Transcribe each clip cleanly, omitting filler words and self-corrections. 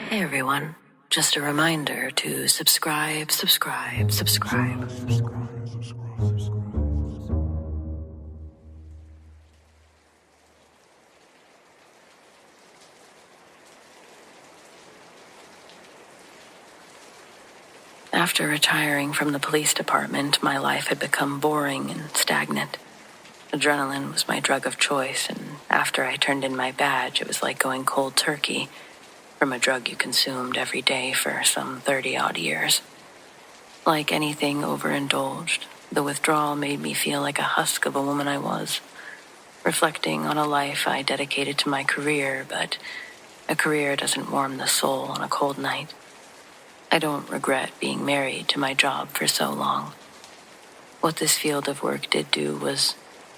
Hey everyone, just a reminder to subscribe. After retiring from the police department, my life had become boring and stagnant. Adrenaline was my drug of choice, and after I turned in my badge, it was like going cold turkey from a drug you consumed every day for some 30-odd years. Like anything overindulged, the withdrawal made me feel like a husk of a woman I was, reflecting on a life I dedicated to my career, but a career doesn't warm the soul on a cold night. I don't regret being married to my job for so long. What this field of work did do was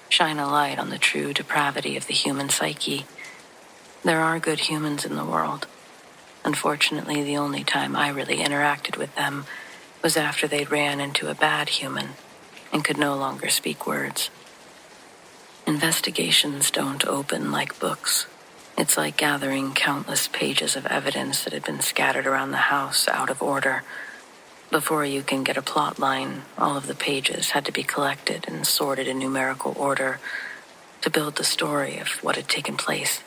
shine a light on the true depravity of the human psyche. There are good humans in the world. Unfortunately, the only time I really interacted with them was after they'd ran into a bad human and could no longer speak words. Investigations don't open like books. It's like gathering countless pages of evidence that had been scattered around the house out of order. Before you can get a plot line, all of the pages had to be collected and sorted in numerical order to build the story of what had taken place.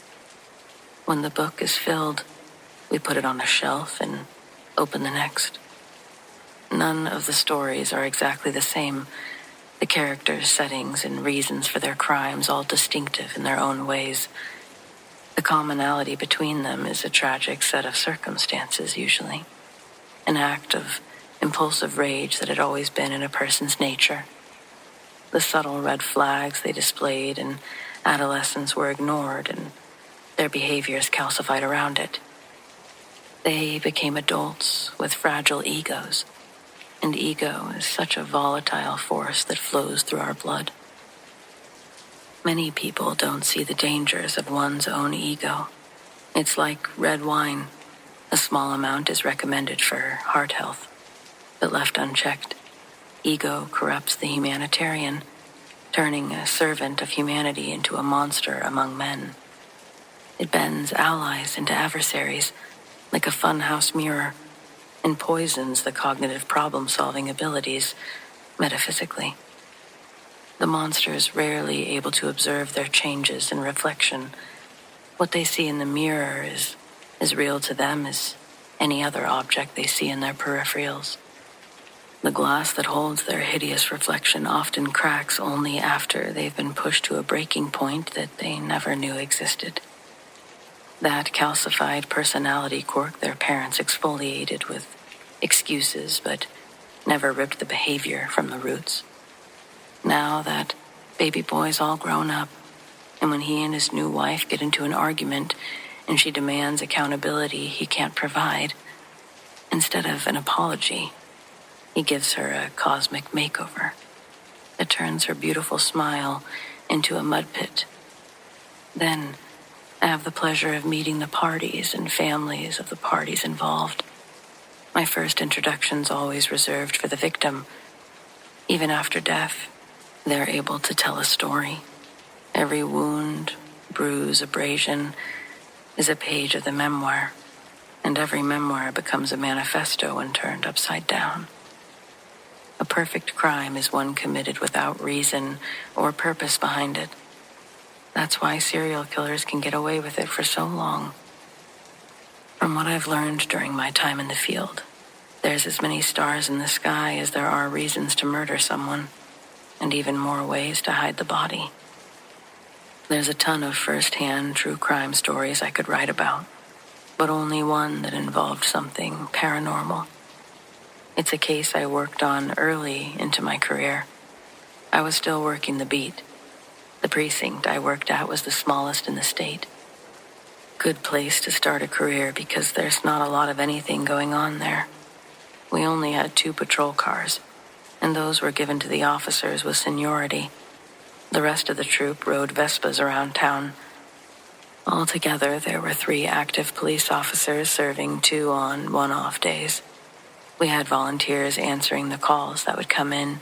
When the book is filled, we put it on a shelf and open the next. None of the stories are exactly the same. The characters, settings, and reasons for their crimes all distinctive in their own ways. The commonality between them is a tragic set of circumstances, usually. An act of impulsive rage that had always been in a person's nature. The subtle red flags they displayed in adolescence were ignored, and their behaviors calcified around it. They became adults with fragile egos, and ego is such a volatile force that flows through our blood. Many people don't see the dangers of one's own ego. It's like red wine. A small amount is recommended for heart health, but left unchecked, ego corrupts the humanitarian, turning a servant of humanity into a monster among men. It bends allies into adversaries, like a funhouse mirror, and poisons the cognitive problem-solving abilities metaphysically. The monster is rarely able to observe their changes in reflection. What they see in the mirror is as real to them as any other object they see in their peripherals. The glass that holds their hideous reflection often cracks only after they've been pushed to a breaking point that they never knew existed. That calcified personality quirk their parents exfoliated with excuses, but never ripped the behavior from the roots. Now that baby boy's all grown up, and when he and his new wife get into an argument and she demands accountability he can't provide, instead of an apology, he gives her a cosmic makeover that turns her beautiful smile into a mud pit. Then I have the pleasure of meeting the parties and families of the parties involved. My first introduction's always reserved for the victim. Even after death, they're able to tell a story. Every wound, bruise, abrasion is a page of the memoir, and every memoir becomes a manifesto when turned upside down. A perfect crime is one committed without reason or purpose behind it. That's why serial killers can get away with it for so long. From what I've learned during my time in the field, there's as many stars in the sky as there are reasons to murder someone, and even more ways to hide the body. There's a ton of first-hand true crime stories I could write about, but only one that involved something paranormal. It's a case I worked on early into my career. I was still working the beat. The precinct I worked at was the smallest in the state. Good place to start a career because there's not a lot of anything going on there. We only had 2 patrol cars, and those were given to the officers with seniority. The rest of the troop rode Vespas around town. Altogether, there were 3 active police officers serving 2 on, 1 off days. We had volunteers answering the calls that would come in.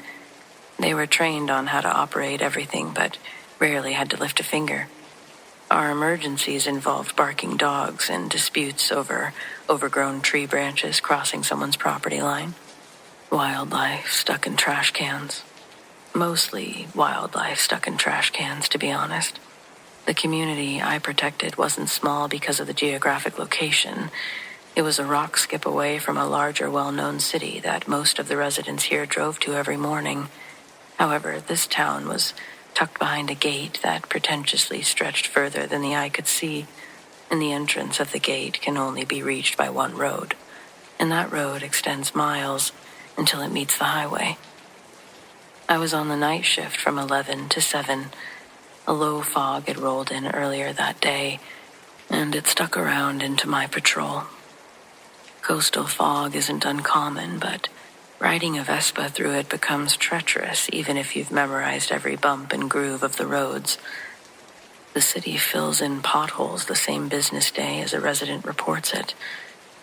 They were trained on how to operate everything, but rarely had to lift a finger. Our emergencies involved barking dogs and disputes over overgrown tree branches crossing someone's property line. Wildlife stuck in trash cans. Mostly wildlife stuck in trash cans, to be honest. The community I protected wasn't small because of the geographic location. It was a rock skip away from a larger, well-known city that most of the residents here drove to every morning. However, this town was tucked behind a gate that pretentiously stretched further than the eye could see, and the entrance of the gate can only be reached by one road, and that road extends miles until it meets the highway. I was on the night shift from 11 to 7. A low fog had rolled in earlier that day, and it stuck around into my patrol. Coastal fog isn't uncommon, but riding a Vespa through it becomes treacherous even if you've memorized every bump and groove of the roads. The city fills in potholes the same business day as a resident reports it,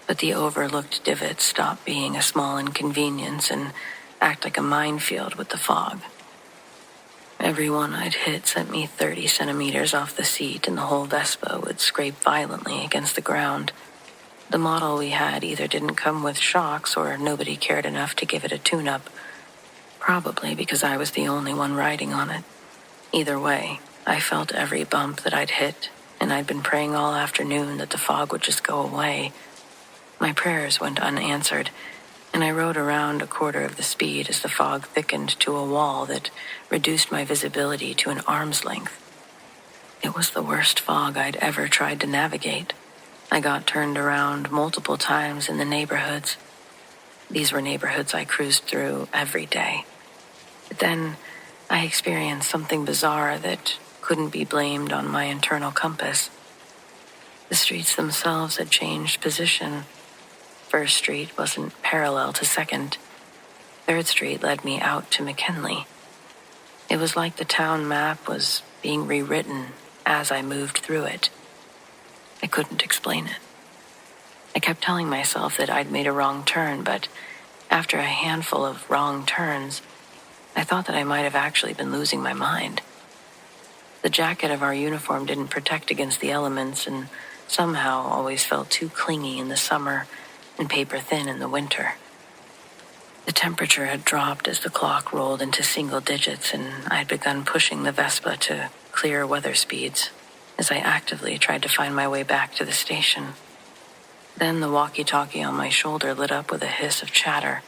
but the overlooked divots stop being a small inconvenience and act like a minefield with the fog. Everyone I'd hit sent me 30 centimeters off the seat, and the whole Vespa would scrape violently against the ground. The model we had either didn't come with shocks or nobody cared enough to give it a tune-up, probably because I was the only one riding on it. Either way, I felt every bump that I'd hit, and I'd been praying all afternoon that the fog would just go away. My prayers went unanswered, and I rode around a quarter of the speed as the fog thickened to a wall that reduced my visibility to an arm's length. It was the worst fog I'd ever tried to navigate. I got turned around multiple times in the neighborhoods. These were neighborhoods I cruised through every day. But then I experienced something bizarre that couldn't be blamed on my internal compass. The streets themselves had changed position. First Street wasn't parallel to Second. Third Street led me out to McKinley. It was like the town map was being rewritten as I moved through it. I couldn't explain it. I kept telling myself that I'd made a wrong turn, but after a handful of wrong turns, I thought that I might have actually been losing my mind. The jacket of our uniform didn't protect against the elements and somehow always felt too clingy in the summer and paper-thin in the winter. The temperature had dropped as the clock rolled into single digits, and I had begun pushing the Vespa to clear weather speeds as I actively tried to find my way back to the station. Then the walkie-talkie on my shoulder lit up with a hiss of chatter.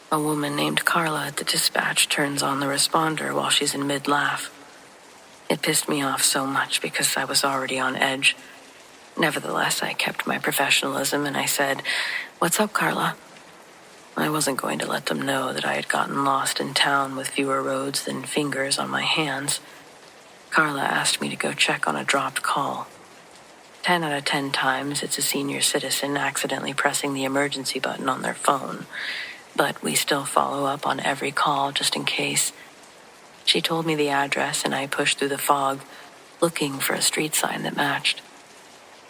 A woman named Carla at the dispatch turns on the responder while she's in mid-laugh. It pissed me off so much because I was already on edge. Nevertheless, I kept my professionalism and I said, "What's up, Carla?" I wasn't going to let them know that I had gotten lost in town with fewer roads than fingers on my hands. Carla asked me to go check on a dropped call. 10 out of 10 times, it's a senior citizen accidentally pressing the emergency button on their phone, but we still follow up on every call just in case. She told me the address and I pushed through the fog, looking for a street sign that matched.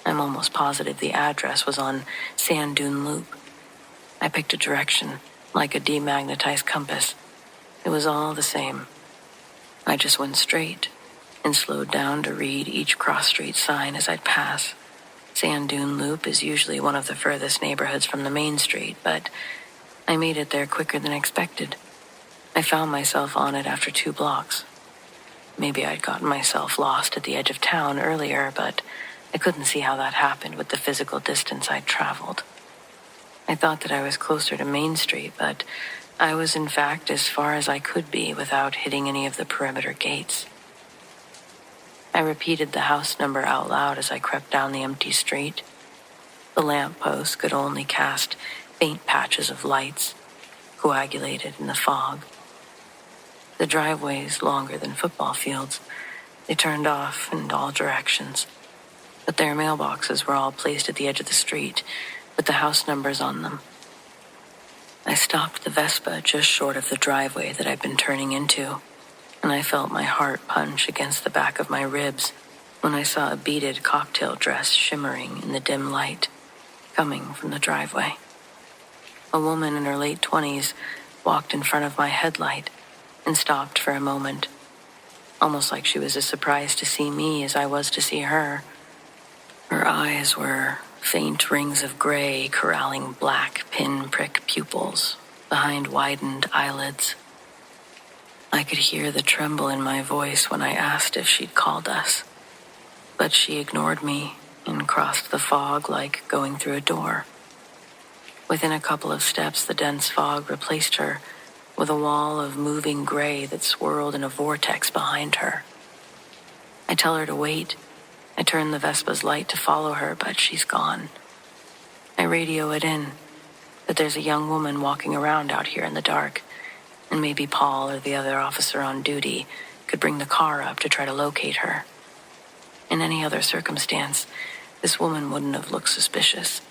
I'm almost positive the address was on Sand Dune Loop. I picked a direction, like a demagnetized compass. It was all the same. I just went straight and slowed down to read each cross-street sign as I'd pass. Sand Dune Loop is usually one of the furthest neighborhoods from the main street, but I made it there quicker than expected. I found myself on it after 2 blocks. Maybe I'd gotten myself lost at the edge of town earlier, but I couldn't see how that happened with the physical distance I'd traveled. I thought that I was closer to Main Street, but I was in fact as far as I could be without hitting any of the perimeter gates. I repeated the house number out loud as I crept down the empty street. The lampposts could only cast faint patches of lights, coagulated in the fog. The driveways longer than football fields. They turned off in all directions. But their mailboxes were all placed at the edge of the street, with the house numbers on them. I stopped the Vespa just short of the driveway that I'd been turning into, and I felt my heart punch against the back of my ribs when I saw a beaded cocktail dress shimmering in the dim light, coming from the driveway. A woman in her late 20s walked in front of my headlight and stopped for a moment. almost like she was as surprised to see me as I was to see her. Her eyes were faint rings of gray corralling black pinprick pupils behind widened eyelids. I could hear the tremble in my voice when I asked if she'd called us, but she ignored me and crossed the fog like going through a door. Within a couple of steps, the dense fog replaced her with a wall of moving gray that swirled in a vortex behind her. I tell her to wait. I turn the Vespa's light to follow her, but she's gone. I radio it in that there's a young woman walking around out here in the dark, and maybe Paul or the other officer on duty could bring the car up to try to locate her. In any other circumstance, this woman wouldn't have looked suspicious.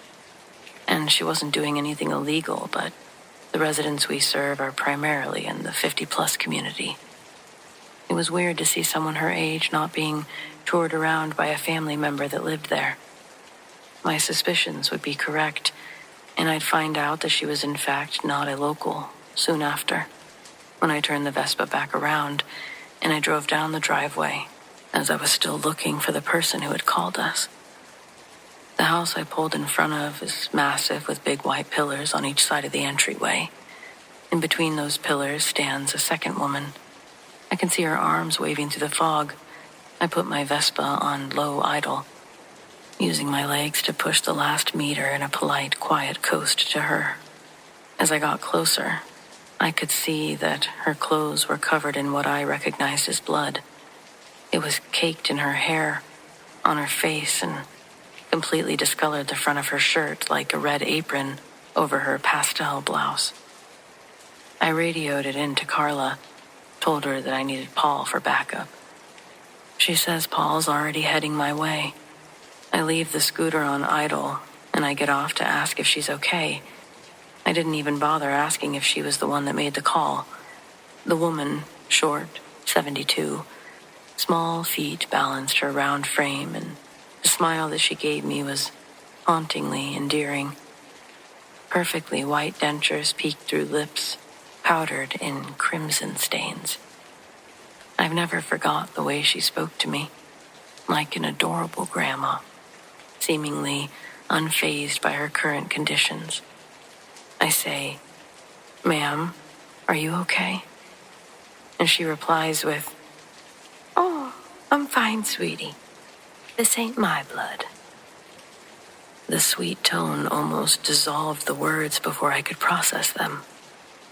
And she wasn't doing anything illegal, but the residents we serve are primarily in the 50-plus community. It was weird to see someone her age not being toured around by a family member that lived there. My suspicions would be correct, and I'd find out that she was in fact not a local soon after, when I turned the Vespa back around and I drove down the driveway as I was still looking for the person who had called us. The house I pulled in front of is massive with big white pillars on each side of the entryway. In between those pillars stands a second woman. I can see her arms waving through the fog. I put my Vespa on low idle, using my legs to push the last meter in a polite, quiet coast to her. As I got closer, I could see that her clothes were covered in what I recognized as blood. It was caked in her hair, on her face, and completely discolored the front of her shirt like a red apron over her pastel blouse. I radioed it in to Carla, told her that I needed Paul for backup. She says Paul's already heading my way. I leave the scooter on idle, and I get off to ask if she's okay. I didn't even bother asking if she was the one that made the call. The woman, short, 72, small feet balanced her round frame, and the smile that she gave me was hauntingly endearing. Perfectly white dentures peeked through lips, powdered in crimson stains. I've never forgot the way she spoke to me, like an adorable grandma, seemingly unfazed by her current conditions. I say, "Ma'am, are you okay?" And she replies with, "Oh, I'm fine, sweetie. This ain't my blood." The sweet tone almost dissolved the words before I could process them.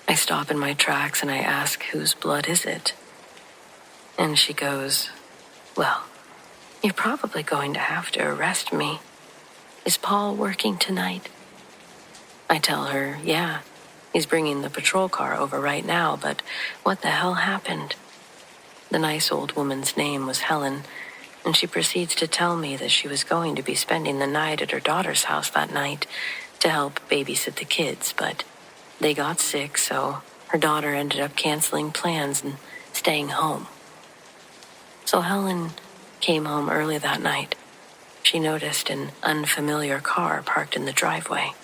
I stop in my tracks and I ask, "Whose blood is it?" And she goes, "Well, you're probably going to have to arrest me. Is Paul working tonight?" I tell her, "Yeah, he's bringing the patrol car over right now, but what the hell happened?" The nice old woman's name was Helen, and she proceeds to tell me that she was going to be spending the night at her daughter's house that night to help babysit the kids, but they got sick, so her daughter ended up canceling plans and staying home. So Helen came home early that night. She noticed an unfamiliar car parked in the driveway.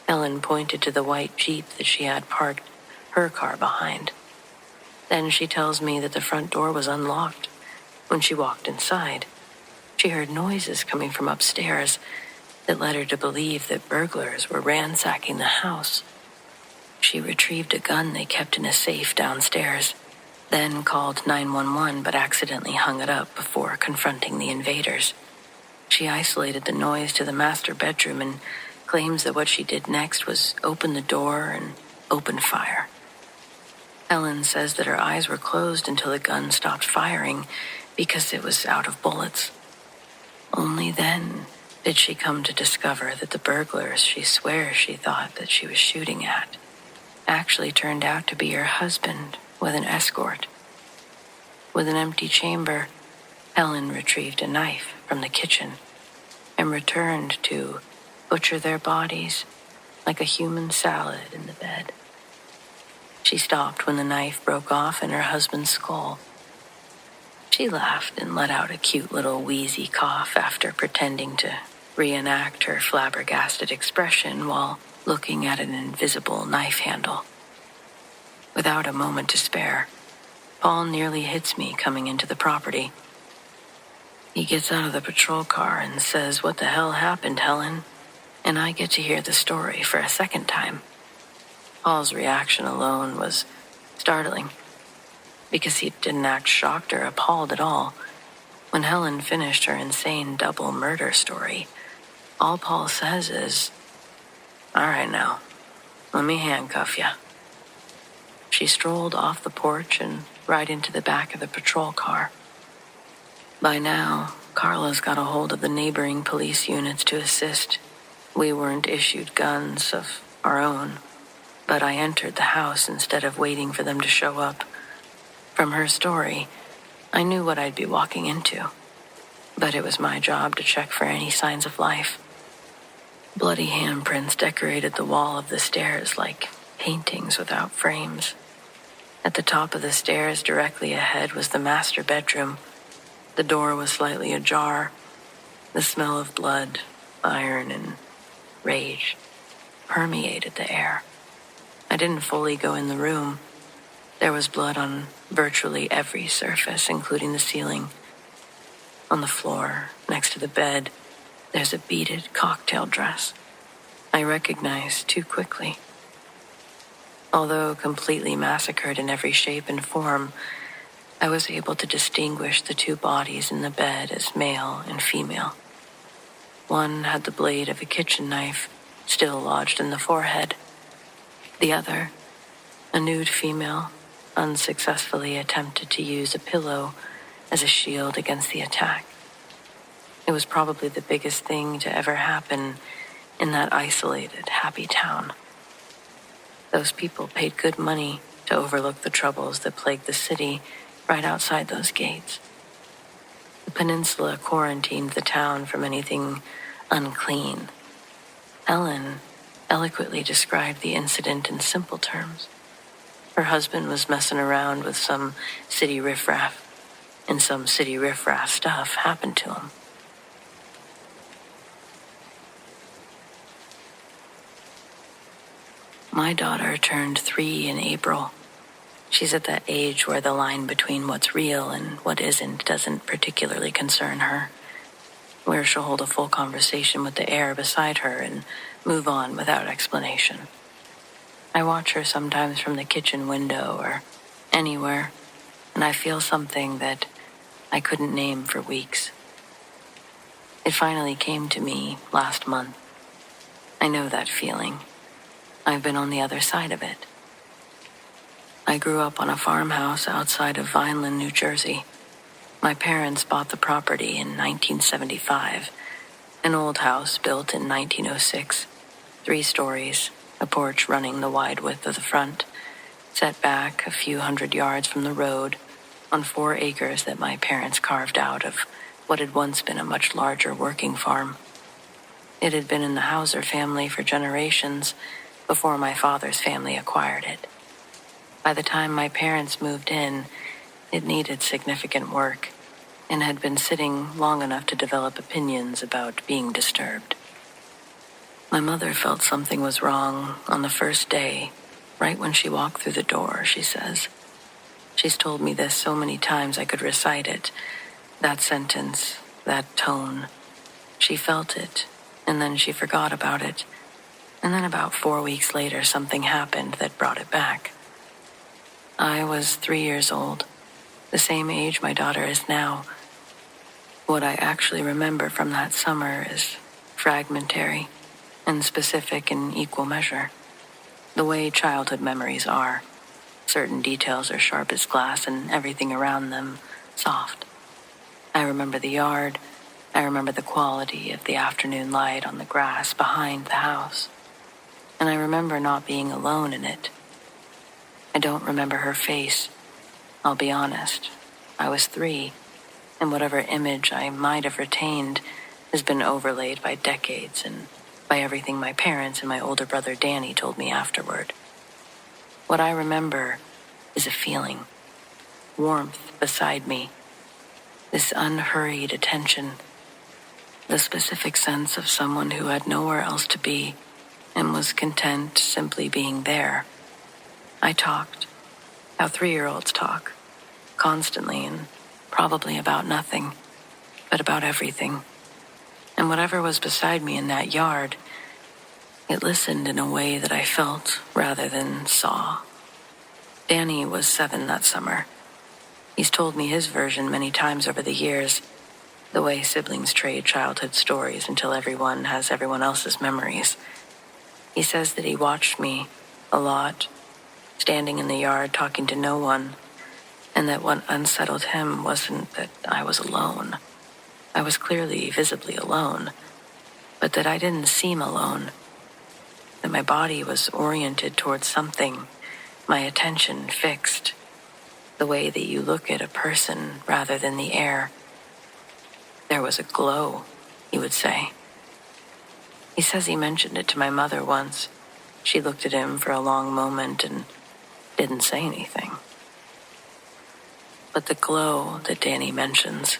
Helen pointed to the white Jeep that she had parked her car behind. Then she tells me that the front door was unlocked. When she walked inside, she heard noises coming from upstairs that led her to believe that burglars were ransacking the house. She retrieved a gun they kept in a safe downstairs, then called 911 but accidentally hung it up before confronting the invaders. She isolated the noise to the master bedroom and claims that what she did next was open the door and open fire. Helen says that her eyes were closed until the gun stopped firing because it was out of bullets. Only then did she come to discover that the burglars she swears she thought that she was shooting at actually turned out to be her husband with an escort. With an empty chamber, Helen retrieved a knife from the kitchen and returned to butcher their bodies like a human salad in the bed. She stopped when the knife broke off in her husband's skull. She laughed and let out a cute little wheezy cough after pretending to reenact her flabbergasted expression while looking at an invisible knife handle. Without a moment to spare, Paul nearly hits me coming into the property. He gets out of the patrol car and says, "What the hell happened, Helen?" And I get to hear the story for a second time. Paul's reaction alone was startling, because he didn't act shocked or appalled at all. When Helen finished her insane double murder story, all Paul says is, "All right now, let me handcuff ya." She strolled off the porch and right into the back of the patrol car. By now, Carla's got a hold of the neighboring police units to assist. We weren't issued guns of our own, but I entered the house instead of waiting for them to show up. From her story, I knew what I'd be walking into, but it was my job to check for any signs of life. Bloody handprints decorated the wall of the stairs like paintings without frames. At the top of the stairs directly ahead was the master bedroom. The door was slightly ajar. The smell of blood, iron, and rage permeated the air. I didn't fully go in the room. There was blood on virtually every surface, including the ceiling. On the floor, next to the bed, there's a beaded cocktail dress. I recognized too quickly. Although completely massacred in every shape and form, I was able to distinguish the two bodies in the bed as male and female. One had the blade of a kitchen knife still lodged in the forehead. The other, a nude female, unsuccessfully attempted to use a pillow as a shield against the attack. It was probably the biggest thing to ever happen in that isolated, happy town. Those people paid good money to overlook the troubles that plagued the city right outside those gates. The peninsula quarantined the town from anything unclean. Ellen eloquently described the incident in simple terms. Her husband was messing around with some city riffraff, and some city riffraff stuff happened to him. My daughter turned 3 in April. She's at that age where the line between what's real and what isn't doesn't particularly concern her, where she'll hold a full conversation with the air beside her and move on without explanation. I watch her sometimes from the kitchen window or anywhere, and I feel something that I couldn't name for weeks. It finally came to me last month. I know that feeling. I've been on the other side of it. I grew up on a farmhouse outside of Vineland, New Jersey. My parents bought the property in 1975, an old house built in 1906, 3 stories, a porch running the wide width of the front, set back a few hundred yards from the road, on 4 acres that my parents carved out of what had once been a much larger working farm. It had been in the Hauser family for generations before my father's family acquired it. By the time my parents moved in, it needed significant work and had been sitting long enough to develop opinions about being disturbed. My mother felt something was wrong on the first day, right when she walked through the door, she says. She's told me this so many times I could recite it, that sentence, that tone. She felt it, and then she forgot about it. And then about 4 weeks later, something happened that brought it back. I was 3 years old, the same age my daughter is now. What I actually remember from that summer is fragmentary and specific in equal measure. The way childhood memories are. Certain details are sharp as glass and everything around them soft. I remember the yard. I remember the quality of the afternoon light on the grass behind the house. And I remember not being alone in it. I don't remember her face. I'll be honest. I was 3, and whatever image I might have retained has been overlaid by decades and by everything my parents and my older brother Danny told me afterward. What I remember is a feeling, warmth beside me, this unhurried attention, the specific sense of someone who had nowhere else to be and was content simply being there. I talked, how 3-year-olds talk, constantly, and probably about nothing, but about everything. And whatever was beside me in that yard, it listened in a way that I felt rather than saw. Danny was 7 that summer. He's told me his version many times over the years, the way siblings trade childhood stories until everyone has everyone else's memories. He says that he watched me a lot, standing in the yard talking to no one, and that what unsettled him wasn't that I was alone. I was clearly, visibly alone, but that I didn't seem alone, that my body was oriented towards something, my attention fixed, the way that you look at a person rather than the air. There was a glow, he would say. He says he mentioned it to my mother once. She looked at him for a long moment and didn't say anything. But the glow that Danny mentions,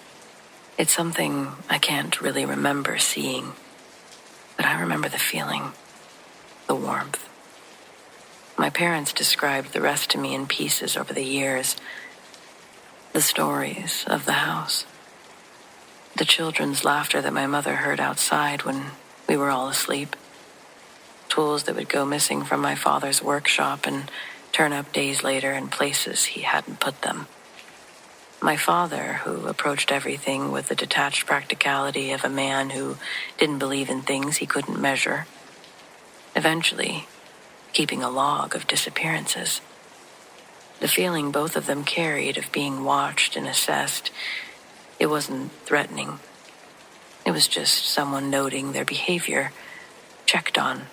it's something I can't really remember seeing, but I remember the feeling, the warmth. My parents described the rest to me in pieces over the years, the stories of the house, the children's laughter that my mother heard outside when we were all asleep, tools that would go missing from my father's workshop and turn up days later in places he hadn't put them. My father, who approached everything with the detached practicality of a man who didn't believe in things he couldn't measure, eventually keeping a log of disappearances. The feeling both of them carried of being watched and assessed, it wasn't threatening. It was just someone noting their behavior, checked on.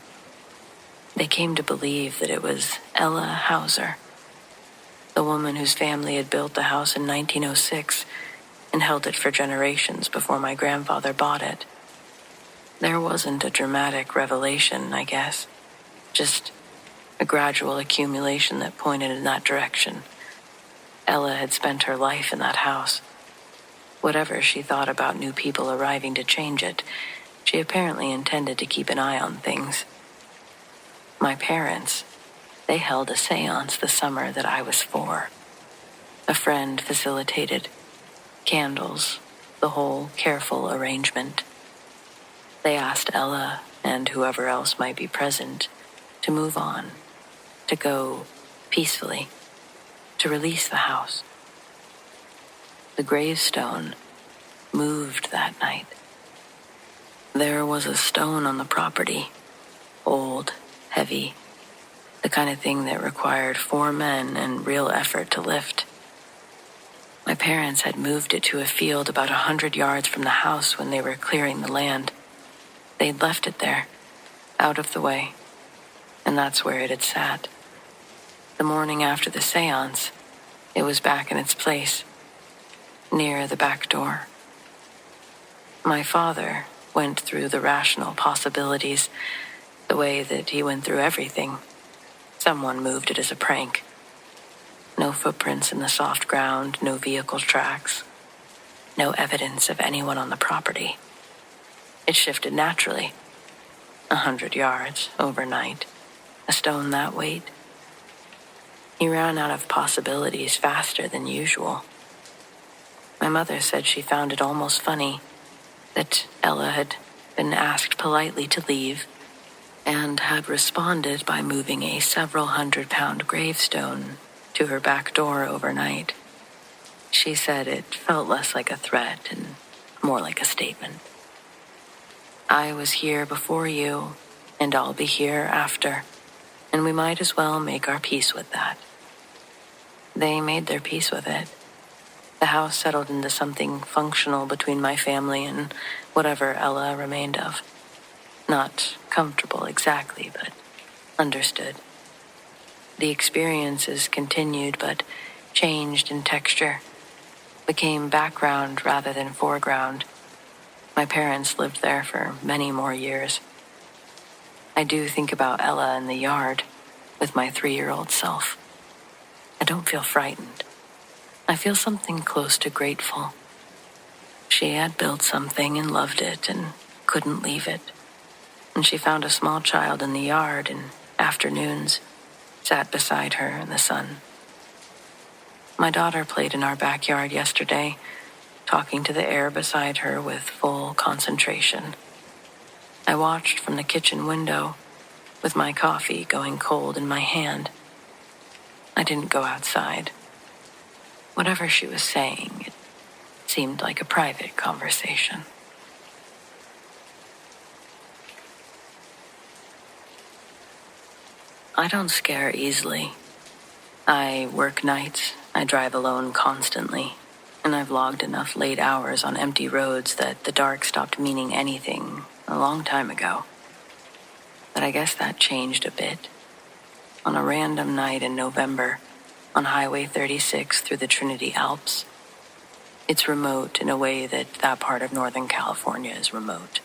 They came to believe that it was Ella Hauser, the woman whose family had built the house in 1906 and held it for generations before my grandfather bought it. There wasn't a dramatic revelation, I guess, just a gradual accumulation that pointed in that direction. Ella had spent her life in that house. Whatever she thought about new people arriving to change it, she apparently intended to keep an eye on things. My parents, they held a seance the summer that I was 4. A friend facilitated. Candles, the whole careful arrangement. They asked Ella and whoever else might be present to move on, to go peacefully, to release the house. The gravestone moved that night. There was a stone on the property, old, heavy, the kind of thing that required 4 men and real effort to lift. My parents had moved it to a field about 100 yards from the house when they were clearing the land. They'd left it there, out of the way, and that's where it had sat. The morning after the seance, it was back in its place, near the back door. My father went through the rational possibilities, the way that he went through everything. Someone moved it as a prank. No footprints in the soft ground, no vehicle tracks, no evidence of anyone on the property. It shifted naturally. 100 yards, overnight. A stone that weight. He ran out of possibilities faster than usual. My mother said she found it almost funny that Ella had been asked politely to leave and had responded by moving a several 100-pound gravestone to her back door overnight. She said it felt less like a threat and more like a statement. I was here before you, and I'll be here after, and we might as well make our peace with that. They made their peace with it. The house settled into something functional between my family and whatever Ella remained of. Not comfortable exactly, but understood. The experiences continued, but changed in texture, became background rather than foreground. My parents lived there for many more years. I do think about Ella in the yard with my 3-year-old self. I don't feel frightened. I feel something close to grateful. She had built something and loved it and couldn't leave it. And she found a small child in the yard and afternoons sat beside her in the sun. My daughter played in our backyard yesterday, talking to the air beside her with full concentration. I watched from the kitchen window, with my coffee going cold in my hand. I didn't go outside. Whatever she was saying, it seemed like a private conversation. I don't scare easily. I work nights, I drive alone constantly, and I've logged enough late hours on empty roads that the dark stopped meaning anything a long time ago. But I guess that changed a bit. On a random night in November, on Highway 36 through the Trinity Alps. It's remote in a way that part of Northern California is remote.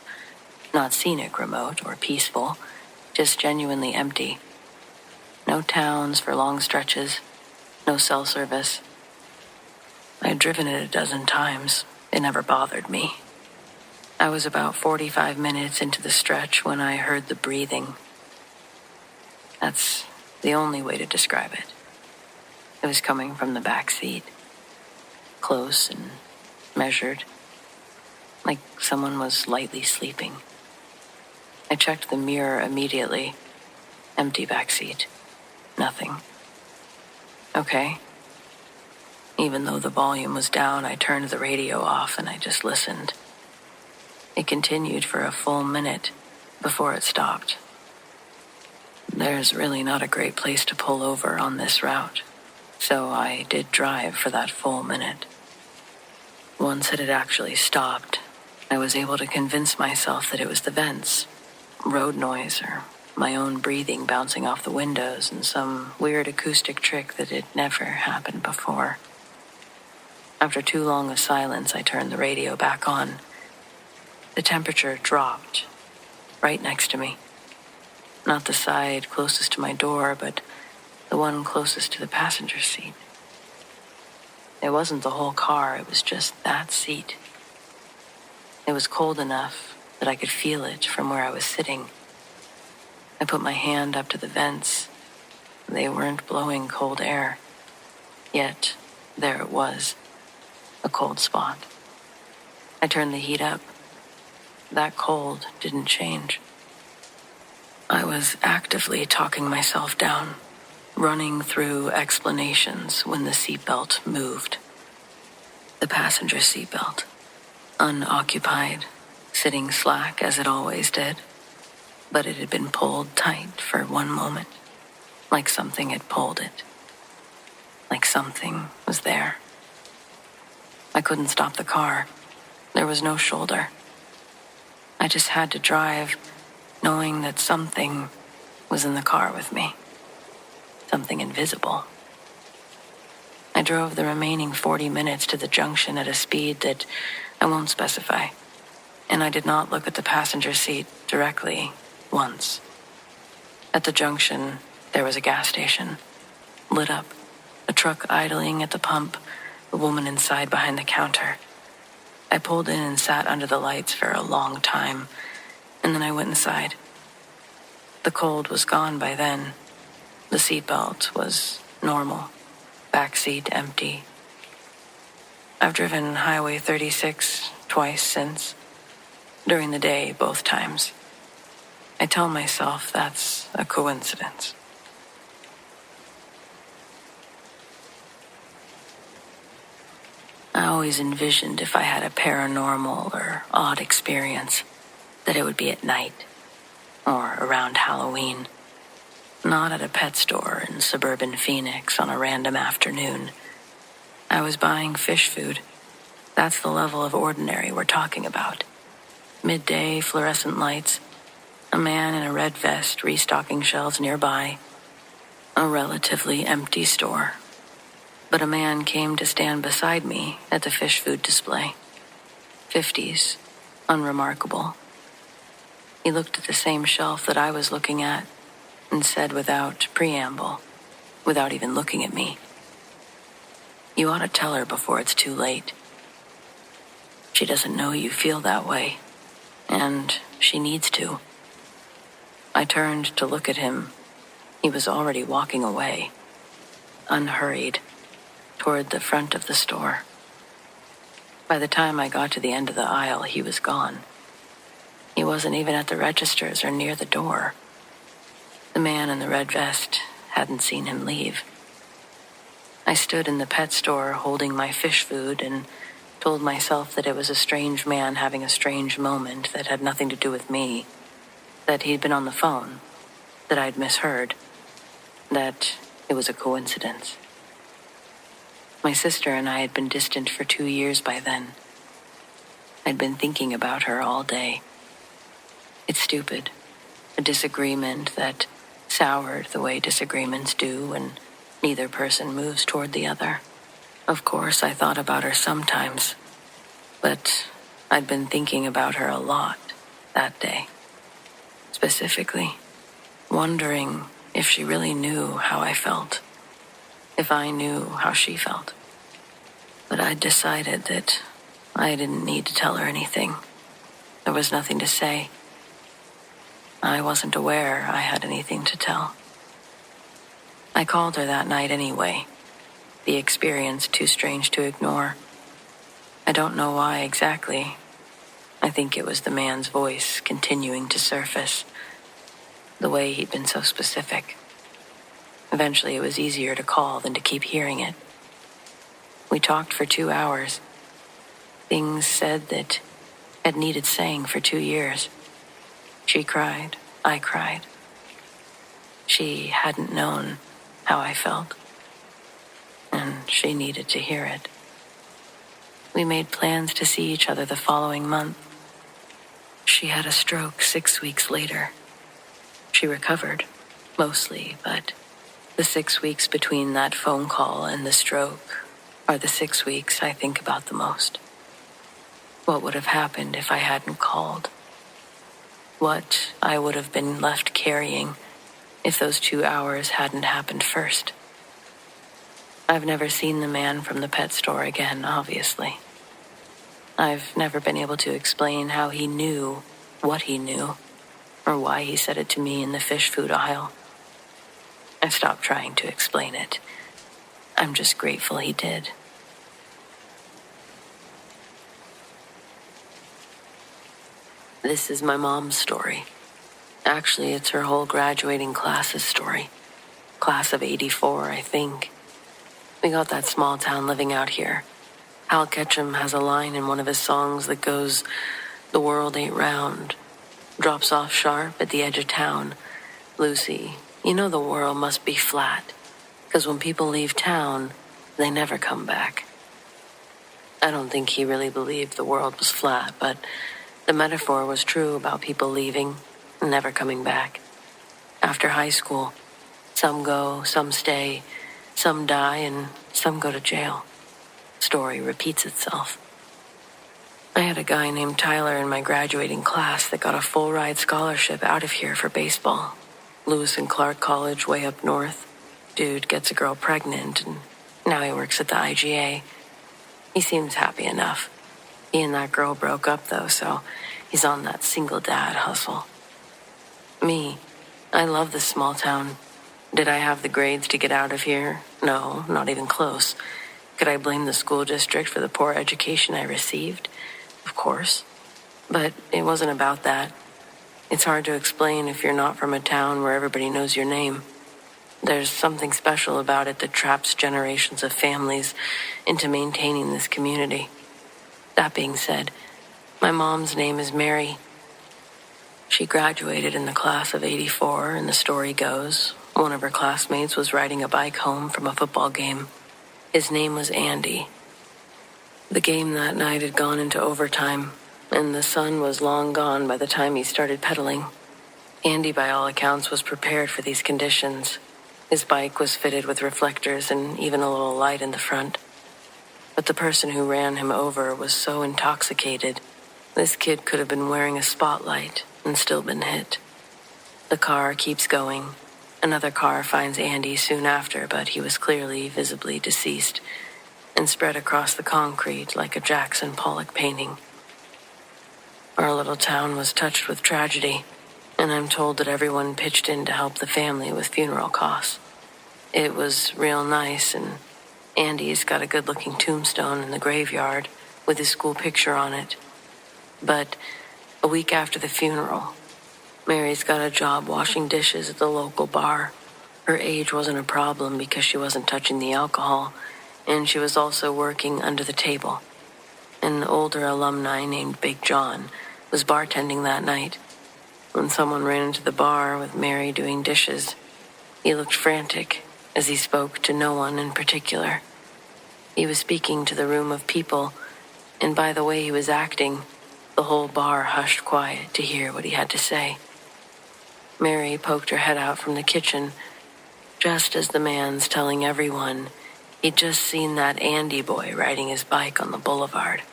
Not scenic remote or peaceful, just genuinely empty. No towns for long stretches, no cell service. I had driven it a dozen times. It never bothered me. I was about 45 minutes into the stretch when I heard the breathing. That's the only way to describe it. It was coming from the back seat, close and measured, like someone was lightly sleeping. I checked the mirror immediately. Empty back seat. Nothing. Okay. Even though the volume was down, I turned the radio off and I just listened. It continued for a full minute before it stopped. There's really not a great place to pull over on this route, so I did drive for that full minute. Once it had actually stopped, I was able to convince myself that it was the vents, road noise, or my own breathing bouncing off the windows and some weird acoustic trick that had never happened before. After too long of silence, I turned the radio back on. The temperature dropped, right next to me. Not the side closest to my door, but the one closest to the passenger seat. It wasn't the whole car, it was just that seat. It was cold enough that I could feel it from where I was sitting. I put my hand up to the vents. They weren't blowing cold air. Yet, there it was, a cold spot. I turned the heat up. That cold didn't change. I was actively talking myself down, running through explanations when the seatbelt moved. The passenger seatbelt, unoccupied, sitting slack as it always did, but it had been pulled tight for one moment, like something had pulled it, like something was there. I couldn't stop the car. There was no shoulder. I just had to drive, knowing that something was in the car with me. Something invisible. I drove the remaining 40 minutes to the junction at a speed that I won't specify, and I did not look at the passenger seat directly once. At the junction, there was a gas station, lit up, a truck idling at the pump, a woman inside behind the counter. I pulled in and sat under the lights for a long time, and then I went inside. The cold was gone by then. The seatbelt was normal, back seat empty. I've driven Highway 36 twice since, during the day both times. I tell myself that's a coincidence. I always envisioned if I had a paranormal or odd experience, that it would be at night, or around Halloween, not at a pet store in suburban Phoenix on a random afternoon. I was buying fish food. That's the level of ordinary we're talking about. Midday fluorescent lights, a man in a red vest restocking shelves nearby, a relatively empty store. But a man came to stand beside me at the fish food display. 50s, unremarkable. He looked at the same shelf that I was looking at and said without preamble, without even looking at me, "You ought to tell her before it's too late. She doesn't know you feel that way, and she needs to." I turned to look at him. He was already walking away, unhurried, toward the front of the store. By the time I got to the end of the aisle, he was gone. He wasn't even at the registers or near the door. The man in the red vest hadn't seen him leave. I stood in the pet store holding my fish food and told myself that it was a strange man having a strange moment that had nothing to do with me, that he'd been on the phone, that I'd misheard, that it was a coincidence. My sister and I had been distant for 2 years by then. I'd been thinking about her all day. It's stupid, a disagreement that soured the way disagreements do when neither person moves toward the other. Of course, I thought about her sometimes, but I'd been thinking about her a lot that day. Specifically, wondering if she really knew how I felt, if I knew how she felt. But I'd decided that I didn't need to tell her anything. There was nothing to say. I wasn't aware I had anything to tell. I called her that night anyway, the experience too strange to ignore. I don't know why exactly. I think it was the man's voice continuing to surface, the way he'd been so specific. Eventually it was easier to call than to keep hearing it. We talked for 2 hours. Things said that had needed saying for 2 years. She cried, I cried. She hadn't known how I felt, and she needed to hear it. We made plans to see each other the following month. She had a stroke 6 weeks later. She recovered, mostly, but the 6 weeks between that phone call and the stroke are the 6 weeks I think about the most. What would have happened if I hadn't called? What I would have been left carrying if those 2 hours hadn't happened first. I've never seen the man from the pet store again, obviously. I've never been able to explain how he knew what he knew, or why he said it to me in the fish food aisle. I've stopped trying to explain it. I'm just grateful he did. This is my mom's story. Actually, it's her whole graduating class's story. Class of '84, I think. We got that small town living out here. Hal Ketchum has a line in one of his songs that goes, "The world ain't round." Drops off sharp at the edge of town. "Lucy, you know the world must be flat, 'cause when people leave town, they never come back." I don't think he really believed the world was flat, but the metaphor was true about people leaving and never coming back. After high school, some go, some stay, some die, and some go to jail. Story repeats itself. I had a guy named Tyler in my graduating class that got a full-ride scholarship out of here for baseball. Lewis and Clark College way up north. Dude gets a girl pregnant, and now he works at the IGA. He seems happy enough. He and that girl broke up, though, so he's on that single dad hustle. Me, I love this small town. Did I have the grades to get out of here? No, not even close. Could I blame the school district for the poor education I received? Of course. But it wasn't about that. It's hard to explain if you're not from a town where everybody knows your name. There's something special about it that traps generations of families into maintaining this community. That being said, my mom's name is Mary. She graduated in the class of '84, and the story goes, one of her classmates was riding a bike home from a football game. His name was Andy. The game that night had gone into overtime, and the sun was long gone by the time he started pedaling. Andy, by all accounts, was prepared for these conditions. His bike was fitted with reflectors and even a little light in the front. But the person who ran him over was so intoxicated, this kid could have been wearing a spotlight and still been hit. The car keeps going. Another car finds Andy soon after, but he was clearly, visibly deceased and spread across the concrete like a Jackson Pollock painting. Our little town was touched with tragedy, and I'm told that everyone pitched in to help the family with funeral costs. It was real nice, and Andy's got a good-looking tombstone in the graveyard with his school picture on it. But a week after the funeral, Mary's got a job washing dishes at the local bar. Her age wasn't a problem because she wasn't touching the alcohol, and she was also working under the table. An older alumni named Big John was bartending that night. When someone ran into the bar with Mary doing dishes, he looked frantic as he spoke to no one in particular. He was speaking to the room of people, and by the way he was acting, the whole bar hushed quiet to hear what he had to say. Mary poked her head out from the kitchen, just as the man's telling everyone he'd just seen that Andy boy riding his bike on the boulevard.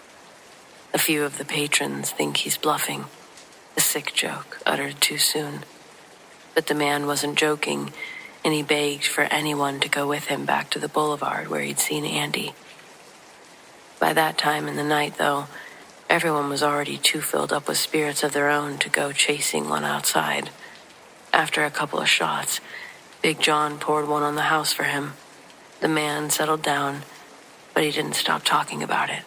A few of the patrons think he's bluffing, a sick joke uttered too soon. But the man wasn't joking, and he begged for anyone to go with him back to the boulevard where he'd seen Andy. By that time in the night, though, everyone was already too filled up with spirits of their own to go chasing one outside. After a couple of shots, Big John poured one on the house for him. The man settled down, but he didn't stop talking about it,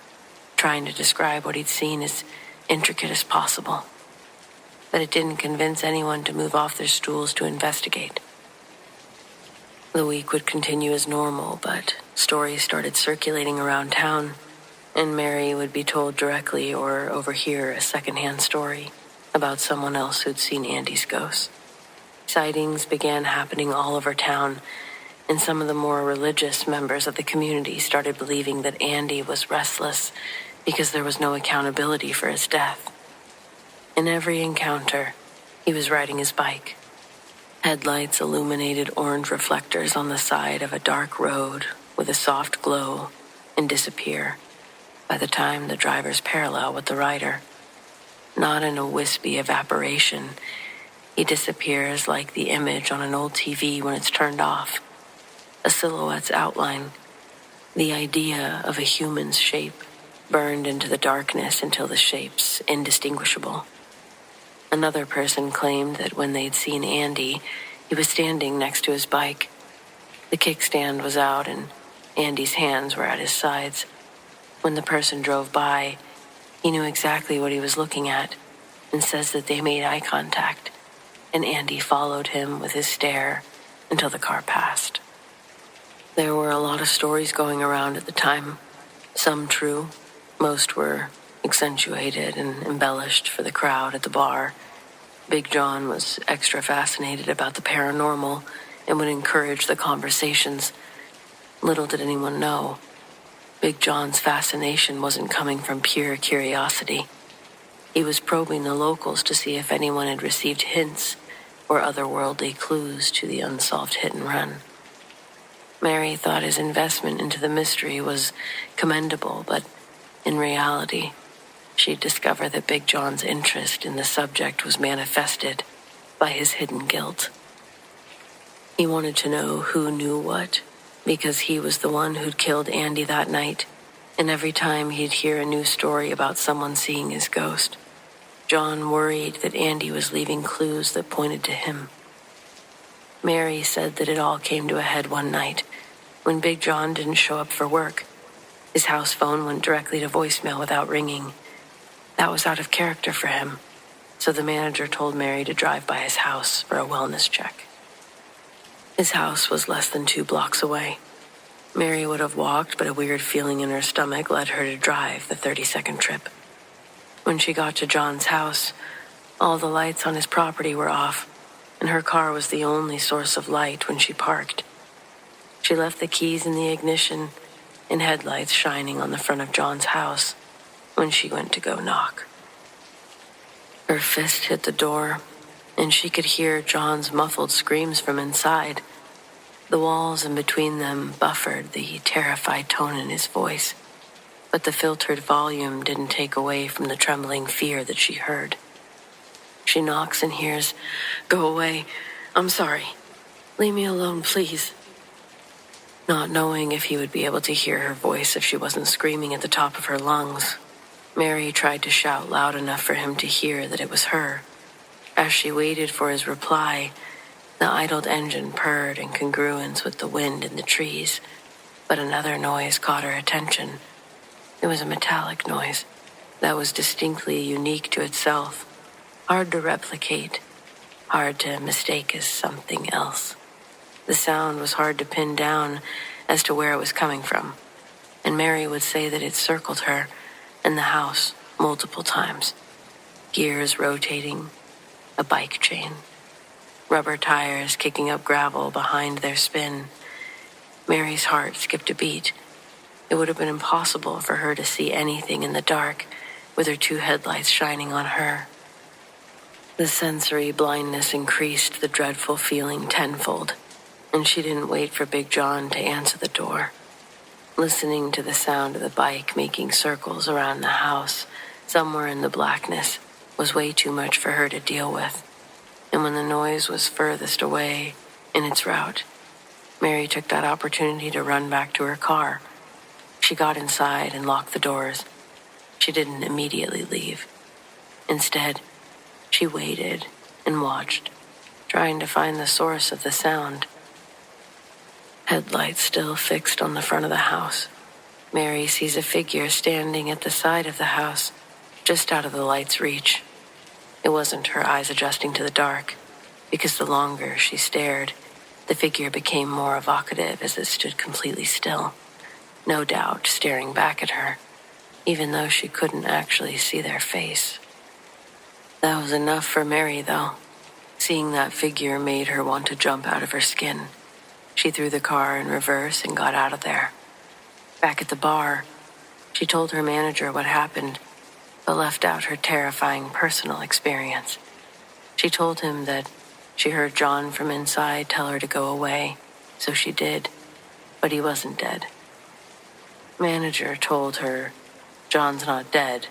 trying to describe what he'd seen as intricate as possible. But it didn't convince anyone to move off their stools to investigate. The week would continue as normal, but stories started circulating around town, and Mary would be told directly or overhear a secondhand story about someone else who'd seen Andy's ghost. Sightings began happening all over town, and some of the more religious members of the community started believing that Andy was restless because there was no accountability for his death. In every encounter, he was riding his bike. Headlights illuminated orange reflectors on the side of a dark road with a soft glow and disappear by the time the driver's parallel with the rider. Not in a wispy evaporation, he disappears like the image on an old TV when it's turned off. A silhouette's outline, the idea of a human's shape, burned into the darkness until the shape's indistinguishable. Another person claimed that when they'd seen Andy, he was standing next to his bike. The kickstand was out and Andy's hands were at his sides. When the person drove by, he knew exactly what he was looking at and says that they made eye contact, and Andy followed him with his stare until the car passed. There were a lot of stories going around at the time, some true, most were accentuated and embellished for the crowd at the bar. Big John was extra fascinated about the paranormal and would encourage the conversations. Little did anyone know, Big John's fascination wasn't coming from pure curiosity. He was probing the locals to see if anyone had received hints or otherworldly clues to the unsolved hit and run. Mary thought his investment into the mystery was commendable, but in reality, she'd discover that Big John's interest in the subject was manifested by his hidden guilt. He wanted to know who knew what, because he was the one who'd killed Andy that night, and every time he'd hear a new story about someone seeing his ghost, John worried that Andy was leaving clues that pointed to him. Mary said that it all came to a head one night when Big John didn't show up for work. His house phone went directly to voicemail without ringing. That was out of character for him, so the manager told Mary to drive by his house for a wellness check. His house was less than 2 blocks away. Mary would have walked, but a weird feeling in her stomach led her to drive the 30-second trip. When she got to John's house, all the lights on his property were off, and her car was the only source of light when she parked. She left the keys in the ignition and headlights shining on the front of John's house when she went to go knock. Her fist hit the door, and she could hear John's muffled screams from inside. The walls in between them buffered the terrified tone in his voice, but the filtered volume didn't take away from the trembling fear that she heard. She knocks and hears, "Go away. I'm sorry. Leave me alone, please." Not knowing if he would be able to hear her voice if she wasn't screaming at the top of her lungs, Mary tried to shout loud enough for him to hear that it was her. As she waited for his reply, the idled engine purred in congruence with the wind in the trees. But another noise caught her attention. It was a metallic noise that was distinctly unique to itself, hard to replicate, hard to mistake as something else. The sound was hard to pin down as to where it was coming from, and Mary would say that it circled her and the house multiple times. Gears rotating, a bike chain, rubber tires kicking up gravel behind their spin. Mary's heart skipped a beat. It would have been impossible for her to see anything in the dark with her two headlights shining on her. The sensory blindness increased the dreadful feeling tenfold, and she didn't wait for Big John to answer the door. Listening to the sound of the bike making circles around the house, somewhere in the blackness, was way too much for her to deal with. And when the noise was furthest away in its route, Mary took that opportunity to run back to her car. She got inside and locked the doors. She didn't immediately leave. Instead, she waited and watched, trying to find the source of the sound. Headlights still fixed on the front of the house. Mary sees a figure standing at the side of the house, just out of the light's reach. It wasn't her eyes adjusting to the dark, because the longer she stared, the figure became more evocative as it stood completely still, no doubt staring back at her, even though she couldn't actually see their face. That was enough for Mary, though. Seeing that figure made her want to jump out of her skin. She threw the car in reverse and got out of there. Back at the bar, she told her manager what happened, but left out her terrifying personal experience. She told him that she heard John from inside tell her to go away, so she did, but he wasn't dead. Manager told her, John's not dead,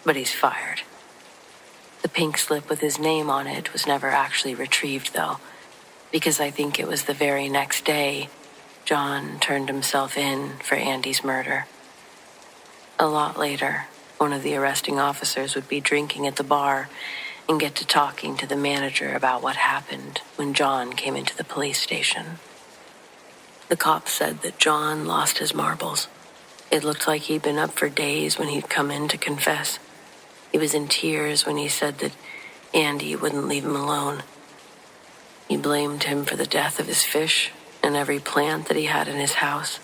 but he's fired. The pink slip with his name on it was never actually retrieved, though, because I think it was the very next day John turned himself in for Andy's murder. A lot later, one of the arresting officers would be drinking at the bar and get to talking to the manager about what happened when John came into the police station. The cop said that John lost his marbles. It looked like he'd been up for days when he'd come in to confess. He was in tears when he said that Andy wouldn't leave him alone. He blamed him for the death of his fish and every plant that he had in his house.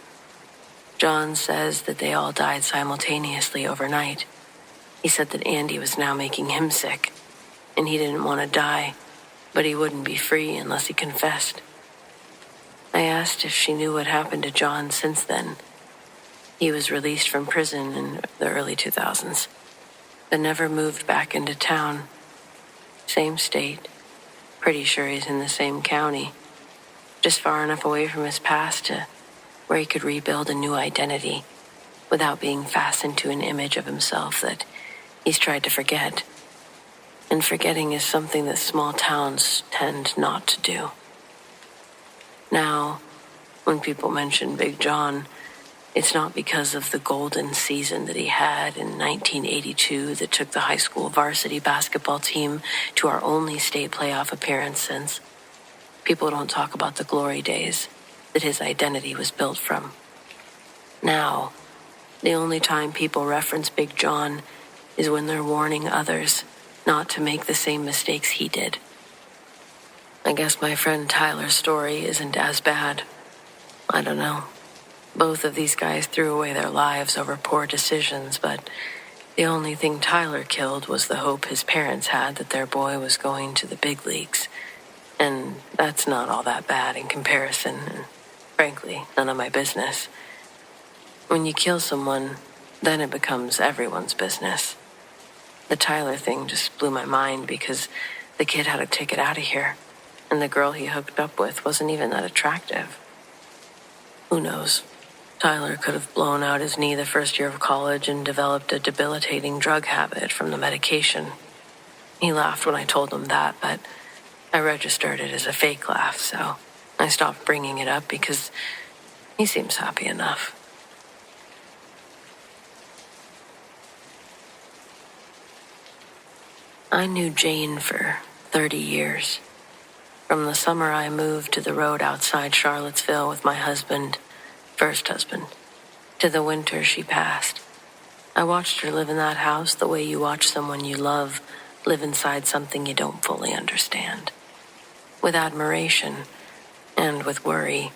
John says that they all died simultaneously overnight. He said that Andy was now making him sick, and he didn't want to die, but he wouldn't be free unless he confessed. I asked if she knew what happened to John since then. He was released from prison in the early 2000s, but never moved back into town. Same state. Pretty sure he's in the same county. Just far enough away from his past to where he could rebuild a new identity without being fastened to an image of himself that he's tried to forget. And forgetting is something that small towns tend not to do. Now, when people mention Big John, it's not because of the golden season that he had in 1982 that took the high school varsity basketball team to our only state playoff appearance since. People don't talk about the glory days that his identity was built from. Now, the only time people reference Big John is when they're warning others not to make the same mistakes he did. I guess my friend Tyler's story isn't as bad. I don't know. Both of these guys threw away their lives over poor decisions, but the only thing Tyler killed was the hope his parents had that their boy was going to the big leagues. And that's not all that bad in comparison, and frankly, none of my business. When you kill someone, then it becomes everyone's business. The Tyler thing just blew my mind because the kid had a ticket out of here, and the girl he hooked up with wasn't even that attractive. Who knows? Tyler could have blown out his knee the first year of college and developed a debilitating drug habit from the medication. He laughed when I told him that, but I registered it as a fake laugh, so I stopped bringing it up because he seems happy enough. I knew Jane for 30 years. From the summer I moved to the road outside Charlottesville with my husband first husband, to the winter she passed. I watched her live in that house the way you watch someone you love live inside something you don't fully understand. With admiration, and with worry,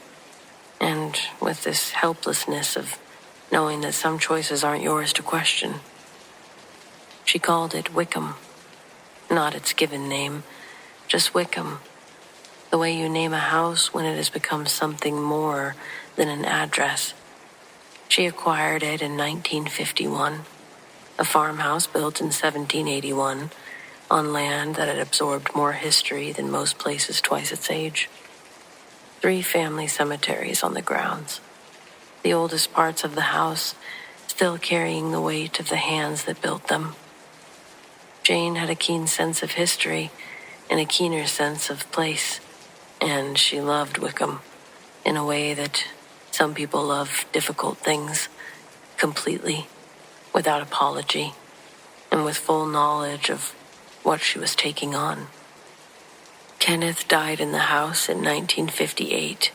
and with this helplessness of knowing that some choices aren't yours to question. She called it Wickham, not its given name, just Wickham, the way you name a house when it has become something more than an address. She acquired it in 1951, a farmhouse built in 1781, on land that had absorbed more history than most places twice its age. 3 family cemeteries on the grounds, the oldest parts of the house still carrying the weight of the hands that built them. Jane had a keen sense of history and a keener sense of place, and she loved Wickham in a way that some people love difficult things, completely, without apology, and with full knowledge of what she was taking on. Kenneth died in the house in 1958.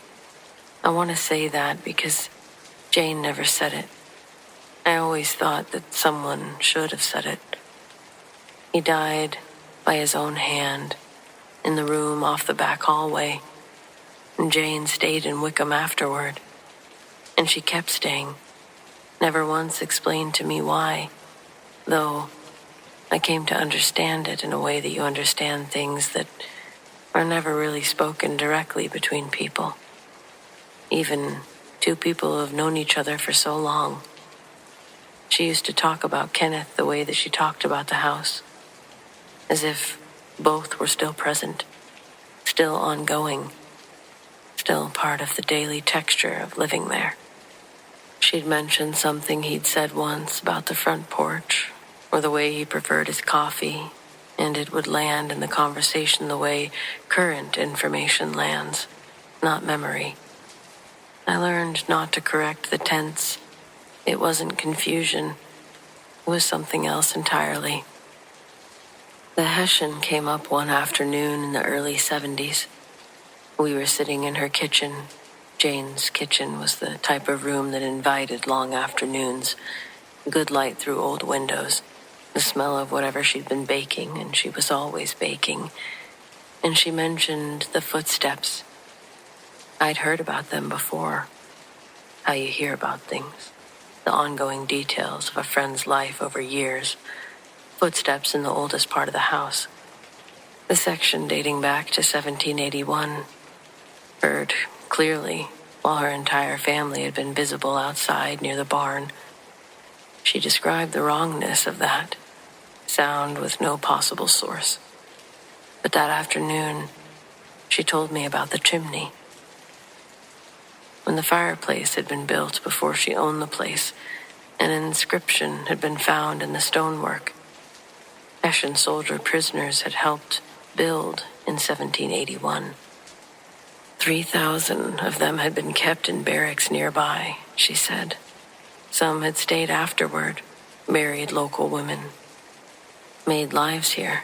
I want to say that because Jane never said it. I always thought that someone should have said it. He died by his own hand in the room off the back hallway, and Jane stayed in Wickham afterward. And she kept staying, never once explained to me why, though I came to understand it in a way that you understand things that are never really spoken directly between people, even 2 people who have known each other for so long. She used to talk about Kenneth the way that she talked about the house, as if both were still present, still ongoing, still part of the daily texture of living there. She'd mentioned something he'd said once about the front porch, or the way he preferred his coffee, and it would land in the conversation the way current information lands, not memory. I learned not to correct the tense. It wasn't confusion. It was something else entirely. The Hessian came up one afternoon in the early 70s. We were sitting in her kitchen. Jane's kitchen was the type of room that invited long afternoons, good light through old windows, the smell of whatever she'd been baking, and she was always baking. And she mentioned the footsteps. I'd heard about them before, how you hear about things, the ongoing details of a friend's life over years, footsteps in the oldest part of the house, the section dating back to 1781, heard clearly while her entire family had been visible outside near the barn. She described the wrongness of that sound with no possible source. But that afternoon, she told me about the chimney. When the fireplace had been built before she owned the place, an inscription had been found in the stonework. Hessian soldier prisoners had helped build in 1781. 3,000 of them had been kept in barracks nearby, she said. Some had stayed afterward, married local women, made lives here,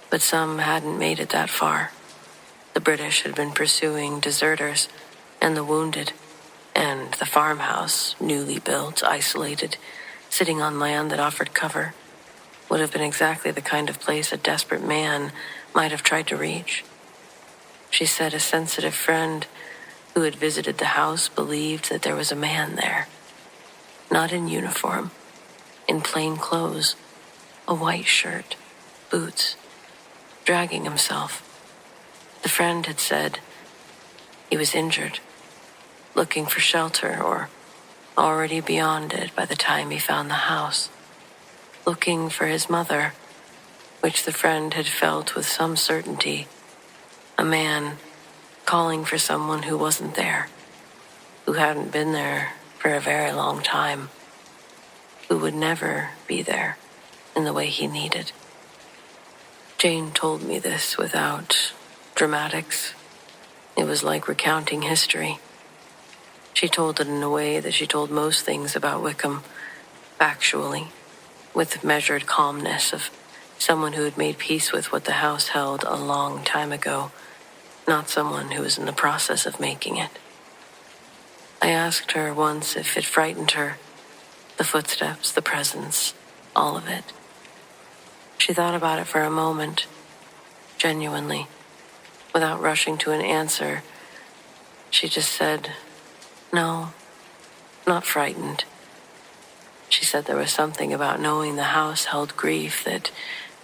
but some hadn't made it that far. The British had been pursuing deserters and the wounded, and the farmhouse, newly built, isolated, sitting on land that offered cover, would have been exactly the kind of place a desperate man might have tried to reach. She said a sensitive friend who had visited the house believed that there was a man there, not in uniform, in plain clothes, a white shirt, boots, dragging himself. The friend had said he was injured, looking for shelter or already beyond it by the time he found the house, looking for his mother, which the friend had felt with some certainty. A man calling for someone who wasn't there, who hadn't been there for a very long time, who would never be there in the way he needed. Jane told me this without dramatics. It was like recounting history. She told it in a way that she told most things about Wickham, factually, with measured calmness of someone who had made peace with what the house held a long time ago, not someone who was in the process of making it. I asked her once if it frightened her, the footsteps, the presence, all of it. She thought about it for a moment, genuinely, without rushing to an answer. She just said, "No, not frightened." She said there was something about knowing the house held grief that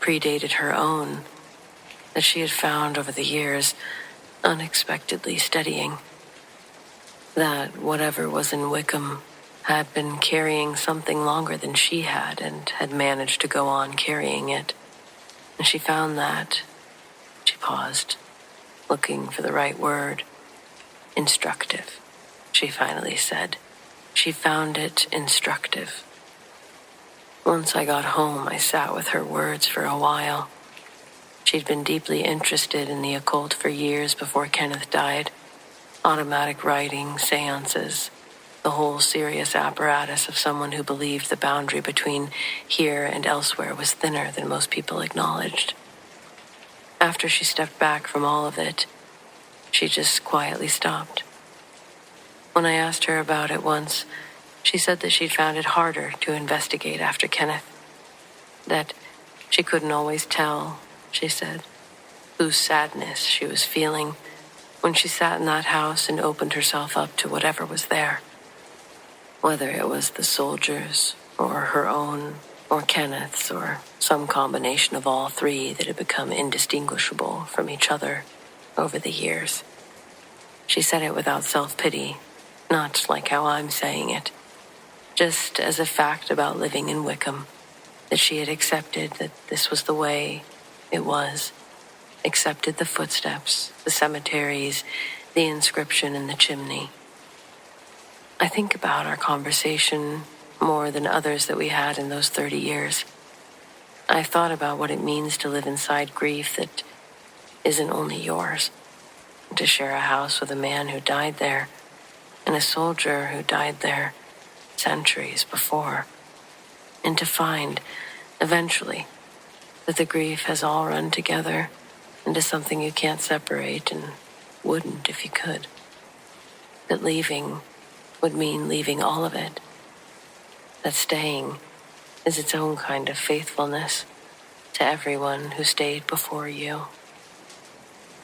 predated her own, that she had found over the years unexpectedly steadying. That whatever was in Wickham had been carrying something longer than she had and had managed to go on carrying it. And she found that. She paused, looking for the right word. Instructive, she finally said. She found it instructive. Once I got home, I sat with her words for a while. She'd been deeply interested in the occult for years before Kenneth died. Automatic writing, seances, the whole serious apparatus of someone who believed the boundary between here and elsewhere was thinner than most people acknowledged. After she stepped back from all of it, she just quietly stopped. When I asked her about it once, she said that she'd found it harder to investigate after Kenneth. That she couldn't always tell, she said, whose sadness she was feeling when she sat in that house and opened herself up to whatever was there. Whether it was the soldiers, or her own, or Kenneth's, or some combination of all three that had become indistinguishable from each other over the years. She said it without self-pity, not like how I'm saying it, just as a fact about living in Wickham, that she had accepted that this was the way it was, accepted the footsteps, the cemeteries, the inscription in the chimney. I think about our conversation more than others that we had in those 30 years. I've thought about what it means to live inside grief that isn't only yours, to share a house with a man who died there, and a soldier who died there centuries before, and to find, eventually, that the grief has all run together into something you can't separate and wouldn't if you could. That leaving would mean leaving all of it. That staying is its own kind of faithfulness to everyone who stayed before you.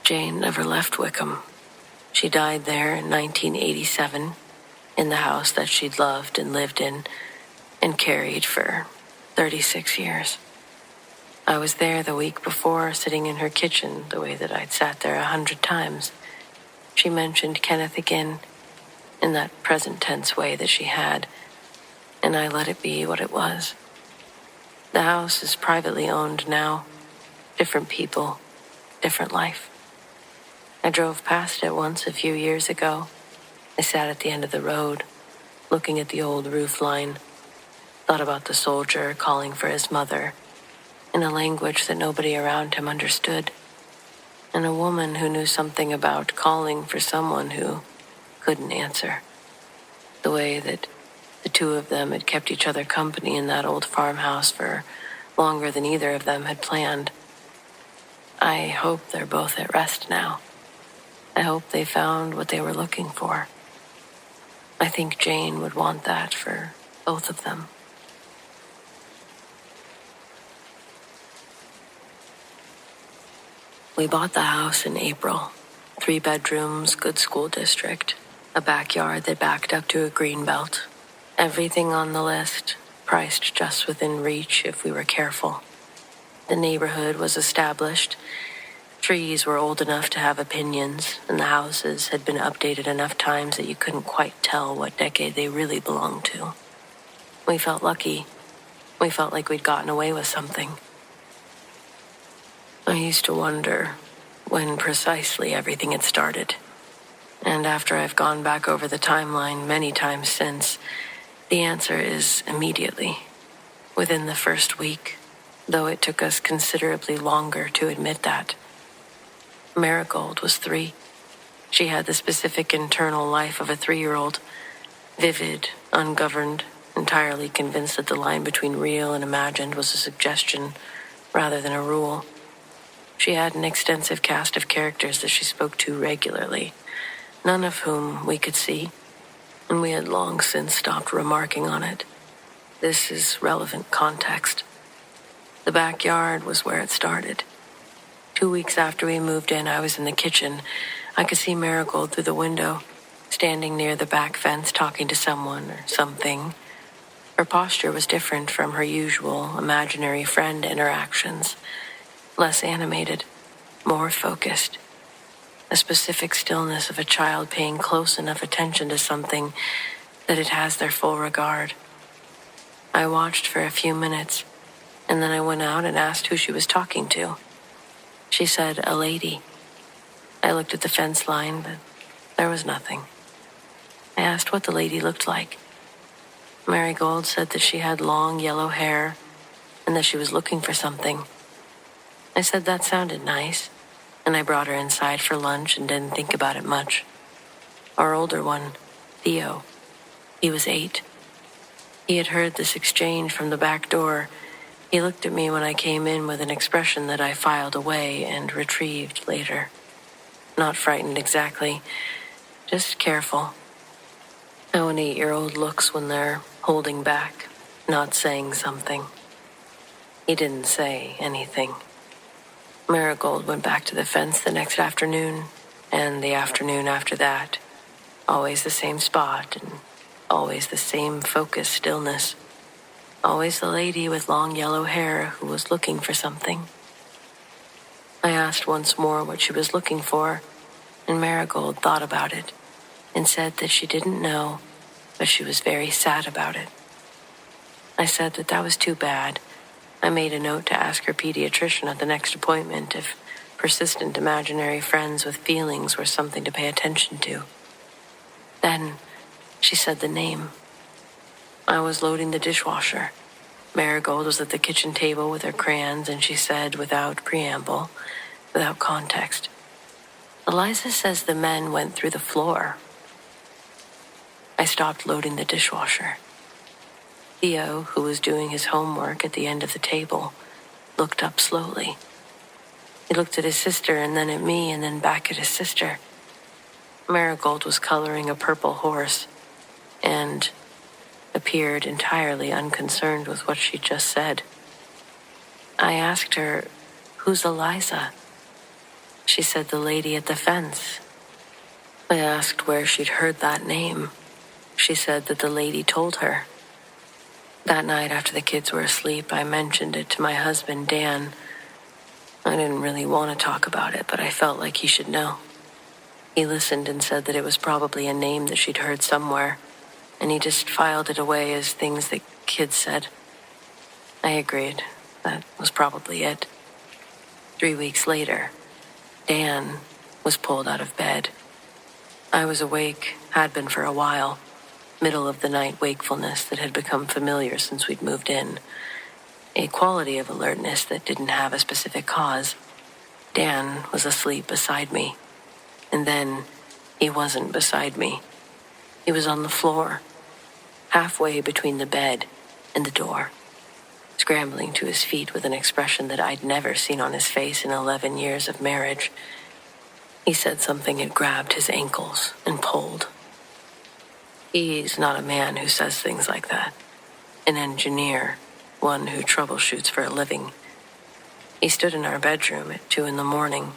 Jane never left Wickham. She died there in 1987, in the house that she'd loved and lived in and carried for 36 years. I was there the week before, sitting in her kitchen the way that I'd sat there 100 times. She mentioned Kenneth again in that present tense way that she had, and I let it be what it was. The house is privately owned now. Different people, different life. I drove past it once a few years ago. I sat at the end of the road, looking at the old roof line, thought about the soldier calling for his mother in a language that nobody around him understood, and a woman who knew something about calling for someone who couldn't answer. The way that the two of them had kept each other company in that old farmhouse for longer than either of them had planned. I hope they're both at rest now. I hope they found what they were looking for. I think Jane would want that for both of them. We bought the house in April. 3 bedrooms, good school district, a backyard that backed up to a green belt. Everything on the list, priced just within reach if we were careful. The neighborhood was established. Trees were old enough to have opinions, and the houses had been updated enough times that you couldn't quite tell what decade they really belonged to. We felt lucky. We felt like we'd gotten away with something. I used to wonder when precisely everything had started. And after I've gone back over the timeline many times since, the answer is immediately, within the first week, though it took us considerably longer to admit that. Marigold was 3. She had the specific internal life of a 3-year-old, vivid, ungoverned, entirely convinced that the line between real and imagined was a suggestion rather than a rule. She had an extensive cast of characters that she spoke to regularly, none of whom we could see. and we had long since stopped remarking on it. This is relevant context. The backyard was where it started. 2 weeks after we moved in, I was in the kitchen. I could see Marigold through the window, standing near the back fence talking to someone or something. Her posture was different from her usual imaginary friend interactions. Less animated, more focused. A specific stillness of a child paying close enough attention to something that it has their full regard. I watched for a few minutes, and then I went out and asked who she was talking to. She said, a lady. I looked at the fence line, but there was nothing. I asked what the lady looked like. Marigold said that she had long yellow hair and that she was looking for something. I said that sounded nice, and I brought her inside for lunch and didn't think about it much. Our older one, Theo, he was 8. He had heard this exchange from the back door. He looked at me when I came in with an expression that I filed away and retrieved later. Not frightened exactly, just careful. How an 8-year-old looks when they're holding back, not saying something. He didn't say anything. Marigold went back to the fence the next afternoon, and the afternoon after that. Always the same spot, and always the same focused stillness. Always the lady with long yellow hair who was looking for something. I asked once more what she was looking for, and Marigold thought about it and said that she didn't know, but she was very sad about it. I said that that was too bad. I made a note to ask her pediatrician at the next appointment if persistent imaginary friends with feelings were something to pay attention to. Then she said the name. I was loading the dishwasher. Marigold was at the kitchen table with her crayons, and she said, without preamble, without context, Eliza says the men went through the floor. I stopped loading the dishwasher. Theo, who was doing his homework at the end of the table, looked up slowly. He looked at his sister and then at me and then back at his sister. Marigold was coloring a purple horse and appeared entirely unconcerned with what she just said. I asked her, who's Eliza? She said the lady at the fence. I asked where she'd heard that name. She said that the lady told her. That night after the kids were asleep, I mentioned it to my husband, Dan. I didn't really want to talk about it, but I felt like he should know. He listened and said that it was probably a name that she'd heard somewhere, and he just filed it away as things that kids said. I agreed. That was probably it. 3 weeks later, Dan was pulled out of bed. I was awake, had been for a while. Middle of the night wakefulness that had become familiar since we'd moved in. A quality of alertness that didn't have a specific cause. Dan was asleep beside me. And then he wasn't beside me. He was on the floor, halfway between the bed and the door, scrambling to his feet with an expression that I'd never seen on his face in 11 years of marriage. He said something had grabbed his ankles and pulled. He's not a man who says things like that. An engineer, one who troubleshoots for a living. He stood in our bedroom at 2 a.m.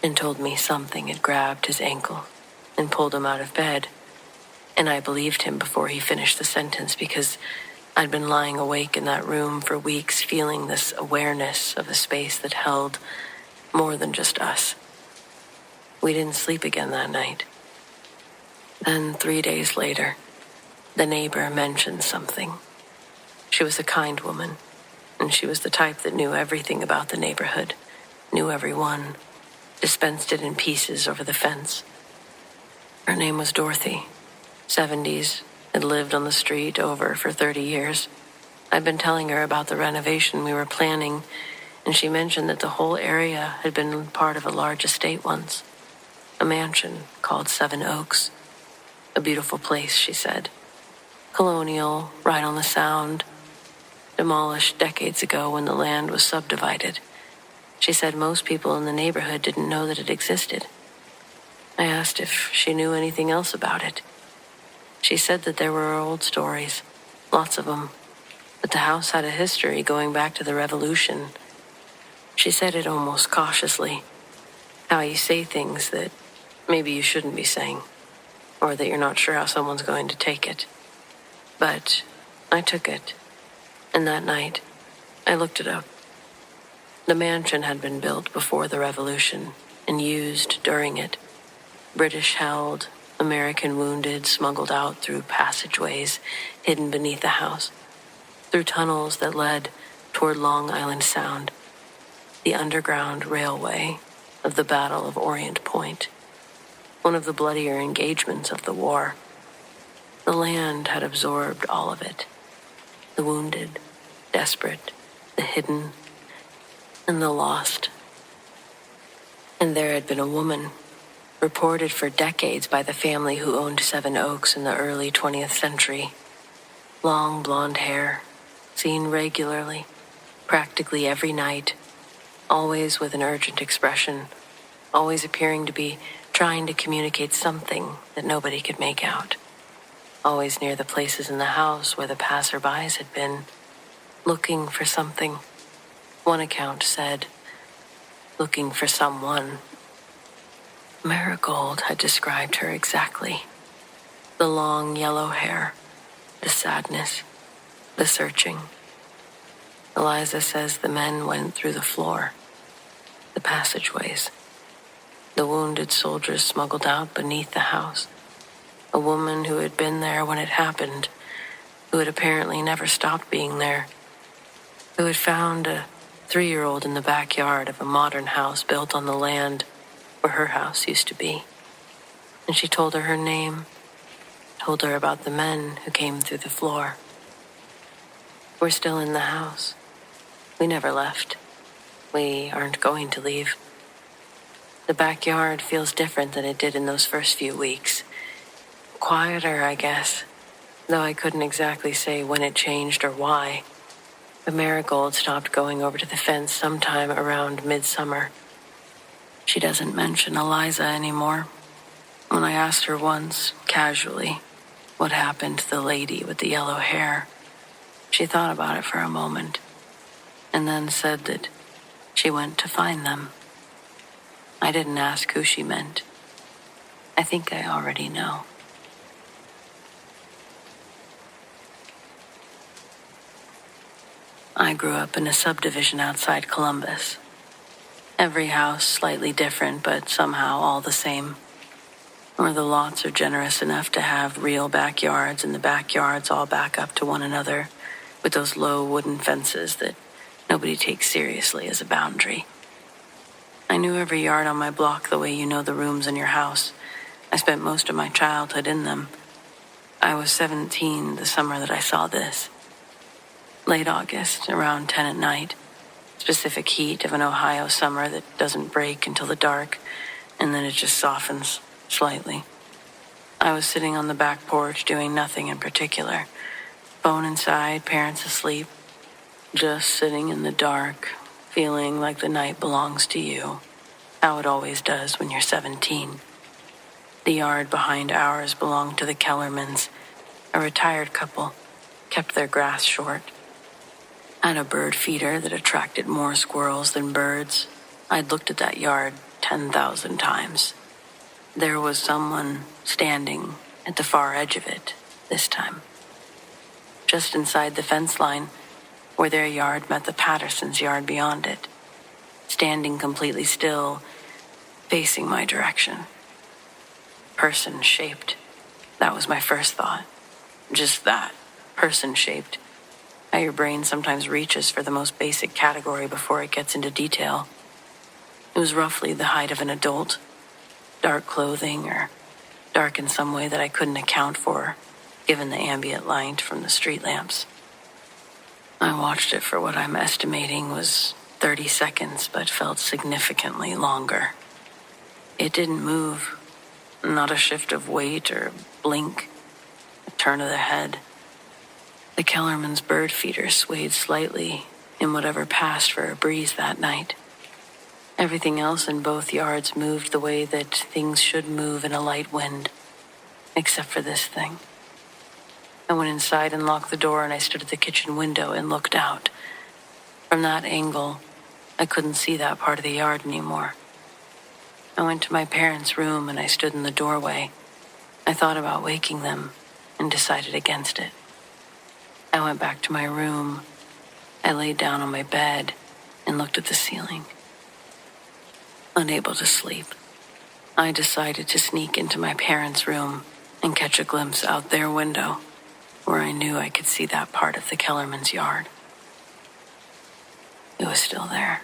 and told me something had grabbed his ankle and pulled him out of bed. And I believed him before he finished the sentence because I'd been lying awake in that room for weeks, feeling this awareness of a space that held more than just us. We didn't sleep again that night. Then 3 days later, the neighbor mentioned something. She was a kind woman, and she was the type that knew everything about the neighborhood, knew everyone, dispensed it in pieces over the fence. Her name was Dorothy, 70s, had lived on the street over for 30 years. I'd been telling her about the renovation we were planning, and she mentioned that the whole area had been part of a large estate once, a mansion called 7 Oaks. A beautiful place, she said. Colonial, right on the Sound. Demolished decades ago when the land was subdivided. She said most people in the neighborhood didn't know that it existed. I asked if she knew anything else about it. She said that there were old stories, lots of them, but the house had a history going back to the Revolution. She said it almost cautiously, how you say things that maybe you shouldn't be saying, or that you're not sure how someone's going to take it. But I took it, and that night, I looked it up. The mansion had been built before the Revolution and used during it. British held, American wounded smuggled out through passageways hidden beneath the house, through tunnels that led toward Long Island Sound, the underground railway of the Battle of Orient Point, one of the bloodier engagements of the war. The land had absorbed all of it, the wounded, desperate, the hidden, and the lost. And there had been a woman, reported for decades by the family who owned Seven Oaks in the early 20th century. Long blonde hair, seen regularly, practically every night, always with an urgent expression, always appearing to be trying to communicate something that nobody could make out. Always near the places in the house where the passerbys had been, looking for something. One account said, looking for someone. Marigold had described her exactly. The long yellow hair, the sadness, the searching. Eliza says the men went through the floor, the passageways. The wounded soldiers smuggled out beneath the house. A woman who had been there when it happened, who had apparently never stopped being there, who had found a 3-year-old in the backyard of a modern house built on the land where her house used to be. And she told her name, told her about the men who came through the floor. We're still in the house. We never left. We aren't going to leave. The backyard feels different than it did in those first few weeks. Quieter, I guess, though I couldn't exactly say when it changed or why. The Marigold stopped going over to the fence sometime around midsummer. She doesn't mention Eliza anymore. When I asked her once, casually, what happened to the lady with the yellow hair, she thought about it for a moment, and then said that she went to find them. I didn't ask who she meant. I think I already know. I grew up in a subdivision outside Columbus. Every house slightly different, but somehow all the same. Where the lots are generous enough to have real backyards, and the backyards all back up to one another with those low wooden fences that nobody takes seriously as a boundary. I knew every yard on my block the way you know the rooms in your house. I spent most of my childhood in them. I was 17 the summer that I saw this. Late August, around 10 at night. Specific heat of an Ohio summer that doesn't break until the dark, and then it just softens slightly. I was sitting on the back porch doing nothing in particular. Phone inside, parents asleep. Just sitting in the dark, feeling like the night belongs to you, how it always does when you're 17. The yard behind ours belonged to the Kellermans, a retired couple, kept their grass short. Had a bird feeder that attracted more squirrels than birds. I'd looked at that yard 10,000 times. There was someone standing at the far edge of it this time. Just inside the fence line, where their yard met the Pattersons' yard beyond it. Standing completely still, facing my direction. Person-shaped. That was my first thought. Just that, person-shaped. How your brain sometimes reaches for the most basic category before it gets into detail. It was roughly the height of an adult. Dark clothing, or dark in some way that I couldn't account for, given the ambient light from the street lamps. I watched it for what I'm estimating was 30 seconds, but felt significantly longer. It didn't move. Not a shift of weight or blink, a turn of the head. The Kellerman's bird feeder swayed slightly in whatever passed for a breeze that night. Everything else in both yards moved the way that things should move in a light wind, except for this thing. I went inside and locked the door, and I stood at the kitchen window and looked out. From that angle, I couldn't see that part of the yard anymore. I went to my parents' room and I stood in the doorway. I thought about waking them and decided against it. I went back to my room. I laid down on my bed and looked at the ceiling. Unable to sleep, I decided to sneak into my parents' room and catch a glimpse out their window, where I knew I could see that part of the Kellerman's yard. It was still there.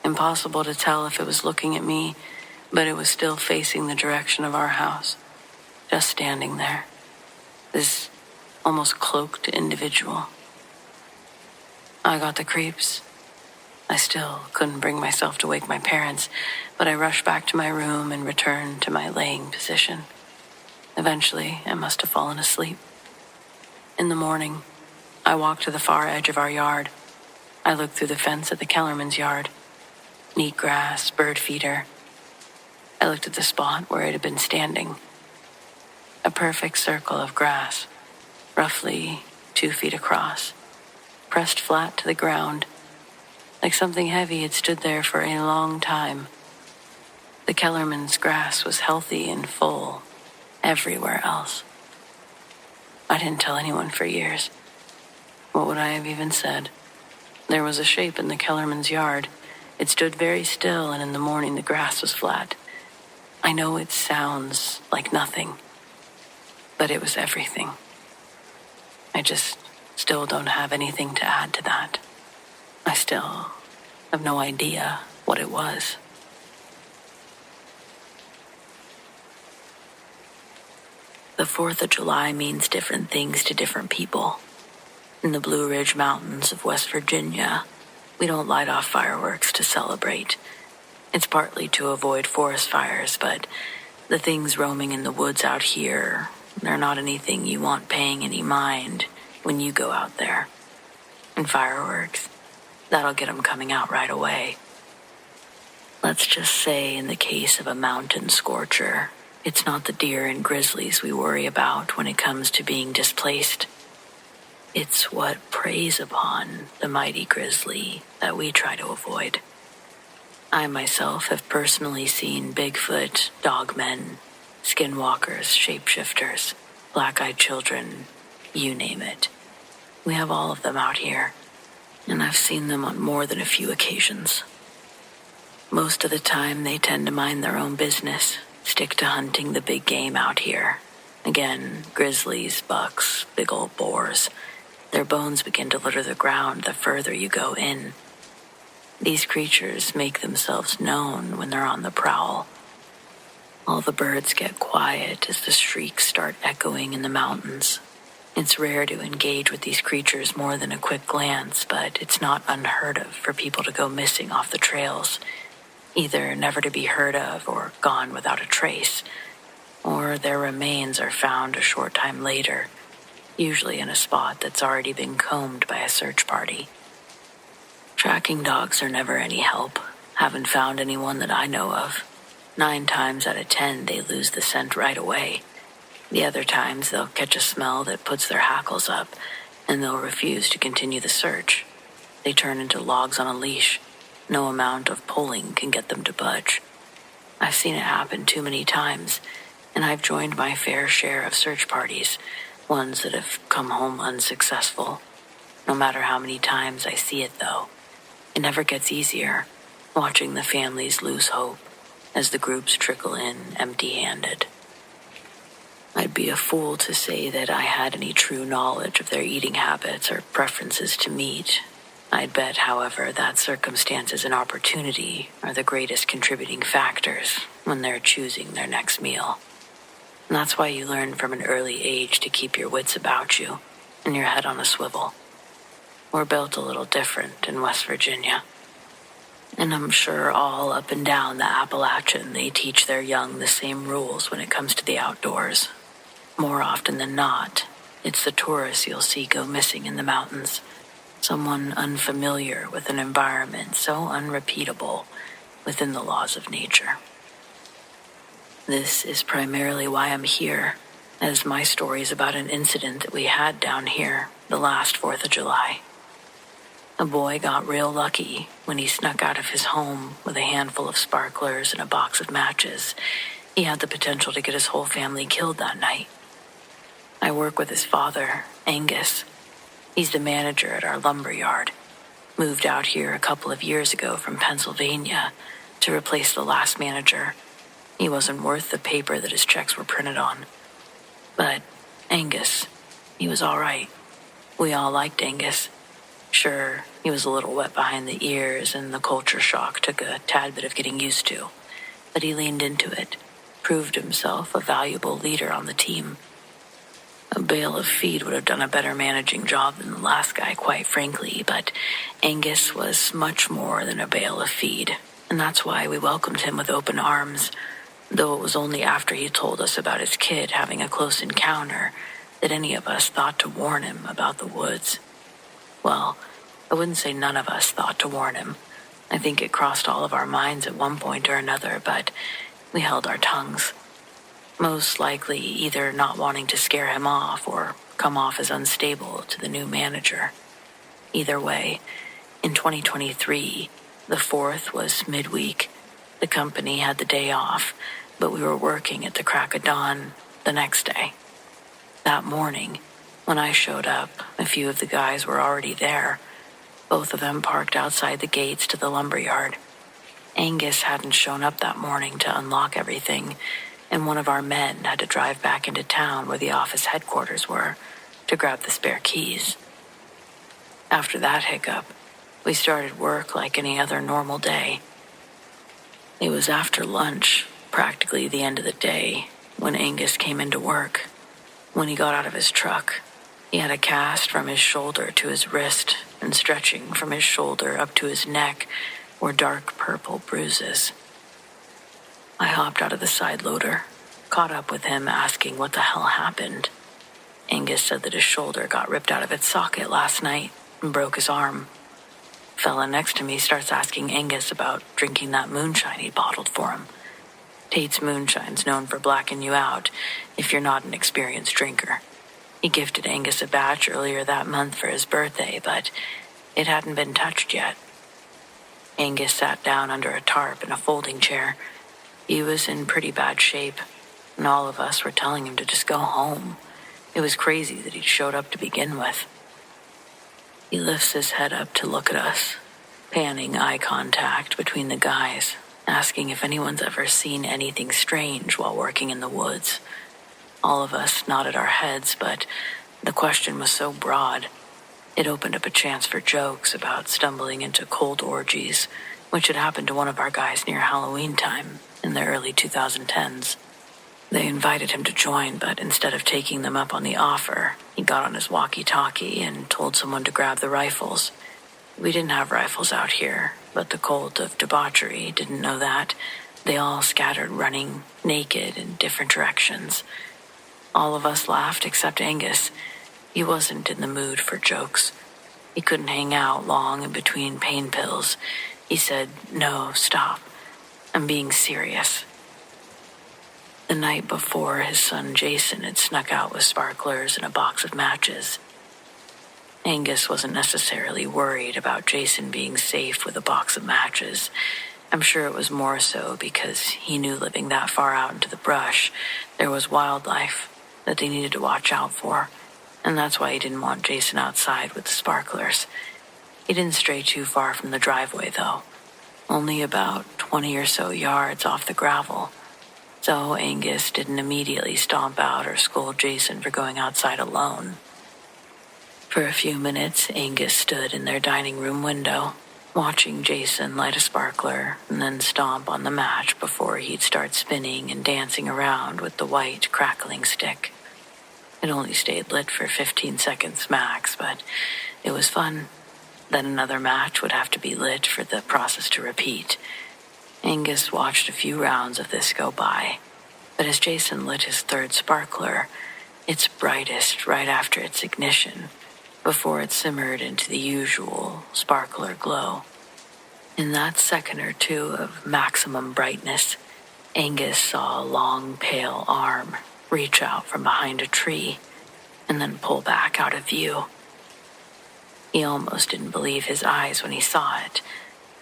Impossible to tell if it was looking at me, but it was still facing the direction of our house, just standing there. This almost cloaked individual. I got the creeps. I still couldn't bring myself to wake my parents, but I rushed back to my room and returned to my laying position. Eventually, I must have fallen asleep. In the morning, I walked to the far edge of our yard. I looked through the fence at the Kellerman's yard. Neat grass, bird feeder. I looked at the spot where it had been standing. A perfect circle of grass, roughly 2 feet across, pressed flat to the ground. Like something heavy had stood there for a long time. The Kellerman's grass was healthy and full everywhere else. I didn't tell anyone for years. What would I have even said? There was a shape in the Kellerman's yard. It stood very still, and in the morning the grass was flat. I know it sounds like nothing, but it was everything. I just still don't have anything to add to that. I still have no idea what it was. The 4th of July means different things to different people. In the Blue Ridge Mountains of West Virginia, we don't light off fireworks to celebrate. It's partly to avoid forest fires, but the things roaming in the woods out here, they're not anything you want paying any mind when you go out there. And fireworks, that'll get them coming out right away. Let's just say in the case of a mountain scorcher, it's not the deer and grizzlies we worry about when it comes to being displaced. It's what preys upon the mighty grizzly that we try to avoid. I myself have personally seen Bigfoot, dogmen, skinwalkers, shapeshifters, black-eyed children, you name it. We have all of them out here, and I've seen them on more than a few occasions. Most of the time, they tend to mind their own business, stick to hunting the big game out here. Again, grizzlies, bucks, big old boars. Their bones begin to litter the ground the further you go in. These creatures make themselves known when they're on the prowl. All the birds get quiet as the shrieks start echoing in the mountains. It's rare to engage with these creatures more than a quick glance, but it's not unheard of for people to go missing off the trails, either never to be heard of or gone without a trace, or their remains are found a short time later, usually in a spot that's already been combed by a search party. Tracking dogs are never any help. Haven't found anyone that I know of. 9 times out of 10, they lose the scent right away. The other times, they'll catch a smell that puts their hackles up, and they'll refuse to continue the search. They turn into logs on a leash. No amount of pulling can get them to budge. I've seen it happen too many times, and I've joined my fair share of search parties, ones that have come home unsuccessful. No matter how many times I see it, though, it never gets easier, watching the families lose hope as the groups trickle in empty-handed. I'd be a fool to say that I had any true knowledge of their eating habits or preferences to meat. I'd bet, however, that circumstances and opportunity are the greatest contributing factors when they're choosing their next meal. And that's why you learn from an early age to keep your wits about you and your head on a swivel. We're built a little different in West Virginia. And I'm sure all up and down the Appalachian, they teach their young the same rules when it comes to the outdoors. More often than not, it's the tourists you'll see go missing in the mountains. Someone unfamiliar with an environment so unrepeatable within the laws of nature. This is primarily why I'm here, as my stories about an incident that we had down here the last 4th of July. A boy got real lucky when he snuck out of his home with a handful of sparklers and a box of matches. He had the potential to get his whole family killed that night. I work with his father, Angus. He's the manager at our lumber yard. Moved out here a couple of years ago from Pennsylvania to replace the last manager. He wasn't worth the paper that his checks were printed on. But Angus, he was all right. We all liked Angus. Sure, he was a little wet behind the ears and the culture shock took a tad bit of getting used to. But he leaned into it, proved himself a valuable leader on the team. A bale of feed would have done a better managing job than the last guy, quite frankly, but Angus was much more than a bale of feed, and that's why we welcomed him with open arms, though it was only after he told us about his kid having a close encounter that any of us thought to warn him about the woods. Well, I wouldn't say none of us thought to warn him. I think it crossed all of our minds at one point or another, but we held our tongues. Most likely either not wanting to scare him off or come off as unstable to the new manager. Either way, in 2023, the 4th was midweek. The company had the day off, but we were working at the crack of dawn the next day. That morning, when I showed up, a few of the guys were already there. Both of them parked outside the gates to the lumberyard. Angus hadn't shown up that morning to unlock everything, and one of our men had to drive back into town where the office headquarters were to grab the spare keys. After that hiccup, we started work like any other normal day. It was after lunch, practically the end of the day, when Angus came into work. When he got out of his truck, he had a cast from his shoulder to his wrist, and stretching from his shoulder up to his neck were dark purple bruises. I hopped out of the side loader, caught up with him asking what the hell happened. Angus said that his shoulder got ripped out of its socket last night and broke his arm. Fella next to me starts asking Angus about drinking that moonshine he bottled for him. Tate's Moonshine's known for blacking you out if you're not an experienced drinker. He gifted Angus a batch earlier that month for his birthday, but it hadn't been touched yet. Angus sat down under a tarp in a folding chair. He was in pretty bad shape, and all of us were telling him to just go home. It was crazy that he'd showed up to begin with. He lifts his head up to look at us, panning eye contact between the guys, asking if anyone's ever seen anything strange while working in the woods. All of us nodded our heads, but the question was so broad, it opened up a chance for jokes about stumbling into cold orgies, which had happened to one of our guys near Halloween time in the early 2010s. They invited him to join, but instead of taking them up on the offer, he got on his walkie-talkie and told someone to grab the rifles. We didn't have rifles out here, but the cult of debauchery didn't know that. They all scattered running naked in different directions. All of us laughed except Angus. He wasn't in the mood for jokes. He couldn't hang out long in between pain pills. He said, "No, stop. I'm being serious." The night before, his son Jason had snuck out with sparklers and a box of matches. Angus wasn't necessarily worried about Jason being safe with a box of matches. I'm sure it was more so because he knew living that far out into the brush, there was wildlife that they needed to watch out for, and that's why he didn't want Jason outside with the sparklers. He didn't stray too far from the driveway, though, only about 20 or so yards off the gravel. So Angus didn't immediately stomp out or scold Jason for going outside alone. For a few minutes, Angus stood in their dining room window, watching Jason light a sparkler and then stomp on the match before he'd start spinning and dancing around with the white, crackling stick. It only stayed lit for 15 seconds max, but it was fun. Then another match would have to be lit for the process to repeat. Angus watched a few rounds of this go by, but as Jason lit his third sparkler, its brightest right after its ignition, before it simmered into the usual sparkler glow. In that second or two of maximum brightness, Angus saw a long, pale arm reach out from behind a tree, and then pull back out of view. He almost didn't believe his eyes when he saw it.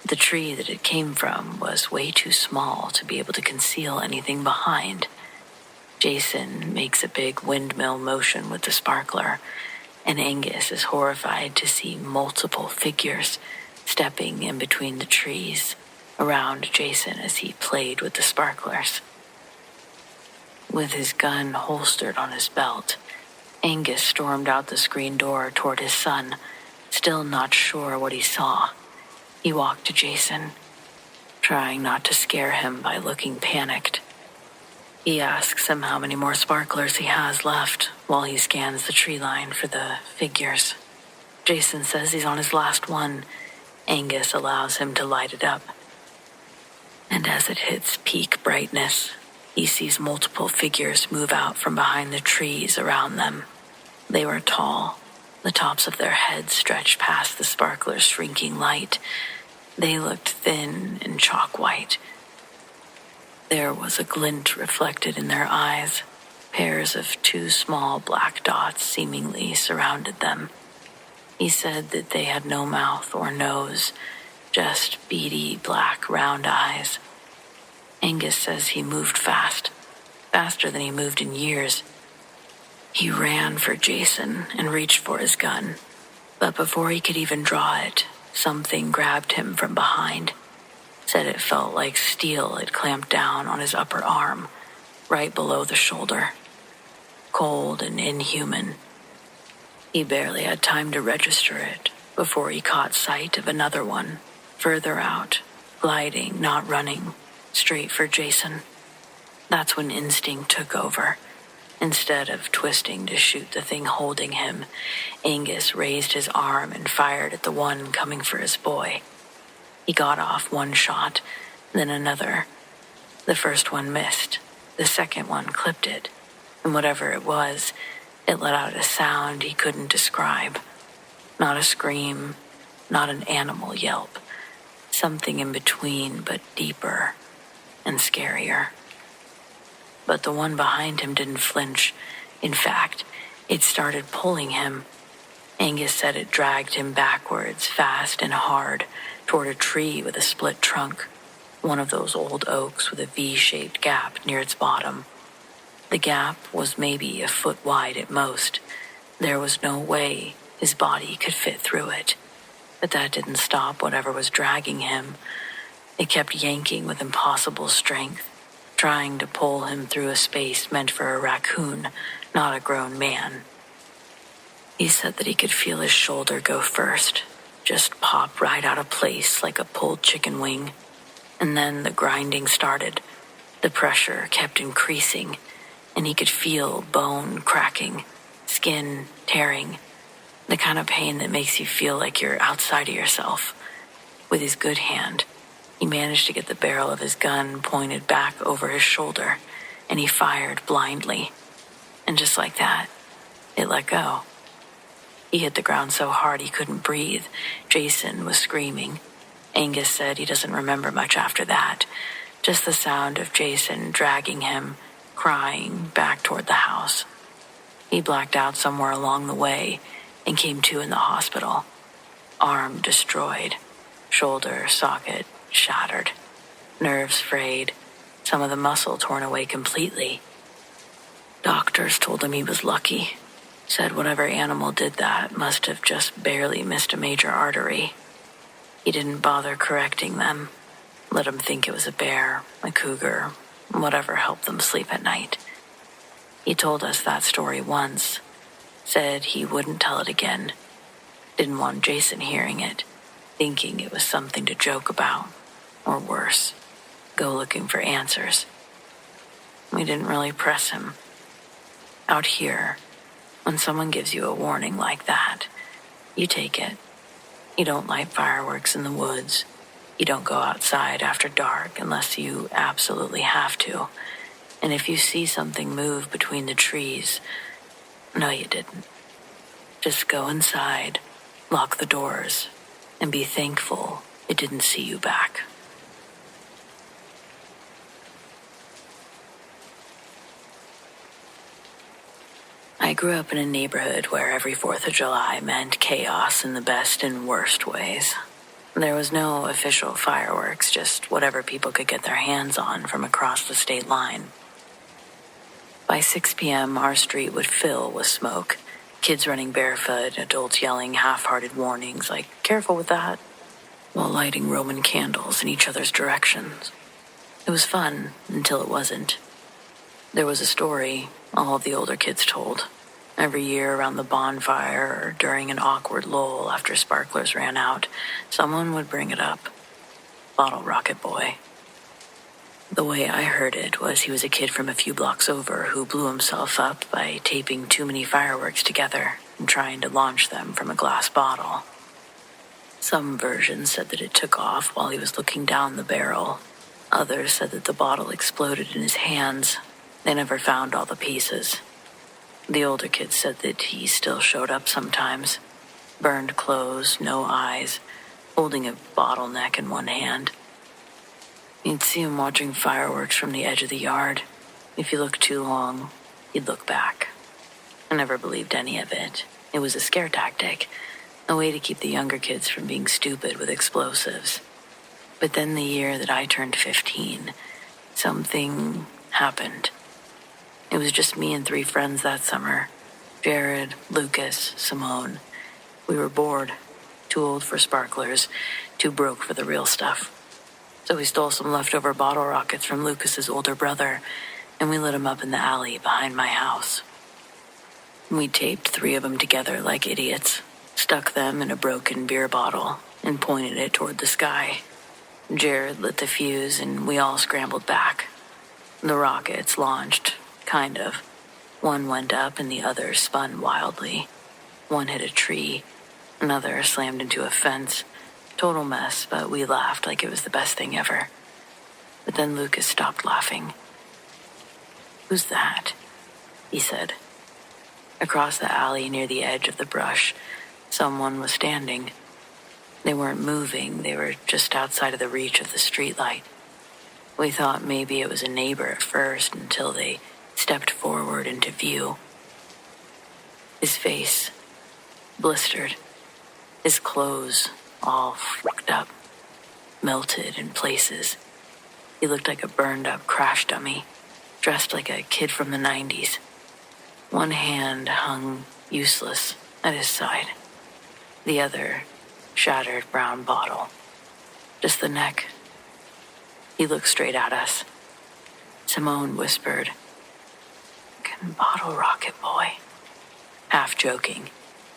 The tree that it came from was way too small to be able to conceal anything behind. Jason makes a big windmill motion with the sparkler, and Angus is horrified to see multiple figures stepping in between the trees around Jason as he played with the sparklers. With his gun holstered on his belt, Angus stormed out the screen door toward his son, still not sure what he saw. He walked to Jason, trying not to scare him by looking panicked. He asks him how many more sparklers he has left while he scans the tree line for the figures. Jason says he's on his last one. Angus allows him to light it up. And as it hits peak brightness, he sees multiple figures move out from behind the trees around them. They were tall. The tops of their heads stretched past the sparkler's shrinking light. They looked thin and chalk white. There was a glint reflected in their eyes. Pairs of two small black dots seemingly surrounded them. He said that they had no mouth or nose, just beady black round eyes. Angus says he moved fast, faster than he moved in years. He ran for Jason and reached for his gun, but before he could even draw it, something grabbed him from behind. Said it felt like steel had clamped down on his upper arm, right below the shoulder. Cold and inhuman. He barely had time to register it before he caught sight of another one, further out, gliding, not running, straight for Jason. That's when instinct took over. Instead of twisting to shoot the thing holding him, Angus raised his arm and fired at the one coming for his boy. He got off one shot, then another. The first one missed. The second one clipped it. And whatever it was, it let out a sound he couldn't describe. Not a scream, not an animal yelp. Something in between, but deeper and scarier. But the one behind him didn't flinch. In fact, it started pulling him. Angus said it dragged him backwards, fast and hard, toward a tree with a split trunk, one of those old oaks with a V-shaped gap near its bottom. The gap was maybe a foot wide at most. There was no way his body could fit through it. But that didn't stop whatever was dragging him. It kept yanking with impossible strength, trying to pull him through a space meant for a raccoon, not a grown man. He said that he could feel his shoulder go first, just pop right out of place like a pulled chicken wing. And then the grinding started. The pressure kept increasing, and he could feel bone cracking, skin tearing, the kind of pain that makes you feel like you're outside of yourself. With his good hand, he managed to get the barrel of his gun pointed back over his shoulder, and he fired blindly. And just like that, it let go. He hit the ground so hard he couldn't breathe. Jason was screaming. Angus said he doesn't remember much after that, just the sound of Jason dragging him, crying, back toward the house. He blacked out somewhere along the way and came to in the hospital. Arm destroyed, shoulder socket shattered, nerves frayed, some of the muscle torn away completely. Doctors told him he was lucky. Said whatever animal did that must have just barely missed a major artery. He didn't bother correcting them. Let him think it was a bear, a cougar, whatever helped them sleep at night. He told us that story once. Said he wouldn't tell it again. Didn't want Jason hearing it, thinking it was something to joke about. Or worse, go looking for answers. We didn't really press him. Out here, when someone gives you a warning like that, you take it. You don't light fireworks in the woods. You don't go outside after dark unless you absolutely have to. And if you see something move between the trees, no, you didn't. Just go inside, lock the doors, and be thankful it didn't see you back. I grew up in a neighborhood where every 4th of July meant chaos in the best and worst ways. There was no official fireworks, just whatever people could get their hands on from across the state line. By 6 p.m., our street would fill with smoke. Kids running barefoot, adults yelling half-hearted warnings like, "Careful with that," while lighting Roman candles in each other's directions. It was fun until it wasn't. There was a story all of the older kids told. Every year around the bonfire or during an awkward lull after sparklers ran out, someone would bring it up. Bottle Rocket Boy. The way I heard it was he was a kid from a few blocks over who blew himself up by taping too many fireworks together and trying to launch them from a glass bottle. Some versions said that it took off while he was looking down the barrel. Others said that the bottle exploded in his hands. They never found all the pieces. The older kids said that he still showed up sometimes. Burned clothes, no eyes, holding a bottleneck in one hand. You'd see him watching fireworks from the edge of the yard. If you looked too long, he'd look back. I never believed any of it. It was a scare tactic, a way to keep the younger kids from being stupid with explosives. But then the year that I turned 15, something happened. It was just me and 3 friends that summer. Jared, Lucas, Simone. We were bored, too old for sparklers, too broke for the real stuff. So we stole some leftover bottle rockets from Lucas's older brother, and we lit them up in the alley behind my house. We taped 3 of them together like idiots, stuck them in a broken beer bottle, and pointed it toward the sky. Jared lit the fuse, and we all scrambled back. The rockets launched. Kind of. One went up and the other spun wildly. One hit a tree. Another slammed into a fence. Total mess, but we laughed like it was the best thing ever. But then Lucas stopped laughing. "Who's that?" he said. Across the alley near the edge of the brush, someone was standing. They weren't moving. They were just outside of the reach of the streetlight. We thought maybe it was a neighbor at first until they stepped forward into view. His face, blistered, his clothes all fucked up, melted in places. He looked like a burned-up crash dummy, dressed like a kid from the 90s. One hand hung useless at his side. The other, shattered brown bottle. Just the neck. He looked straight at us. Simone whispered, "Bottle Rocket Boy," half joking,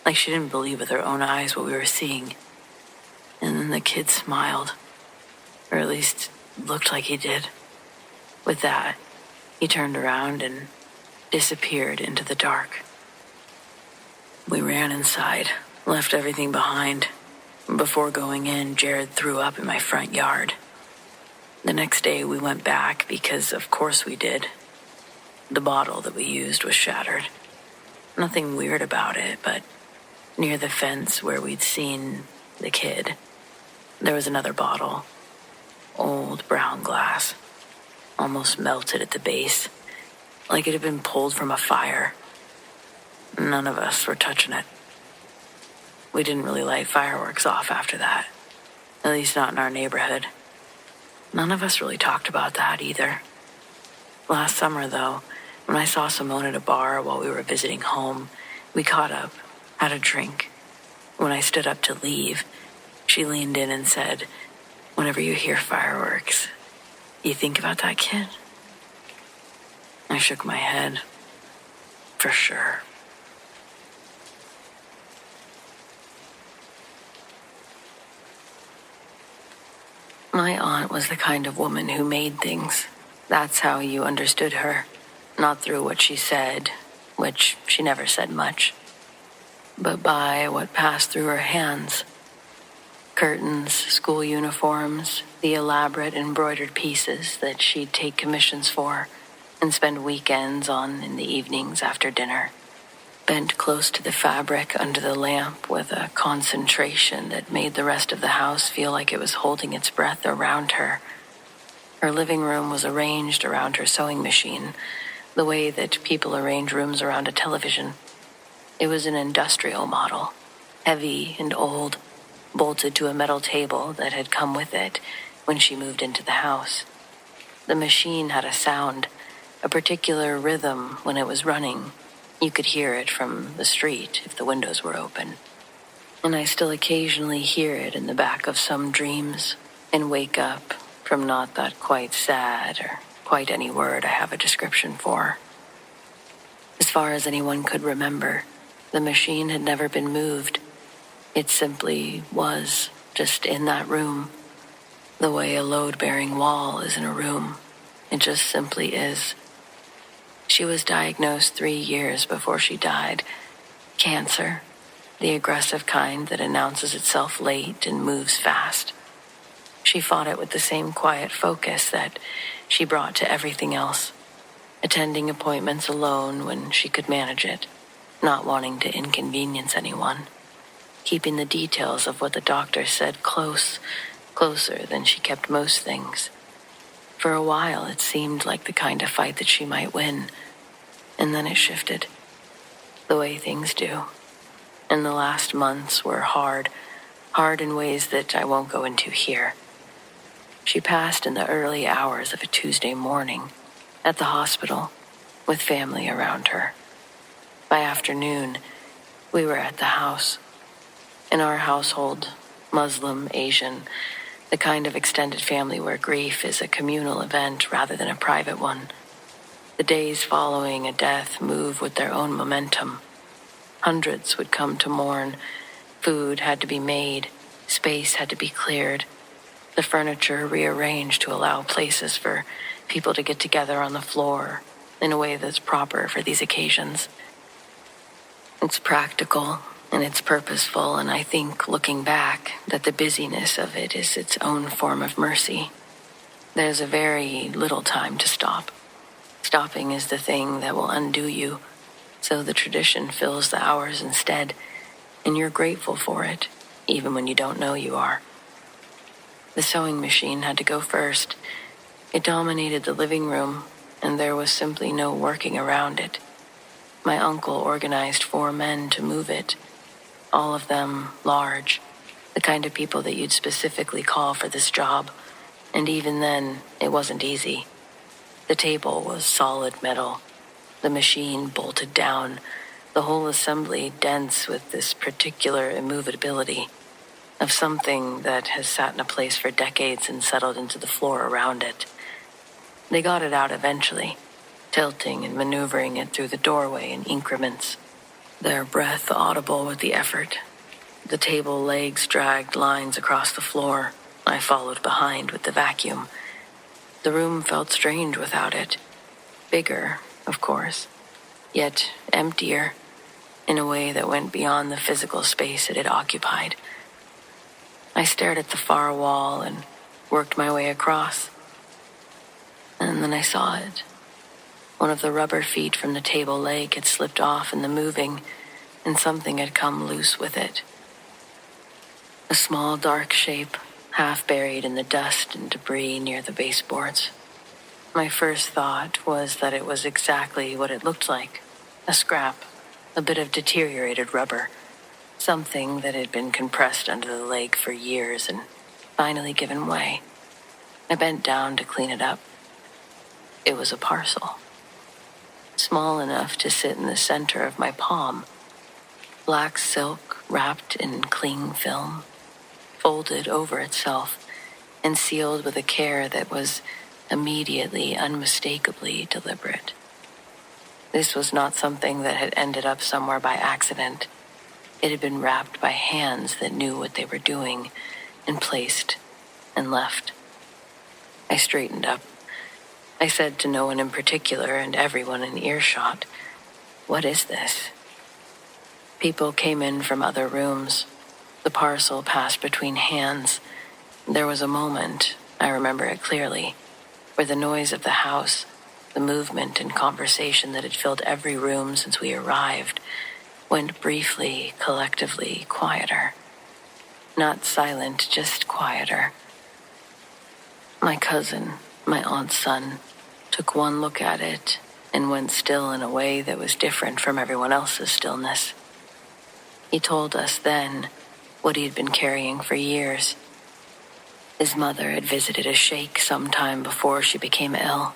like she didn't believe with her own eyes what we were seeing. And then the kid smiled, or at least looked like he did. With that, he turned around and disappeared into the dark. We ran inside, left everything behind. Before going in, Jared threw up in my front yard. The next day we went back because of course we did. The bottle that we used was shattered. Nothing weird about it, but near the fence where we'd seen the kid, there was another bottle. Old brown glass, almost melted at the base, like it had been pulled from a fire. None of us were touching it. We didn't really light fireworks off after that, at least not in our neighborhood. None of us really talked about that either. Last summer, though, when I saw Simone at a bar while we were visiting home, we caught up, had a drink. When I stood up to leave, she leaned in and said, "Whenever you hear fireworks, you think about that kid?" I shook my head. For sure. My aunt was the kind of woman who made things. That's how you understood her. Not through what she said, which she never said much, but by what passed through her hands. Curtains, school uniforms, the elaborate embroidered pieces that she'd take commissions for and spend weekends on in the evenings after dinner. Bent close to the fabric under the lamp with a concentration that made the rest of the house feel like it was holding its breath around her. Her living room was arranged around her sewing machine, the way that people arrange rooms around a television. It was an industrial model, heavy and old, bolted to a metal table that had come with it when she moved into the house. The machine had a sound, a particular rhythm when it was running. You could hear it from the street if the windows were open. And I still occasionally hear it in the back of some dreams and wake up from not that quite sad or quite any word I have a description for. As far as anyone could remember, the machine had never been moved. It simply was just in that room, the way a load-bearing wall is in a room. It just simply is. She was diagnosed 3 years before she died. Cancer, the aggressive kind that announces itself late and moves fast. She fought it with the same quiet focus that she brought to everything else, attending appointments alone when she could manage it, not wanting to inconvenience anyone, keeping the details of what the doctor said closer than she kept most things. For a while, it seemed like the kind of fight that she might win, and then it shifted, the way things do. And the last months were hard in ways that I won't go into here. She passed in the early hours of a Tuesday morning at the hospital with family around her. By afternoon, we were at the house. In our household, Muslim, Asian, the kind of extended family where grief is a communal event rather than a private one. The days following a death move with their own momentum. Hundreds would come to mourn. Food had to be made. Space had to be cleared. The furniture rearranged to allow places for people to get together on the floor in a way that's proper for these occasions. It's practical and it's purposeful, and I think, looking back, that the busyness of it is its own form of mercy. There's a very little time to stop. Stopping is the thing that will undo you, so the tradition fills the hours instead, and you're grateful for it, even when you don't know you are. The sewing machine had to go first. It dominated the living room, and there was simply no working around it. My uncle organized 4 men to move it, all of them large, the kind of people that you'd specifically call for this job, and even then, it wasn't easy. The table was solid metal, the machine bolted down, the whole assembly dense with this particular immovability of something that has sat in a place for decades and settled into the floor around it. They got it out eventually, tilting and maneuvering it through the doorway in increments, their breath audible with the effort. The table legs dragged lines across the floor. I followed behind with the vacuum. The room felt strange without it. Bigger, of course, yet emptier, in a way that went beyond the physical space it had occupied. I stared at the far wall and worked my way across. And then I saw it. One of the rubber feet from the table leg had slipped off in the moving, and something had come loose with it. A small dark shape, half buried in the dust and debris near the baseboards. My first thought was that it was exactly what it looked like. A scrap, a bit of deteriorated rubber. Something that had been compressed under the leg for years and finally given way. I bent down to clean it up. It was a parcel. Small enough to sit in the center of my palm. Black silk wrapped in cling film, folded over itself and sealed with a care that was immediately, unmistakably deliberate. This was not something that had ended up somewhere by accident. It had been wrapped by hands that knew what they were doing and placed and left. I straightened up. I said to no one in particular and everyone in earshot, "What is this?" People came in from other rooms. The parcel passed between hands. There was a moment, I remember it clearly, where the noise of the house, the movement and conversation that had filled every room since we arrived, went briefly, collectively quieter. Not silent, just quieter. My cousin, my aunt's son, took one look at it and went still in a way that was different from everyone else's stillness. He told us then what he had been carrying for years. His mother had visited a sheikh sometime before she became ill,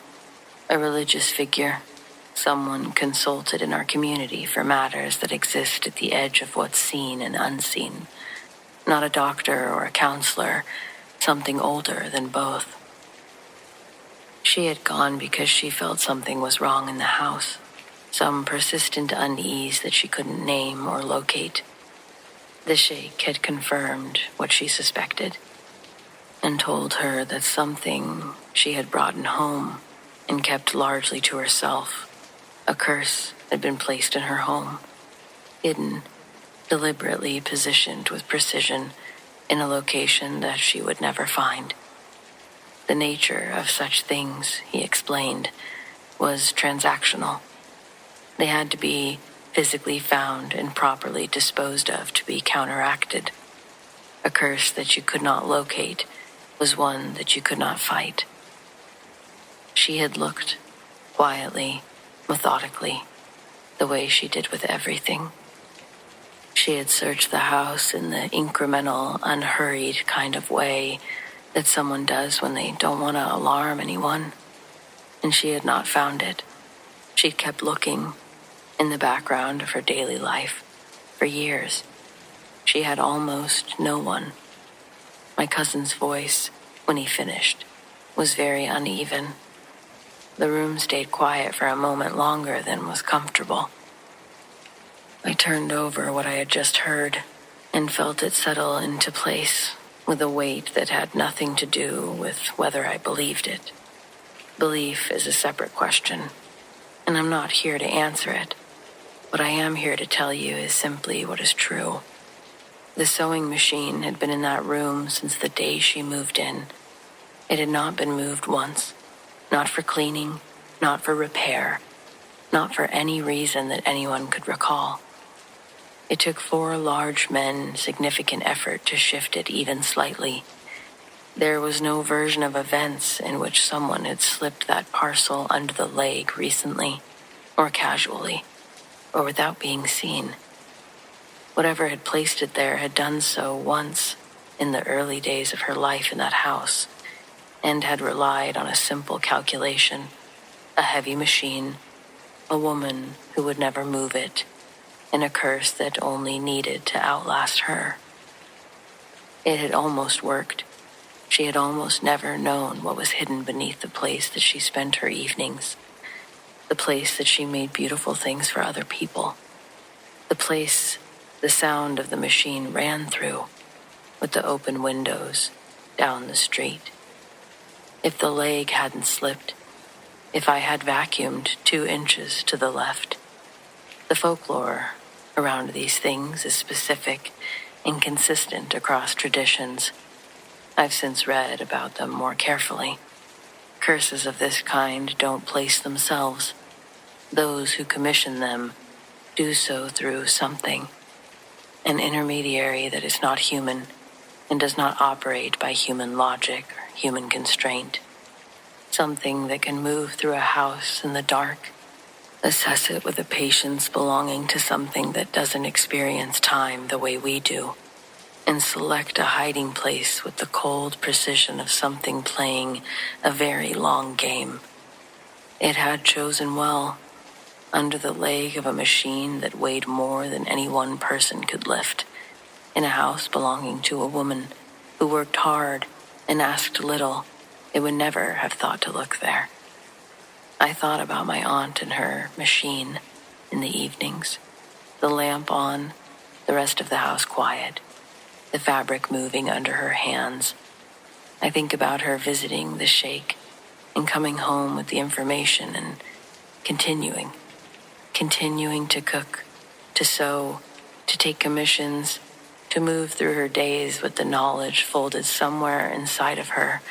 a religious figure, someone consulted in our community for matters that exist at the edge of what's seen and unseen. Not a doctor or a counselor, something older than both. She had gone because she felt something was wrong in the house, some persistent unease that she couldn't name or locate. The sheikh had confirmed what she suspected and told her that something she had brought home and kept largely to herself, a curse, had been placed in her home, hidden, deliberately positioned with precision in a location that she would never find. The nature of such things, he explained, was transactional. They had to be physically found and properly disposed of to be counteracted. A curse that you could not locate was one that you could not fight. She had looked, quietly, methodically, the way she did with everything. She had searched the house in the incremental, unhurried kind of way that someone does when they don't want to alarm anyone, and she had not found it. She'd kept looking in the background of her daily life for years. She had almost no one. My cousin's voice, when he finished, was very uneven. The room stayed quiet for a moment longer than was comfortable. I turned over what I had just heard and felt it settle into place with a weight that had nothing to do with whether I believed it. Belief is a separate question, and I'm not here to answer it. What I am here to tell you is simply what is true. The sewing machine had been in that room since the day she moved in. It had not been moved once, not for cleaning, not for repair, not for any reason that anyone could recall. It took 4 large men significant effort to shift it even slightly. There was no version of events in which someone had slipped that parcel under the leg recently, or casually, or without being seen. Whatever had placed it there had done so once in the early days of her life in that house, and had relied on a simple calculation, a heavy machine, a woman who would never move it, and a curse that only needed to outlast her. It had almost worked. She had almost never known what was hidden beneath the place that she spent her evenings, the place that she made beautiful things for other people, the place the sound of the machine ran through, with the open windows down the street. If the leg hadn't slipped, if I had vacuumed 2 inches to the left. The folklore around these things is specific and consistent across traditions. I've since read about them more carefully. Curses of this kind don't place themselves. Those who commission them do so through something, an intermediary that is not human and does not operate by human logic or human constraint. Something that can move through a house in the dark, assess it with a patience belonging to something that doesn't experience time the way we do, and select a hiding place with the cold precision of something playing a very long game. It had chosen well, under the leg of a machine that weighed more than any one person could lift, in a house belonging to a woman who worked hard and asked little. It would never have thought to look there. I thought about my aunt and her machine in the evenings, the lamp on, the rest of the house quiet, the fabric moving under her hands. I think about her visiting the sheikh and coming home with the information and continuing to cook, to sew, to take commissions, to move through her days with the knowledge folded somewhere inside of her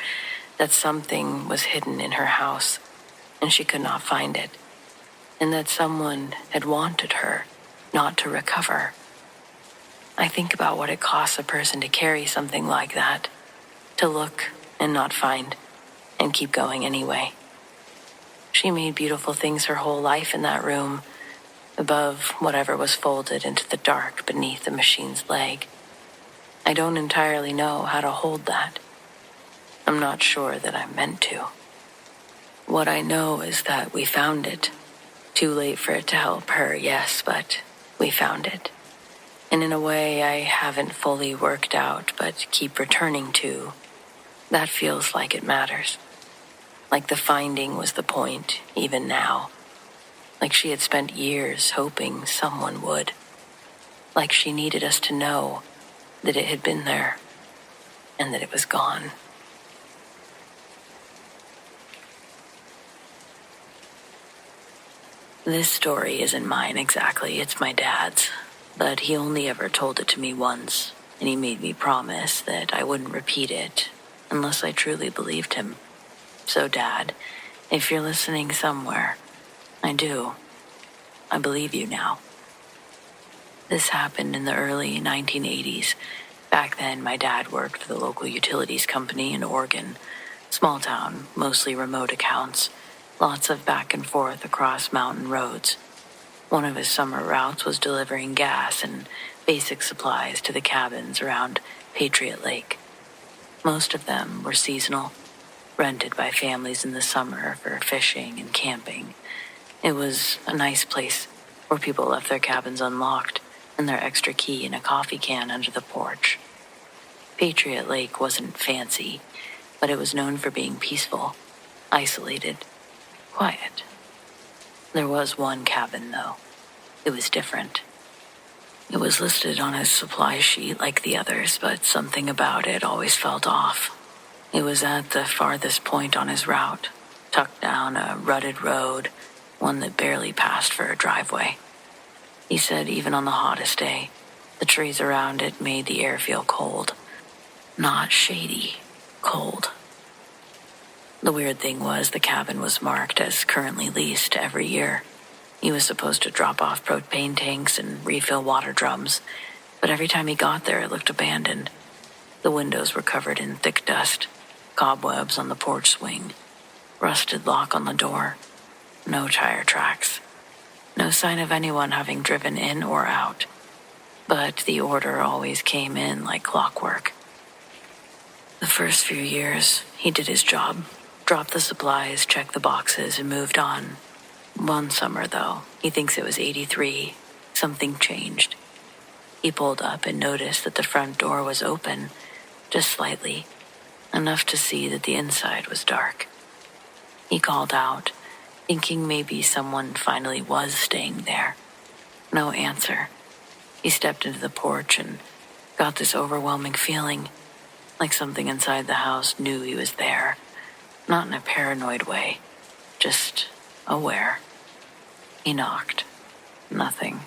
that something was hidden in her house and she could not find it, and that someone had wanted her not to recover. I think about what it costs a person to carry something like that, to look and not find, and keep going anyway. She made beautiful things her whole life in that room, above whatever was folded into the dark beneath the machine's leg. I don't entirely know how to hold that. I'm not sure that I'm meant to. What I know is that we found it. Too late for it to help her, yes, but we found it. And in a way I haven't fully worked out, but keep returning to, that feels like it matters. Like the finding was the point, even now. Like she had spent years hoping someone would. Like she needed us to know that it had been there and that it was gone. This story isn't mine exactly, it's my dad's. But he only ever told it to me once, and he made me promise that I wouldn't repeat it unless I truly believed him. So, Dad, if you're listening somewhere, I do. I believe you now. This happened in the early 1980s. Back then, my dad worked for the local utilities company in Oregon. Small town, mostly remote accounts. Lots of back and forth across mountain roads. One of his summer routes was delivering gas and basic supplies to the cabins around Patriot Lake. Most of them were seasonal, rented by families in the summer for fishing and camping. It was a nice place where people left their cabins unlocked and their extra key in a coffee can under the porch. Patriot Lake wasn't fancy, but it was known for being peaceful, isolated, quiet. There was one cabin, though. It was different. It was listed on his supply sheet like the others, but something about it always felt off. It was at the farthest point on his route, tucked down a rutted road, one that barely passed for a driveway. He said even on the hottest day, the trees around it made the air feel cold. Not shady, cold. The weird thing was the cabin was marked as currently leased every year. He was supposed to drop off propane tanks and refill water drums, but every time he got there it looked abandoned. The windows were covered in thick dust, cobwebs on the porch swing, rusted lock on the door, no tire tracks, no sign of anyone having driven in or out. But the order always came in like clockwork. The first few years, he did his job, dropped the supplies, checked the boxes, and moved on. One summer, though, he thinks it was 83, something changed. He pulled up and noticed that the front door was open, just slightly, enough to see that the inside was dark. He called out, thinking maybe someone finally was staying there. No answer. He stepped into the porch and got this overwhelming feeling, like something inside the house knew he was there. Not in a paranoid way, just aware. He knocked. Nothing.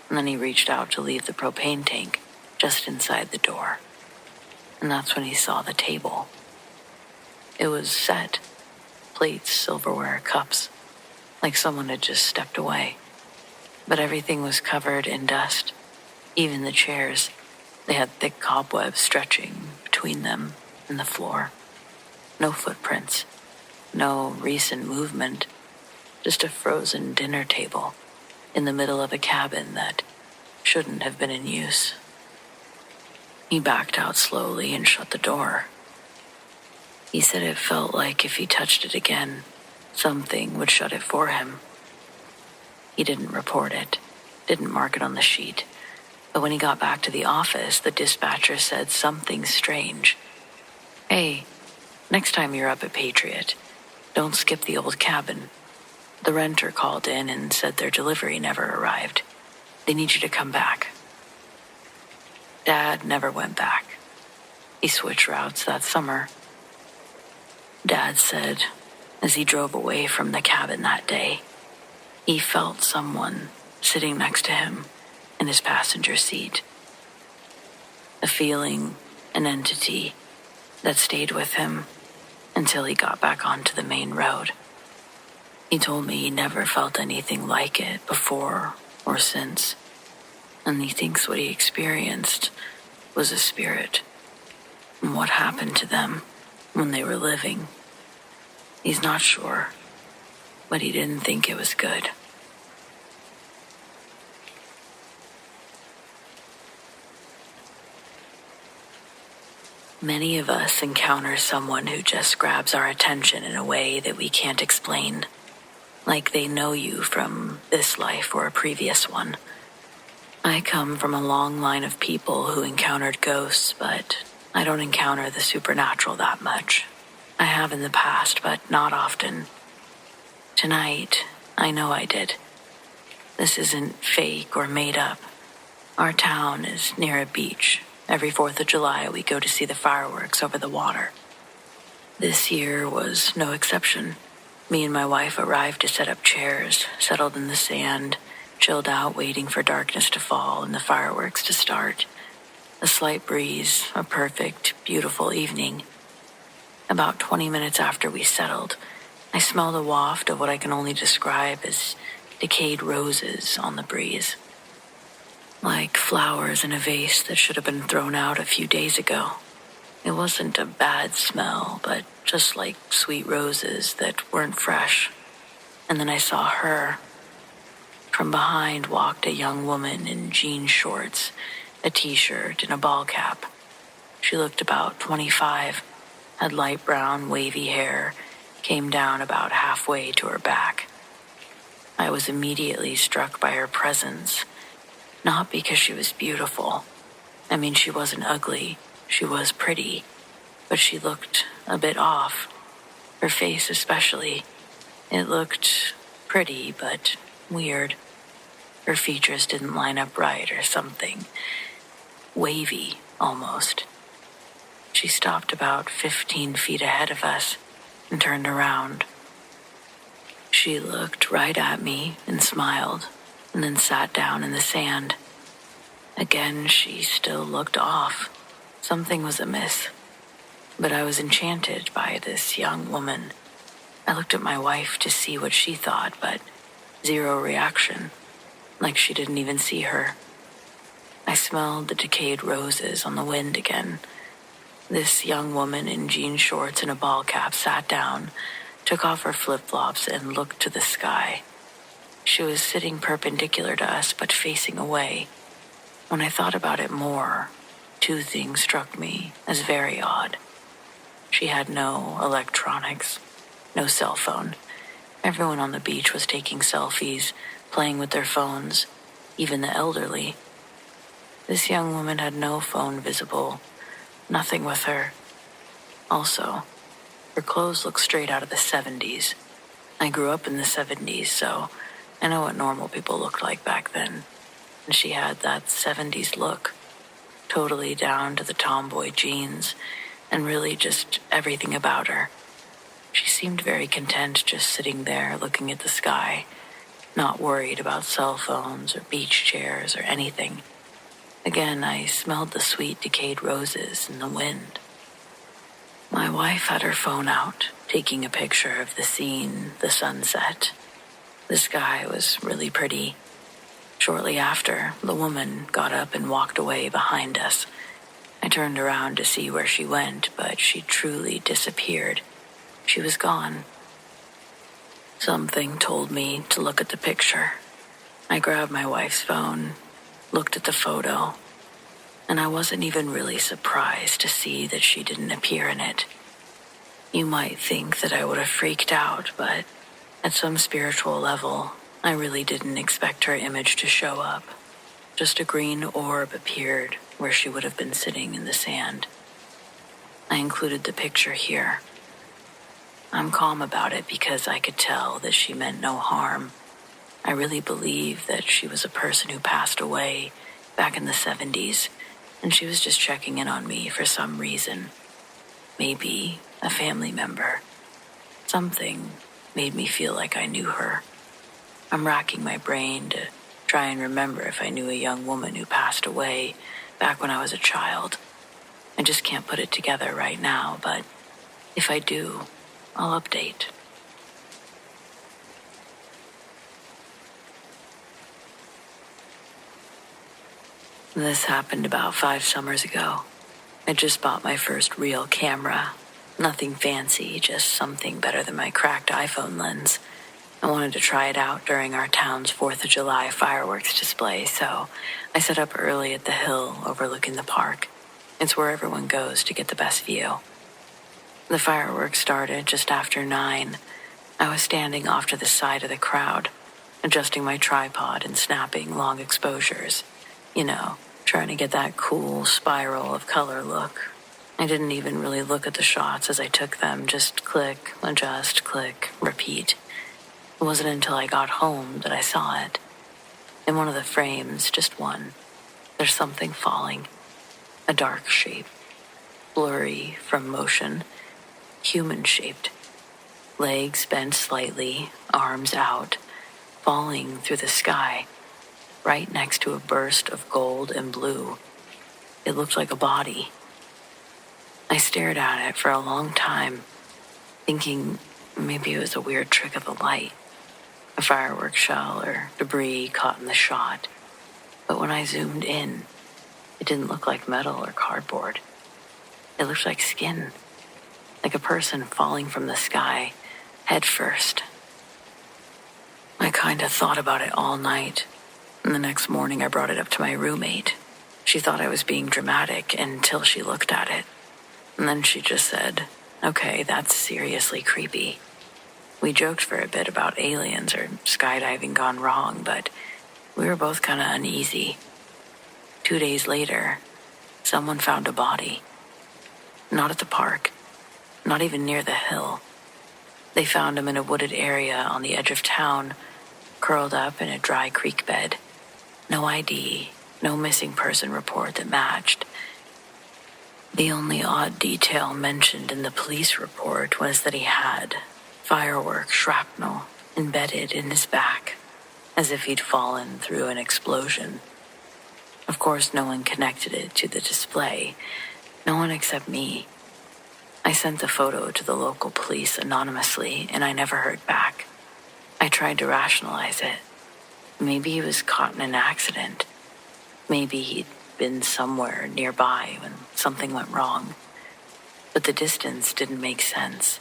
And then he reached out to leave the propane tank just inside the door. And that's when he saw the table. It was set. Plates, silverware, cups. Like someone had just stepped away. But everything was covered in dust. Even the chairs. They had thick cobwebs stretching between them and the floor. No footprints. No recent movement. Just a frozen dinner table in the middle of a cabin that shouldn't have been in use. He backed out slowly and shut the door. He said it felt like if he touched it again, something would shut it for him. He didn't report it, didn't mark it on the sheet. But when he got back to the office, the dispatcher said something strange. "Hey, next time you're up at Patriot, don't skip the old cabin. The renter called in and said their delivery never arrived. They need you to come back." Dad never went back. He switched routes that summer. Dad said, as he drove away from the cabin that day, he felt someone sitting next to him in his passenger seat. A feeling, an entity that stayed with him until he got back onto the main road. He told me he never felt anything like it before or since, and he thinks what he experienced was a spirit, and what happened to them when they were living. He's not sure. but he didn't think it was good. Many of us encounter someone who just grabs our attention in a way that we can't explain, like they know you from this life or a previous one. I come from a long line of people who encountered ghosts, but I don't encounter the supernatural that much. I have in the past, but not often. Tonight, I know I did. This isn't fake or made up. Our town is near a beach. Every 4th of July, we go to see the fireworks over the water. This year was no exception. Me and my wife arrived to set up chairs, settled in the sand, chilled out waiting for darkness to fall and the fireworks to start. A slight breeze, a perfect, beautiful evening. About 20 minutes after we settled, I smelled a waft of what I can only describe as decayed roses on the breeze. Like flowers in a vase that should have been thrown out a few days ago. It wasn't a bad smell, but just like sweet roses that weren't fresh. And then I saw her. From behind walked a young woman in jean shorts, a t-shirt, and a ball cap. She looked about 25, had light brown, wavy hair, came down about halfway to her back. I was immediately struck by her presence. Not because she was beautiful. I mean, she wasn't ugly. She was pretty. But she looked a bit off. Her face especially. It looked pretty, but weird. Her features didn't line up right or something. Wavy, almost. She stopped about 15 feet ahead of us and turned around. She looked right at me and smiled, and then sat down in the sand. Again, she still looked off. Something was amiss. But I was enchanted by this young woman. I looked at my wife to see what she thought, but zero reaction, like she didn't even see her. I smelled the decayed roses on the wind again. This young woman in jean shorts and a ball cap sat down, took off her flip-flops, and looked to the sky. She was sitting perpendicular to us, but facing away. When I thought about it more, 2 things struck me as very odd. She had no electronics, no cell phone. Everyone on the beach was taking selfies, playing with their phones, even the elderly. This young woman had no phone visible, nothing with her. Also, her clothes looked straight out of the 70s. I grew up in the 70s, so I know what normal people looked like back then. And she had that 70s look, totally down to the tomboy jeans, and really just everything about her. She seemed very content just sitting there looking at the sky, not worried about cell phones or beach chairs or anything. Again, I smelled the sweet decayed roses in the wind. My wife had her phone out, taking a picture of the scene, the sunset. The sky was really pretty. Shortly after, the woman got up and walked away behind us. I turned around to see where she went, but she truly disappeared. She was gone. Something told me to look at the picture. I grabbed my wife's phone, looked at the photo, and I wasn't even really surprised to see that she didn't appear in it. You might think that I would have freaked out, but at some spiritual level, I really didn't expect her image to show up. Just a green orb appeared where she would have been sitting in the sand. I included the picture here. I'm calm about it because I could tell that she meant no harm. I really believe that she was a person who passed away back in the 70s, and she was just checking in on me for some reason. Maybe a family member. Something made me feel like I knew her. I'm racking my brain to try and remember if I knew a young woman who passed away back when I was a child. I just can't put it together right now, but if I do, I'll update. This happened about 5 summers ago. I just bought my first real camera. Nothing fancy, just something better than my cracked iPhone lens. I wanted to try it out during our town's 4th of July fireworks display, so I set up early at the hill overlooking the park. It's where everyone goes to get the best view. The fireworks started just after 9. I was standing off to the side of the crowd, adjusting my tripod and snapping long exposures. Trying to get that cool spiral of color look. I didn't even really look at the shots as I took them, just click, adjust, click, repeat. It wasn't until I got home that I saw it. In one of the frames, just one, there's something falling. A dark shape, blurry from motion, human-shaped. Legs bent slightly, arms out, falling through the sky, right next to a burst of gold and blue. It looked like a body. I stared at it for a long time, thinking maybe it was a weird trick of the light, a firework shell or debris caught in the shot. But when I zoomed in, it didn't look like metal or cardboard. It looked like skin, like a person falling from the sky, head first. I kind of thought about it all night, and the next morning I brought it up to my roommate. She thought I was being dramatic until she looked at it. And then she just said, "Okay, that's seriously creepy." We joked for a bit about aliens or skydiving gone wrong, but we were both kind of uneasy. 2 days later, someone found a body. Not at the park, not even near the hill. They found him in a wooded area on the edge of town, curled up in a dry creek bed. No ID, no missing person report that matched. The only odd detail mentioned in the police report was that he had firework shrapnel embedded in his back, as if he'd fallen through an explosion. Of course, no one connected it to the display. No one except me. I sent the photo to the local police anonymously, and I never heard back. I tried to rationalize it. Maybe he was caught in an accident. Maybe he'd been somewhere nearby when something went wrong. But the distance didn't make sense.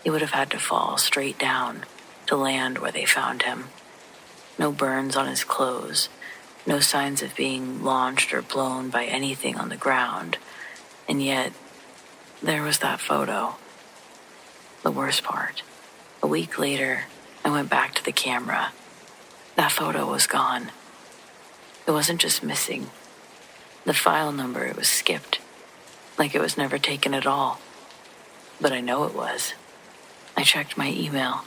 He would have had to fall straight down to land where they found him. No burns on his clothes, no signs of being launched or blown by anything on the ground. And yet, there was that photo. The worst part. A week later, I went back to the camera. That photo was gone. It wasn't just missing. The file number, it was skipped. Like it was never taken at all. But I know it was. I checked my email.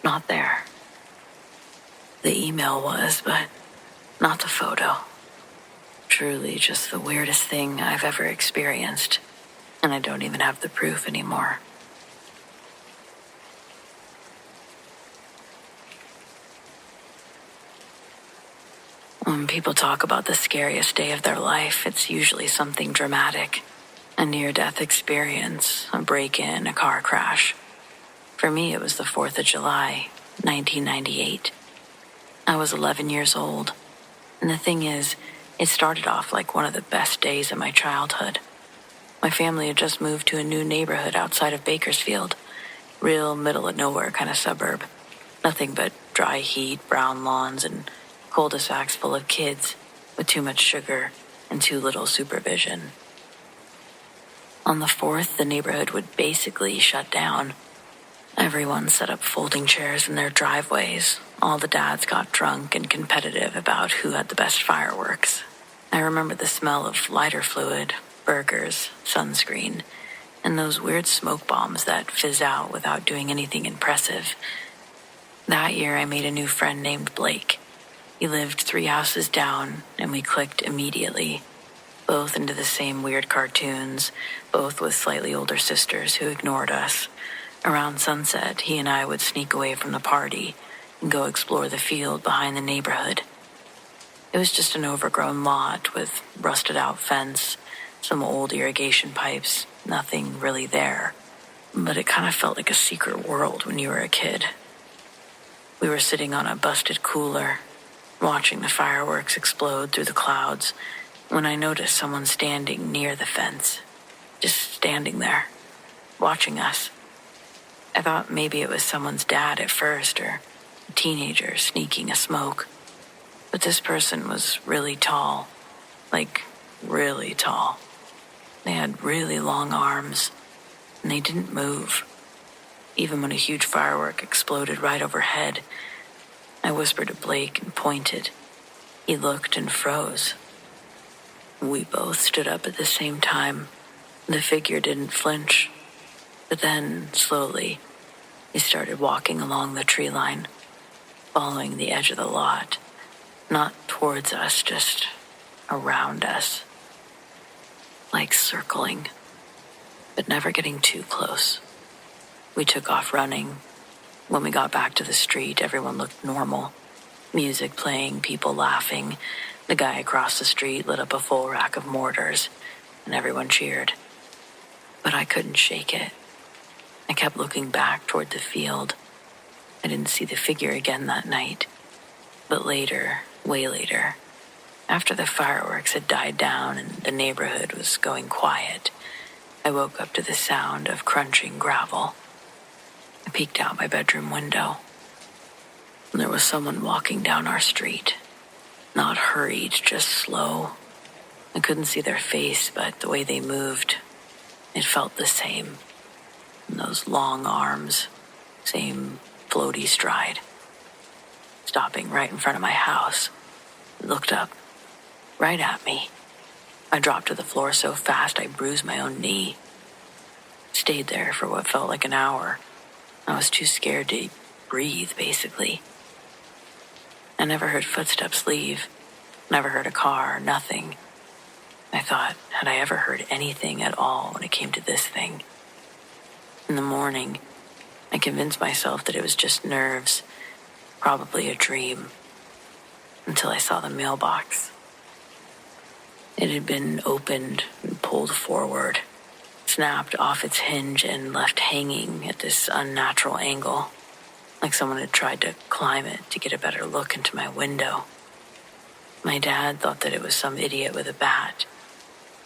Not there. The email was, but not the photo. Truly just the weirdest thing I've ever experienced. And I don't even have the proof anymore. When people talk about the scariest day of their life, it's usually something dramatic. A near-death experience, a break-in, a car crash. For me, it was the 4th of July, 1998. I was 11 years old. And the thing is, it started off like one of the best days of my childhood. My family had just moved to a new neighborhood outside of Bakersfield. Real middle-of-nowhere kind of suburb. Nothing but dry heat, brown lawns, and cul-de-sacs full of kids with too much sugar and too little supervision. On the 4th, the neighborhood would basically shut down. Everyone set up folding chairs in their driveways. All the dads got drunk and competitive about who had the best fireworks. I remember the smell of lighter fluid, burgers, sunscreen, and those weird smoke bombs that fizz out without doing anything impressive. That year, I made a new friend named Blake. He lived 3 houses down, and we clicked immediately. Both into the same weird cartoons, both with slightly older sisters who ignored us. Around sunset, he and I would sneak away from the party and go explore the field behind the neighborhood. It was just an overgrown lot with rusted-out fence, some old irrigation pipes, nothing really there. But it kind of felt like a secret world when you were a kid. We were sitting on a busted cooler, watching the fireworks explode through the clouds, when I noticed someone standing near the fence, just standing there, watching us. I thought maybe it was someone's dad at first, or a teenager sneaking a smoke. But this person was really tall, like really tall. They had really long arms, and they didn't move. Even when a huge firework exploded right overhead, I whispered to Blake and pointed. He looked and froze. We both stood up at the same time. The figure didn't flinch. But then, slowly, he started walking along the tree line, following the edge of the lot. Not towards us, just around us. Like circling, but never getting too close. We took off running. When we got back to the street, everyone looked normal. Music playing, people laughing. The guy across the street lit up a full rack of mortars, and everyone cheered. But I couldn't shake it. I kept looking back toward the field. I didn't see the figure again that night. But later, way later, after the fireworks had died down and the neighborhood was going quiet, I woke up to the sound of crunching gravel. I peeked out my bedroom window. There was someone walking down our street. Not hurried, just slow. I couldn't see their face, but the way they moved, it felt the same. And those long arms, same floaty stride. Stopping right in front of my house, he looked up, right at me. I dropped to the floor so fast I bruised my own knee. Stayed there for what felt like an hour. I was too scared to breathe, basically. I never heard footsteps leave. Never heard a car, nothing. I thought, had I ever heard anything at all when it came to this thing? In the morning, I convinced myself that it was just nerves, probably a dream, until I saw the mailbox. It had been opened and pulled forward, snapped off its hinge and left hanging at this unnatural angle, like someone had tried to climb it to get a better look into my window. My dad thought that it was some idiot with a bat.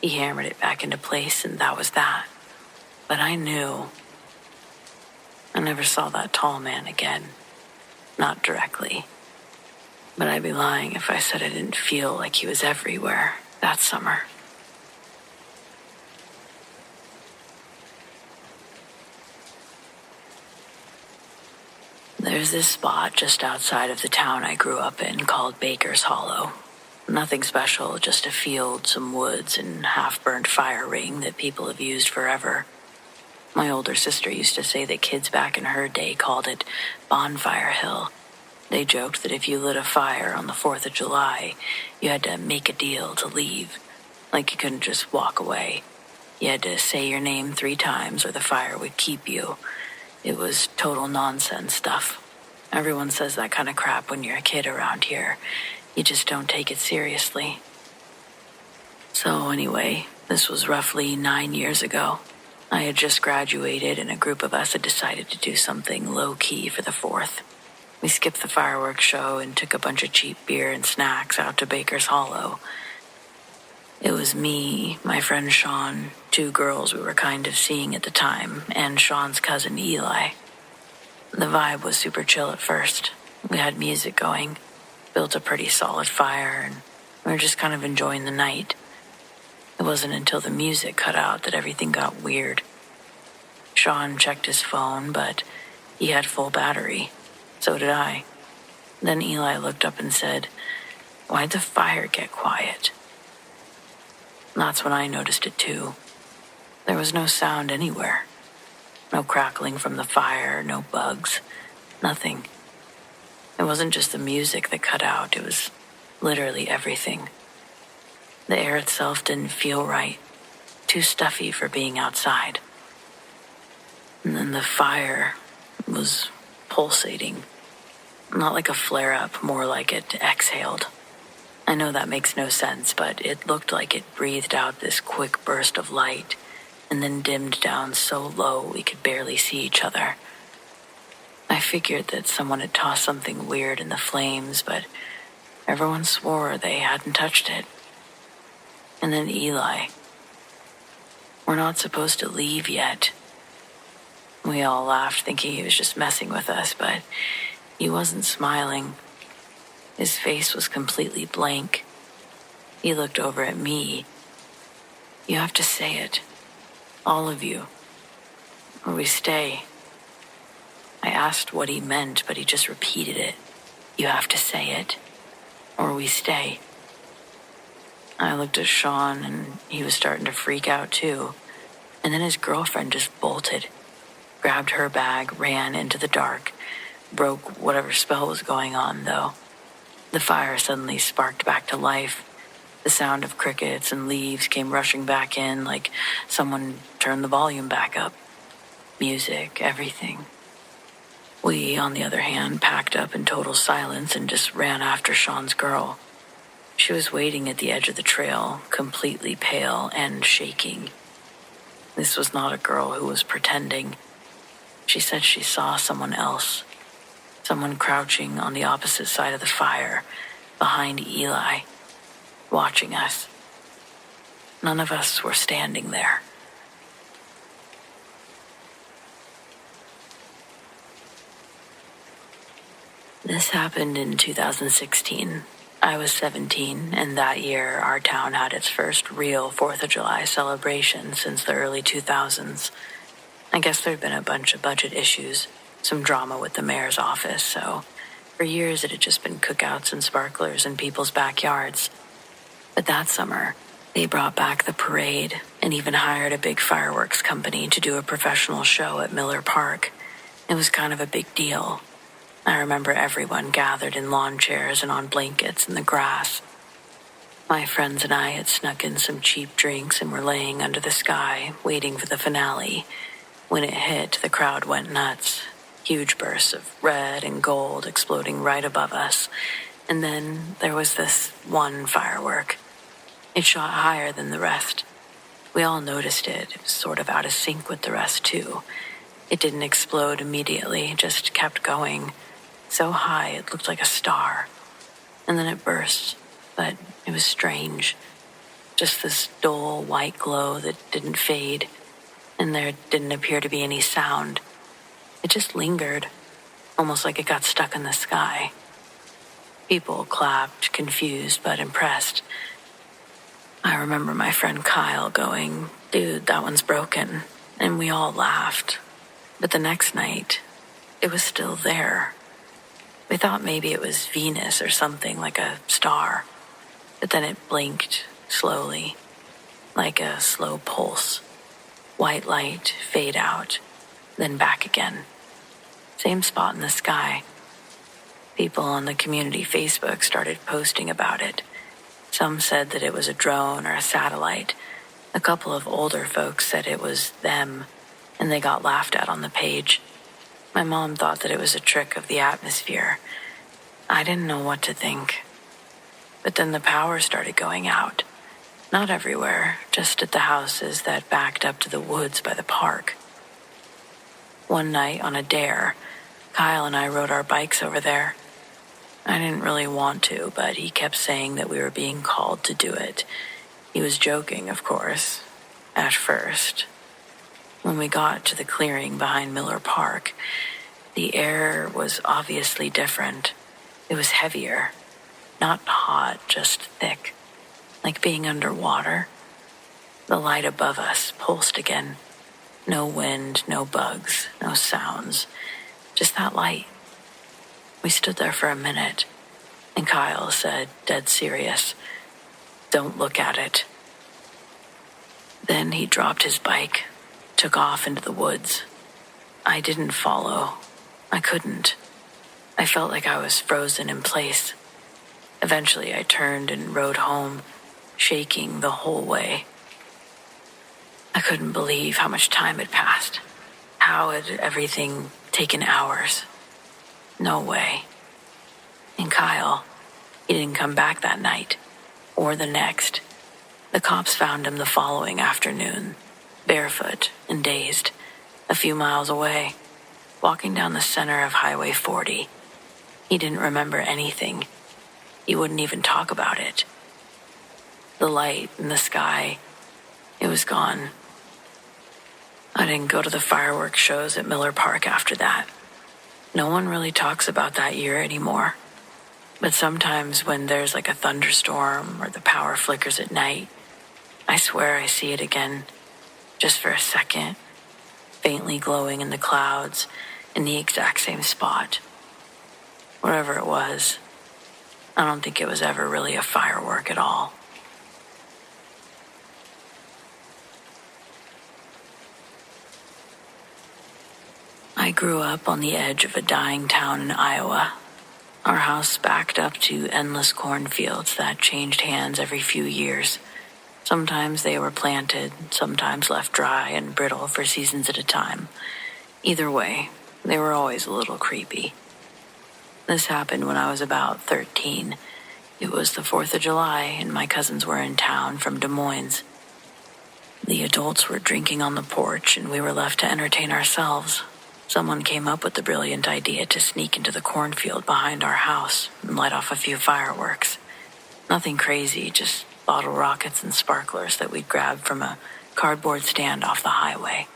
He hammered it back into place, and that was that. But I knew. I never saw that tall man again. Not directly. But I'd be lying if I said I didn't feel like he was everywhere that summer. There's this spot just outside of the town I grew up in called Baker's Hollow. Nothing special, just a field, some woods, and half-burned fire ring that people have used forever. My older sister used to say that kids back in her day called it Bonfire Hill. They joked that if you lit a fire on the 4th of July, you had to make a deal to leave. Like you couldn't just walk away. You had to say your name 3 times or the fire would keep you. It was total nonsense stuff. Everyone says that kind of crap when you're a kid around here. You just don't take it seriously. So anyway, this was roughly 9 years ago. I had just graduated and a group of us had decided to do something low-key for the 4th. We skipped the fireworks show and took a bunch of cheap beer and snacks out to Baker's Hollow. It was me, my friend Sean, 2 girls we were kind of seeing at the time, and Sean's cousin Eli. The vibe was super chill at first. We had music going, built a pretty solid fire, and we were just kind of enjoying the night. It wasn't until the music cut out that everything got weird. Sean checked his phone, but he had full battery. So did I. Then Eli looked up and said, "Why'd the fire get quiet?" That's when I noticed it too. There was no sound anywhere. No crackling from the fire, no bugs, nothing. It wasn't just the music that cut out, it was literally everything. The air itself didn't feel right, too stuffy for being outside. And then the fire was pulsating. Not like a flare-up, more like it exhaled. I know that makes no sense, but it looked like it breathed out this quick burst of light and then dimmed down so low we could barely see each other. I figured that someone had tossed something weird in the flames, but everyone swore they hadn't touched it. And then Eli. "We're not supposed to leave yet." We all laughed, thinking he was just messing with us, but he wasn't smiling. His face was completely blank. He looked over at me. "You have to say it. All of you. Or we stay." I asked what he meant, but he just repeated it. "You have to say it. Or we stay." I looked at Sean, and he was starting to freak out too. And then his girlfriend just bolted, grabbed her bag, ran into the dark, broke whatever spell was going on, though. The fire suddenly sparked back to life. The sound of crickets and leaves came rushing back in like someone turned the volume back up. Music, everything. We, on the other hand, packed up in total silence and just ran after Sean's girl. She was waiting at the edge of the trail, completely pale and shaking. This was not a girl who was pretending. She said she saw someone else. Someone crouching on the opposite side of the fire, behind Eli, watching us. None of us were standing there. This happened in 2016. I was 17, and that year our town had its first real 4th of July celebration since the early 2000s. I guess there'd been a bunch of budget issues, some drama with the mayor's office, so for years it had just been cookouts and sparklers in people's backyards. But that summer, they brought back the parade and even hired a big fireworks company to do a professional show at Miller Park. It was kind of a big deal. I remember everyone gathered in lawn chairs and on blankets in the grass. My friends and I had snuck in some cheap drinks and were laying under the sky, waiting for the finale. When it hit, the crowd went nuts. Huge bursts of red and gold exploding right above us. And then there was this one firework. It shot higher than the rest. We all noticed it. It was sort of out of sync with the rest, too. It didn't explode immediately, just kept going. So high it looked like a star. And then it burst, but it was strange. Just this dull white glow that didn't fade, and there didn't appear to be any sound. It just lingered, almost like it got stuck in the sky. People clapped, confused but impressed. I remember my friend Kyle going, "Dude, that one's broken." And we all laughed. But the next night, it was still there. We thought maybe it was Venus or something, like a star. But then it blinked slowly, like a slow pulse. White light, fade out, then back again. Same spot in the sky. People on the community Facebook started posting about it. Some said that it was a drone or a satellite. A couple of older folks said it was them, and they got laughed at on the page. My mom thought that it was a trick of the atmosphere. I didn't know what to think. But then the power started going out. Not everywhere, just at the houses that backed up to the woods by the park. One night on a dare, Kyle and I rode our bikes over there. I didn't really want to, but he kept saying that we were being called to do it. He was joking, of course, at first. When we got to the clearing behind Miller Park, the air was obviously different. It was heavier, not hot, just thick, like being underwater. The light above us pulsed again. No wind, no bugs, no sounds, just that light. We stood there for a minute, and Kyle said, dead serious, "Don't look at it." Then he dropped his bike, took off into the woods. I didn't follow. I couldn't. I felt like I was frozen in place. Eventually I turned and rode home, shaking the whole way. I couldn't believe how much time had passed. How had everything taken hours? No way. And Kyle, he didn't come back that night, or the next. The cops found him the following afternoon, barefoot and dazed, a few miles away, walking down the center of Highway 40. He didn't remember anything. He wouldn't even talk about it. The light in the sky, it was gone. I didn't go to the fireworks shows at Miller Park after that. No one really talks about that year anymore. But sometimes when there's like a thunderstorm or the power flickers at night, I swear I see it again, just for a second, faintly glowing in the clouds in the exact same spot. Whatever it was, I don't think it was ever really a firework at all. I grew up on the edge of a dying town in Iowa. Our house backed up to endless cornfields that changed hands every few years. Sometimes they were planted, sometimes left dry and brittle for seasons at a time. Either way, they were always a little creepy. This happened when I was about 13. It was the 4th of July, and my cousins were in town from Des Moines. The adults were drinking on the porch, and we were left to entertain ourselves. Someone came up with the brilliant idea to sneak into the cornfield behind our house and light off a few fireworks. Nothing crazy, just bottle rockets and sparklers that we'd grabbed from a cardboard stand off the highway.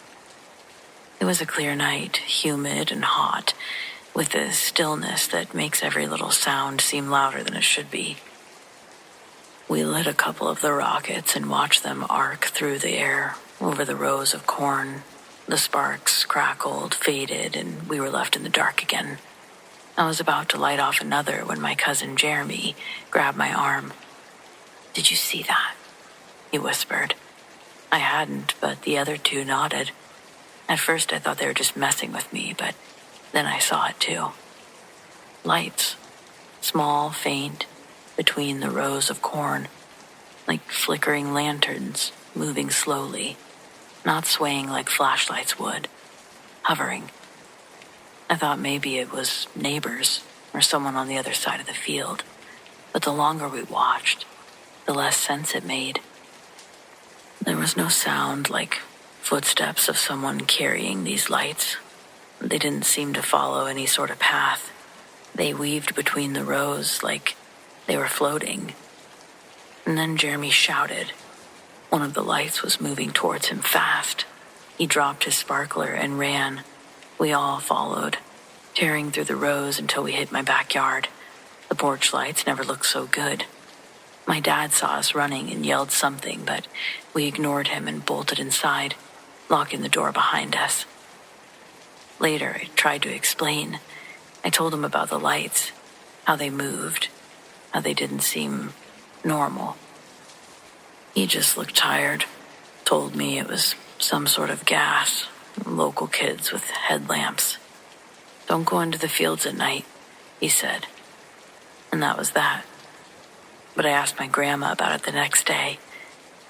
It was a clear night, humid and hot, with a stillness that makes every little sound seem louder than it should be. We lit a couple of the rockets and watched them arc through the air over the rows of corn. The sparks crackled, faded, and we were left in the dark again. I was about to light off another when my cousin Jeremy grabbed my arm. "Did you see that?" he whispered. I hadn't, but the other two nodded. At first I thought they were just messing with me, but then I saw it too. Lights, small, faint, between the rows of corn, like flickering lanterns, moving slowly, not swaying like flashlights would, hovering. I thought maybe it was neighbors or someone on the other side of the field, but the longer we watched, the less sense it made. There was no sound like footsteps of someone carrying these lights. They didn't seem to follow any sort of path. They weaved between the rows like they were floating. And then Jeremy shouted. One of the lights was moving towards him fast. He dropped his sparkler and ran. We all followed, tearing through the rows until we hit my backyard. The porch lights never looked so good. My dad saw us running and yelled something, but we ignored him and bolted inside, locking the door behind us. Later, I tried to explain. I told him about the lights, how they moved, how they didn't seem normal. He just looked tired, told me it was some sort of gas, local kids with headlamps. "Don't go into the fields at night," he said. And that was that. But I asked my grandma about it the next day,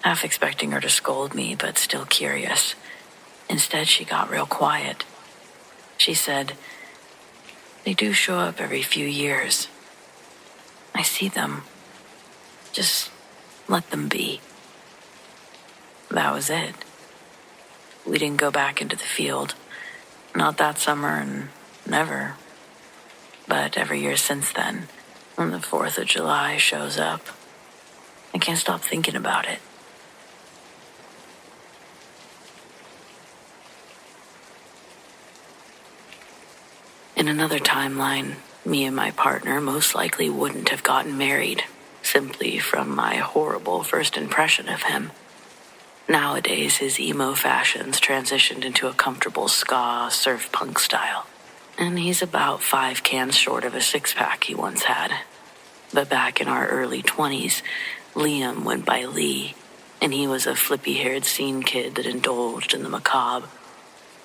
half expecting her to scold me, but still curious. Instead, she got real quiet. She said, "They do show up every few years. I see them. Just let them be." That was it. We didn't go back into the field. Not that summer and never. But every year since then, when the 4th of July shows up, I can't stop thinking about it. In another timeline, me and my partner most likely wouldn't have gotten married, simply from my horrible first impression of him. Nowadays, his emo fashions transitioned into a comfortable ska surf punk style, and he's about 5 cans short of a six-pack he once had. But back in our early 20s, Liam went by Lee, and he was a flippy-haired scene kid that indulged in the macabre,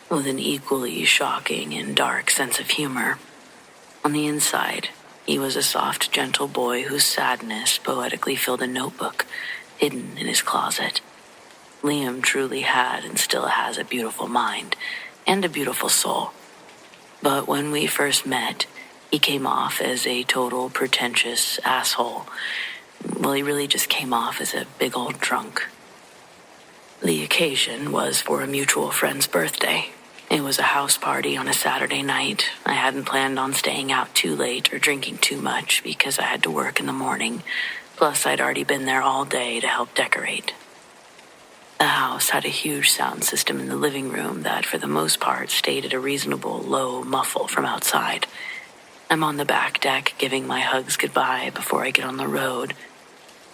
with an equally shocking and dark sense of humor. On the inside, he was a soft, gentle boy whose sadness poetically filled a notebook hidden in his closet. Liam truly had and still has a beautiful mind and a beautiful soul. But when we first met, he came off as a total pretentious asshole. Well, he really just came off as a big old drunk. The occasion was for a mutual friend's birthday. It was a house party on a Saturday night. I hadn't planned on staying out too late or drinking too much because I had to work in the morning. Plus, I'd already been there all day to help decorate. The house had a huge sound system in the living room that, for the most part, stayed at a reasonable low muffle from outside. I'm on the back deck giving my hugs goodbye before I get on the road,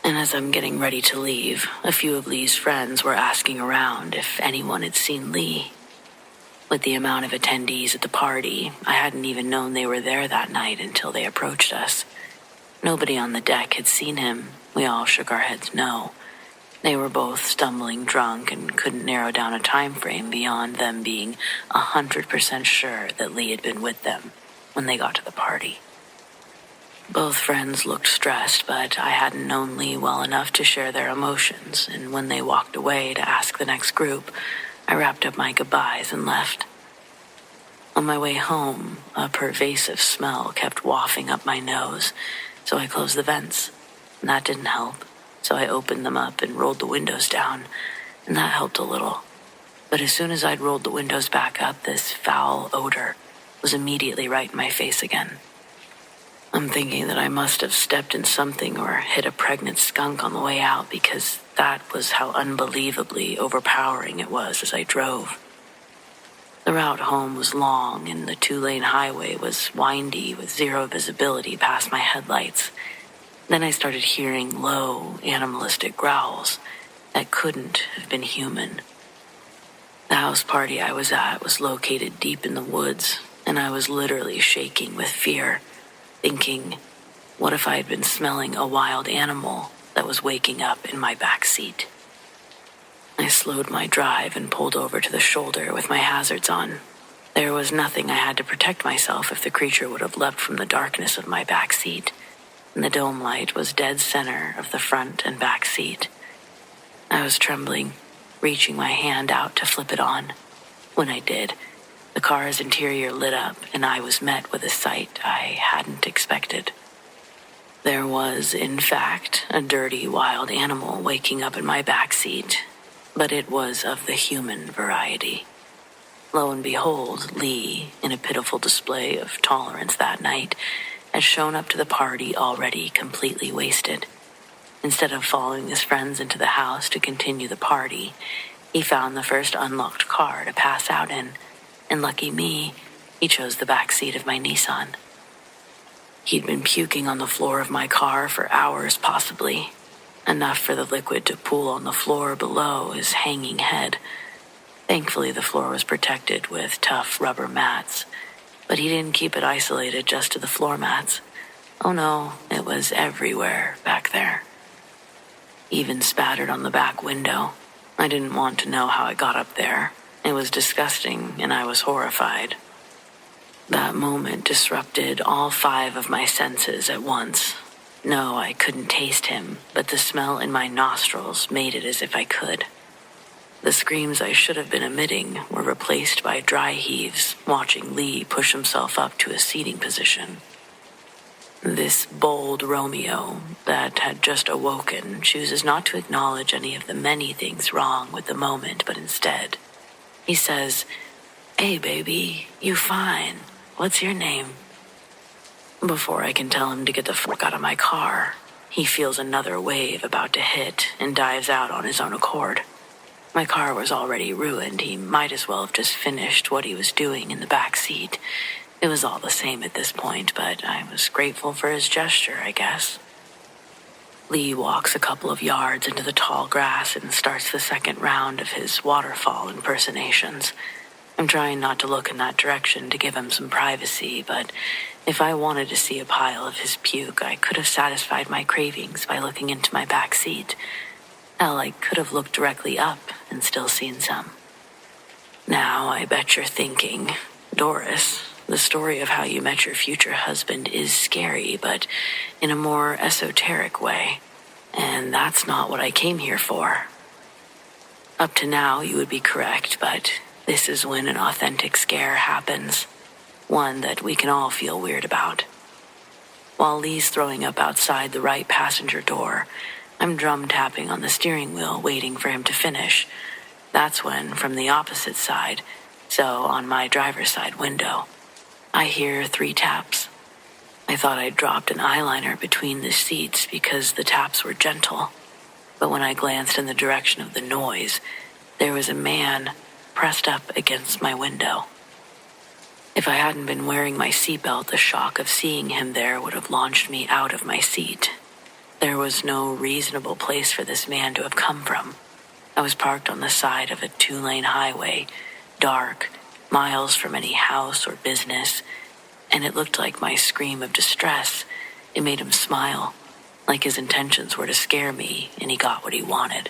and as I'm getting ready to leave, a few of Lee's friends were asking around if anyone had seen Lee. With the amount of attendees at the party, I hadn't even known they were there that night until they approached us. Nobody on the deck had seen him. We all shook our heads no. They were both stumbling drunk and couldn't narrow down a time frame beyond them being 100% sure that Lee had been with them when they got to the party. Both friends looked stressed, but I hadn't known Lee well enough to share their emotions, and when they walked away to ask the next group, I wrapped up my goodbyes and left. On my way home, a pervasive smell kept wafting up my nose, so I closed the vents, and that didn't help. So I opened them up and rolled the windows down, and that helped a little. But as soon as I'd rolled the windows back up, this foul odor was immediately right in my face again. I'm thinking that I must have stepped in something or hit a pregnant skunk on the way out, because that was how unbelievably overpowering it was as I drove. The route home was long, and the 2-lane highway was windy with zero visibility past my headlights. Then I started hearing low, animalistic growls that couldn't have been human. The house party I was at was located deep in the woods, and I was literally shaking with fear, thinking, what if I had been smelling a wild animal that was waking up in my back seat? I slowed my drive and pulled over to the shoulder with my hazards on. There was nothing I had to protect myself if the creature would have leapt from the darkness of my back seat, and the dome light was dead center of the front and back seat. I was trembling, reaching my hand out to flip it on. When I did, the car's interior lit up, and I was met with a sight I hadn't expected. There was, in fact, a dirty wild animal waking up in my back seat, but it was of the human variety. Lo and behold, Lee, in a pitiful display of tolerance that night, had shown up to the party already completely wasted. Instead of following his friends into the house to continue the party, he found the first unlocked car to pass out in, and lucky me, he chose the back seat of my Nissan. He'd been puking on the floor of my car for hours possibly, enough for the liquid to pool on the floor below his hanging head. Thankfully, the floor was protected with tough rubber mats, but he didn't keep it isolated just to the floor mats. Oh no, it was everywhere back there. Even spattered on the back window. I didn't want to know how it got up there. It was disgusting, and I was horrified. That moment disrupted all 5 of my senses at once. No, I couldn't taste him, but the smell in my nostrils made it as if I could. The screams I should have been emitting were replaced by dry heaves, watching Lee push himself up to a seating position. This bold Romeo that had just awoken chooses not to acknowledge any of the many things wrong with the moment, but instead, he says, "Hey, baby, you fine. What's your name?" Before I can tell him to get the fuck out of my car, he feels another wave about to hit and dives out on his own accord. My car was already ruined. He might as well have just finished what he was doing in the back seat. It was all the same at this point, but I was grateful for his gesture, I guess. Lee walks a couple of yards into the tall grass and starts the second round of his waterfall impersonations. I'm trying not to look in that direction to give him some privacy, but if I wanted to see a pile of his puke, I could have satisfied my cravings by looking into my back seat. Hell, I could have looked directly up and still seen some. Now, I bet you're thinking, Doris, the story of how you met your future husband is scary, but in a more esoteric way. And that's not what I came here for. Up to now, you would be correct, but this is when an authentic scare happens. One that we can all feel weird about. While Lee's throwing up outside the right passenger door, I'm drum tapping on the steering wheel, waiting for him to finish. That's when, from the opposite side, so on my driver's side window, I hear 3 taps. I thought I'd dropped an eyeliner between the seats because the taps were gentle. but when I glanced in the direction of the noise, there was a man pressed up against my window. If I hadn't been wearing my seatbelt, the shock of seeing him there would have launched me out of my seat. There was no reasonable place for this man to have come from. I was parked on the side of a 2-lane highway, dark, miles from any house or business, and it looked like my scream of distress. It made him smile, like his intentions were to scare me, and he got what he wanted.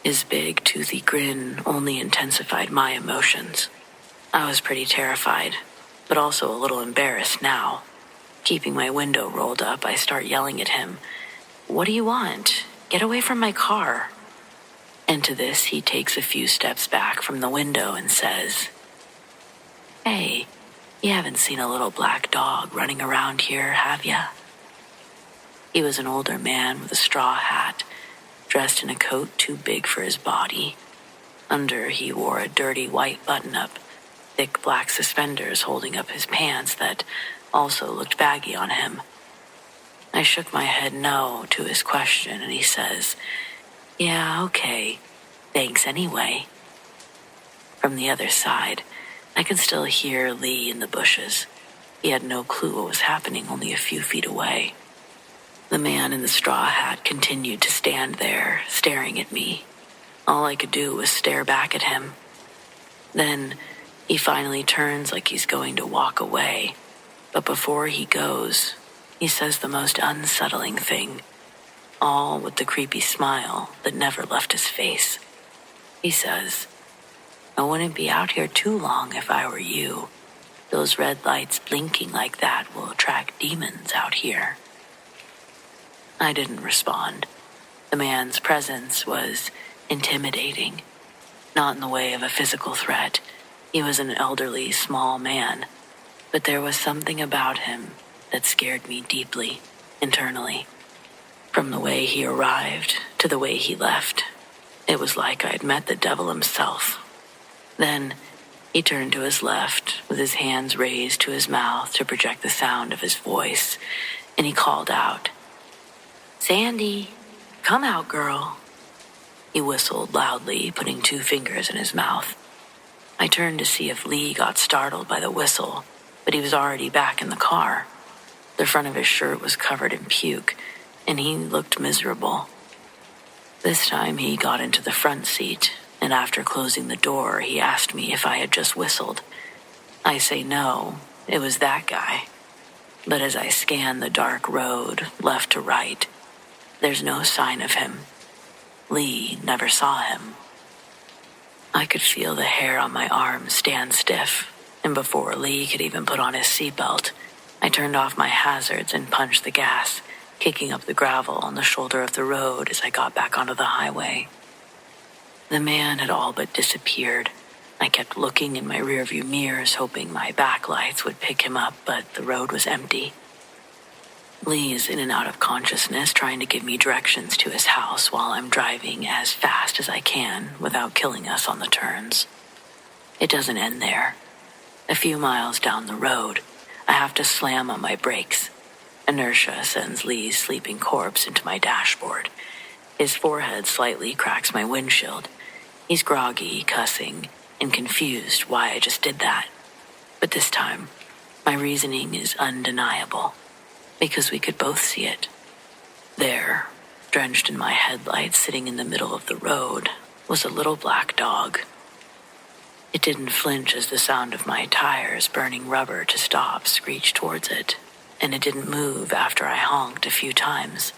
His big, toothy grin only intensified my emotions. I was pretty terrified, but also a little embarrassed now. Keeping my window rolled up, I start yelling at him, "What do you want? Get away from my car." And to this, he takes a few steps back from the window and says, "Hey, you haven't seen a little black dog running around here, have ya?" He was an older man with a straw hat, dressed in a coat too big for his body. Under, he wore a dirty white button-up, thick black suspenders holding up his pants that also looked baggy on him. I shook my head no to his question, and he says, "Yeah, okay. Thanks anyway." From the other side, I could still hear Lee in the bushes. He had no clue what was happening only a few feet away. The man in the straw hat continued to stand there, staring at me. All I could do was stare back at him. Then he finally turns like he's going to walk away, but before he goes, he says the most unsettling thing, all with the creepy smile that never left his face. He says, "I wouldn't be out here too long if I were you. Those red lights blinking like that will attract demons out here." I didn't respond. The man's presence was intimidating, not in the way of a physical threat. He was an elderly, small man, but there was something about him that scared me deeply, internally. From the way he arrived to the way he left, it was like I'd met the devil himself. Then he turned to his left with his hands raised to his mouth to project the sound of his voice, and he called out, "Sandy, come out, girl." He whistled loudly, putting 2 fingers in his mouth. I turned to see if Lee got startled by the whistle, but he was already back in the car. The front of his shirt was covered in puke, and he looked miserable. This time he got into the front seat, and after closing the door, he asked me if I had just whistled. I say no, it was that guy. But as I scan the dark road, left to right, there's no sign of him. Lee never saw him. I could feel the hair on my arms stand stiff, and before Lee could even put on his seatbelt, I turned off my hazards and punched the gas, kicking up the gravel on the shoulder of the road as I got back onto the highway. The man had all but disappeared. I kept looking in my rearview mirrors, hoping my backlights would pick him up, but the road was empty. Lee is in and out of consciousness, trying to give me directions to his house while I'm driving as fast as I can without killing us on the turns. It doesn't end there. A few miles down the road, I have to slam on my brakes. Inertia sends Lee's sleeping corpse into my dashboard. His forehead slightly cracks my windshield. He's groggy, cussing, and confused why I just did that. But this time, my reasoning is undeniable, because we could both see it. There, drenched in my headlights, sitting in the middle of the road, was a little black dog. It didn't flinch as the sound of my tires burning rubber to stop screeched towards it, and it didn't move after I honked a few times.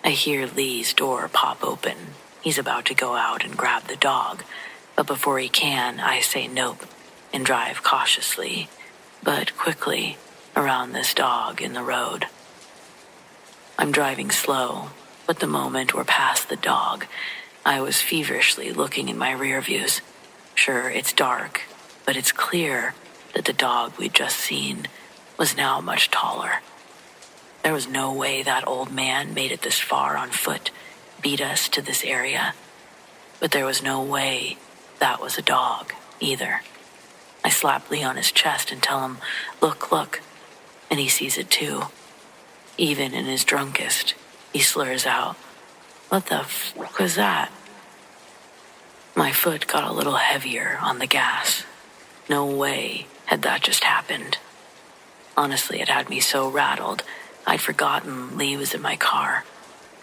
I hear Lee's door pop open. He's about to go out and grab the dog, but before he can, I say nope and drive cautiously, but quickly, around this dog in the road. I'm driving slow, but the moment we're past the dog, I was feverishly looking in my rear views. Sure, it's dark, but it's clear that the dog we'd just seen was now much taller. There was no way that old man made it this far on foot, beat us to this area. But there was no way that was a dog, either. I slap Lee on his chest and tell him, look, and he sees it too. Even in his drunkest, he slurs out. What the fuck was that? My foot got a little heavier on the gas. No way had that just happened. Honestly, it had me so rattled, I'd forgotten Lee was in my car.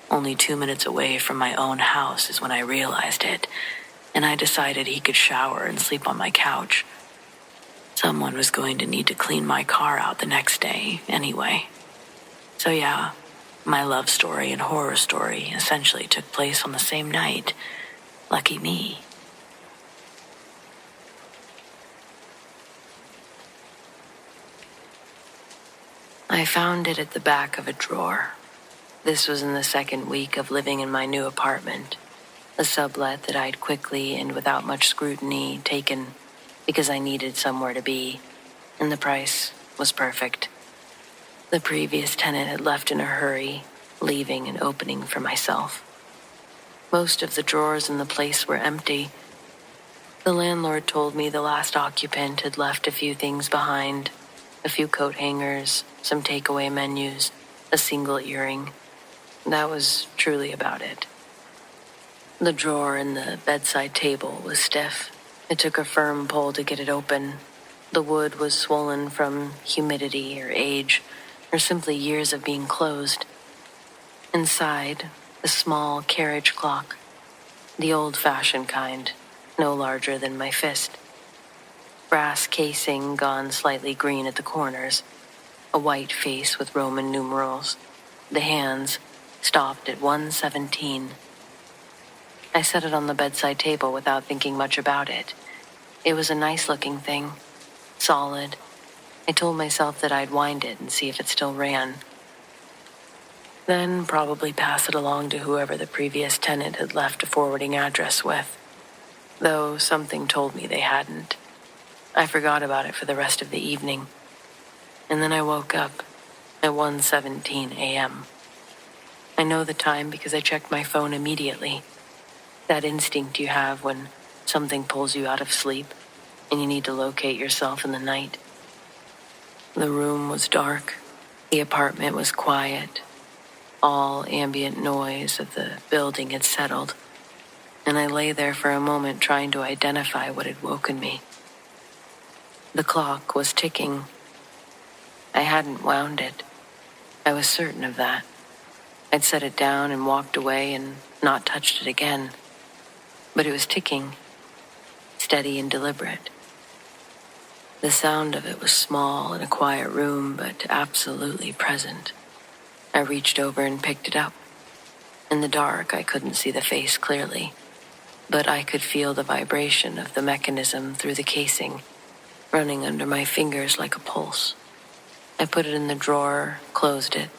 Only 2 minutes away from my own house is when I realized it, and I decided he could shower and sleep on my couch. Someone was going to need to clean my car out the next day anyway. So yeah, my love story and horror story essentially took place on the same night. Lucky me. I found it at the back of a drawer. This was in the second week of living in my new apartment, a sublet that I'd quickly and without much scrutiny taken because I needed somewhere to be, and the price was perfect. The previous tenant had left in a hurry, leaving an opening for myself. Most of the drawers in the place were empty. The landlord told me the last occupant had left a few things behind, a few coat hangers, some takeaway menus, a single earring. That was truly about it. The drawer in the bedside table was stiff. It took a firm pull to get it open. The wood was swollen from humidity or age, or simply years of being closed. Inside, a small carriage clock, the old-fashioned kind, no larger than my fist. Brass casing gone slightly green at the corners, a white face with Roman numerals. The hands stopped at 117. I set it on the bedside table without thinking much about it. It was a nice-looking thing, solid. I told myself that I'd wind it and see if it still ran. Then probably pass it along to whoever the previous tenant had left a forwarding address with, though something told me they hadn't. I forgot about it for the rest of the evening, and then I woke up at 1:17 a.m. I know the time because I checked my phone immediately. That instinct you have when something pulls you out of sleep and you need to locate yourself in the night. The room was dark. The apartment was quiet. All ambient noise of the building had settled, and I lay there for a moment trying to identify what had woken me. The clock was ticking. I hadn't wound it. I was certain of that. I'd set it down and walked away and not touched it again. But it was ticking, steady and deliberate. The sound of it was small in a quiet room, but absolutely present. I reached over and picked it up. In the dark, I couldn't see the face clearly, but I could feel the vibration of the mechanism through the casing, running under my fingers like a pulse. I put it in the drawer, closed it,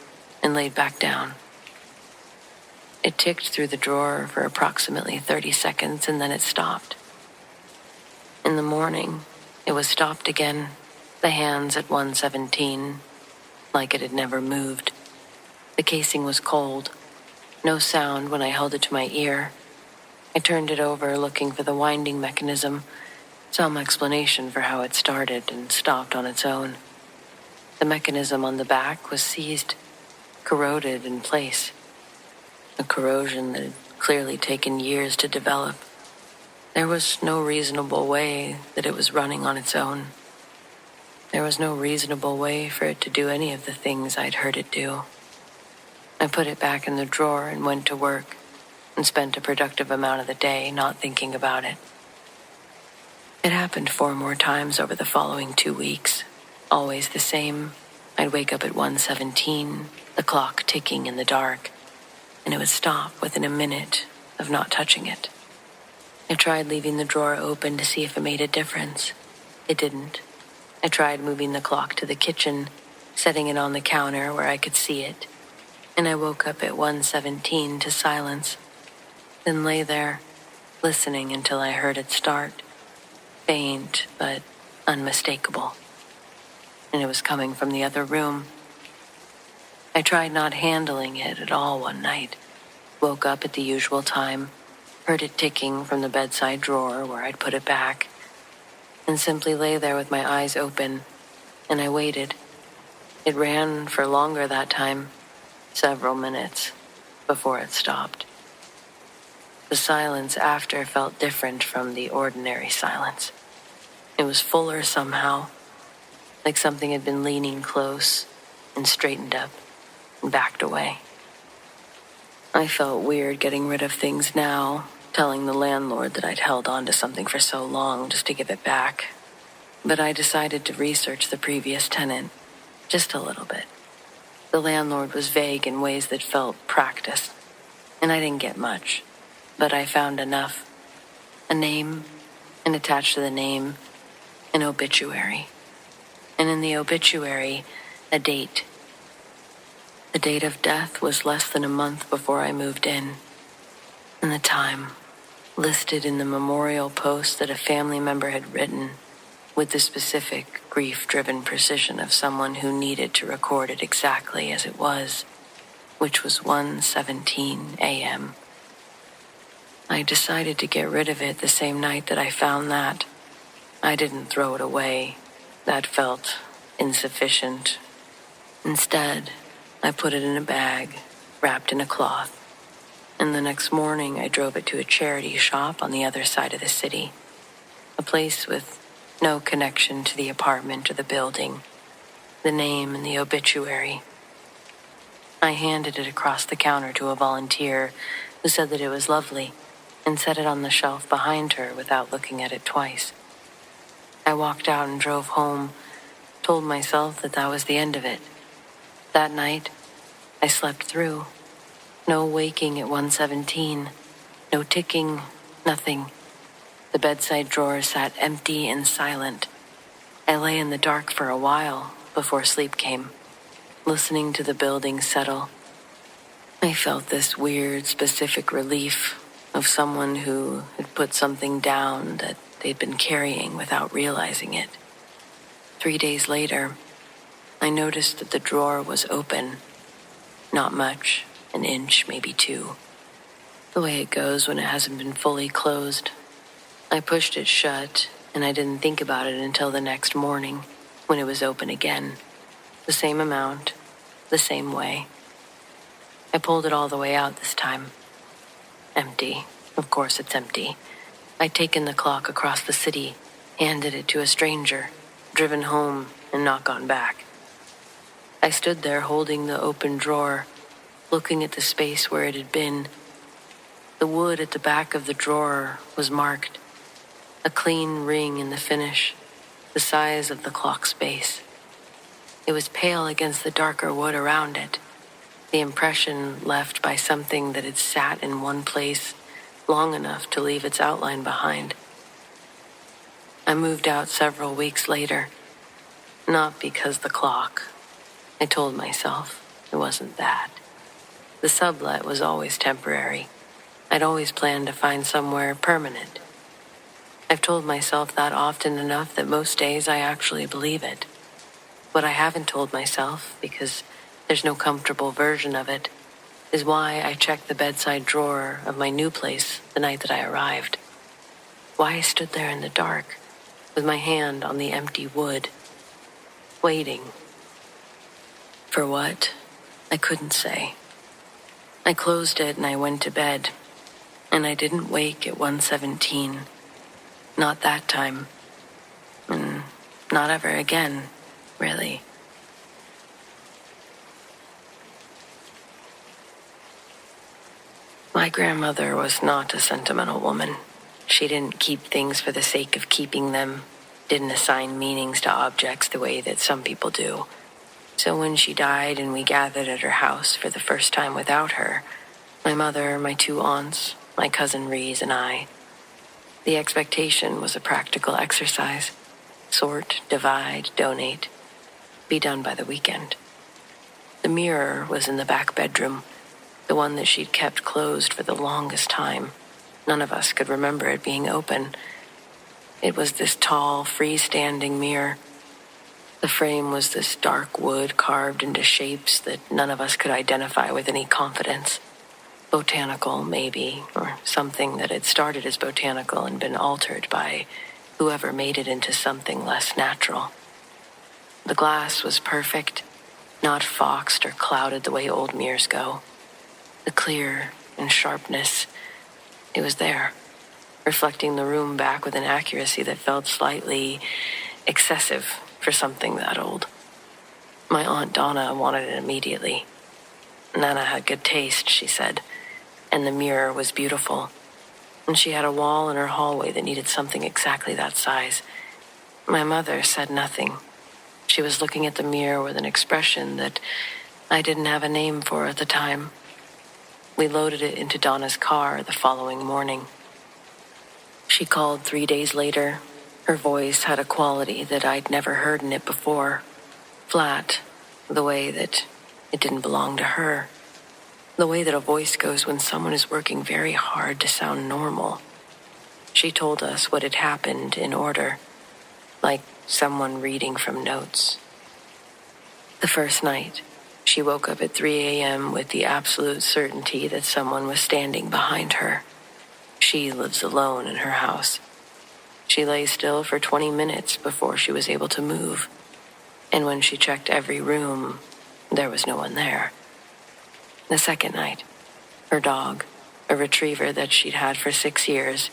and laid back down. It ticked through the drawer for approximately 30 seconds, and then it stopped. In the morning, it was stopped again, the hands at 1:17, like it had never moved. The casing was cold, no sound when I held it to my ear. I turned it over, looking for the winding mechanism, some explanation for how it started and stopped on its own. The mechanism on the back was seized, corroded in place. A corrosion that had clearly taken years to develop. There was no reasonable way that it was running on its own. There was no reasonable way for it to do any of the things I'd heard it do. I put it back in the drawer and went to work and spent a productive amount of the day not thinking about it. It happened 4 more times over the following 2 weeks, always the same. I'd wake up at 1:17, the clock ticking in the dark, and it would stop within a minute of not touching it. I tried leaving the drawer open to see if it made a difference. It didn't. I tried moving the clock to the kitchen, setting it on the counter where I could see it, and I woke up at 1:17 to silence, then lay there, listening until I heard it start, faint but unmistakable. And it was coming from the other room. I tried not handling it at all one night, woke up at the usual time, heard it ticking from the bedside drawer where I'd put it back, and simply lay there with my eyes open, and I waited. It ran for longer that time, several minutes, before it stopped. The silence after felt different from the ordinary silence. It was fuller somehow, like something had been leaning close and straightened up and backed away. I felt weird getting rid of things now, telling the landlord that I'd held on to something for so long just to give it back. But I decided to research the previous tenant, just a little bit. The landlord was vague in ways that felt practiced, and I didn't get much, but I found enough. A name, and attached to the name, an obituary. And in the obituary, a date. The date of death was less than a month before I moved in, and the time, listed in the memorial post that a family member had written, with the specific, grief-driven precision of someone who needed to record it exactly as it was, which was 1:17 a.m. I decided to get rid of it the same night that I found that. I didn't throw it away. That felt insufficient. Instead, I put it in a bag, wrapped in a cloth, and the next morning I drove it to a charity shop on the other side of the city, a place with no connection to the apartment or the building, the name and the obituary. I handed it across the counter to a volunteer who said that it was lovely and set it on the shelf behind her without looking at it twice. I walked out and drove home, told myself that that was the end of it. That night, I slept through. No waking at 1:17, no ticking, nothing. The bedside drawer sat empty and silent. I lay in the dark for a while before sleep came, listening to the building settle. I felt this weird, specific relief of someone who had put something down that they'd been carrying without realizing it. 3 days later, I noticed that the drawer was open. Not much, an inch, maybe two. The way it goes when it hasn't been fully closed. I pushed it shut, and I didn't think about it until the next morning, when it was open again. The same amount, the same way. I pulled it all the way out this time. Empty. Of course it's empty. I'd taken the clock across the city, handed it to a stranger, driven home, and not gone back. I stood there holding the open drawer, looking at the space where it had been. The wood at the back of the drawer was marked, a clean ring in the finish, the size of the clock's base. It was pale against the darker wood around it, the impression left by something that had sat in one place long enough to leave its outline behind. I moved out several weeks later, not because the clock. I told myself it wasn't that. The sublet was always temporary. I'd always planned to find somewhere permanent. I've told myself that often enough that most days I actually believe it. What I haven't told myself, because there's no comfortable version of it, is why I checked the bedside drawer of my new place the night that I arrived. Why I stood there in the dark, with my hand on the empty wood, waiting. For what? I couldn't say. I closed it and I went to bed, and I didn't wake at 1:17. Not that time. And not ever again, really. My grandmother was not a sentimental woman. She didn't keep things for the sake of keeping them, didn't assign meanings to objects the way that some people do. So when she died and we gathered at her house for the first time without her, my mother, my two aunts, my cousin Reese, and I, the expectation was a practical exercise. Sort, divide, donate. Be done by the weekend. The mirror was in the back bedroom, the one that she'd kept closed for the longest time. None of us could remember it being open. It was this tall, freestanding mirror. The frame was this dark wood carved into shapes that none of us could identify with any confidence. Botanical, maybe, or something that had started as botanical and been altered by whoever made it into something less natural. The glass was perfect, not foxed or clouded the way old mirrors go. The clear and sharpness, it was there, reflecting the room back with an accuracy that felt slightly excessive for something that old. My Aunt Donna wanted it immediately. Nana had good taste, she said, and the mirror was beautiful. And she had a wall in her hallway that needed something exactly that size. My mother said nothing. She was looking at the mirror with an expression that I didn't have a name for at the time. We loaded it into Donna's car the following morning. She called 3 days later. Her voice had a quality that I'd never heard in it before. Flat, the way that it didn't belong to her. The way that a voice goes when someone is working very hard to sound normal. She told us what had happened in order, like someone reading from notes. The first night, she woke up at 3 a.m. with the absolute certainty that someone was standing behind her. She lives alone in her house. She lay still for 20 minutes before she was able to move. And when she checked every room, there was no one there. The second night, her dog, a retriever that she'd had for 6 years,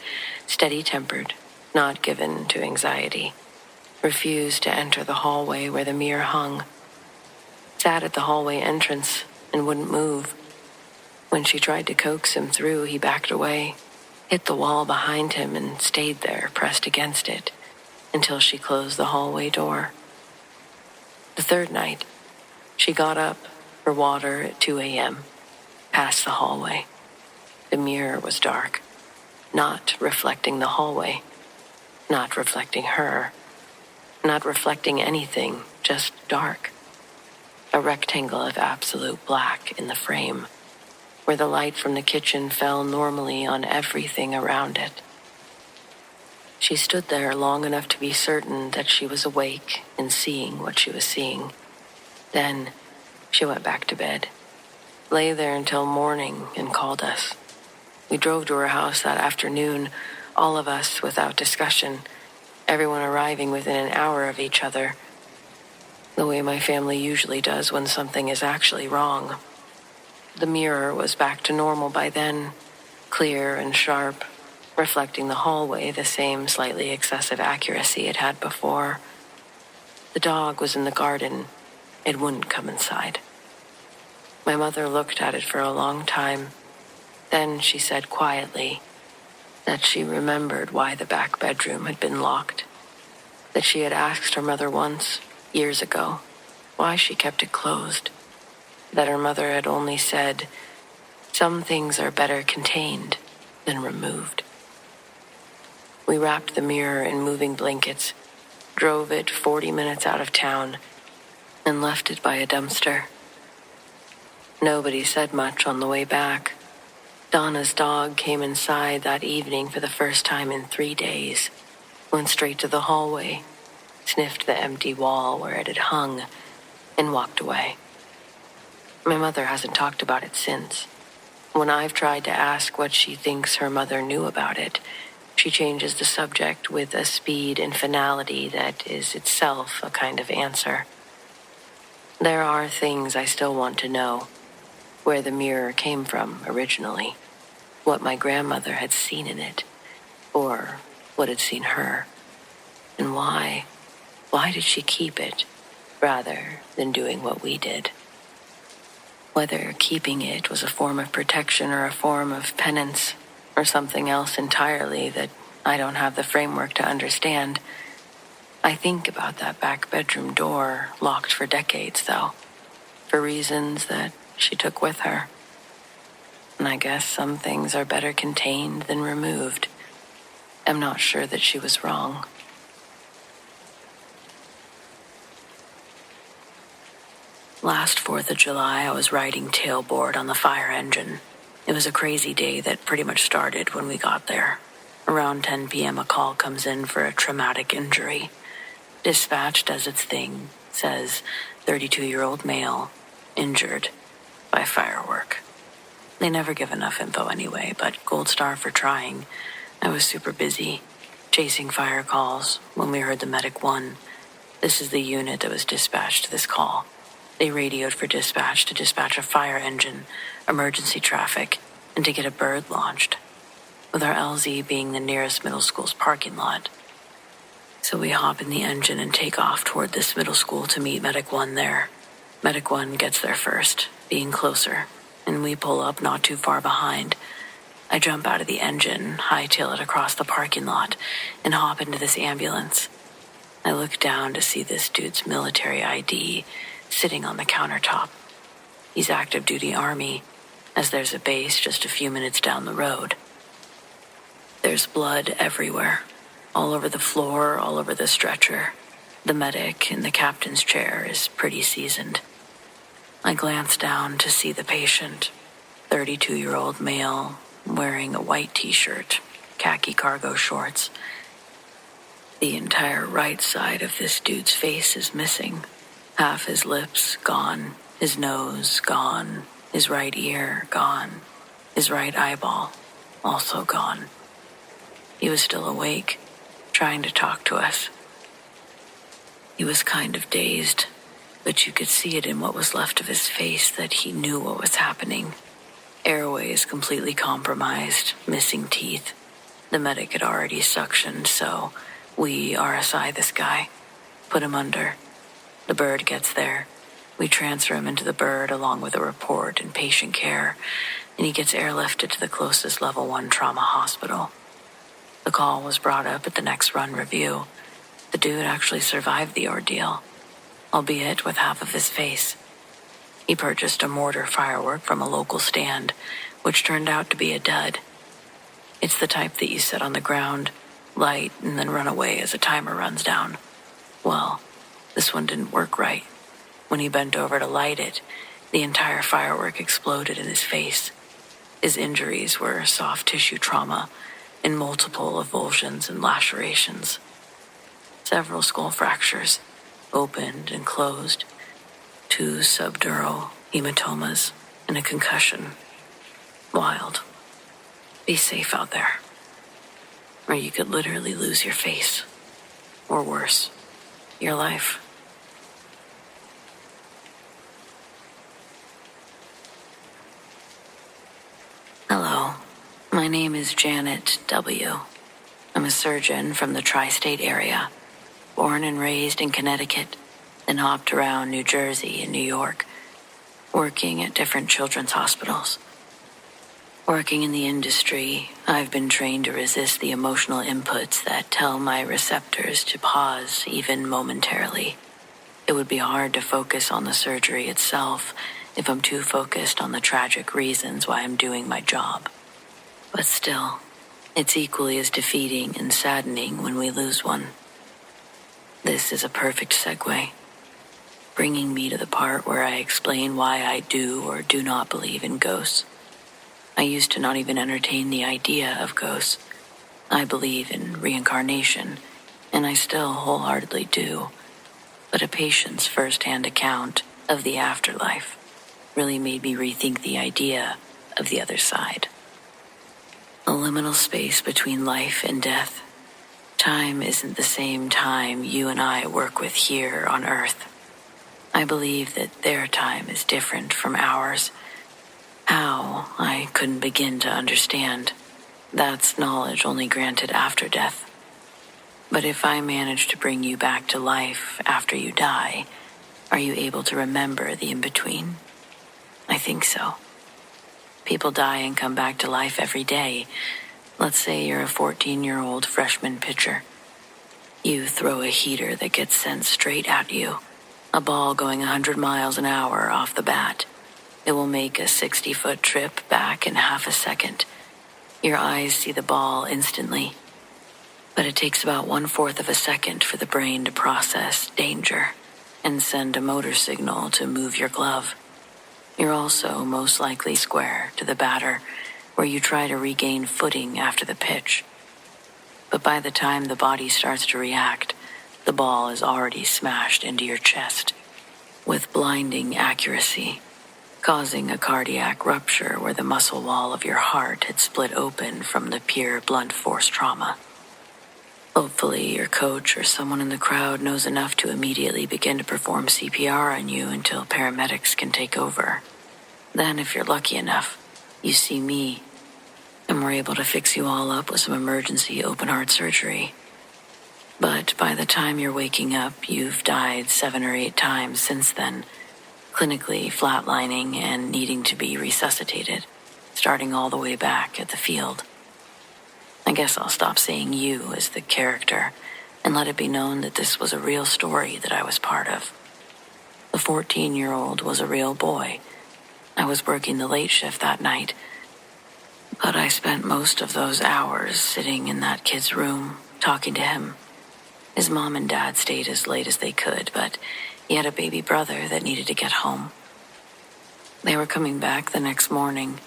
steady-tempered, not given to anxiety, refused to enter the hallway where the mirror hung, sat at the hallway entrance and wouldn't move. When she tried to coax him through, he backed away, hit the wall behind him, and stayed there, pressed against it, until she closed the hallway door. The third night, she got up for water at 2 a.m., past the hallway. The mirror was dark, not reflecting the hallway, not reflecting her, not reflecting anything, just dark. A rectangle of absolute black in the frame, where the light from the kitchen fell normally on everything around it. She stood there long enough to be certain that she was awake and seeing what she was seeing. Then she went back to bed, lay there until morning, and called us. We drove to her house that afternoon, all of us without discussion, everyone arriving within an hour of each other, the way my family usually does when something is actually wrong. The mirror was back to normal by then, clear and sharp, reflecting the hallway the same slightly excessive accuracy it had before. The dog was in the garden. It wouldn't come inside. My mother looked at it for a long time. Then she said quietly that she remembered why the back bedroom had been locked, that she had asked her mother once, years ago, why she kept it closed, that her mother had only said, "Some things are better contained than removed." We wrapped the mirror in moving blankets, drove it 40 minutes out of town, and left it by a dumpster. Nobody said much on the way back. Donna's dog came inside that evening for the first time in 3 days, went straight to the hallway, sniffed the empty wall where it had hung, and walked away. My mother hasn't talked about it since. When I've tried to ask what she thinks her mother knew about it, she changes the subject with a speed and finality that is itself a kind of answer. There are things I still want to know. Where the mirror came from originally, what my grandmother had seen in it, or what had seen her, and why. Why did she keep it, rather than doing what we did? Whether keeping it was a form of protection or a form of penance, or something else entirely that I don't have the framework to understand. I think about that back bedroom door, locked for decades, though, for reasons that she took with her. And I guess some things are better contained than removed. I'm not sure that she was wrong. Last 4th of July, I was riding tailboard on the fire engine. It was a crazy day that pretty much started when we got there. Around 10 p.m. a call comes in for a traumatic injury. Dispatch does its thing, says 32-year-old male, injured by firework. They never give enough info anyway, but gold star for trying. I was super busy, chasing fire calls when we heard the medic one. This is the unit that was dispatched to this call. They radioed for dispatch to dispatch a fire engine, emergency traffic, and to get a bird launched, with our LZ being the nearest middle school's parking lot. So we hop in the engine and take off toward this middle school to meet Medic 1 there. Medic 1 gets there first, being closer, and we pull up not too far behind. I jump out of the engine, hightail it across the parking lot, and hop into this ambulance. I look down to see this dude's military ID sitting on the countertop. He's active duty Army, as there's a base just a few minutes down the road. There's blood everywhere, all over the floor, all over the stretcher. The medic in the captain's chair is pretty seasoned. I glance down to see the patient, 32-year-old male, wearing a white t-shirt, khaki cargo shorts. The entire right side of this dude's face is missing. Half his lips gone, his nose gone, his right ear gone, his right eyeball also gone. He was still awake, trying to talk to us. He was kind of dazed, but you could see it in what was left of his face that he knew what was happening. Airways completely compromised, missing teeth. The medic had already suctioned, so we RSI this guy, put him under. The bird gets there. We transfer him into the bird along with a report and patient care, and he gets airlifted to the closest level 1 trauma hospital. The call was brought up at the next run review. The dude actually survived the ordeal, albeit with half of his face. He purchased a mortar firework from a local stand, which turned out to be a dud. It's the type that you set on the ground, light, and then run away as a timer runs down. Well, this one didn't work right. When he bent over to light it, the entire firework exploded in his face. His injuries were soft tissue trauma and multiple avulsions and lacerations. Several skull fractures, opened and closed, 2 subdural hematomas, and a concussion. Wild. Be safe out there, or you could literally lose your face, or worse, your life. Hello, my name is Janet W. I'm a surgeon from the tri-state area, born and raised in Connecticut, then hopped around New Jersey and New York, working at different children's hospitals. Working in the industry, I've been trained to resist the emotional inputs that tell my receptors to pause even momentarily. It would be hard to focus on the surgery itself if I'm too focused on the tragic reasons why I'm doing my job. But still, it's equally as defeating and saddening when we lose one. This is a perfect segue, bringing me to the part where I explain why I do or do not believe in ghosts. I used to not even entertain the idea of ghosts. I believe in reincarnation, and I still wholeheartedly do. But a patient's first-hand account of the afterlife really made me rethink the idea of the other side. A liminal space between life and death. Time isn't the same time you and I work with here on Earth. I believe that their time is different from ours. How, I couldn't begin to understand. That's knowledge only granted after death. But if I manage to bring you back to life after you die, are you able to remember the in-between? I think so. People die and come back to life every day. Let's say you're a 14-year-old freshman pitcher. You throw a heater that gets sent straight at you, a ball going 100 miles an hour off the bat. It will make a 60-foot trip back in half a second. Your eyes see the ball instantly, but it takes about 1/4 of a second for the brain to process danger and send a motor signal to move your glove. You're also most likely square to the batter, where you try to regain footing after the pitch. But by the time the body starts to react, the ball is already smashed into your chest with blinding accuracy, causing a cardiac rupture where the muscle wall of your heart had split open from the pure blunt force trauma. Hopefully, your coach or someone in the crowd knows enough to immediately begin to perform CPR on you until paramedics can take over. Then, if you're lucky enough, you see me, and we're able to fix you all up with some emergency open-heart surgery. But by the time you're waking up, you've died 7 or 8 times since then, clinically flatlining and needing to be resuscitated, starting all the way back at the field. I guess I'll stop saying you as the character and let it be known that this was a real story that I was part of. The 14-year-old was a real boy. I was working the late shift that night, but I spent most of those hours sitting in that kid's room, talking to him. His mom and dad stayed as late as they could, but he had a baby brother that needed to get home. They were coming back the next morning.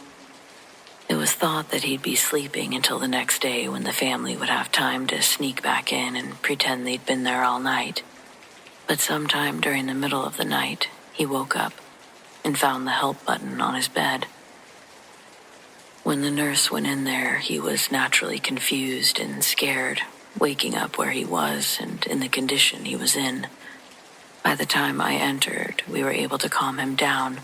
It was thought that he'd be sleeping until the next day when the family would have time to sneak back in and pretend they'd been there all night. But sometime during the middle of the night, he woke up and found the help button on his bed. When the nurse went in there, he was naturally confused and scared, waking up where he was and in the condition he was in. By the time I entered, we were able to calm him down.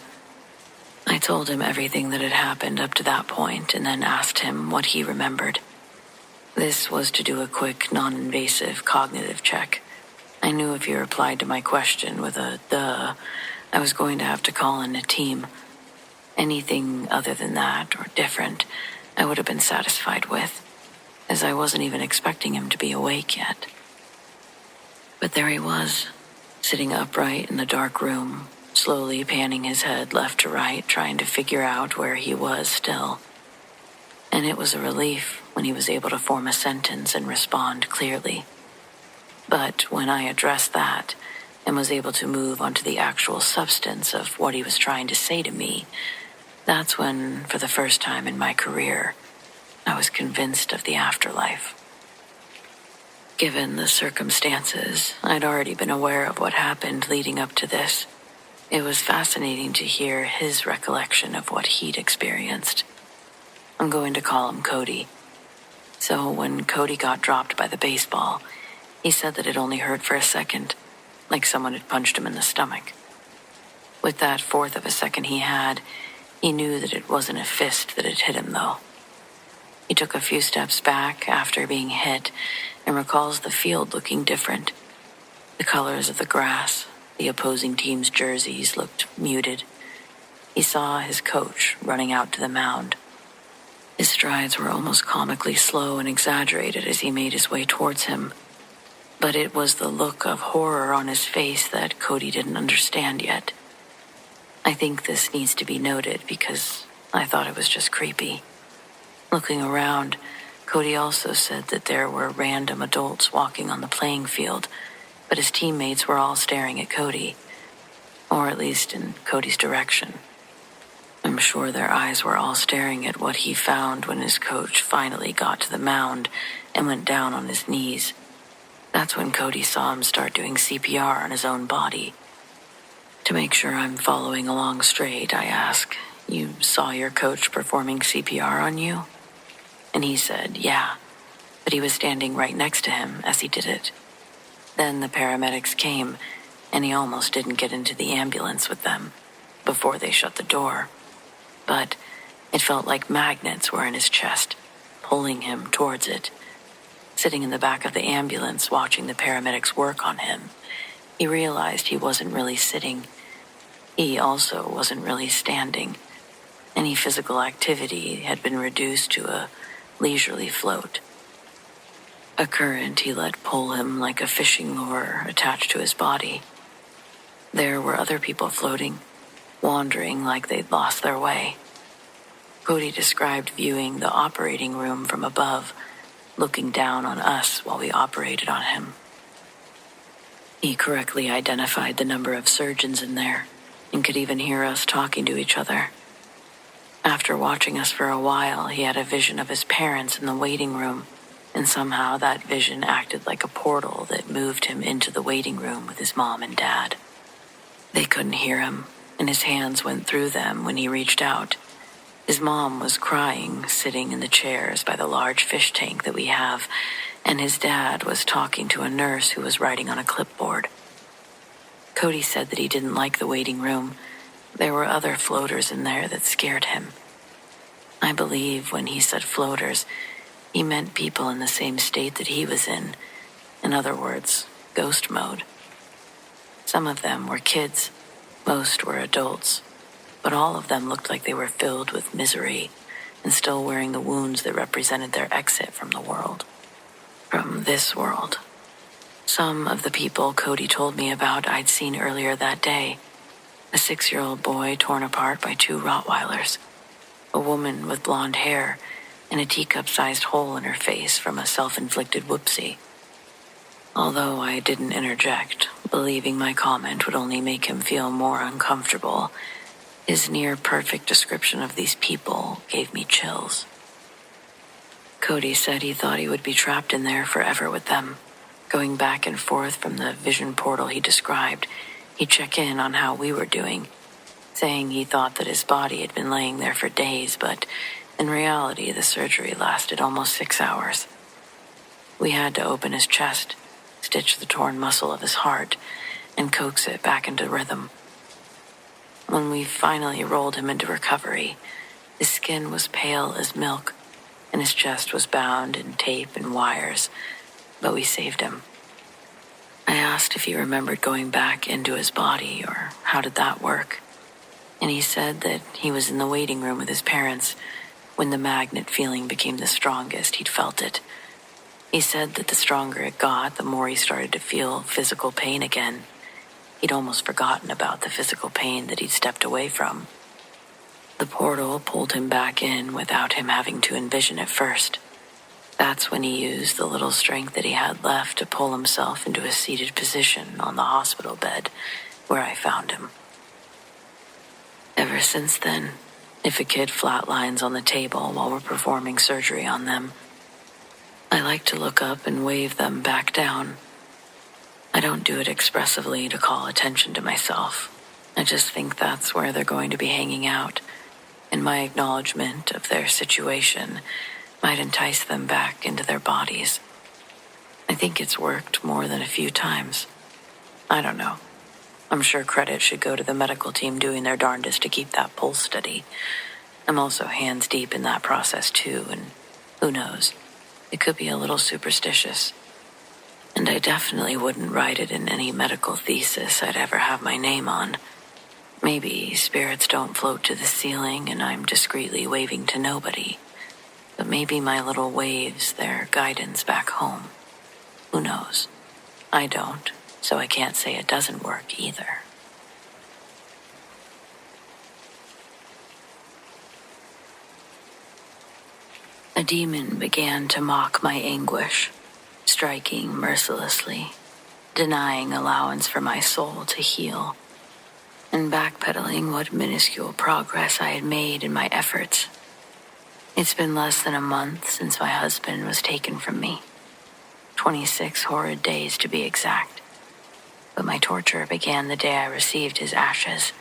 I told him everything that had happened up to that point and then asked him what he remembered. This was to do a quick, non-invasive cognitive check. I knew if he replied to my question with a duh, I was going to have to call in a team. Anything other than that or different, I would have been satisfied with, as I wasn't even expecting him to be awake yet. But there he was, sitting upright in the dark room, slowly panning his head left to right, trying to figure out where he was still. And it was a relief when he was able to form a sentence and respond clearly. But when I addressed that and was able to move onto the actual substance of what he was trying to say to me, that's when, for the first time in my career, I was convinced of the afterlife. Given the circumstances, I'd already been aware of what happened leading up to this. It was fascinating to hear his recollection of what he'd experienced. I'm going to call him Cody. So when Cody got dropped by the baseball, he said that it only hurt for a second, like someone had punched him in the stomach. With that fourth of a second he had, he knew that it wasn't a fist that had hit him, though. He took a few steps back after being hit and recalls the field looking different. The colors of the grass, the opposing team's jerseys looked muted. He saw his coach running out to the mound. His strides were almost comically slow and exaggerated as he made his way towards him. But it was the look of horror on his face that Cody didn't understand yet. I think this needs to be noted because I thought it was just creepy. Looking around, Cody also said that there were random adults walking on the playing field, but his teammates were all staring at Cody, or at least in Cody's direction. I'm sure their eyes were all staring at what he found when his coach finally got to the mound and went down on his knees. That's when Cody saw him start doing CPR on his own body. To make sure I'm following along straight, I ask, "You saw your coach performing CPR on you?" And he said, "Yeah, but he was standing right next to him as he did it." Then the paramedics came, and he almost didn't get into the ambulance with them before they shut the door. But it felt like magnets were in his chest, pulling him towards it. Sitting in the back of the ambulance watching the paramedics work on him, he realized he wasn't really sitting. He also wasn't really standing. Any physical activity had been reduced to a leisurely float. A current he let pull him like a fishing lure attached to his body. There were other people floating, wandering like they'd lost their way. Cody described viewing the operating room from above, looking down on us while we operated on him. He correctly identified the number of surgeons in there and could even hear us talking to each other. After watching us for a while, he had a vision of his parents in the waiting room, and somehow that vision acted like a portal that moved him into the waiting room with his mom and dad. They couldn't hear him, and his hands went through them when he reached out. His mom was crying, sitting in the chairs by the large fish tank that we have, and his dad was talking to a nurse who was writing on a clipboard. Cody said that he didn't like the waiting room. There were other floaters in there that scared him. I believe when he said floaters, he meant people in the same state that he was in. In other words, ghost mode. Some of them were kids, most were adults, but all of them looked like they were filled with misery and still wearing the wounds that represented their exit from the world. From this world. Some of the people Cody told me about I'd seen earlier that day. A 6-year-old boy torn apart by 2 Rottweilers. A woman with blonde hair and a teacup-sized hole in her face from a self-inflicted whoopsie. Although I didn't interject, believing my comment would only make him feel more uncomfortable, his near-perfect description of these people gave me chills. Cody said he thought he would be trapped in there forever with them. Going back and forth from the vision portal he described, he'd check in on how we were doing, saying he thought that his body had been laying there for days, but in reality, the surgery lasted almost 6 hours. We had to open his chest, stitch the torn muscle of his heart, and coax it back into rhythm. When we finally rolled him into recovery, his skin was pale as milk, and his chest was bound in tape and wires, but we saved him. I asked if he remembered going back into his body, or how did that work? And he said that he was in the waiting room with his parents when the magnet feeling became the strongest he'd felt it. He said that the stronger it got, the more he started to feel physical pain again. He'd almost forgotten about the physical pain that he'd stepped away from. The portal pulled him back in without him having to envision it first. That's when he used the little strength that he had left to pull himself into a seated position on the hospital bed where I found him. Ever since then, if a kid flatlines on the table while we're performing surgery on them, I like to look up and wave them back down. I don't do it expressively to call attention to myself. I just think that's where they're going to be hanging out, and my acknowledgement of their situation might entice them back into their bodies. I think it's worked more than a few times. I don't know. I'm sure credit should go to the medical team doing their darndest to keep that pulse steady. I'm also hands deep in that process too, and who knows? It could be a little superstitious. And I definitely wouldn't write it in any medical thesis I'd ever have my name on. Maybe spirits don't float to the ceiling and I'm discreetly waving to nobody. But maybe my little waves, their guidance back home. Who knows? I don't, so I can't say it doesn't work either. A demon began to mock my anguish, striking mercilessly, denying allowance for my soul to heal, and backpedaling what minuscule progress I had made in my efforts. It's been less than a month since my husband was taken from me. 26 horrid days to be exact. But my torture began the day I received his ashes.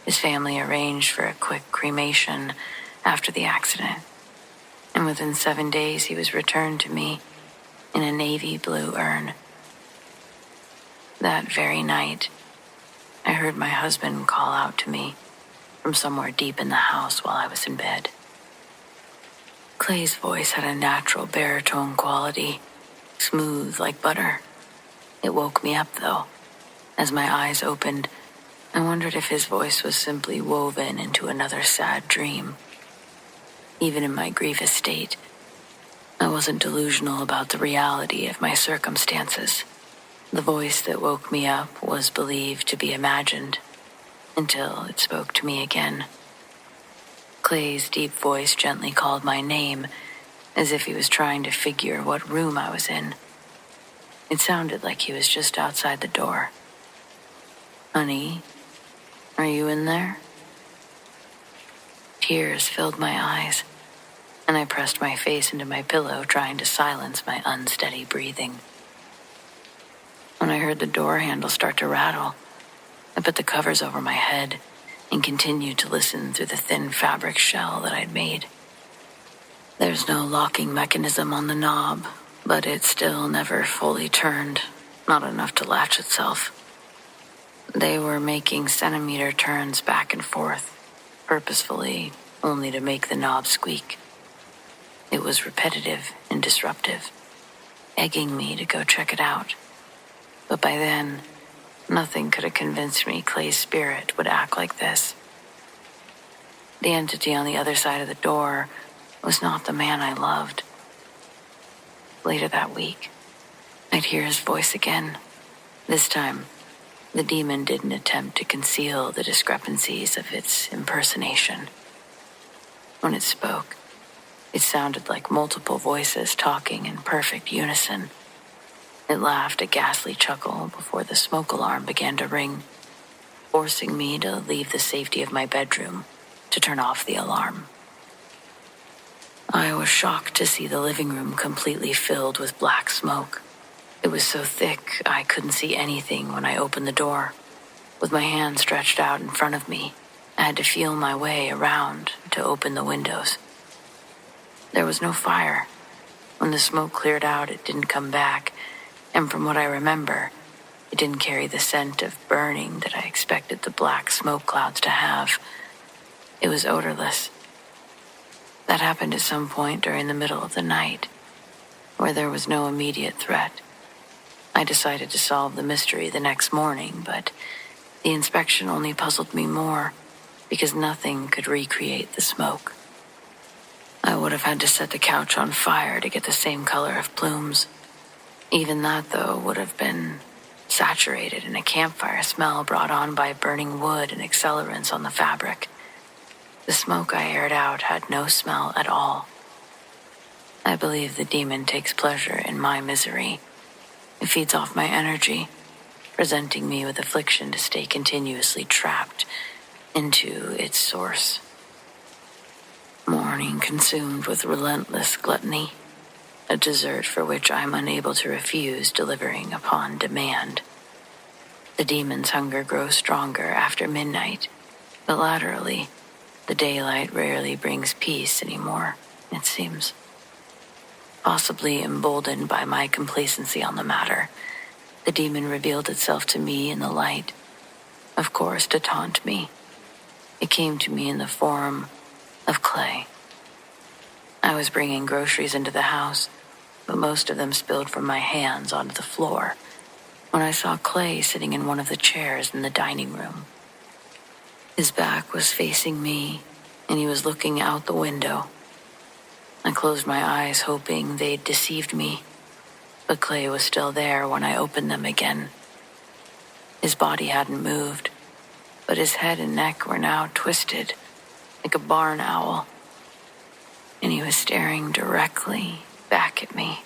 His family arranged for a quick cremation after the accident, and within 7 days he was returned to me in a navy blue urn. That very night, I heard my husband call out to me from somewhere deep in the house while I was in bed. Clay's voice had a natural baritone quality, smooth like butter. It woke me up, though. As my eyes opened, I wondered if his voice was simply woven into another sad dream. Even in my grievous state, I wasn't delusional about the reality of my circumstances. The voice that woke me up was believed to be imagined, until it spoke to me again. Clay's deep voice gently called my name, as if he was trying to figure what room I was in. It sounded like he was just outside the door. "Honey, are you in there?" Tears filled my eyes, and I pressed my face into my pillow, trying to silence my unsteady breathing. When I heard the door handle start to rattle, I put the covers over my head and continued to listen through the thin fabric shell that I'd made. There's no locking mechanism on the knob, but it still never fully turned, not enough to latch itself. They were making centimeter turns back and forth, purposefully, only to make the knob squeak. It was repetitive and disruptive, egging me to go check it out. But by then, nothing could have convinced me Clay's spirit would act like this. The entity on the other side of the door was not the man I loved. Later that week, I'd hear his voice again. This time, the demon didn't attempt to conceal the discrepancies of its impersonation. When it spoke, it sounded like multiple voices talking in perfect unison. It laughed a ghastly chuckle before the smoke alarm began to ring, forcing me to leave the safety of my bedroom to turn off the alarm. I was shocked to see the living room completely filled with black smoke. It was so thick I couldn't see anything when I opened the door. With my hand stretched out in front of me, I had to feel my way around to open the windows. There was no fire. When the smoke cleared out, it didn't come back, and from what I remember, it didn't carry the scent of burning that I expected the black smoke clouds to have. It was odorless. That happened at some point during the middle of the night, where there was no immediate threat. I decided to solve the mystery the next morning, but the inspection only puzzled me more because nothing could recreate the smoke. I would have had to set the couch on fire to get the same color of plumes. Even that, though, would have been saturated in a campfire smell brought on by burning wood and accelerants on the fabric. The smoke I aired out had no smell at all. I believe the demon takes pleasure in my misery. It feeds off my energy, presenting me with affliction to stay continuously trapped into its source. Morning consumed with relentless gluttony, a dessert for which I'm unable to refuse delivering upon demand. The demon's hunger grows stronger after midnight, but laterally, the daylight rarely brings peace anymore, it seems. Possibly emboldened by my complacency on the matter, the demon revealed itself to me in the light, of course to taunt me. It came to me in the form of Clay. I was bringing groceries into the house, but most of them spilled from my hands onto the floor when I saw Clay sitting in one of the chairs in the dining room. His back was facing me, and he was looking out the window. I closed my eyes, hoping they'd deceived me, but Clay was still there when I opened them again. His body hadn't moved, but his head and neck were now twisted, like a barn owl, and he was staring directly back at me.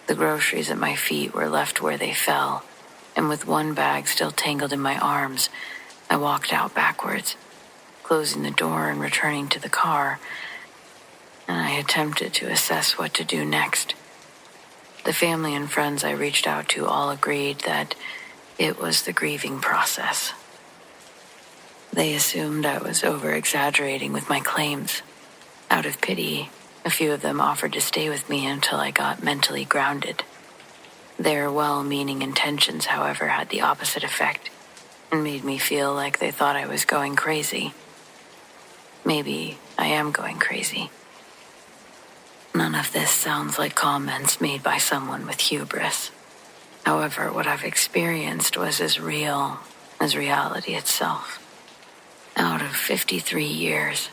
The groceries at my feet were left where they fell, and with one bag still tangled in my arms, I walked out backwards, closing the door and returning to the car, and I attempted to assess what to do next. The family and friends I reached out to all agreed that it was the grieving process. They assumed I was over-exaggerating with my claims. Out of pity, a few of them offered to stay with me until I got mentally grounded. Their well-meaning intentions, however, had the opposite effect and made me feel like they thought I was going crazy. Maybe I am going crazy. None of this sounds like comments made by someone with hubris. However, what I've experienced was as real as reality itself. Out of 53 years,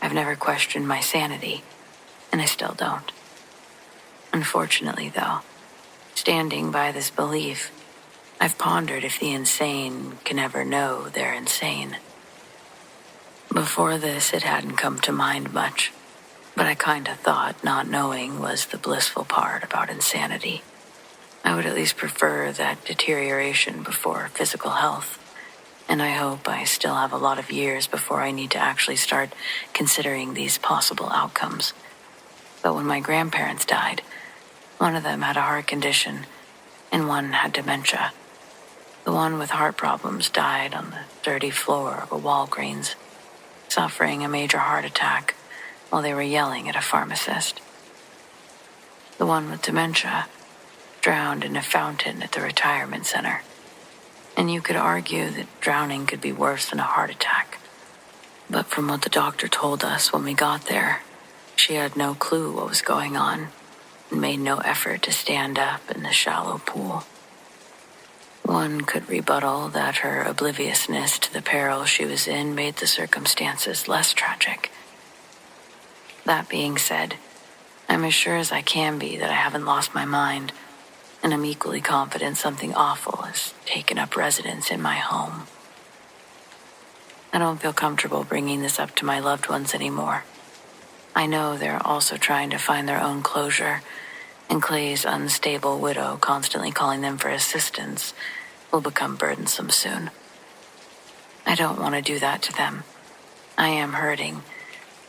I've never questioned my sanity, and I still don't. Unfortunately, though, standing by this belief, I've pondered if the insane can ever know they're insane. Before this, it hadn't come to mind much, but I kinda thought not knowing was the blissful part about insanity. I would at least prefer that deterioration before physical health, and I hope I still have a lot of years before I need to actually start considering these possible outcomes. But when my grandparents died, one of them had a heart condition, and one had dementia. The one with heart problems died on the dirty floor of a Walgreens, suffering a major heart attack while they were yelling at a pharmacist. the one with dementia, drowned in a fountain at the retirement center. And you could argue that drowning could be worse than a heart attack. But from what the doctor told us when we got there, she had no clue what was going on and made no effort to stand up in the shallow pool. One could rebuttal that her obliviousness to the peril she was in made the circumstances less tragic. That being said, I'm as sure as I can be that I haven't lost my mind, and I'm equally confident something awful has taken up residence in my home. I don't feel comfortable bringing this up to my loved ones anymore. I know they're also trying to find their own closure, and Clay's unstable widow constantly calling them for assistance will become burdensome soon. I don't want to do that to them. I am hurting.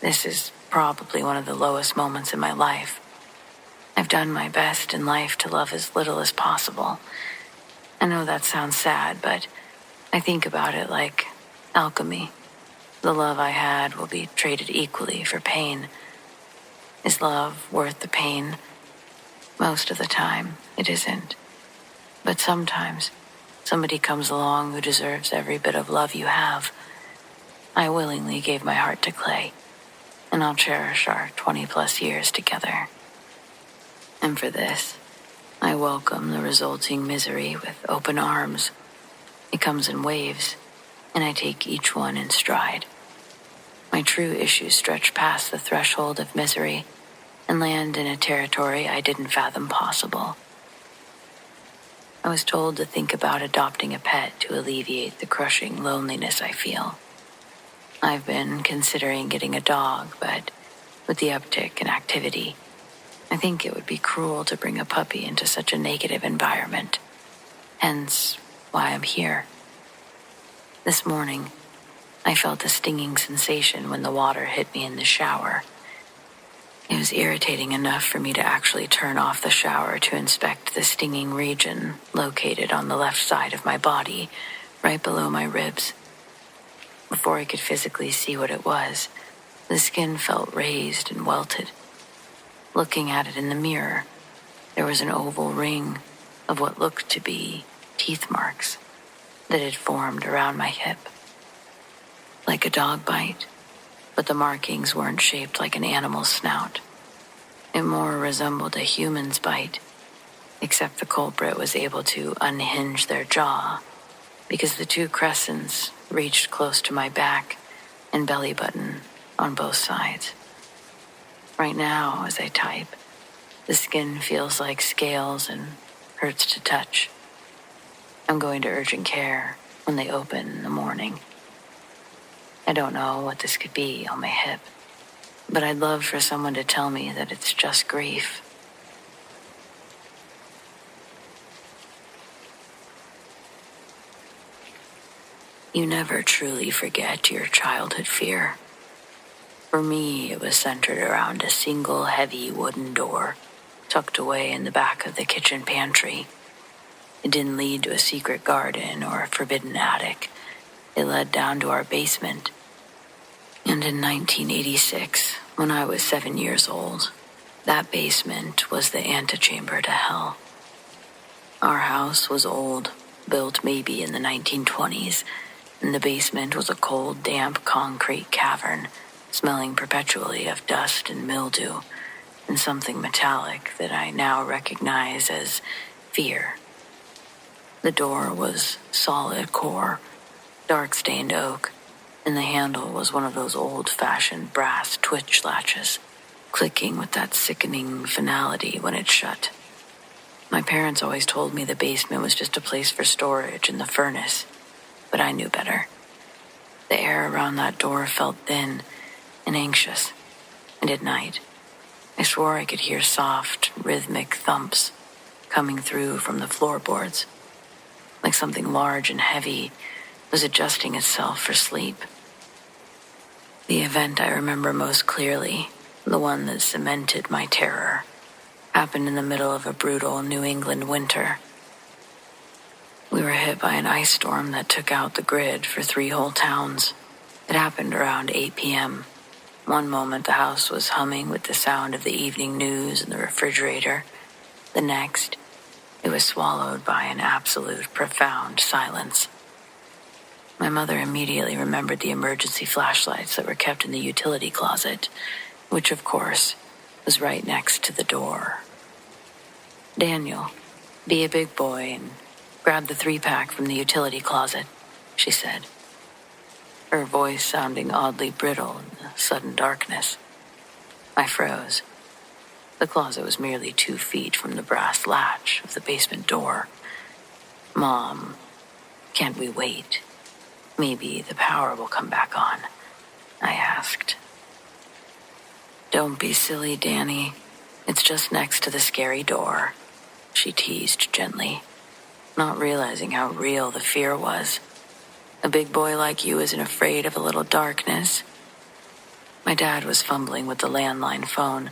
This is probably one of the lowest moments in my life. I've done my best in life to love as little as possible. I know that sounds sad, but I think about it like alchemy. The love I had will be traded equally for pain. Is love worth the pain? Most of the time, it isn't. But sometimes, somebody comes along who deserves every bit of love you have. I willingly gave my heart to Clay, and I'll cherish our 20-plus years together. And for this, I welcome the resulting misery with open arms. It comes in waves, and I take each one in stride. My true issues stretch past the threshold of misery and land in a territory I didn't fathom possible. I was told to think about adopting a pet to alleviate the crushing loneliness I feel. I've been considering getting a dog, but with the uptick in activity, I think it would be cruel to bring a puppy into such a negative environment. Hence, why I'm here. This morning, I felt a stinging sensation when the water hit me in the shower. It was irritating enough for me to actually turn off the shower to inspect the stinging region located on the left side of my body, right below my ribs. Before I could physically see what it was, the skin felt raised and welted. Looking at it in the mirror, there was an oval ring of what looked to be teeth marks that had formed around my hip. Like a dog bite, but the markings weren't shaped like an animal's snout. It more resembled a human's bite, except the culprit was able to unhinge their jaw because the two crescents reached close to my back and belly button on both sides. Right now, as I type, the skin feels like scales and hurts to touch. I'm going to urgent care when they open in the morning. I don't know what this could be on my hip, but I'd love for someone to tell me that it's just grief. You never truly forget your childhood fear. For me, it was centered around a single heavy wooden door tucked away in the back of the kitchen pantry. It didn't lead to a secret garden or a forbidden attic. It led down to our basement. And in 1986, when I was 7 years old, that basement was the antechamber to hell. Our house was old, built maybe in the 1920s, and the basement was a cold, damp concrete cavern, smelling perpetually of dust and mildew, and something metallic that I now recognize as fear. The door was solid core, dark-stained oak, and the handle was one of those old-fashioned brass twitch latches, clicking with that sickening finality when it shut. My parents always told me the basement was just a place for storage and the furnace, but I knew better. The air around that door felt thin and anxious, and at night, I swore I could hear soft, rhythmic thumps coming through from the floorboards, like something large and heavy was adjusting itself for sleep. The event I remember most clearly, the one that cemented my terror, happened in the middle of a brutal New England winter. We were hit by an ice storm that took out the grid for 3 whole towns. It happened around 8 p.m. One moment the house was humming with the sound of the evening news in the refrigerator. The next, it was swallowed by an absolute profound silence. My mother immediately remembered the emergency flashlights that were kept in the utility closet, which, of course, was right next to the door. "Daniel, be a big boy and grab the 3-pack from the utility closet," she said, her voice sounding oddly brittle in the sudden darkness. I froze. The closet was merely 2 feet from the brass latch of the basement door. "Mom, can't we wait? Maybe the power will come back on," I asked. "Don't be silly, Danny. It's just next to the scary door," she teased gently, not realizing how real the fear was. "A big boy like you isn't afraid of a little darkness." My dad was fumbling with the landline phone,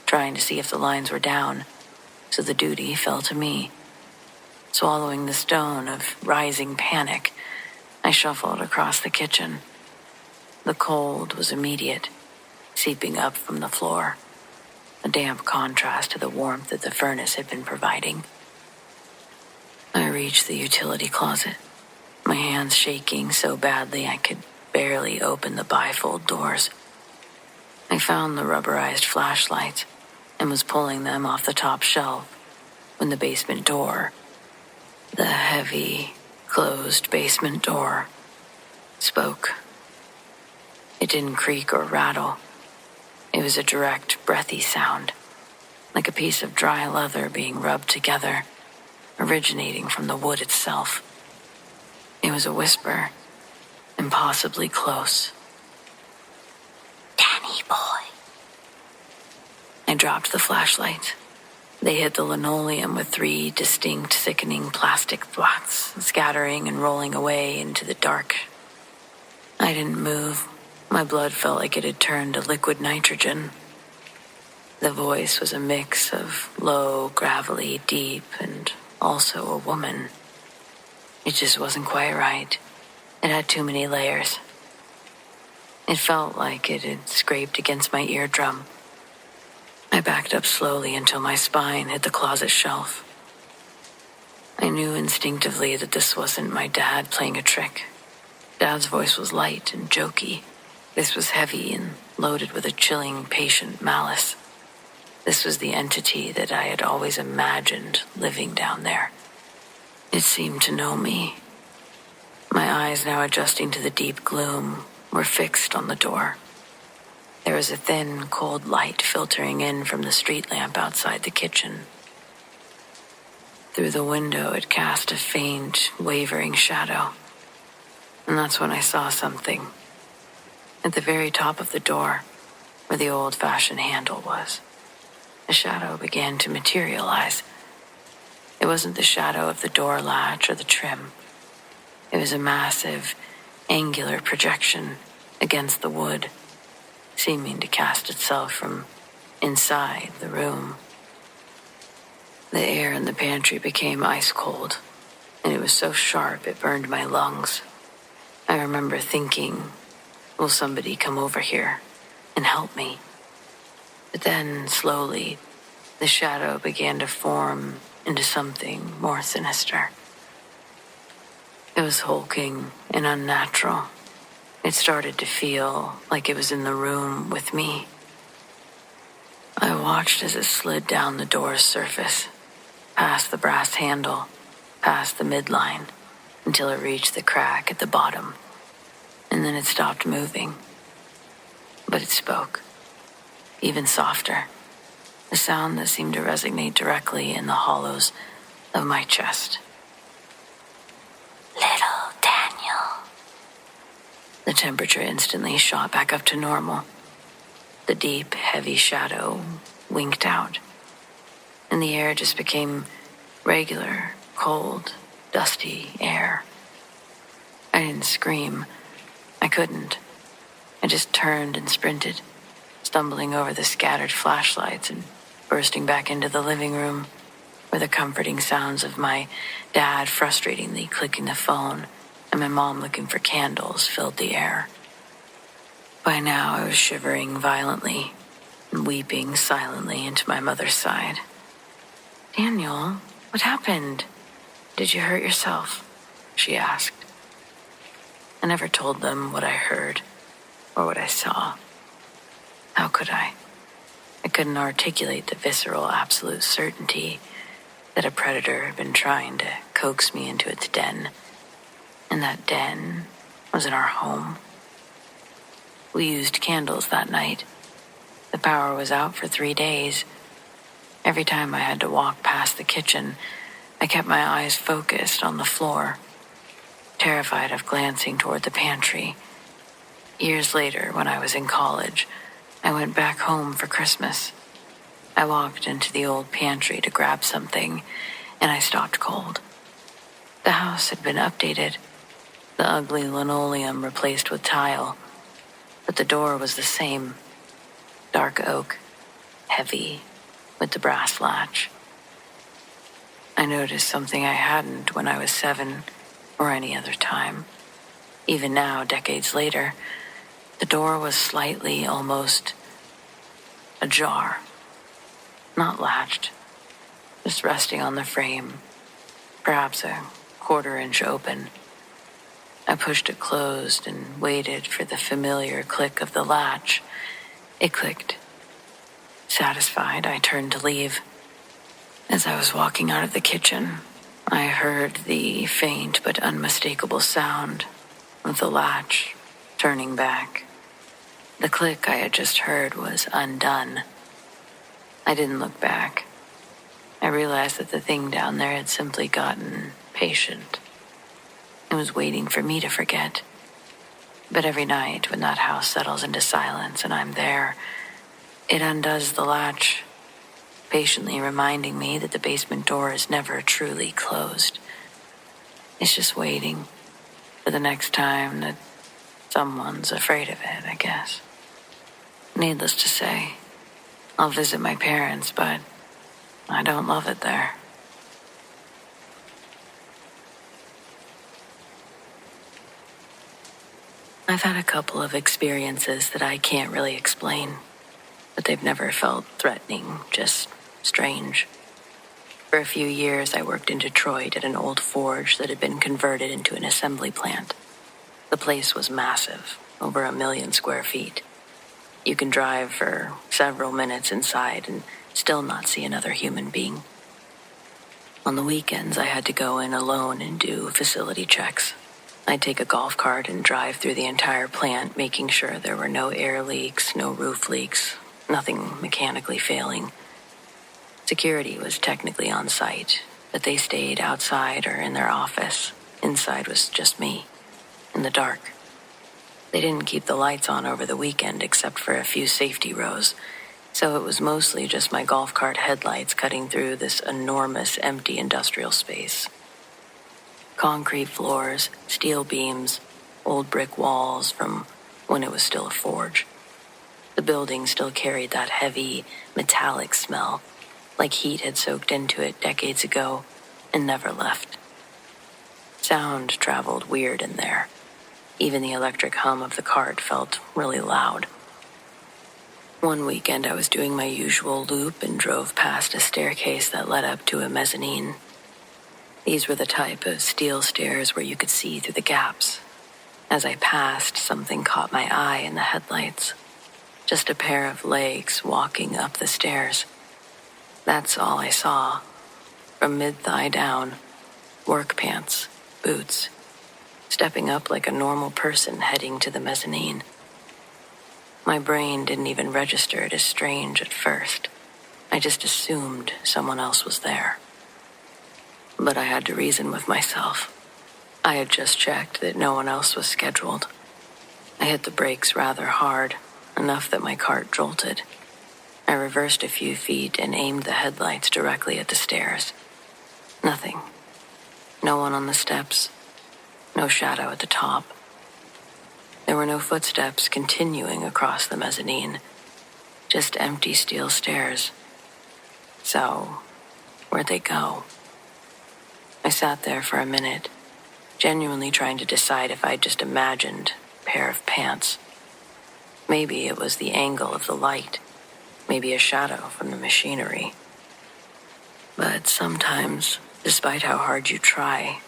trying to see if the lines were down, so the duty fell to me. Swallowing the stone of rising panic, I shuffled across the kitchen. The cold was immediate, seeping up from the floor, a damp contrast to the warmth that the furnace had been providing. I reached the utility closet, my hands shaking so badly I could barely open the bifold doors. I found the rubberized flashlights and was pulling them off the top shelf when the basement door, the heavy, closed basement door, spoke. It didn't creak or rattle. It was a direct, breathy sound, like a piece of dry leather being rubbed together, originating from the wood itself. It was a whisper, impossibly close. "Danny boy." I dropped the flashlight. They hit the linoleum with 3 distinct, sickening plastic thwacks, scattering and rolling away into the dark. I didn't move. My blood felt like it had turned to liquid nitrogen. The voice was a mix of low, gravelly, deep, and also a woman. It just wasn't quite right. It had too many layers. It felt like it had scraped against my eardrum. I backed up slowly until my spine hit the closet shelf. I knew instinctively that this wasn't my dad playing a trick. Dad's voice was light and jokey. This was heavy and loaded with a chilling, patient malice. This was the entity that I had always imagined living down there. It seemed to know me. My eyes, now adjusting to the deep gloom, were fixed on the door. There was a thin, cold light filtering in from the street lamp outside the kitchen. Through the window, it cast a faint, wavering shadow. And that's when I saw something. At the very top of the door, where the old-fashioned handle was, a shadow began to materialize. It wasn't the shadow of the door latch or the trim. It was a massive, angular projection against the wood, seeming to cast itself from inside the room. The air in the pantry became ice cold, and it was so sharp it burned my lungs. I remember thinking, will somebody come over here and help me? But then, slowly, the shadow began to form into something more sinister. It was hulking and unnatural. It started to feel like it was in the room with me. I watched as it slid down the door's surface, past the brass handle, past the midline, until it reached the crack at the bottom. And then it stopped moving. But it spoke, even softer, a sound that seemed to resonate directly in the hollows of my chest. "Little Daniel." The temperature instantly shot back up to normal. The deep, heavy shadow winked out, and the air just became regular, cold, dusty air. I didn't scream. I couldn't. I just turned and sprinted, stumbling over the scattered flashlights and bursting back into the living room, where the comforting sounds of my dad frustratingly clicking the phone and my mom looking for candles filled the air. By now, I was shivering violently and weeping silently into my mother's side. "Daniel, what happened? Did you hurt yourself?" she asked. I never told them what I heard or what I saw. How could I? I couldn't articulate the visceral absolute certainty that a predator had been trying to coax me into its den, and that den was in our home. We used candles that night. The power was out for 3 days. Every time I had to walk past the kitchen, I kept my eyes focused on the floor, terrified of glancing toward the pantry. Years later, when I was in college, I went back home for Christmas. I walked into the old pantry to grab something, and I stopped cold. The house had been updated, the ugly linoleum replaced with tile, but the door was the same, dark oak, heavy, with the brass latch. I noticed something I hadn't when I was 7 or any other time. Even now, decades later, the door was slightly, almost ajar. Not latched, just resting on the frame, perhaps a 1/4 inch open. I pushed it closed and waited for the familiar click of the latch. It clicked. Satisfied, I turned to leave. As I was walking out of the kitchen, I heard the faint but unmistakable sound of the latch turning back. The click I had just heard was undone. I didn't look back. I realized that the thing down there had simply gotten patient. It was waiting for me to forget. But every night when that house settles into silence and I'm there, it undoes the latch, patiently reminding me that the basement door is never truly closed. It's just waiting for the next time that someone's afraid of it, I guess. Needless to say, I'll visit my parents, but I don't love it there. I've had a couple of experiences that I can't really explain, but they've never felt threatening, just strange. For a few years, I worked in Detroit at an old forge that had been converted into an assembly plant. The place was massive, over 1 million square feet. You can drive for several minutes inside and still not see another human being. On the weekends, I had to go in alone and do facility checks. I'd take a golf cart and drive through the entire plant, making sure there were no air leaks, no roof leaks, nothing mechanically failing. Security was technically on site, but they stayed outside or in their office. Inside was just me, in the dark. They didn't keep the lights on over the weekend except for a few safety rows, so it was mostly just my golf cart headlights cutting through this enormous empty industrial space. Concrete floors, steel beams, old brick walls from when it was still a forge. The building still carried that heavy, metallic smell, like heat had soaked into it decades ago and never left. Sound traveled weird in there. Even the electric hum of the cart felt really loud. One weekend I was doing my usual loop and drove past a staircase that led up to a mezzanine. These were the type of steel stairs where you could see through the gaps. As I passed, something caught my eye in the headlights. Just a pair of legs walking up the stairs. That's all I saw. From mid-thigh down, work pants, boots, stepping up like a normal person heading to the mezzanine. My brain didn't even register it as strange at first. I just assumed someone else was there. But I had to reason with myself. I had just checked that no one else was scheduled. I hit the brakes rather hard, enough that my cart jolted. I reversed a few feet and aimed the headlights directly at the stairs. Nothing. No one on the steps. No shadow at the top. There were no footsteps continuing across the mezzanine. Just empty steel stairs. So, where'd they go? I sat there for a minute, genuinely trying to decide if I'd just imagined a pair of pants. Maybe it was the angle of the light, maybe a shadow from the machinery. But sometimes, despite how hard you try,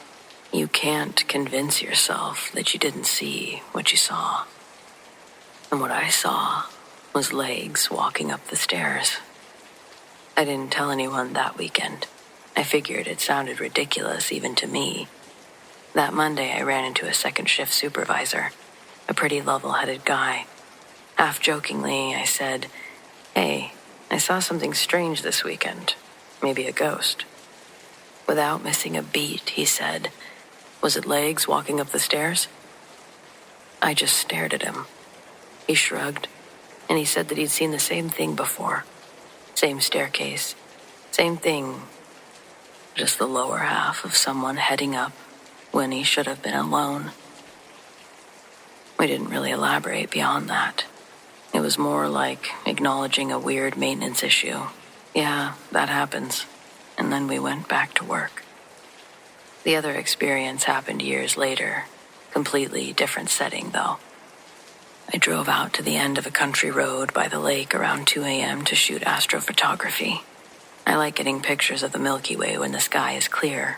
you can't convince yourself that you didn't see what you saw. And what I saw was legs walking up the stairs. I didn't tell anyone that weekend. I figured it sounded ridiculous even to me. That Monday, I ran into a second shift supervisor, a pretty level-headed guy. Half jokingly, I said, "Hey, I saw something strange this weekend. Maybe a ghost." Without missing a beat, he said, "Was it legs walking up the stairs?" I just stared at him. He shrugged, and he said that he'd seen the same thing before. Same staircase, same thing, just the lower half of someone heading up when he should have been alone. We didn't really elaborate beyond that. It was more like acknowledging a weird maintenance issue. Yeah, that happens. And then we went back to work. The other experience happened years later. Completely different setting, though. I drove out to the end of a country road by the lake around 2 a.m. to shoot astrophotography. I like getting pictures of the Milky Way when the sky is clear.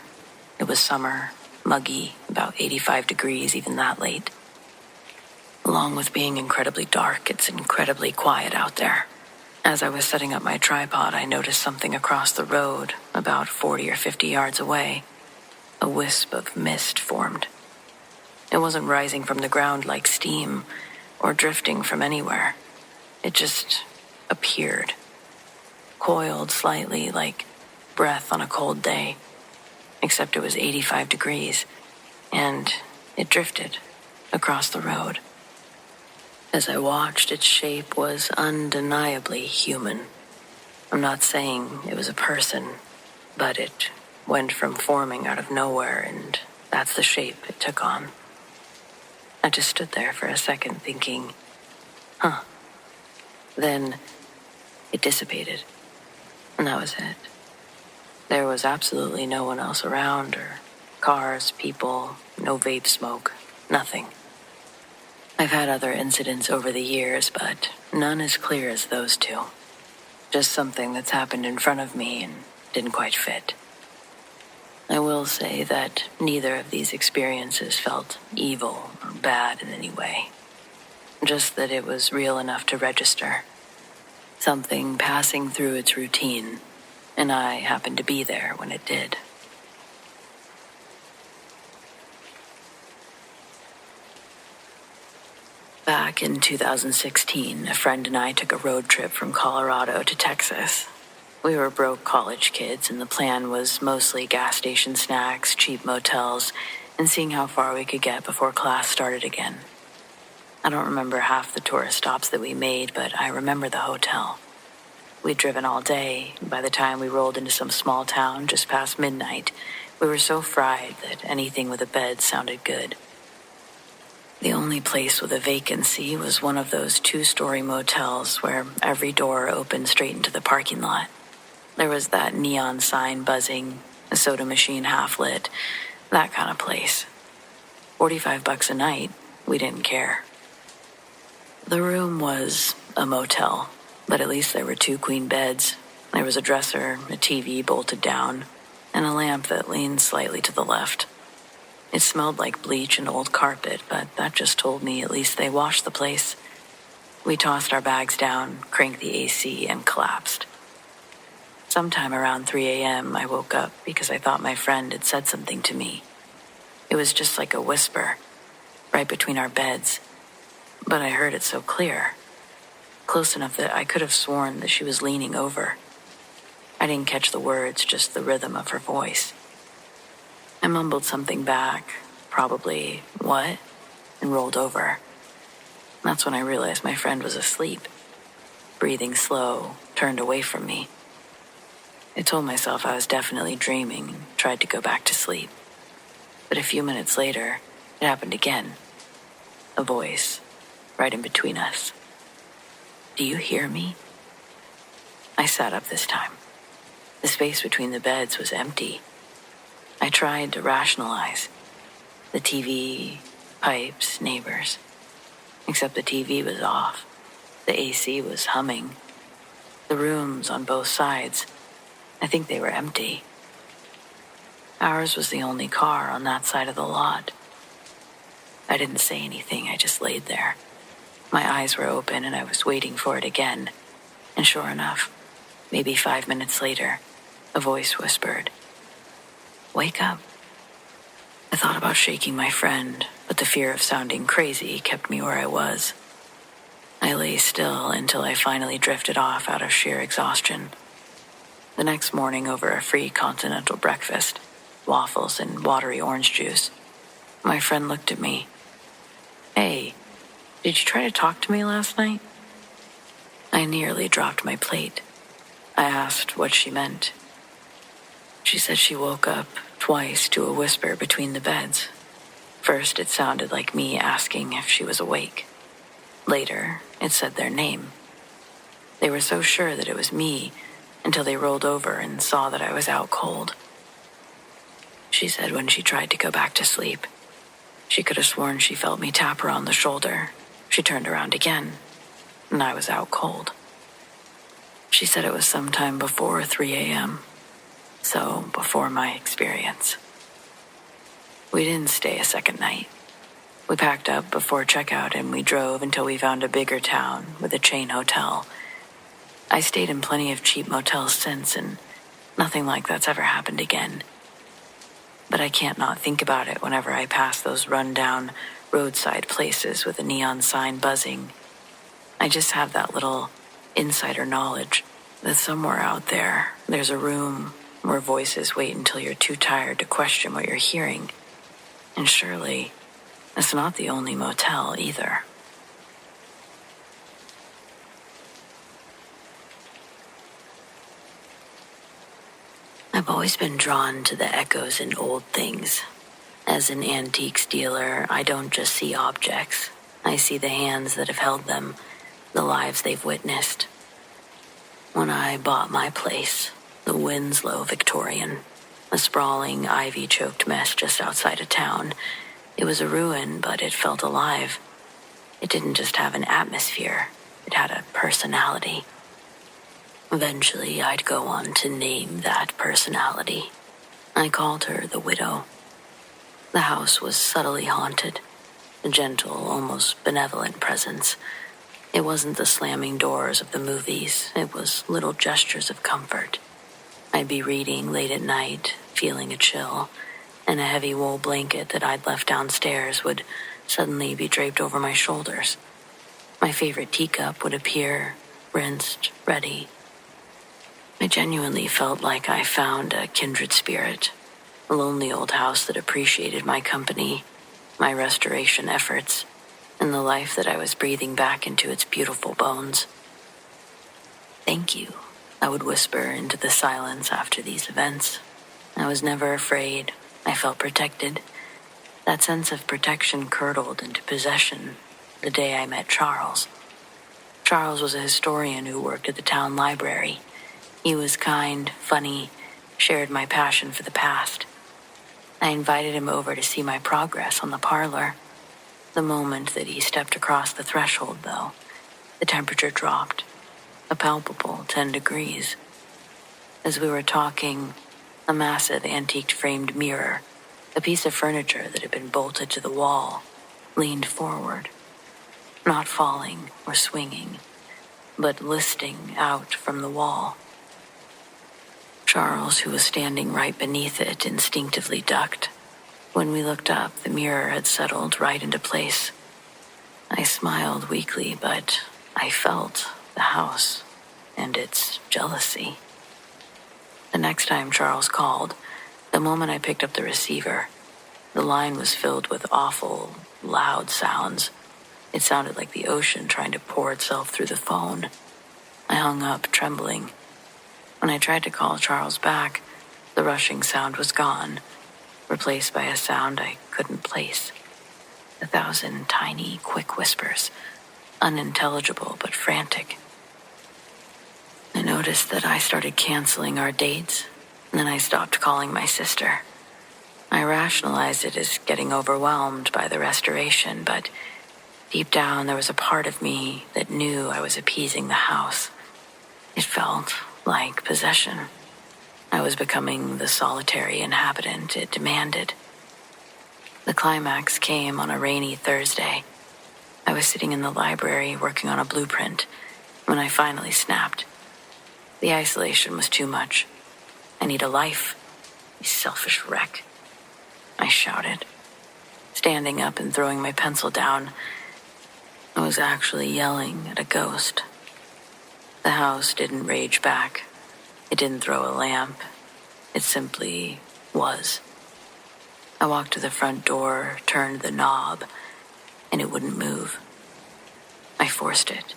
It was summer, muggy, about 85 degrees even that late. Along with being incredibly dark, it's incredibly quiet out there. As I was setting up my tripod, I noticed something across the road, about 40 or 50 yards away. A wisp of mist formed. It wasn't rising from the ground like steam, or drifting from anywhere. It just appeared, coiled slightly like breath on a cold day, except it was 85 degrees, and it drifted across the road. As I watched, its shape was undeniably human. I'm not saying it was a person, but it went from forming out of nowhere, and that's the shape it took on. I just stood there for a second thinking, Then it dissipated, and that was it. There was absolutely no one else around, or cars, people, no vape smoke, nothing. I've had other incidents over the years, but none as clear as those two. Just something that's happened in front of me and didn't quite fit. I will say that neither of these experiences felt evil or bad in any way. Just that it was real enough to register. Something passing through its routine, and I happened to be there when it did. Back in 2016, a friend and I took a road trip from Colorado to Texas. We were broke college kids, and the plan was mostly gas station snacks, cheap motels, and seeing how far we could get before class started again. I don't remember half the tourist stops that we made, but I remember the hotel. We'd driven all day, and by the time we rolled into some small town just past midnight, we were so fried that anything with a bed sounded good. The only place with a vacancy was one of those 2-story motels where every door opened straight into the parking lot. There was that neon sign buzzing, a soda machine half lit, that kind of place. $45 a night, we didn't care. The room was a motel, but at least there were 2 queen beds. There was a dresser, a TV bolted down, and a lamp that leaned slightly to the left. It smelled like bleach and old carpet, but that just told me at least they washed the place. We tossed our bags down, cranked the AC, and collapsed. Sometime around 3 a.m., I woke up because I thought my friend had said something to me. It was just like a whisper, right between our beds. But I heard it so clear, close enough that I could have sworn that she was leaning over. I didn't catch the words, just the rhythm of her voice. I mumbled something back, probably, "What?" and rolled over. That's when I realized my friend was asleep, breathing slow, turned away from me. I told myself I was definitely dreaming and tried to go back to sleep. But a few minutes later, it happened again. A voice, right in between us. "Do you hear me?" I sat up this time. The space between the beds was empty. I tried to rationalize. The TV, pipes, neighbors. Except the TV was off. The AC was humming. The rooms on both sides, I think they were empty. Ours was the only car on that side of the lot. I didn't say anything, I just laid there. My eyes were open and I was waiting for it again. And sure enough, maybe 5 minutes later, a voice whispered, "Wake up." I thought about shaking my friend, but the fear of sounding crazy kept me where I was. I lay still until I finally drifted off out of sheer exhaustion. The next morning, over a free continental breakfast, waffles and watery orange juice, my friend looked at me. "Hey, did you try to talk to me last night?" I nearly dropped my plate. I asked what she meant. She said she woke up twice to a whisper between the beds. First, it sounded like me asking if she was awake. Later, it said their name. They were so sure that it was me until they rolled over and saw that I was out cold. She said when she tried to go back to sleep, she could have sworn she felt me tap her on the shoulder. She turned around again, and I was out cold. She said it was sometime before 3 a.m., so before my experience. We didn't stay a second night. We packed up before checkout and we drove until we found a bigger town with a chain hotel. I stayed in plenty of cheap motels since, and nothing like that's ever happened again. But I can't not think about it whenever I pass those run-down roadside places with a neon sign buzzing. I just have that little insider knowledge that somewhere out there, there's a room where voices wait until you're too tired to question what you're hearing. And surely, it's not the only motel either. I've always been drawn to the echoes in old things. As an antiques dealer, I don't just see objects. I see the hands that have held them, the lives they've witnessed. When I bought my place, the Winslow Victorian, a sprawling, ivy-choked mess just outside of town, it was a ruin, but it felt alive. It didn't just have an atmosphere, it had a personality. Eventually, I'd go on to name that personality. I called her the Widow. The house was subtly haunted, a gentle, almost benevolent presence. It wasn't the slamming doors of the movies, it was little gestures of comfort. I'd be reading late at night, feeling a chill, and a heavy wool blanket that I'd left downstairs would suddenly be draped over my shoulders. My favorite teacup would appear, rinsed, ready. I genuinely felt like I found a kindred spirit, a lonely old house that appreciated my company, my restoration efforts, and the life that I was breathing back into its beautiful bones. "Thank you," I would whisper into the silence after these events. I was never afraid. I felt protected. That sense of protection curdled into possession the day I met Charles. Charles was a historian who worked at the town library. He was kind, funny, shared my passion for the past. I invited him over to see my progress on the parlor. The moment that he stepped across the threshold, though, the temperature dropped, a palpable 10 degrees. As we were talking, a massive antique framed mirror, a piece of furniture that had been bolted to the wall, leaned forward, not falling or swinging, but listing out from the wall. Charles, who was standing right beneath it, instinctively ducked. When we looked up, the mirror had settled right into place. I smiled weakly, but I felt the house and its jealousy. The next time Charles called, the moment I picked up the receiver, the line was filled with awful, loud sounds. It sounded like the ocean trying to pour itself through the phone. I hung up, trembling. When I tried to call Charles back, the rushing sound was gone, replaced by a sound I couldn't place. 1,000 tiny, quick whispers, unintelligible but frantic. I noticed that I started canceling our dates, and then I stopped calling my sister. I rationalized it as getting overwhelmed by the restoration, but Deep down, there was a part of me that knew I was appeasing the house. It felt like possession. I was becoming the solitary inhabitant it demanded. The climax came on a rainy Thursday. I was sitting in the library working on a blueprint when I finally snapped. The isolation was too much. I need a life, you selfish wreck, I shouted. Standing up and throwing my pencil down, I was actually yelling at a ghost. The house didn't rage back. It didn't throw a lamp. It simply was. I walked to the front door, turned the knob, and it wouldn't move. I forced it.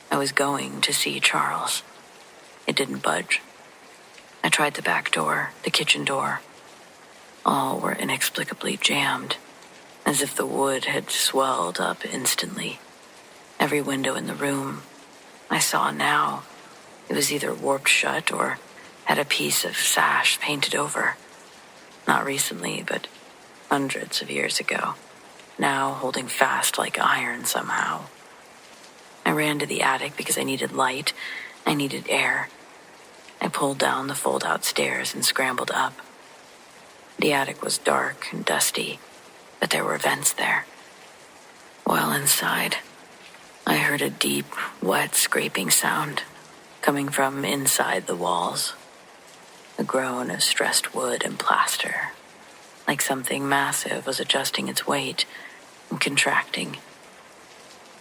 I was going to see Charles. It didn't budge. I tried the back door, the kitchen door. All were inexplicably jammed, as if the wood had swelled up instantly. Every window in the room I saw now, it was either warped shut or had a piece of sash painted over. Not recently, but hundreds of years ago, now holding fast like iron somehow. I ran to the attic because I needed light, I needed air. I pulled down the fold-out stairs and scrambled up. The attic was dark and dusty, but there were vents there. While inside, I heard a deep, wet scraping sound coming from inside the walls. A groan of stressed wood and plaster, like something massive was adjusting its weight and contracting.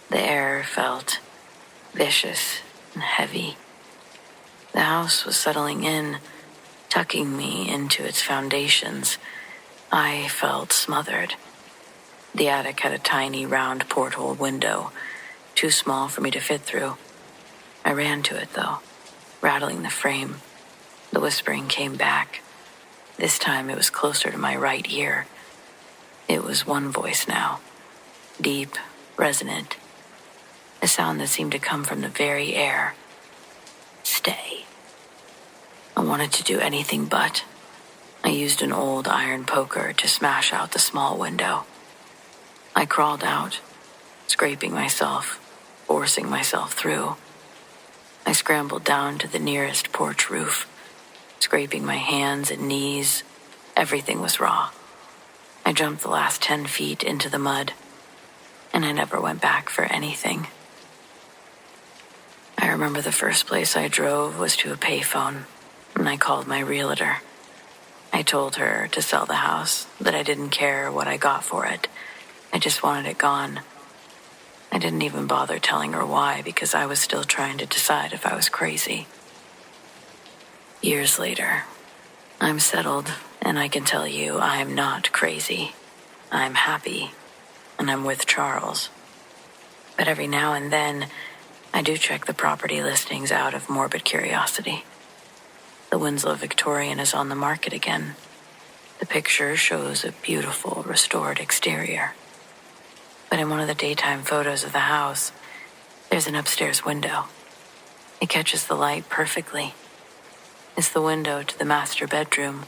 The air felt vicious and heavy. The house was settling in, tucking me into its foundations. I felt smothered. The attic had a tiny round porthole window, too small for me to fit through. I ran to it, though, rattling the frame. The whispering came back. This time it was closer to my right ear. It was one voice now, deep, resonant, a sound that seemed to come from the very air. Stay. I wanted to do anything but. I used an old iron poker to smash out the small window. I crawled out, scraping myself, forcing myself through. I scrambled down to the nearest porch roof, scraping my hands and knees. Everything was raw. I jumped the last 10 feet into the mud, and I never went back for anything. I remember the first place I drove was to a payphone, and I called my realtor. I told her to sell the house, that I didn't care what I got for it. I just wanted it gone. I didn't even bother telling her why, because I was still trying to decide if I was crazy. Years later, I'm settled, and I can tell you I'm not crazy. I'm happy, and I'm with Charles. But every now and then, I do check the property listings out of morbid curiosity. The Winslow Victorian is on the market again. The picture shows a beautiful, restored exterior. But in one of the daytime photos of the house, there's an upstairs window. It catches the light perfectly. It's the window to the master bedroom,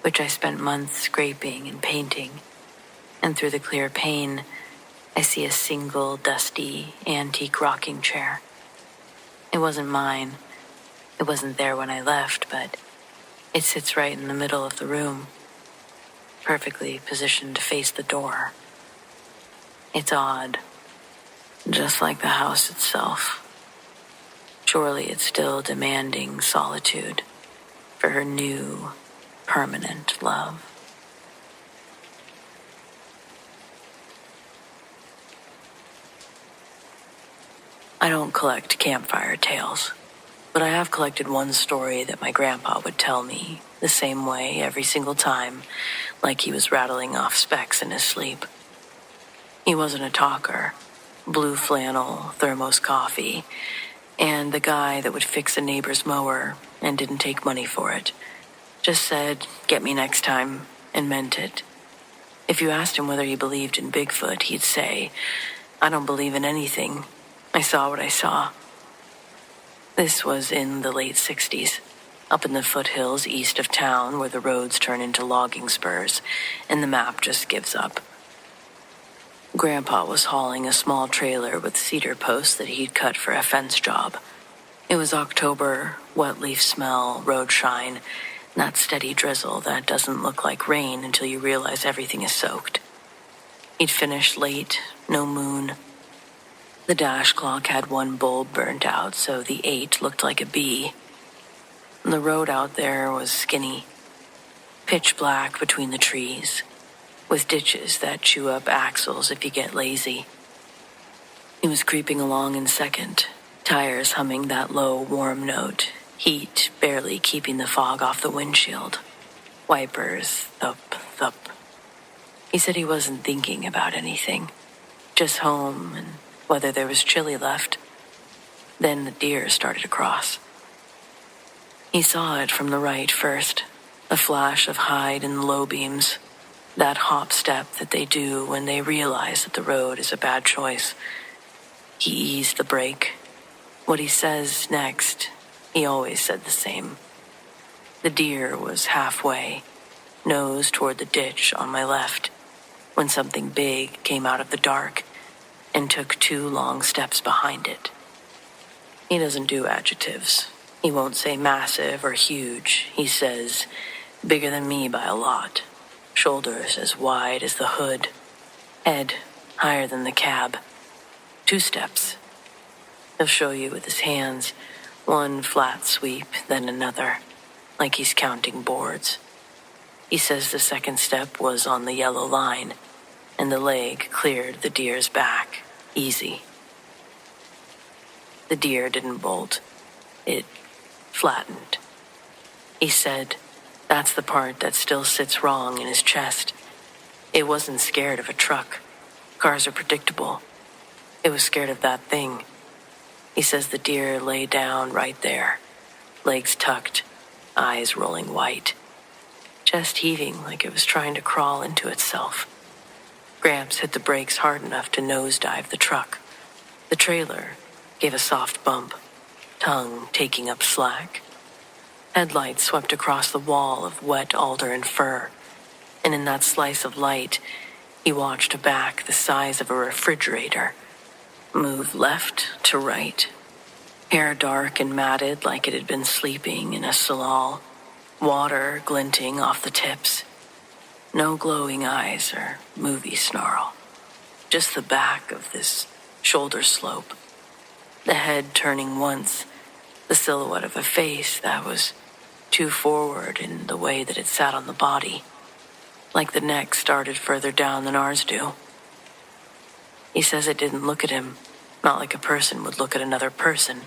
which I spent months scraping and painting. And through the clear pane, I see a single, dusty, antique rocking chair. It wasn't mine. It wasn't there when I left, but it sits right in the middle of the room, perfectly positioned to face the door. It's odd, just like the house itself. Surely it's still demanding solitude for her new, permanent love. I don't collect campfire tales, but I have collected one story that my grandpa would tell me the same way every single time, like he was rattling off specs in his sleep. He wasn't a talker. Blue flannel, thermos coffee, and the guy that would fix a neighbor's mower and didn't take money for it. Just said, "Get me next time," and meant it. If you asked him whether he believed in Bigfoot, he'd say, "I don't believe in anything. I saw what I saw." This was in the late 60s, up in the foothills east of town where the roads turn into logging spurs and the map just gives up. Grandpa was hauling a small trailer with cedar posts that he'd cut for a fence job. It was October, wet leaf smell, road shine, that steady drizzle that doesn't look like rain until you realize everything is soaked. He'd finished late, no moon. The dash clock had one bulb burnt out, so the 8 looked like a B. The road out there was skinny, pitch black between the trees, with ditches that chew up axles if you get lazy. He was creeping along in second, tires humming that low, warm note, heat barely keeping the fog off the windshield. Wipers, thup, thup. He said he wasn't thinking about anything, just home and whether there was chili left. Then the deer started to cross. He saw it from the right first, a flash of hide and low beams, that hop step that they do when they realize that the road is a bad choice. He eased the brake. What he says next, he always said the same. The deer was halfway, nose toward the ditch on my left, when something big came out of the dark and took 2 long steps behind it. He doesn't do adjectives. He won't say massive or huge. He says, bigger than me by a lot. Shoulders as wide as the hood. Head higher than the cab. 2 steps. He'll show you with his hands, one flat sweep, then another, like he's counting boards. He says the second step was on the yellow line, and the leg cleared the deer's back, easy. The deer didn't bolt. It flattened. He said, that's the part that still sits wrong in his chest. It wasn't scared of a truck. Cars are predictable. It was scared of that thing. He says the deer lay down right there, legs tucked, eyes rolling white, chest heaving like it was trying to crawl into itself. Gramps hit the brakes hard enough to nosedive the truck. The trailer gave a soft bump, tongue taking up slack. Headlights swept across the wall of wet alder and fir, and in that slice of light, he watched a back the size of a refrigerator move left to right, hair dark and matted like it had been sleeping in a salal, water glinting off the tips. No glowing eyes or movie snarl, just the back of this shoulder slope, the head turning once, the silhouette of a face that was too forward in the way that it sat on the body, like the neck started further down than ours do. He says it didn't look at him, not like a person would look at another person.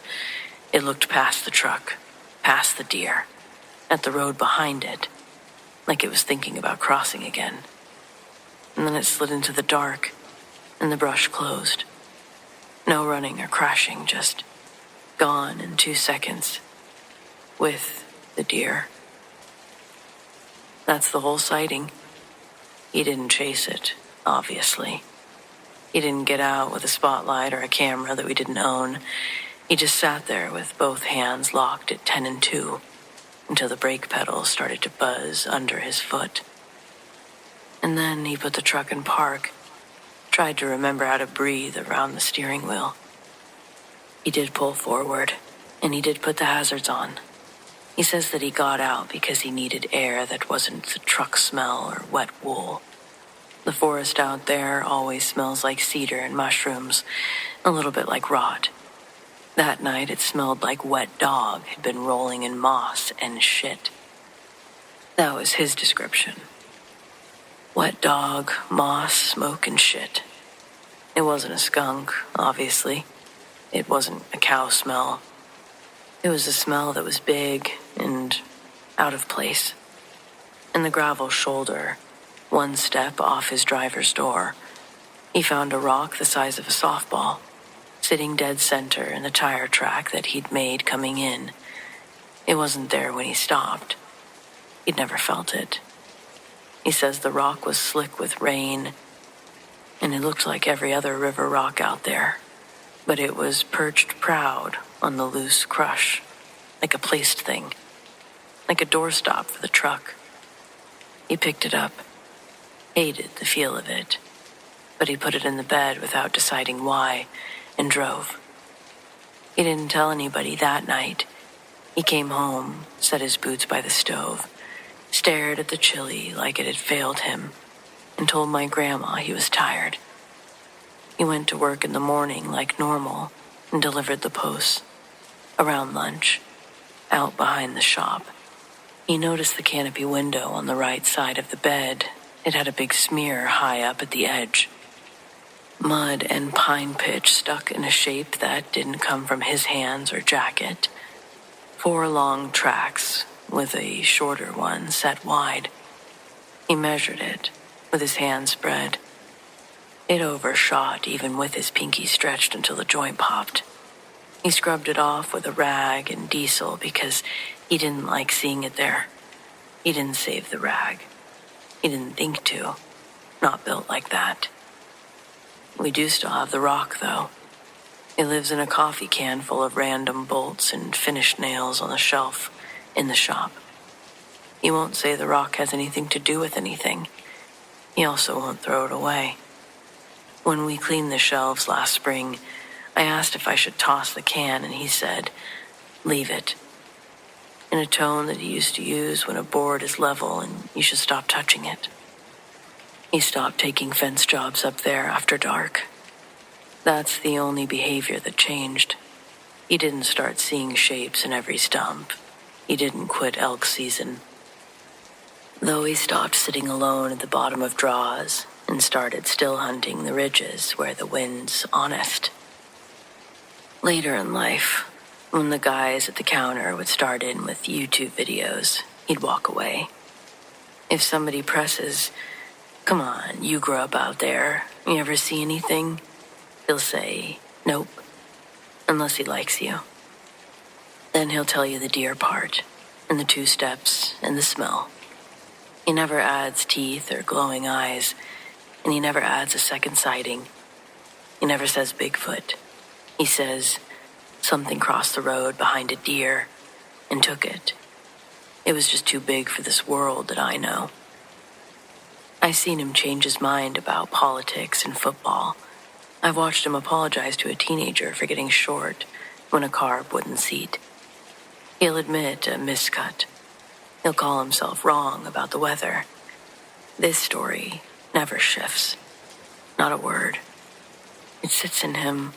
It looked past the truck, past the deer, at the road behind it, like it was thinking about crossing again. And then it slid into the dark, and the brush closed. No running or crashing, just gone in 2 seconds, with the deer. That's the whole sighting. He didn't chase it, obviously. He didn't get out with a spotlight or a camera that we didn't own. He just sat there with both hands locked at 10 and 2 until the brake pedals started to buzz under his foot. And then he put the truck in park, tried to remember how to breathe around the steering wheel. He did pull forward, and he did put the hazards on. He says that he got out because he needed air that wasn't the truck smell or wet wool. The forest out there always smells like cedar and mushrooms, a little bit like rot. That night it smelled like wet dog had been rolling in moss and shit. That was his description. Wet dog, moss, smoke, and shit. It wasn't a skunk, obviously. It wasn't a cow smell. It was a smell that was big and out of place. In the gravel shoulder, 1 step off his driver's door, he found a rock the size of a softball, sitting dead center in the tire track that he'd made coming in. It wasn't there when he stopped. He'd never felt it. He says the rock was slick with rain, and it looked like every other river rock out there, but it was perched proud on the loose crush, like a placed thing, like a doorstop for the truck. He picked it up, hated the feel of it. but he put it in the bed without deciding why and drove. He didn't tell anybody that night. He came home, set his boots by the stove, stared at the chili like it had failed him, and told my grandma he was tired. He went to work in the morning like normal and delivered the posts. Around lunch, out behind the shop, he noticed the canopy window on the right side of the bed. It had a big smear high up at the edge. Mud and pine pitch stuck in a shape that didn't come from his hands or jacket. 4 long tracks with a shorter one set wide. He measured it with his hand spread. It overshot even with his pinky stretched until the joint popped. He scrubbed it off with a rag and diesel because he didn't like seeing it there. He didn't save the rag. He didn't think to. Not built like that. We do still have the rock, though. It lives in a coffee can full of random bolts and finished nails on the shelf in the shop. He won't say the rock has anything to do with anything. He also won't throw it away. When we cleaned the shelves last spring, I asked if I should toss the can, and he said, "Leave it," in a tone that he used to use when a board is level and you should stop touching it. He stopped taking fence jobs up there after dark. That's the only behavior that changed. He didn't start seeing shapes in every stump. He didn't quit elk season. Though he stopped sitting alone at the bottom of draws and started still hunting the ridges where the wind's honest. Later in life, when the guys at the counter would start in with YouTube videos, he'd walk away. If somebody presses, "Come on, you grew up out there. You ever see anything?" he'll say, "Nope," unless he likes you. Then he'll tell you the deer part, and the 2 steps, and the smell. He never adds teeth or glowing eyes, and he never adds a second sighting. He never says Bigfoot. He says, "Something crossed the road behind a deer and took it. It was just too big for this world that I know." I've seen him change his mind about politics and football. I've watched him apologize to a teenager for getting short when a car wouldn't seat. He'll admit a miscut. He'll call himself wrong about the weather. This story never shifts. Not a word. It sits in him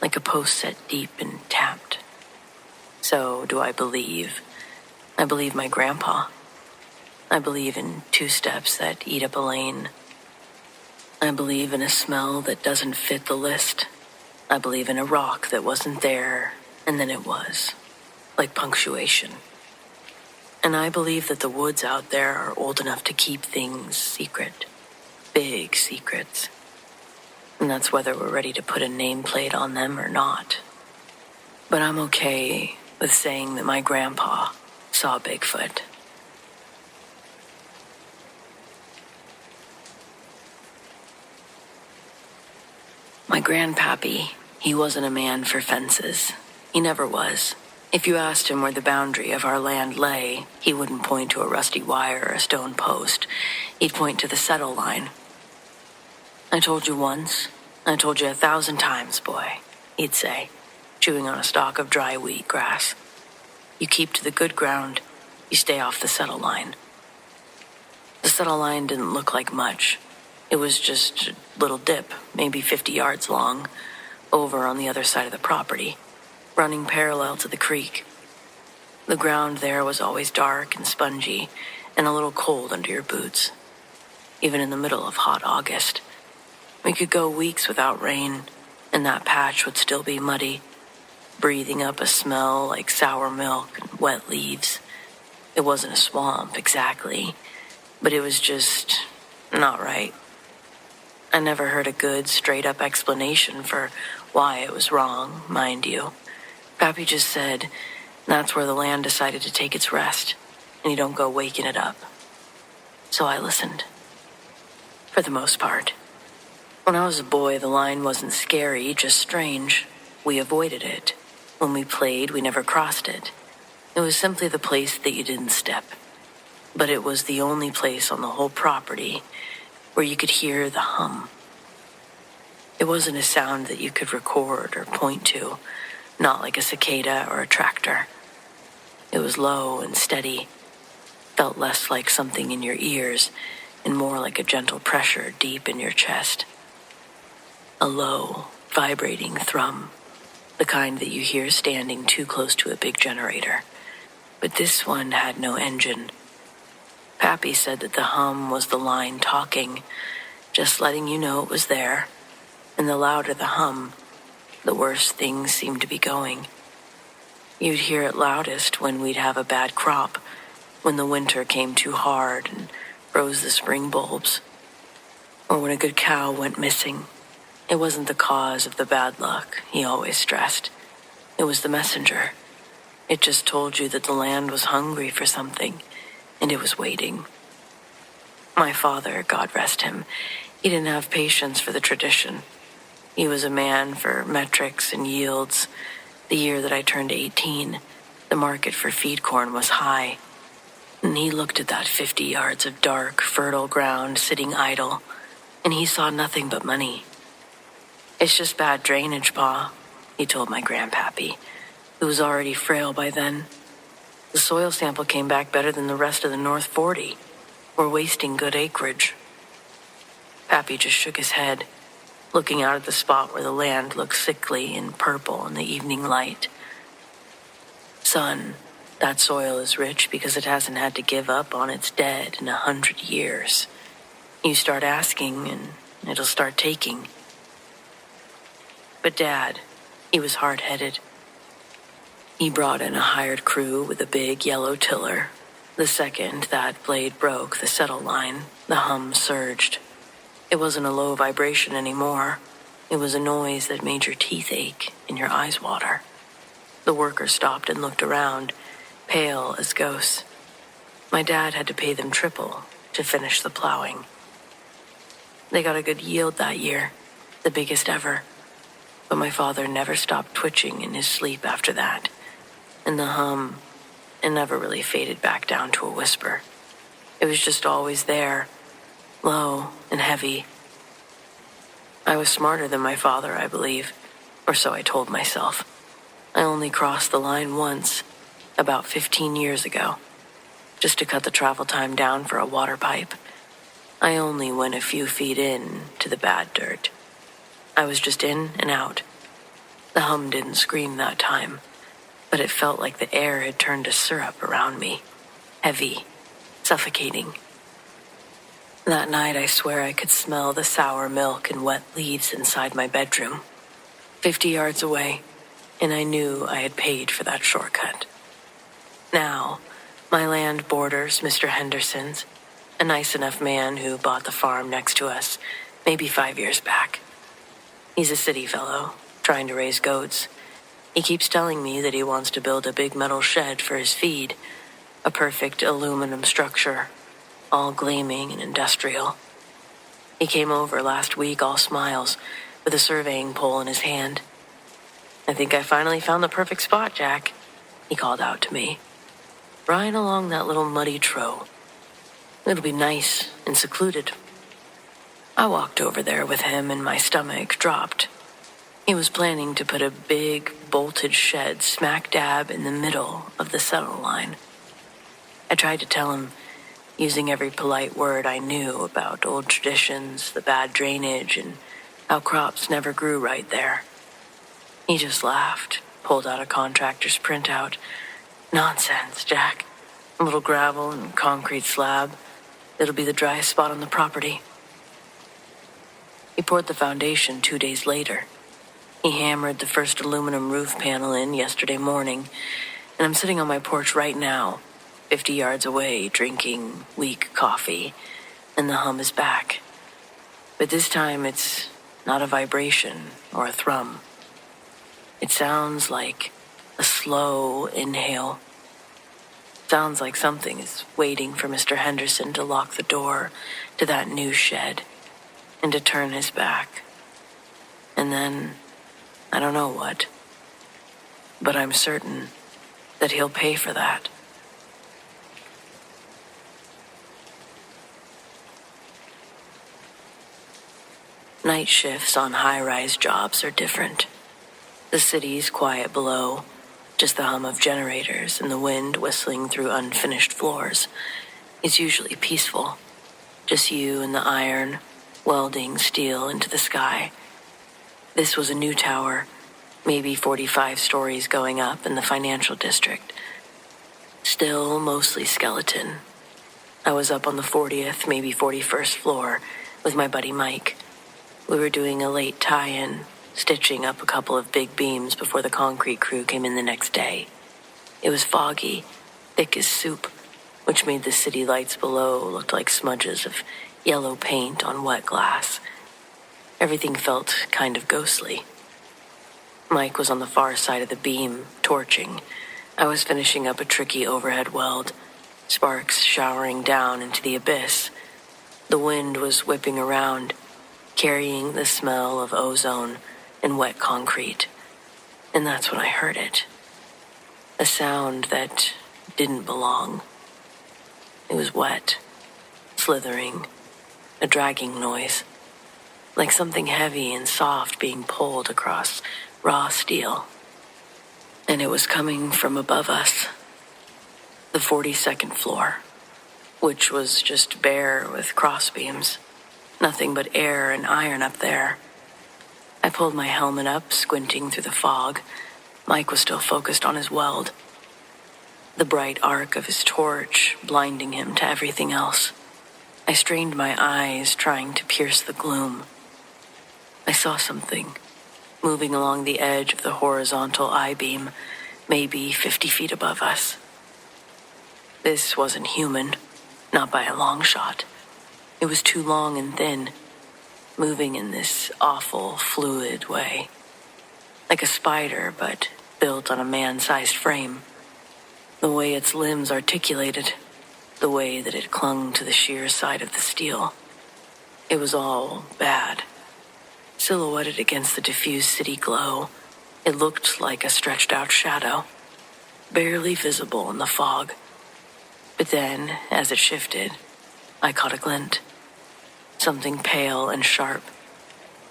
like a post set deep and tapped. So do I believe? I believe my grandpa. I believe in 2 steps that eat up a lane. I believe in a smell that doesn't fit the list. I believe in a rock that wasn't there, and then it was, like punctuation. And I believe that the woods out there are old enough to keep things secret, big secrets. And that's whether we're ready to put a nameplate on them or not. But I'm okay with saying that my grandpa saw Bigfoot. My grandpappy, he wasn't a man for fences. He never was. If you asked him where the boundary of our land lay, he wouldn't point to a rusty wire or a stone post. He'd point to the settle line. "I told you once. I told you 1,000 times, boy," he'd say, chewing on a stalk of dry wheat grass. "You keep to the good ground. You stay off the settle line." The settle line didn't look like much. It was just a little dip, maybe 50 yards long, over on the other side of the property, running parallel to the creek. The ground there was always dark and spongy and a little cold under your boots, even in the middle of hot August. We could go weeks without rain, and that patch would still be muddy, breathing up a smell like sour milk and wet leaves. It wasn't a swamp exactly, but it was just not right. I never heard a good, straight-up explanation for why it was wrong, mind you. Pappy just said that's where the land decided to take its rest, and you don't go waking it up. So I listened. For the most part. When I was a boy, the line wasn't scary, just strange. We avoided it. When we played, we never crossed it. It was simply the place that you didn't step. But it was the only place on the whole property where you could hear the hum. It wasn't a sound that you could record or point to, not like a cicada or a tractor. It was low and steady, felt less like something in your ears and more like a gentle pressure deep in your chest. A low, vibrating thrum, the kind that you hear standing too close to a big generator. But this one had no engine. Pappy said that the hum was the line talking, just letting you know it was there. And the louder the hum, the worse things seemed to be going. You'd hear it loudest when we'd have a bad crop, when the winter came too hard and froze the spring bulbs, or when a good cow went missing. It wasn't the cause of the bad luck, he always stressed. It was the messenger. It just told you that the land was hungry for something, and it was waiting. My father, God rest him, he didn't have patience for the tradition. He was a man for metrics and yields. The year that I turned 18, the market for feed corn was high. And he looked at that 50 yards of dark, fertile ground sitting idle, and he saw nothing but money. It's just bad drainage, Pa, he told my grandpappy, who was already frail by then. The soil sample came back better than the rest of the North 40. We're wasting good acreage. Pappy just shook his head, looking out at the spot where the land looked sickly and purple in the evening light. Son, that soil is rich because it hasn't had to give up on its dead in 100 years. You start asking and it'll start taking. But Dad, he was hard-headed. He brought in a hired crew with a big yellow tiller. The second that blade broke the settle line, the hum surged. It wasn't a low vibration anymore. It was a noise that made your teeth ache and your eyes water. The workers stopped and looked around, pale as ghosts. My dad had to pay them triple to finish the plowing. They got a good yield that year, the biggest ever. But my father never stopped twitching in his sleep after that. And the hum, it never really faded back down to a whisper. It was just always there, low and heavy. I was smarter than my father, I believe, or so I told myself. I only crossed the line once, about 15 years ago, just to cut the travel time down for a water pipe. I only went a few feet in to the bad dirt. I was just in and out. The hum didn't scream that time, but it felt like the air had turned to syrup around me, heavy, suffocating. That night, I swear I could smell the sour milk and wet leaves inside my bedroom, 50 yards away, and I knew I had paid for that shortcut. Now, my land borders Mr. Henderson's, a nice enough man who bought the farm next to us, maybe 5 years back. He's a city fellow, trying to raise goats. He keeps telling me that he wants to build a big metal shed for his feed, a perfect aluminum structure, all gleaming and industrial. He came over last week all smiles, with a surveying pole in his hand. I think I finally found the perfect spot, Jack, he called out to me. Right along that little muddy trough. It'll be nice and secluded. I walked over there with him and my stomach dropped. He was planning to put a big, bolted shed smack dab in the middle of the settle line. I tried to tell him, using every polite word I knew about old traditions, the bad drainage, and how crops never grew right there. He just laughed, pulled out a contractor's printout. Nonsense, Jack. A little gravel and concrete slab. It'll be the driest spot on the property. He poured the foundation 2 days later. He hammered the first aluminum roof panel in yesterday morning, and I'm sitting on my porch right now, 50 yards away, drinking weak coffee, and the hum is back. But this time it's not a vibration or a thrum. It sounds like a slow inhale. Sounds like something is waiting for Mr. Henderson to lock the door to that new shed and to turn his back. And then, I don't know what, but I'm certain that he'll pay for that. Night shifts on high-rise jobs are different. The city's quiet below, just the hum of generators and the wind whistling through unfinished floors. It's usually peaceful. Just you and the iron, welding steel into the sky. This was a new tower, maybe 45 stories going up in the financial district. Still mostly skeleton. I was up on the 40th, maybe 41st floor with my buddy Mike. We were doing a late tie-in, stitching up a couple of big beams before the concrete crew came in the next day. It was foggy, thick as soup, which made the city lights below look like smudges of yellow paint on wet glass. Everything felt kind of ghostly. Mike was on the far side of the beam, torching. I was finishing up a tricky overhead weld, sparks showering down into the abyss. The wind was whipping around, carrying the smell of ozone and wet concrete. And that's when I heard it. A sound that didn't belong. It was wet, slithering, a dragging noise, like something heavy and soft being pulled across raw steel. And it was coming from above us, the 42nd floor, which was just bare with crossbeams, nothing but air and iron up there. I pulled my helmet up, squinting through the fog. Mike was still focused on his weld, the bright arc of his torch blinding him to everything else. I strained my eyes, trying to pierce the gloom. I saw something moving along the edge of the horizontal I-beam, maybe 50 feet above us. This wasn't human, not by a long shot. It was too long and thin, moving in this awful, fluid way. Like a spider, but built on a man-sized frame. The way its limbs articulated, the way that it clung to the sheer side of the steel. It was all bad. Silhouetted against the diffused city glow, it looked like a stretched-out shadow, barely visible in the fog. But then, as it shifted, I caught a glint. Something pale and sharp,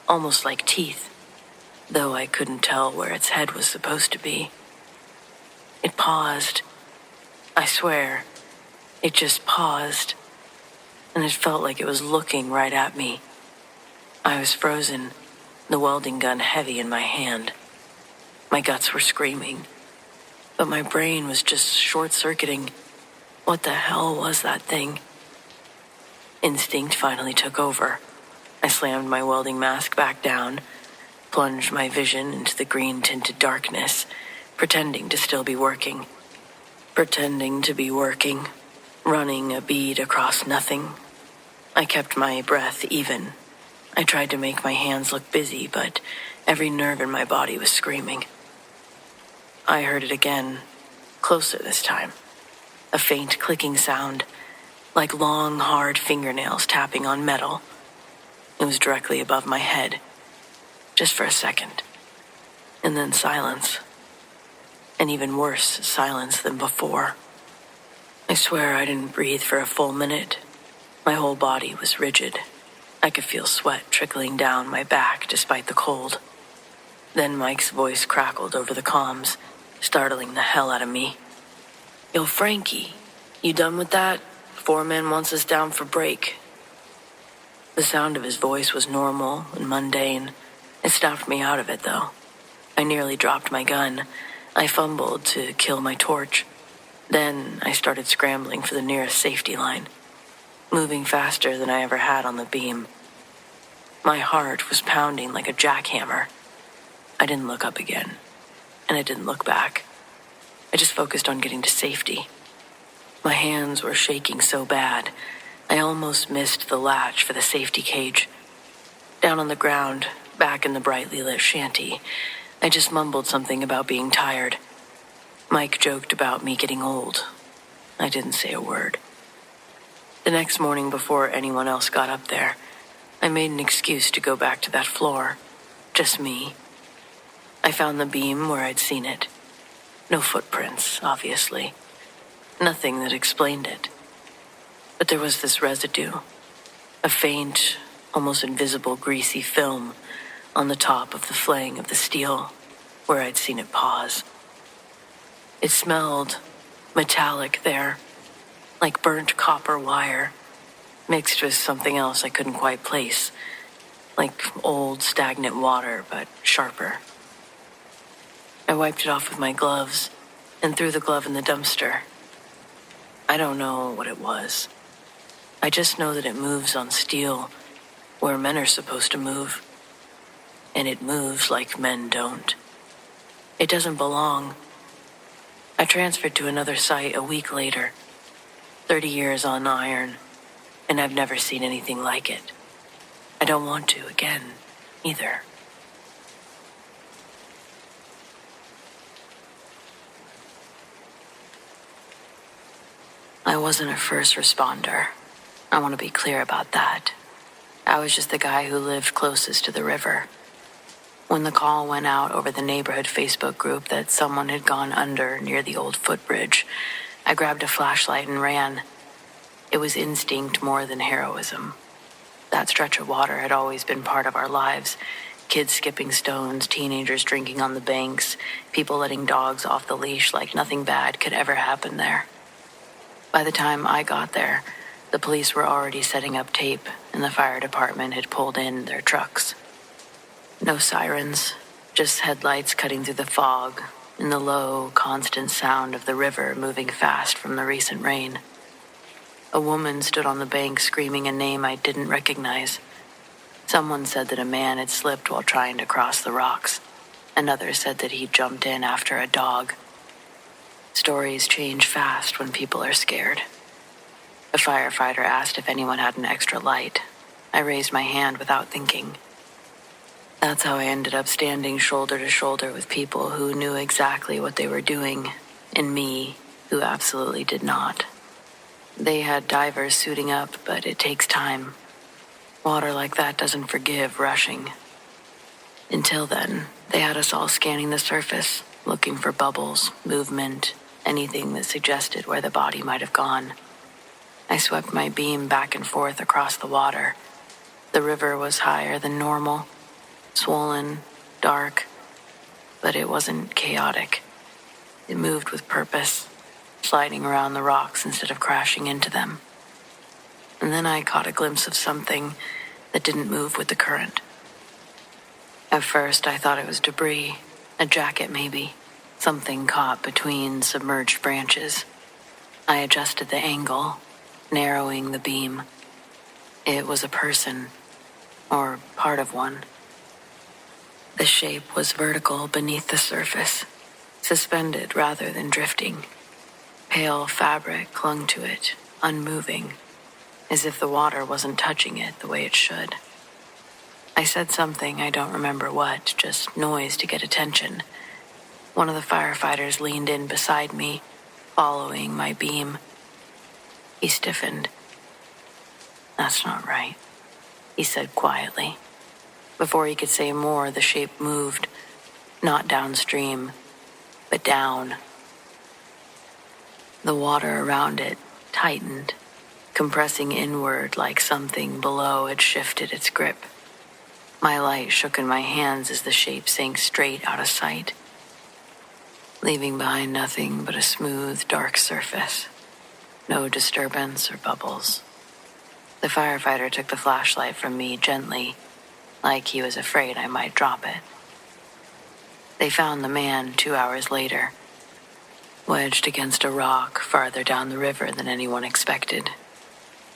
almost like teeth, though I couldn't tell where its head was supposed to be. It paused. I swear, it just paused, and it felt like it was looking right at me. I was frozen, the welding gun heavy in my hand. My guts were screaming, but my brain was just short-circuiting. What the hell was that thing? Instinct finally took over. I slammed my welding mask back down, plunged my vision into the green-tinted darkness, pretending to still be working. Pretending to be working, running a bead across nothing. I kept my breath even. I tried to make my hands look busy, but every nerve in my body was screaming. I heard it again, closer this time. A faint clicking sound, like long, hard fingernails tapping on metal. It was directly above my head, just for a second. And then silence. An even worse silence than before. I swear I didn't breathe for a full minute. My whole body was rigid. I could feel sweat trickling down my back despite the cold. Then Mike's voice crackled over the comms, startling the hell out of me. "Yo, Frankie, you done with that? Foreman wants us down for break." The sound of his voice was normal and mundane. It stopped me out of it, though. I nearly dropped my gun. I fumbled to kill my torch. Then I started scrambling for the nearest safety line, moving faster than I ever had on the beam. My heart was pounding like a jackhammer. I didn't look up again, and I didn't look back. I just focused on getting to safety. My hands were shaking so bad, I almost missed the latch for the safety cage. Down on the ground, back in the brightly lit shanty, I just mumbled something about being tired. Mike joked about me getting old. I didn't say a word. The next morning, before anyone else got up there, I made an excuse to go back to that floor. Just me. I found the beam where I'd seen it. No footprints, obviously. Nothing that explained it. But there was this residue. A faint, almost invisible greasy film on the top of the flaying of the steel where I'd seen it pause. It smelled metallic there, like burnt copper wire, mixed with something else I couldn't quite place, like old stagnant water, but sharper. I wiped it off with my gloves and threw the glove in the dumpster. I don't know what it was. I just know that it moves on steel where men are supposed to move. And it moves like men don't. It doesn't belong. I transferred to another site a week later, 30 years on iron, and I've never seen anything like it. I don't want to again, either. I wasn't a first responder. I want to be clear about that. I was just the guy who lived closest to the river. When the call went out over the neighborhood Facebook group that someone had gone under near the old footbridge, I grabbed a flashlight and ran. It was instinct more than heroism. That stretch of water had always been part of our lives. Kids skipping stones, teenagers drinking on the banks, people letting dogs off the leash like nothing bad could ever happen there. By the time I got there, the police were already setting up tape and the fire department had pulled in their trucks. No sirens, just headlights cutting through the fog and the low, constant sound of the river moving fast from the recent rain. A woman stood on the bank screaming a name I didn't recognize. Someone said that a man had slipped while trying to cross the rocks. Another said that he'd jumped in after a dog. Stories change fast when people are scared. A firefighter asked if anyone had an extra light. I raised my hand without thinking. That's how I ended up standing shoulder to shoulder with people who knew exactly what they were doing, and me, who absolutely did not. They had divers suiting up, but it takes time. Water like that doesn't forgive rushing. Until then, they had us all scanning the surface, looking for bubbles, movement, anything that suggested where the body might have gone. I swept my beam back and forth across the water. The river was higher than normal, swollen, dark, but it wasn't chaotic. It moved with purpose, sliding around the rocks instead of crashing into them. And then I caught a glimpse of something that didn't move with the current. At first, I thought it was debris, a jacket maybe, something caught between submerged branches. I adjusted the angle, narrowing the beam. It was a person, or part of one. The shape was vertical beneath the surface, suspended rather than drifting. Pale fabric clung to it, unmoving, as if the water wasn't touching it the way it should. I said something, I don't remember what, just noise to get attention. One of the firefighters leaned in beside me, following my beam. He stiffened. "That's not right," he said quietly. Before he could say more, the shape moved, not downstream, but down. The water around it tightened, compressing inward like something below had shifted its grip. My light shook in my hands as the shape sank straight out of sight, leaving behind nothing but a smooth, dark surface. No disturbance or bubbles. The firefighter took the flashlight from me gently, like he was afraid I might drop it. They found the man 2 hours later, wedged against a rock farther down the river than anyone expected.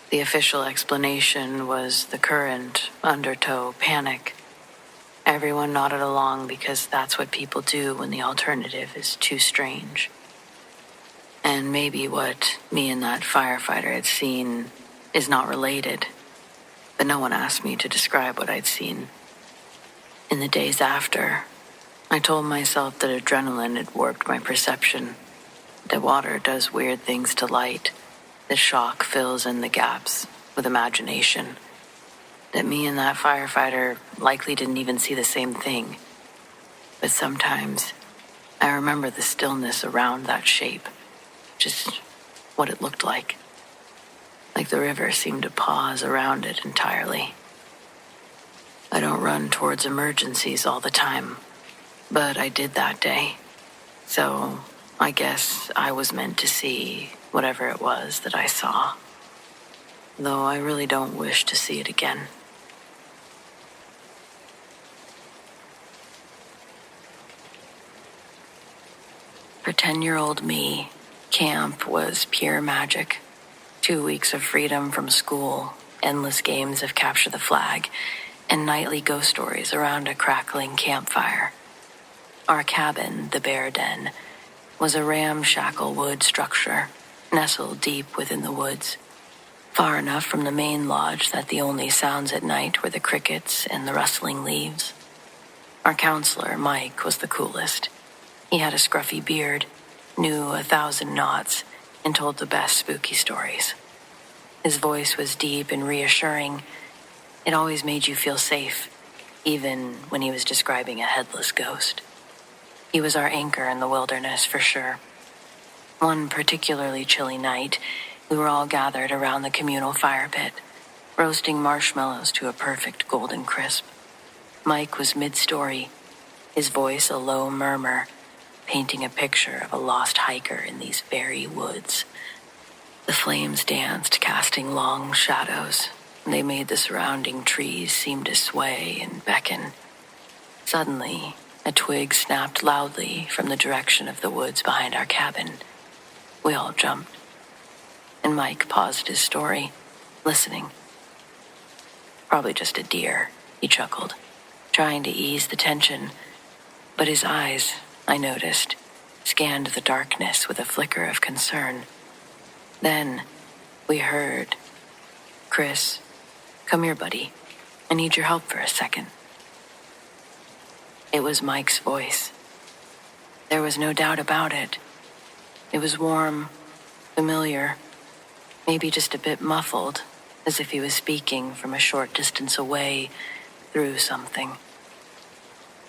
The official explanation was the current, undertow panic. Everyone nodded along because that's what people do when the alternative is too strange. And maybe what me and that firefighter had seen is not related, but no one asked me to describe what I'd seen. In the days after, I told myself that adrenaline had warped my perception, that water does weird things to light, that shock fills in the gaps with imagination, that me and that firefighter likely didn't even see the same thing. But sometimes I remember the stillness around that shape, just what it looked like the river seemed to pause around it entirely. I don't run towards emergencies all the time, but I did that day. So I guess I was meant to see whatever it was that I saw. Though I really don't wish to see it again. For 10-year-old me, camp was pure magic. 2 weeks of freedom from school, endless games of capture the flag, and nightly ghost stories around a crackling campfire. Our cabin, the Bear Den, was a ramshackle wood structure, nestled deep within the woods, far enough from the main lodge that the only sounds at night were the crickets and the rustling leaves. Our counselor, Mike, was the coolest. He had a scruffy beard, knew 1,000 knots, and told the best spooky stories. His voice was deep and reassuring. It always made you feel safe, even when he was describing a headless ghost. He was our anchor in the wilderness, for sure. One particularly chilly night, we were all gathered around the communal fire pit, roasting marshmallows to a perfect golden crisp. Mike was mid-story, his voice a low murmur, painting a picture of a lost hiker in these very woods. The flames danced, casting long shadows. They made the surrounding trees seem to sway and beckon. Suddenly, a twig snapped loudly from the direction of the woods behind our cabin. We all jumped, and Mike paused his story, listening. Probably just a deer, he chuckled, trying to ease the tension, but his eyes, I noticed, scanned the darkness with a flicker of concern. Then, we heard, "Chris, come here, buddy. I need your help for a second." It was Mike's voice. There was no doubt about it. It was warm, familiar, maybe just a bit muffled, as if he was speaking from a short distance away through something.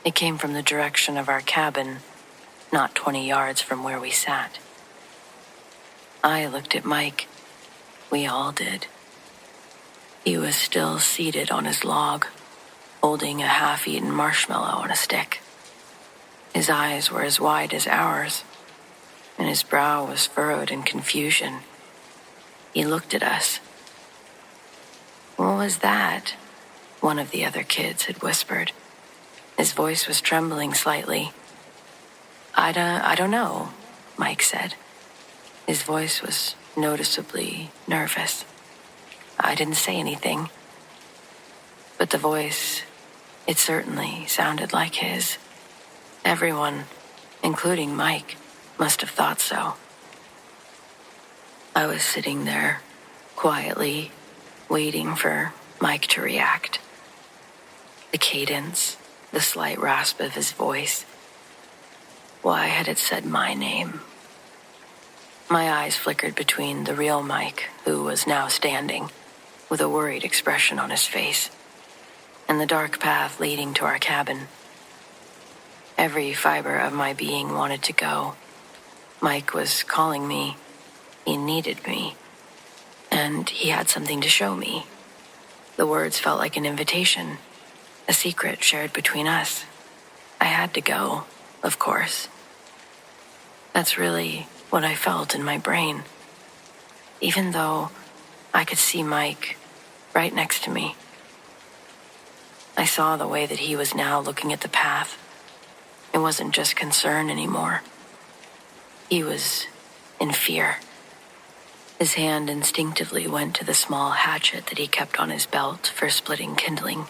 It came from the direction of our cabin, not 20 yards from where we sat. I looked at Mike. We all did. He was still seated on his log, holding a half-eaten marshmallow on a stick. His eyes were as wide as ours, and his brow was furrowed in confusion. He looked at us. "What was that?" one of the other kids had whispered. His voice was trembling slightly. I don't know," Mike said. His voice was noticeably nervous. I didn't say anything. But the voice, it certainly sounded like his. Everyone, including Mike, must have thought so. I was sitting there, quietly, waiting for Mike to react. The cadence, the slight rasp of his voice. Why had it said my name? My eyes flickered between the real Mike, who was now standing, with a worried expression on his face, and the dark path leading to our cabin. Every fiber of my being wanted to go. Mike was calling me. He needed me. And he had something to show me. The words felt like an invitation, a secret shared between us. I had to go, of course. That's really what I felt in my brain, even though I could see Mike right next to me. I saw the way that he was now looking at the path. It wasn't just concern anymore. He was in fear. His hand instinctively went to the small hatchet that he kept on his belt for splitting kindling,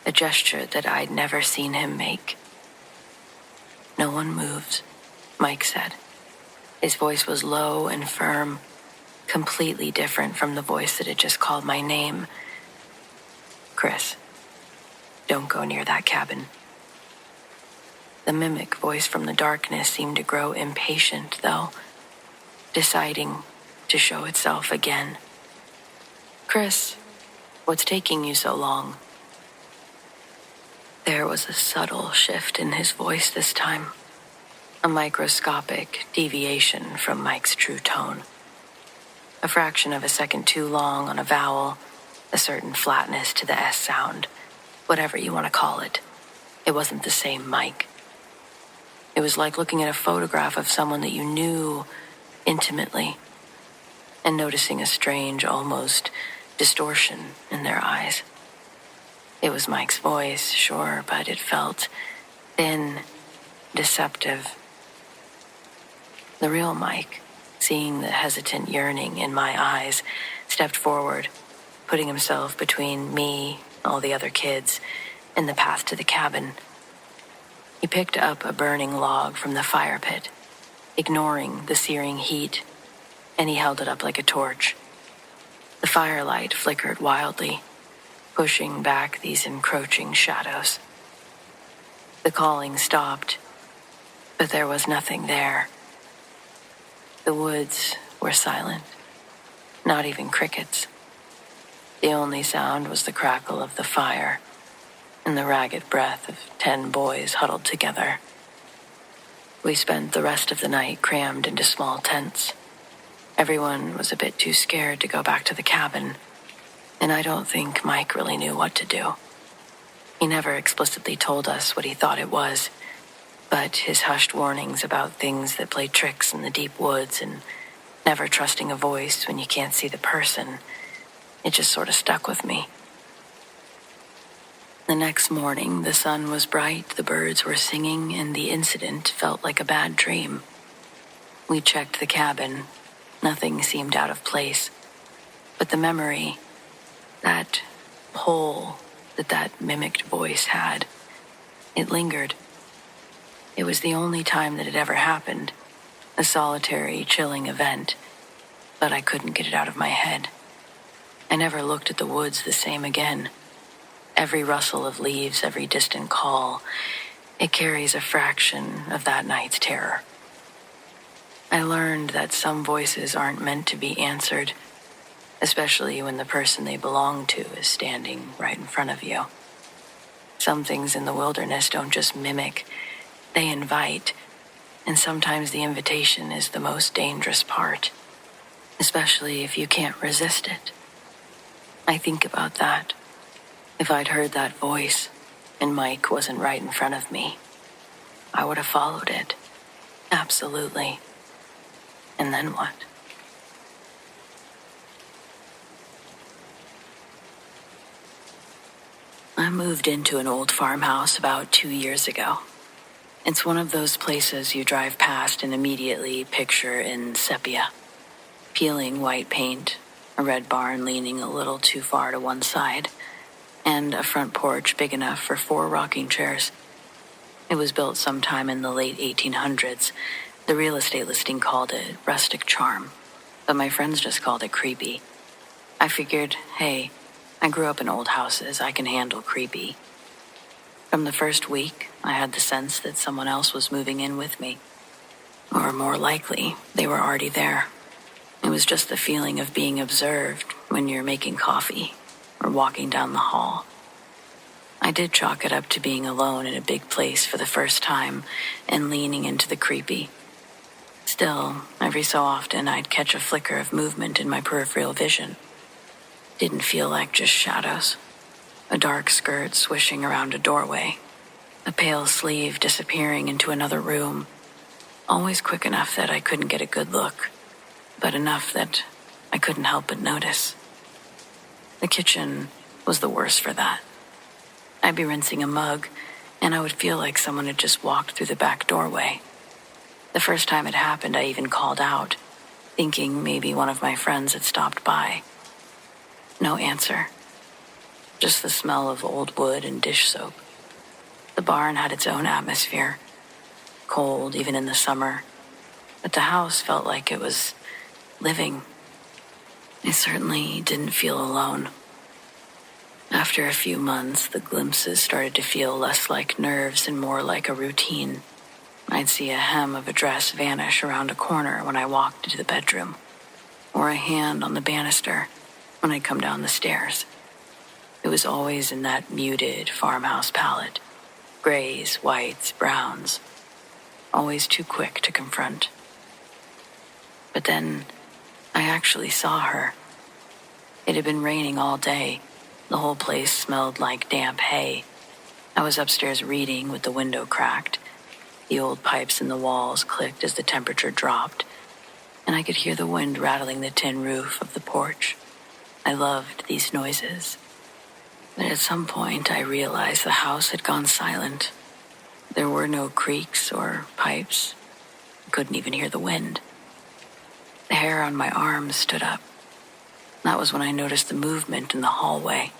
a gesture that I'd never seen him make. "No one moves," Mike said. His voice was low and firm, completely different from the voice that had just called my name. "Chris, don't go near that cabin." The mimic voice from the darkness seemed to grow impatient, though, deciding to show itself again. "Chris, what's taking you so long?" There was a subtle shift in his voice this time, a microscopic deviation from Mike's true tone. A fraction of a second too long on a vowel, a certain flatness to the S sound. whatever you want to call it. It wasn't the same Mike. It was like looking at a photograph of someone that you knew intimately and noticing a strange, almost distortion in their eyes. It was Mike's voice, sure, but it felt thin, deceptive. The real Mike, seeing the hesitant yearning in my eyes, stepped forward, putting himself between me, all the other kids, and the path to the cabin. He picked up a burning log from the fire pit, ignoring the searing heat, and he held it up like a torch. The firelight flickered wildly, pushing back these encroaching shadows. The calling stopped, but there was nothing there. The woods were silent, not even crickets. The only sound was the crackle of the fire and the ragged breath of 10 boys huddled together. We spent the rest of the night crammed into small tents. Everyone was a bit too scared to go back to the cabin, and I don't think Mike really knew what to do. He never explicitly told us what he thought it was, but his hushed warnings about things that play tricks in the deep woods and never trusting a voice when you can't see the person, it just sort of stuck with me. The next morning, the sun was bright, the birds were singing, and the incident felt like a bad dream. We checked the cabin. Nothing seemed out of place. But the memory, that hole that mimicked voice had, it lingered. It was the only time that it ever happened, a solitary, chilling event, but I couldn't get it out of my head. I never looked at the woods the same again. Every rustle of leaves, every distant call, it carries a fraction of that night's terror. I learned that some voices aren't meant to be answered, especially when the person they belong to is standing right in front of you. Some things in the wilderness don't just mimic, they invite, and sometimes the invitation is the most dangerous part, especially if you can't resist it. I think about that. If I'd heard that voice and Mike wasn't right in front of me, I would have followed it. Absolutely. And then what? I moved into an old farmhouse about 2 years ago. It's one of those places you drive past and immediately picture in sepia. Peeling white paint, a red barn leaning a little too far to one side, and a front porch big enough for 4 rocking chairs. It was built sometime in the late 1800s. The real estate listing called it rustic charm, but my friends just called it creepy. I figured, hey, I grew up in old houses, I can handle creepy. From the first week, I had the sense that someone else was moving in with me. Or more likely, they were already there. It was just the feeling of being observed when you're making coffee or walking down the hall. I did chalk it up to being alone in a big place for the first time and leaning into the creepy. Still, every so often I'd catch a flicker of movement in my peripheral vision. Didn't feel like just shadows. A dark skirt swishing around a doorway. A pale sleeve disappearing into another room. Always quick enough that I couldn't get a good look, but enough that I couldn't help but notice. The kitchen was the worst for that. I'd be rinsing a mug, and I would feel like someone had just walked through the back doorway. The first time it happened, I even called out, thinking maybe one of my friends had stopped by. No answer. Just the smell of old wood and dish soap. The barn had its own atmosphere, cold even in the summer, but the house felt like it was living. I certainly didn't feel alone. After a few months, the glimpses started to feel less like nerves and more like a routine. I'd see a hem of a dress vanish around a corner when I walked into the bedroom, or a hand on the banister when I'd come down the stairs. It was always in that muted farmhouse palette. Grays, whites, browns. Always too quick to confront. But then I actually saw her. It had been raining all day, The whole place smelled like damp hay. I was upstairs reading with the window cracked. The old pipes in the walls clicked as the temperature dropped, and I could hear the wind rattling the tin roof of the porch. I loved these noises. But at some point, I realized the house had gone silent. There were no creaks or pipes. I couldn't even hear the wind. The hair on my arms stood up. That was when I noticed the movement in the hallway.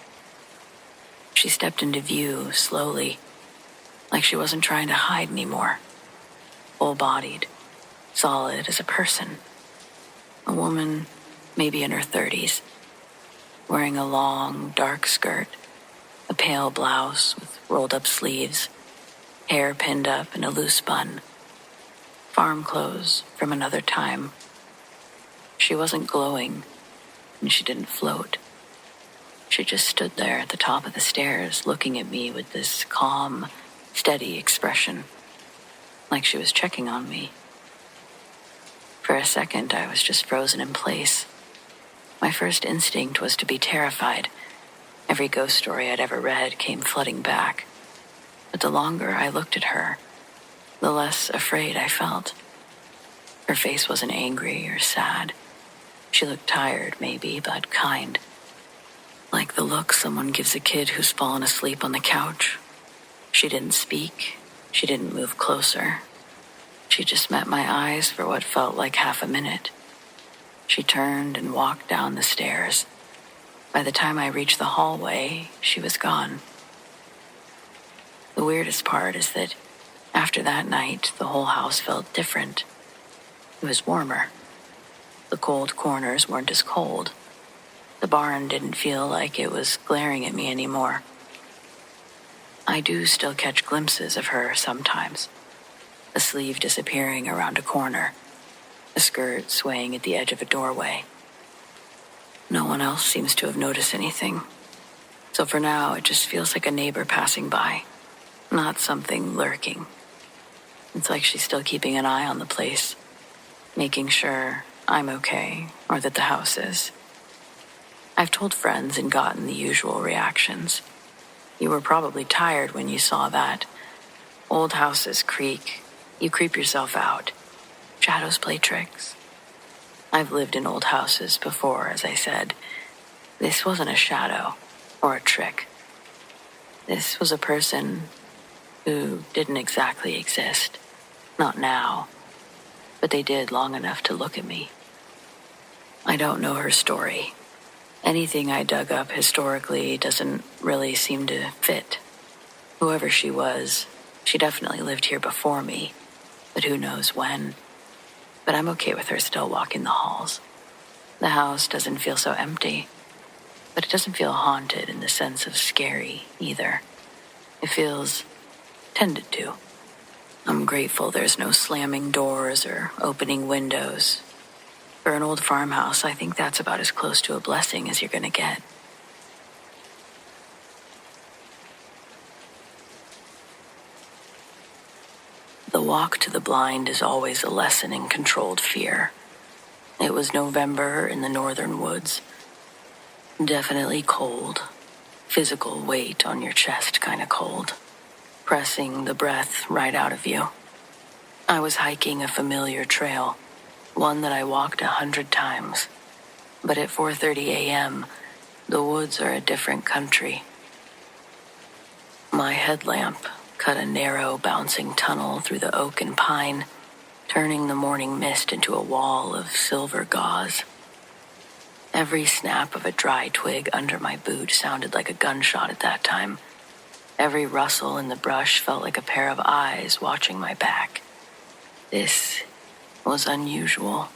She stepped into view slowly, like she wasn't trying to hide anymore. Full-bodied, solid as a person. A woman, maybe in her 30s, wearing a long, dark skirt, a pale blouse with rolled-up sleeves, hair pinned up in a loose bun. Farm clothes from another time. She wasn't glowing, and she didn't float. She just stood there at the top of the stairs looking at me with this calm, steady expression, like she was checking on me. For a second, I was just frozen in place. My first instinct was to be terrified. Every ghost story I'd ever read came flooding back. But the longer I looked at her, the less afraid I felt. Her face wasn't angry or sad. She looked tired, maybe, but kind. Like the look someone gives a kid who's fallen asleep on the couch. She didn't speak. She didn't move closer. She just met my eyes for what felt like half a minute. She turned and walked down the stairs. By the time I reached the hallway, she was gone. The weirdest part is that after that night, the whole house felt different. It was warmer. The cold corners weren't as cold. The barn didn't feel like it was glaring at me anymore. I do still catch glimpses of her sometimes. A sleeve disappearing around a corner. A skirt swaying at the edge of a doorway. No one else seems to have noticed anything. So for now, it just feels like a neighbor passing by, not something lurking. It's like she's still keeping an eye on the place, making sure I'm okay, or that the house is. I've told friends and gotten the usual reactions. You were probably tired when you saw that. Old houses creak. You creep yourself out. Shadows play tricks. I've lived in old houses before, as I said. This wasn't a shadow or a trick. This was a person who didn't exactly exist. Not now. But they did long enough to look at me. I don't know her story. Anything I dug up historically doesn't really seem to fit. Whoever she was, she definitely lived here before me, but who knows when. But I'm okay with her still walking the halls. The house doesn't feel so empty, but it doesn't feel haunted in the sense of scary either. It feels tended to. I'm grateful there's no slamming doors or opening windows. For an old farmhouse, I think that's about as close to a blessing as you're gonna get. The walk to the blind is always a lesson in controlled fear. It was November in the northern woods. Definitely cold. Physical weight on your chest kind of cold. Pressing the breath right out of you. I was hiking a familiar trail. One that I walked 100 times. But at 4:30 a.m., the woods are a different country. My headlamp cut a narrow, bouncing tunnel through the oak and pine, turning the morning mist into a wall of silver gauze. Every snap of a dry twig under my boot sounded like a gunshot at that time. Every rustle in the brush felt like a pair of eyes watching my back. This was unusual.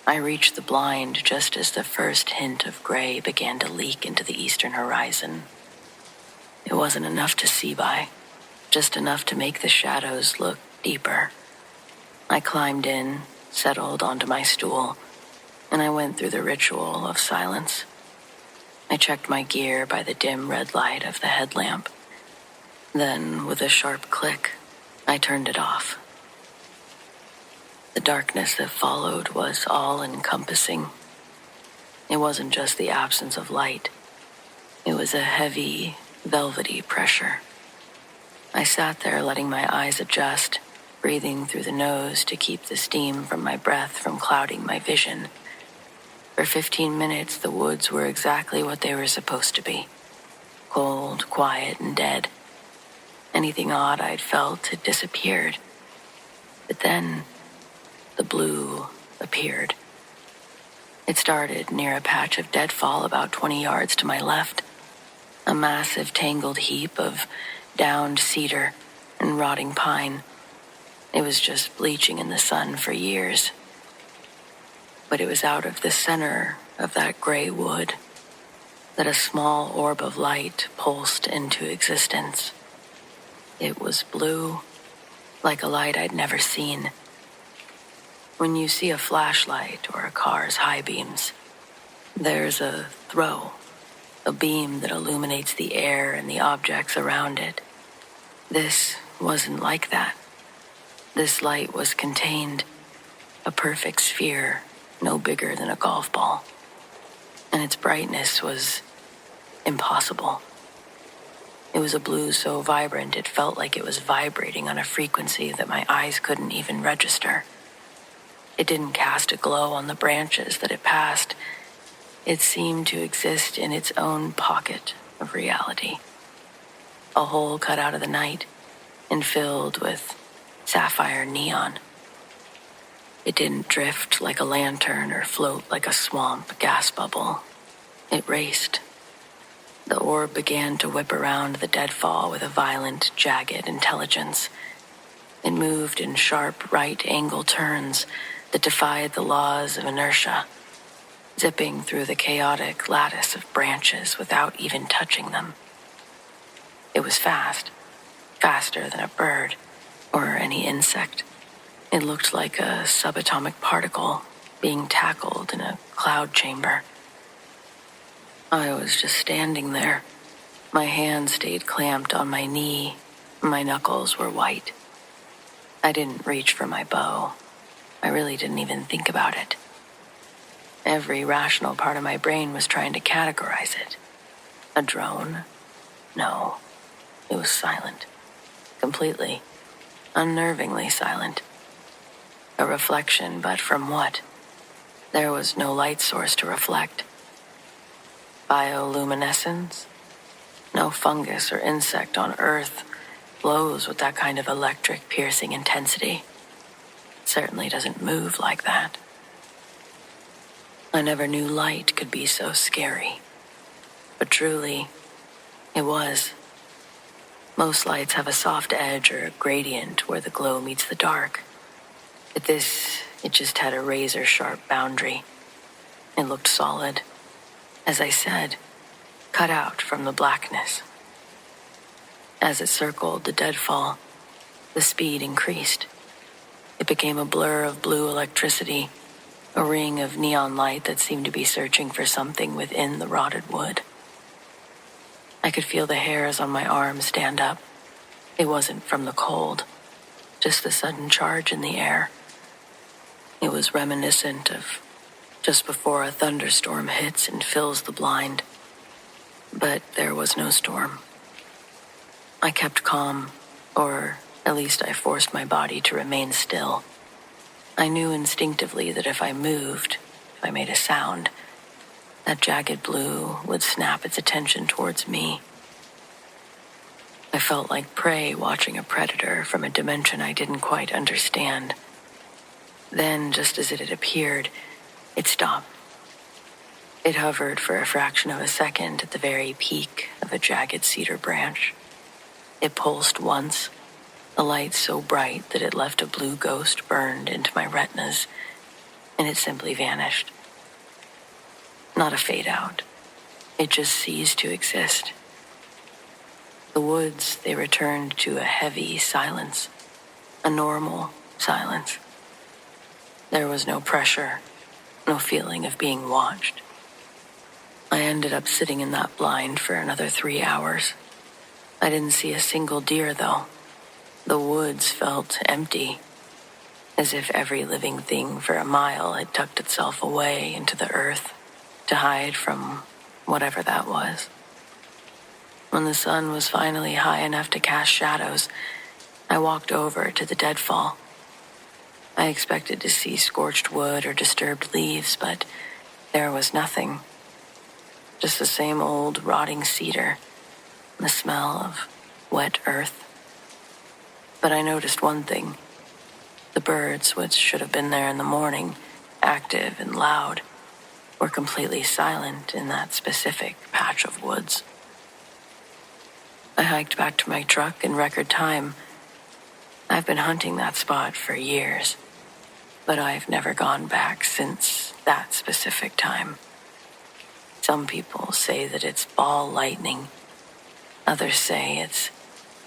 I reached the blind just as the first hint of gray began to leak into the eastern horizon. It wasn't enough to see by, just enough to make the shadows look deeper. I climbed in, settled onto my stool, and I went through the ritual of silence. I checked my gear by the dim red light of the headlamp. Then, with a sharp click, I turned it off. The darkness that followed was all-encompassing. It wasn't just the absence of light. It was a heavy, velvety pressure. I sat there letting my eyes adjust, breathing through the nose to keep the steam from my breath from clouding my vision. For 15 minutes, the woods were exactly what they were supposed to be. Cold, quiet, and dead. Anything odd I'd felt had disappeared. But then, the blue appeared. It started near a patch of deadfall about 20 yards to my left. A massive tangled heap of downed cedar and rotting pine. It was just bleaching in the sun for years. But it was out of the center of that gray wood that a small orb of light pulsed into existence. It was blue, like a light I'd never seen. When you see a flashlight or a car's high beams, there's a throw, a beam that illuminates the air and the objects around it. This wasn't like that. This light was contained, a perfect sphere, no bigger than a golf ball. And its brightness was impossible. It was a blue so vibrant it felt like it was vibrating on a frequency that my eyes couldn't even register. It didn't cast a glow on the branches that it passed. It seemed to exist in its own pocket of reality. A hole cut out of the night and filled with sapphire neon. It didn't drift like a lantern or float like a swamp gas bubble. It raced. The orb began to whip around the deadfall with a violent, jagged intelligence. It moved in sharp right-angle turns that defied the laws of inertia, zipping through the chaotic lattice of branches without even touching them. It was fast, faster than a bird or any insect. It looked like a subatomic particle being tackled in a cloud chamber. I was just standing there. My hand stayed clamped on my knee. My knuckles were white. I didn't reach for my bow. I really didn't even think about it. Every rational part of my brain was trying to categorize it. A drone? No. It was silent. Completely, unnervingly silent. A reflection, but from what? There was no light source to reflect. Bioluminescence? No fungus or insect on Earth glows with that kind of electric piercing intensity. It certainly doesn't move like that. I never knew light could be so scary. But truly, it was. Most lights have a soft edge or a gradient where the glow meets the dark. But this, it just had a razor-sharp boundary. It looked solid. As I said, cut out from the blackness. As it circled the deadfall, the speed increased. It became a blur of blue electricity, a ring of neon light that seemed to be searching for something within the rotted wood. I could feel the hairs on my arms stand up. It wasn't from the cold, just the sudden charge in the air. It was reminiscent of just before a thunderstorm hits and fills the blind. But there was no storm. I kept calm, or at least I forced my body to remain still. I knew instinctively that if I moved, if I made a sound, that jagged blue would snap its attention towards me. I felt like prey watching a predator from a dimension I didn't quite understand. Then, just as it had appeared, it stopped. It hovered for a fraction of a second at the very peak of a jagged cedar branch. It pulsed once, a light so bright that it left a blue ghost burned into my retinas, and it simply vanished. Not a fade out. It just ceased to exist. The woods, they returned to a heavy silence, a normal silence. There was no pressure, no feeling of being watched. I ended up sitting in that blind for another 3 hours. I didn't see a single deer, though. The woods felt empty, as if every living thing for a mile had tucked itself away into the earth to hide from whatever that was. When the sun was finally high enough to cast shadows, I walked over to the deadfall. I expected to see scorched wood or disturbed leaves, but there was nothing. Just the same old rotting cedar and the smell of wet earth. But I noticed one thing. The birds, which should have been there in the morning, active and loud, were completely silent in that specific patch of woods. I hiked back to my truck in record time. I've been hunting that spot for years, but I've never gone back since that specific time. Some people say that it's ball lightning. Others say it's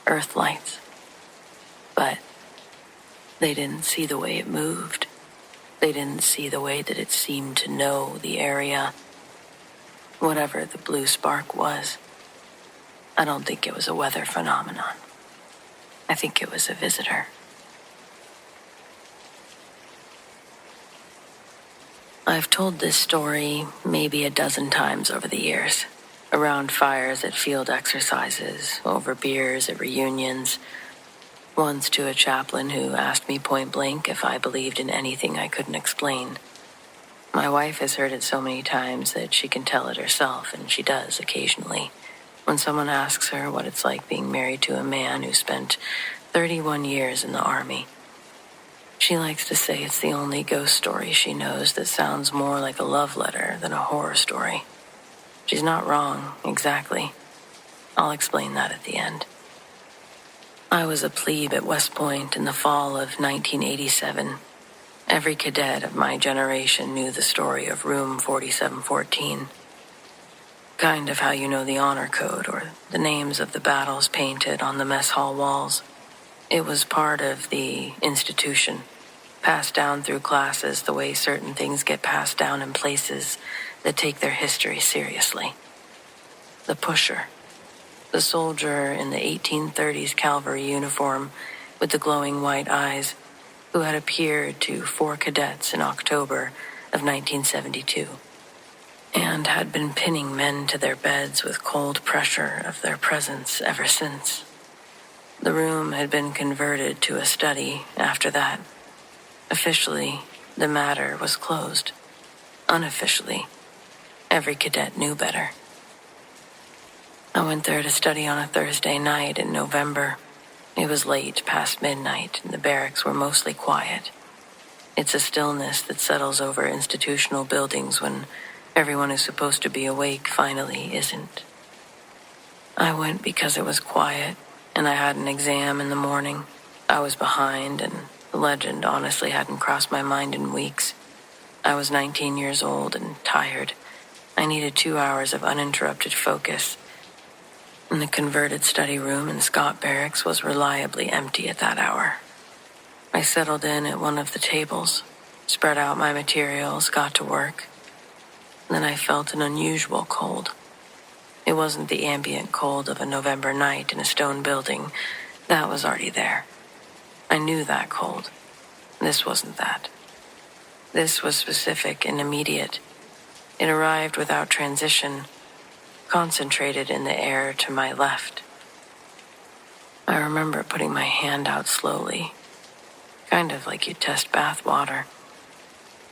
earth lights. But they didn't see the way it moved. They didn't see the way that it seemed to know the area. Whatever the blue spark was, I don't think it was a weather phenomenon. I think it was a visitor. I've told this story maybe a dozen times over the years, around fires at field exercises, over beers at reunions, once to a chaplain who asked me point blank if I believed in anything I couldn't explain. My wife has heard it so many times that she can tell it herself, and she does occasionally, when someone asks her what it's like being married to a man who spent 31 years in the Army. She likes to say it's the only ghost story she knows that sounds more like a love letter than a horror story. She's not wrong, exactly. I'll explain that at the end. I was a plebe at West Point in the fall of 1987. Every cadet of my generation knew the story of Room 4714. Kind of how you know the honor code or the names of the battles painted on the mess hall walls. It was part of the institution, passed down through classes the way certain things get passed down in places that take their history seriously. The pusher, the soldier in the 1830s cavalry uniform with the glowing white eyes, who had appeared to 4 cadets in October of 1972, and had been pinning men to their beds with cold pressure of their presence ever since. The room had been converted to a study after that. Officially, the matter was closed. Unofficially, every cadet knew better. I went there to study on a Thursday night in November. It was late, past midnight, and the barracks were mostly quiet. It's a stillness that settles over institutional buildings when everyone who's supposed to be awake finally isn't. I went because it was quiet, and I had an exam in the morning. I was behind, and the legend honestly hadn't crossed my mind in weeks. I was 19 years old and tired. I needed 2 hours of uninterrupted focus. And the converted study room in Scott Barracks was reliably empty at that hour. I settled in at one of the tables, spread out my materials, got to work. Then I felt an unusual cold. It wasn't the ambient cold of a November night in a stone building. That was already there. I knew that cold. This wasn't that. This was specific and immediate. It arrived without transition, concentrated in the air to my left. I remember putting my hand out slowly, kind of like you test bath water,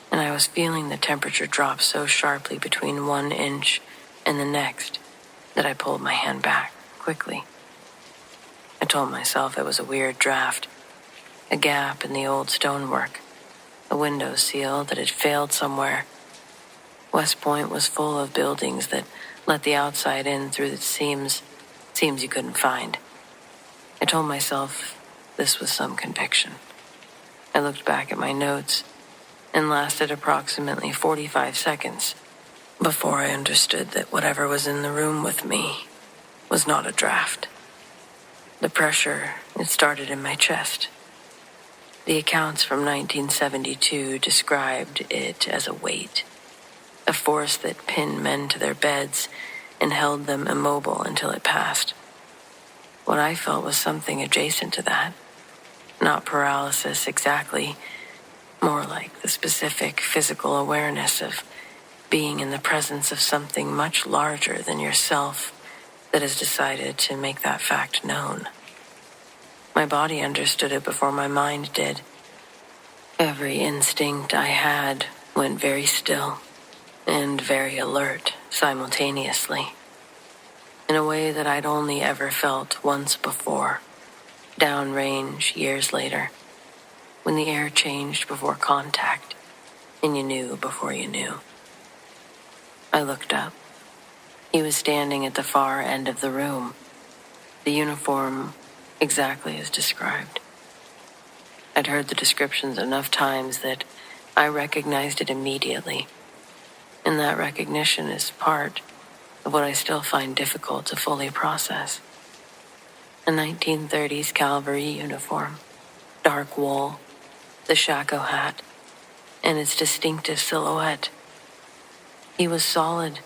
and I was feeling the temperature drop so sharply between 1 inch and the next that I pulled my hand back quickly. I told myself it was a weird draft, a gap in the old stonework, a window seal that had failed somewhere. West Point was full of buildings that let the outside in through the seams you couldn't find. I told myself this was some conviction. I looked back at my notes and lasted approximately 45 seconds before I understood that whatever was in the room with me was not a draft. The pressure, it started in my chest. The accounts from 1972 described it as a weight, a force that pinned men to their beds and held them immobile until it passed. What I felt was something adjacent to that. Not paralysis exactly, more like the specific physical awareness of being in the presence of something much larger than yourself that has decided to make that fact known. My body understood it before my mind did. Every instinct I had went very still and very alert simultaneously, in a way that I'd only ever felt once before, downrange years later, when the air changed before contact, and you knew before you knew. I looked up. He was standing at the far end of the room, the uniform exactly as described. I'd heard the descriptions enough times that I recognized it immediately, and that recognition is part of what I still find difficult to fully process. A 1930s cavalry uniform, dark wool, the shako hat, and its distinctive silhouette. He was solid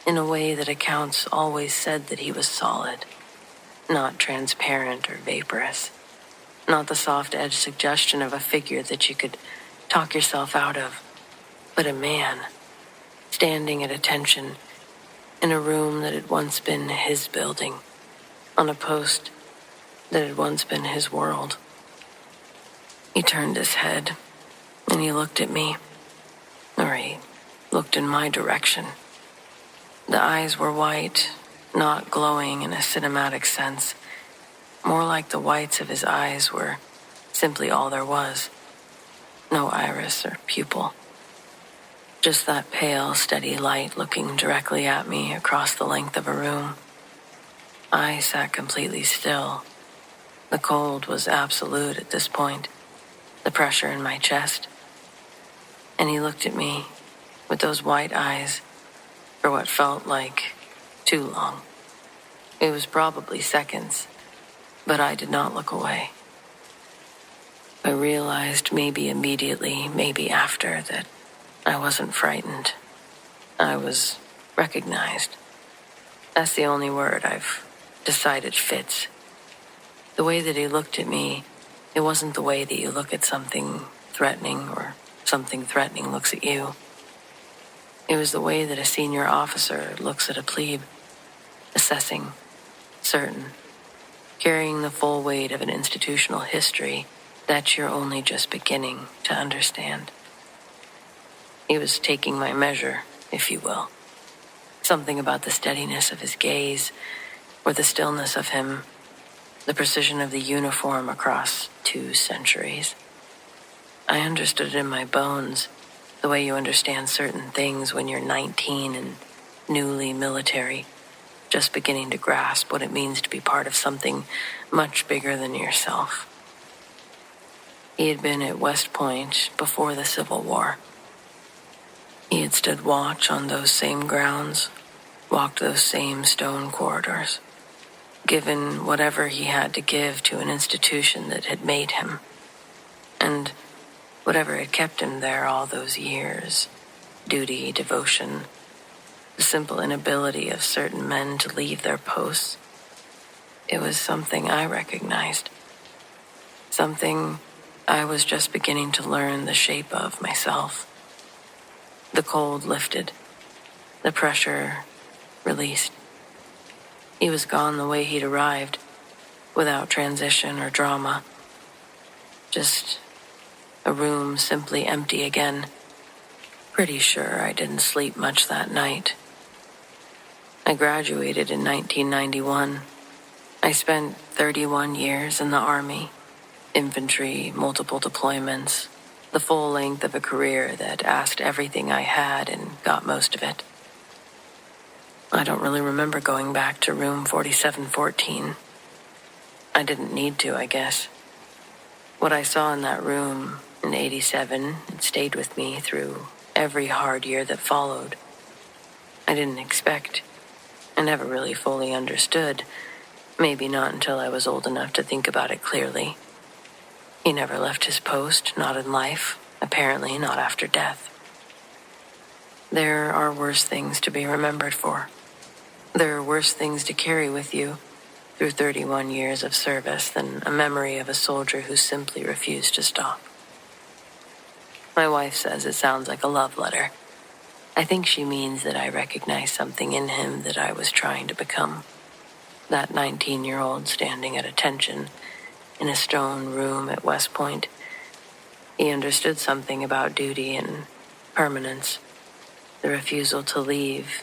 in a way that accounts always said that he was solid, not transparent or vaporous, not the soft-edged suggestion of a figure that you could talk yourself out of, but a man, standing at attention in a room that had once been his building, on a post that had once been his world. He turned his head, and he looked at me, or he looked in my direction. The eyes were white, not glowing in a cinematic sense. More like the whites of his eyes were simply all there was. No iris or pupil. Just that pale, steady light looking directly at me across the length of a room. I sat completely still. The cold was absolute at this point, the pressure in my chest. And he looked at me with those white eyes for what felt like too long. It was probably seconds, but I did not look away. I realized maybe immediately, maybe after, that I wasn't frightened. I was recognized. That's the only word I've decided fits. The way that he looked at me, it wasn't the way that you look at something threatening or something threatening looks at you. It was the way that a senior officer looks at a plebe, assessing, certain, carrying the full weight of an institutional history that you're only just beginning to understand. He was taking my measure, if you will. Something about the steadiness of his gaze, or the stillness of him, the precision of the uniform across 2 centuries. I understood it in my bones, the way you understand certain things when you're 19 and newly military, just beginning to grasp what it means to be part of something much bigger than yourself. He had been at West Point before the Civil War. He had stood watch on those same grounds, walked those same stone corridors, given whatever he had to give to an institution that had made him, and whatever had kept him there all those years, duty, devotion, the simple inability of certain men to leave their posts. It was something I recognized, something I was just beginning to learn the shape of myself. The cold lifted, the pressure released. He was gone the way he'd arrived, without transition or drama. Just a room simply empty again. Pretty sure I didn't sleep much that night. I graduated in 1991. I spent 31 years in the Army, infantry, multiple deployments, the full length of a career that asked everything I had and got most of it. I don't really remember going back to room 4714. I didn't need to, I guess. What I saw in that room in '87, it stayed with me through every hard year that followed. I didn't expect. I never really fully understood. Maybe not until I was old enough to think about it clearly. He never left his post, not in life, apparently not after death. There are worse things to be remembered for. There are worse things to carry with you through 31 years of service than a memory of a soldier who simply refused to stop. My wife says it sounds like a love letter. I think she means that I recognize something in him that I was trying to become. That 19-year-old standing at attention in a stone room at West Point. He understood something about duty and permanence, the refusal to leave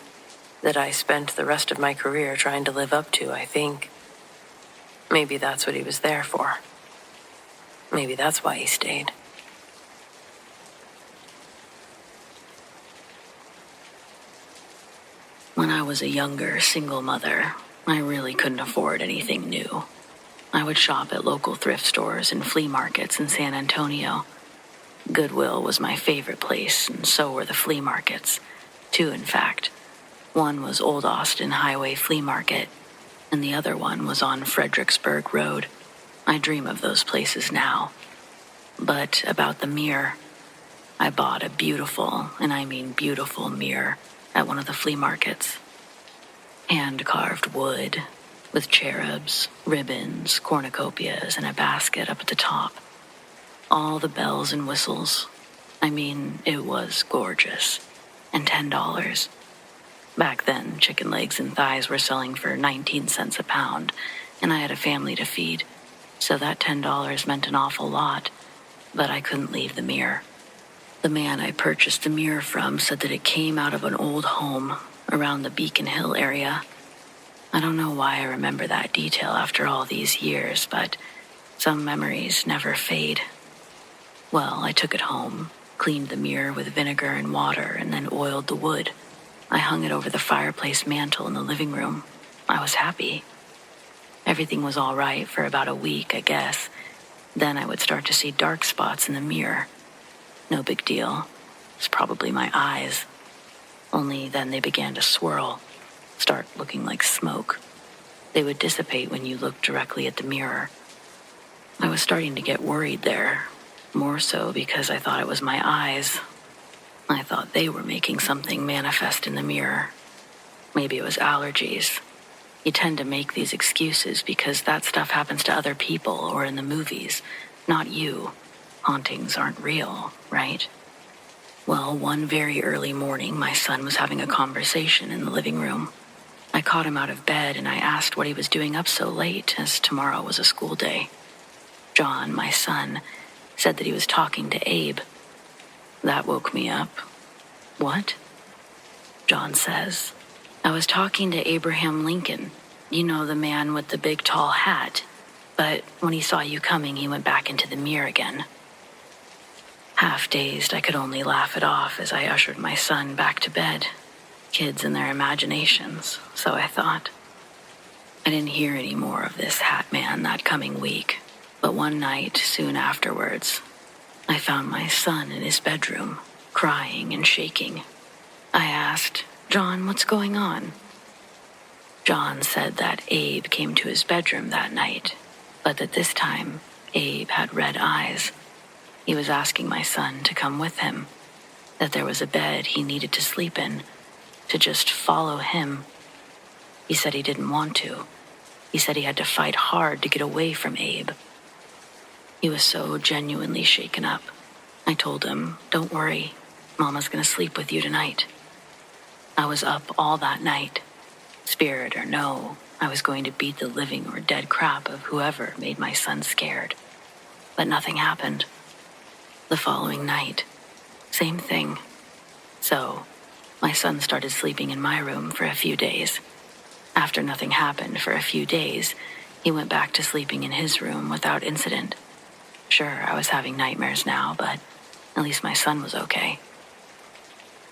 that I spent the rest of my career trying to live up to, I think. Maybe that's what he was there for. Maybe that's why he stayed. When I was a younger, single mother, I really couldn't afford anything new. I would shop at local thrift stores and flea markets in San Antonio. Goodwill was my favorite place, and so were the flea markets. Two, in fact. One was Old Austin Highway Flea Market, and the other one was on Fredericksburg Road. I dream of those places now. But about the mirror, I bought a beautiful, and I mean beautiful, mirror at one of the flea markets. Hand-carved wood, with cherubs, ribbons, cornucopias, and a basket up at the top. All the bells and whistles. I mean, it was gorgeous. And $10. Back then, chicken legs and thighs were selling for 19 cents a pound, and I had a family to feed, so that $10 meant an awful lot, but I couldn't leave the mirror. The man I purchased the mirror from said that it came out of an old home around the Beacon Hill area. I don't know why I remember that detail after all these years, but some memories never fade. Well, I took it home, cleaned the mirror with vinegar and water, and then oiled the wood. I hung it over the fireplace mantel in the living room. I was happy. Everything was all right for about a week, I guess. Then I would start to see dark spots in the mirror. No big deal. It's probably my eyes. Only then they began to swirl, start looking like smoke. They would dissipate when you looked directly at the mirror. I was starting to get worried there, more so because I thought it was my eyes. I thought they were making something manifest in the mirror. Maybe it was allergies. You tend to make these excuses because that stuff happens to other people or in the movies, not you. Hauntings aren't real, right? Well, one very early morning, my son was having a conversation in the living room. I caught him out of bed and I asked what he was doing up so late, as tomorrow was a school day. John, my son, said that he was talking to Abe. That woke me up. What? John says, I was talking to Abraham Lincoln. You know, the man with the big tall hat. But when he saw you coming, he went back into the mirror again. Half dazed, I could only laugh it off as I ushered my son back to bed. Kids and their imaginations, so I thought. I didn't hear any more of this hat man that coming week, but one night, soon afterwards, I found my son in his bedroom, crying and shaking. I asked, John, what's going on? John said that Abe came to his bedroom that night, but that this time, Abe had red eyes. He was asking my son to come with him, that there was a bed he needed to sleep in, to just follow him. He said he didn't want to. He said he had to fight hard to get away from Abe. He was so genuinely shaken up. I told him, don't worry, Mama's gonna sleep with you tonight. I was up all that night. Spirit or no, I was going to beat the living or dead crap of whoever made my son scared. But nothing happened. The following night, same thing. So, my son started sleeping in my room for a few days. After nothing happened for a few days, he went back to sleeping in his room without incident. Sure, I was having nightmares now, but at least my son was okay.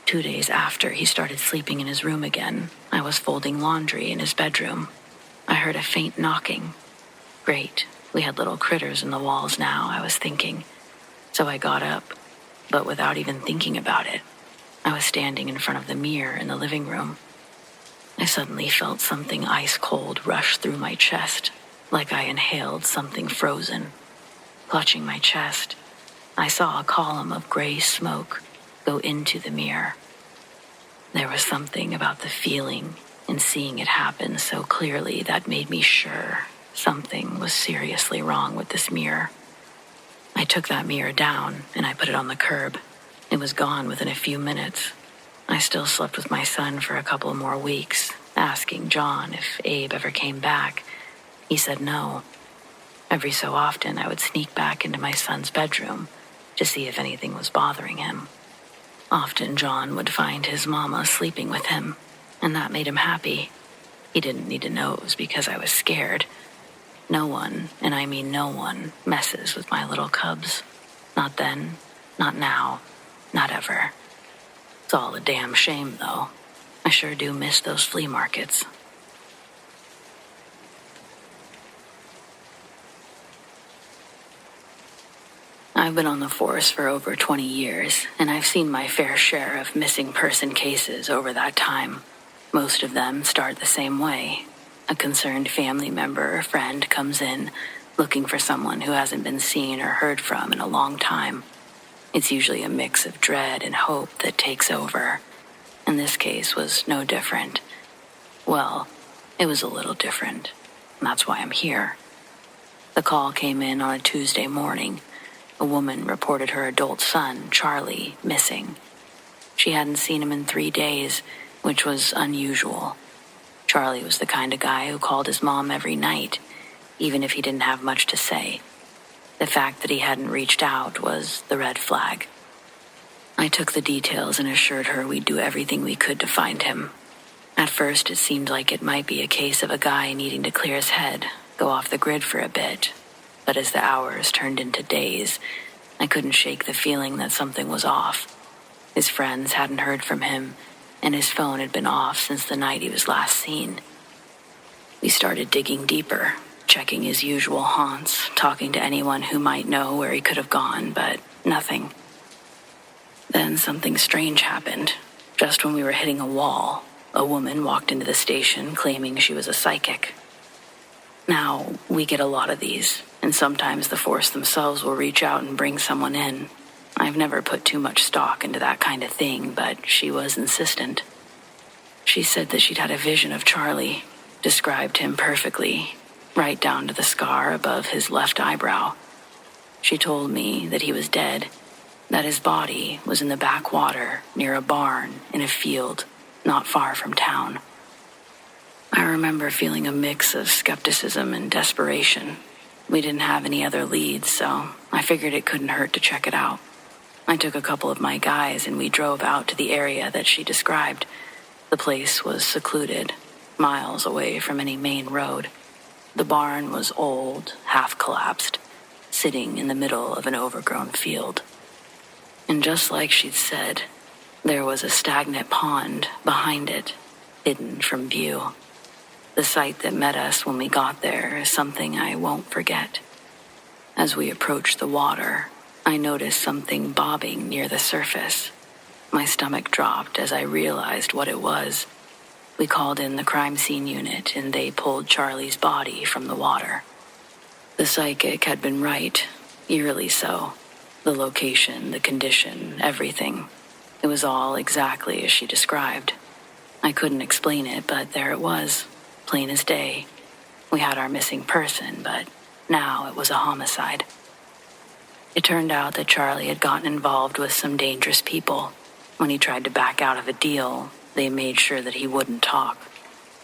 2 days after he started sleeping in his room again, I was folding laundry in his bedroom. I heard a faint knocking. Great, we had little critters in the walls now, I was thinking. So I got up, but without even thinking about it. I was standing in front of the mirror in the living room. I suddenly felt something ice cold rush through my chest, like I inhaled something frozen. Clutching my chest, I saw a column of gray smoke go into the mirror. There was something about the feeling and seeing it happen so clearly that made me sure something was seriously wrong with this mirror. I took that mirror down and I put it on the curb. It was gone within a few minutes. I still slept with my son for a couple more weeks, asking John if Abe ever came back. He said no. Every so often, I would sneak back into my son's bedroom to see if anything was bothering him. Often, John would find his mama sleeping with him, and that made him happy. He didn't need to know it was because I was scared. No one, and I mean no one, messes with my little cubs. Not then, not now, not ever. It's all a damn shame, though. I sure do miss those flea markets. I've been on the force for over 20 years, and I've seen my fair share of missing person cases over that time. Most of them start the same way. A concerned family member or friend comes in looking for someone who hasn't been seen or heard from in a long time. It's usually a mix of dread and hope that takes over. And this case was no different. Well, it was a little different. And that's why I'm here. The call came in on a Tuesday morning. A woman reported her adult son, Charlie, missing. She hadn't seen him in 3 days, which was unusual. Charlie was the kind of guy who called his mom every night, even if he didn't have much to say. The fact that he hadn't reached out was the red flag. I took the details and assured her we'd do everything we could to find him. At first, it seemed like it might be a case of a guy needing to clear his head, go off the grid for a bit. But as the hours turned into days, I couldn't shake the feeling that something was off. His friends hadn't heard from him, and his phone had been off since the night he was last seen. We started digging deeper, checking his usual haunts, talking to anyone who might know where he could have gone, but nothing. Then something strange happened. Just when we were hitting a wall, a woman walked into the station claiming she was a psychic. Now, we get a lot of these, and sometimes the force themselves will reach out and bring someone in. I've never put too much stock into that kind of thing, but she was insistent. She said that she'd had a vision of Charlie, described him perfectly, right down to the scar above his left eyebrow. She told me that he was dead, that his body was in the backwater near a barn in a field not far from town. I remember feeling a mix of skepticism and desperation. We didn't have any other leads, so I figured it couldn't hurt to check it out. I took a couple of my guys and we drove out to the area that she described. The place was secluded, miles away from any main road. The barn was old, half collapsed, sitting in the middle of an overgrown field. And just like she'd said, there was a stagnant pond behind it, hidden from view. The sight that met us when we got there is something I won't forget. As we approached the water, I noticed something bobbing near the surface. My stomach dropped as I realized what it was. We called in the crime scene unit and they pulled Charlie's body from the water. The psychic had been right, eerily so. The location, the condition, everything. It was all exactly as she described. I couldn't explain it, but there it was. Plain as day. We had our missing person, but now it was a homicide. It turned out that Charlie had gotten involved with some dangerous people. When he tried to back out of a deal, they made sure that he wouldn't talk.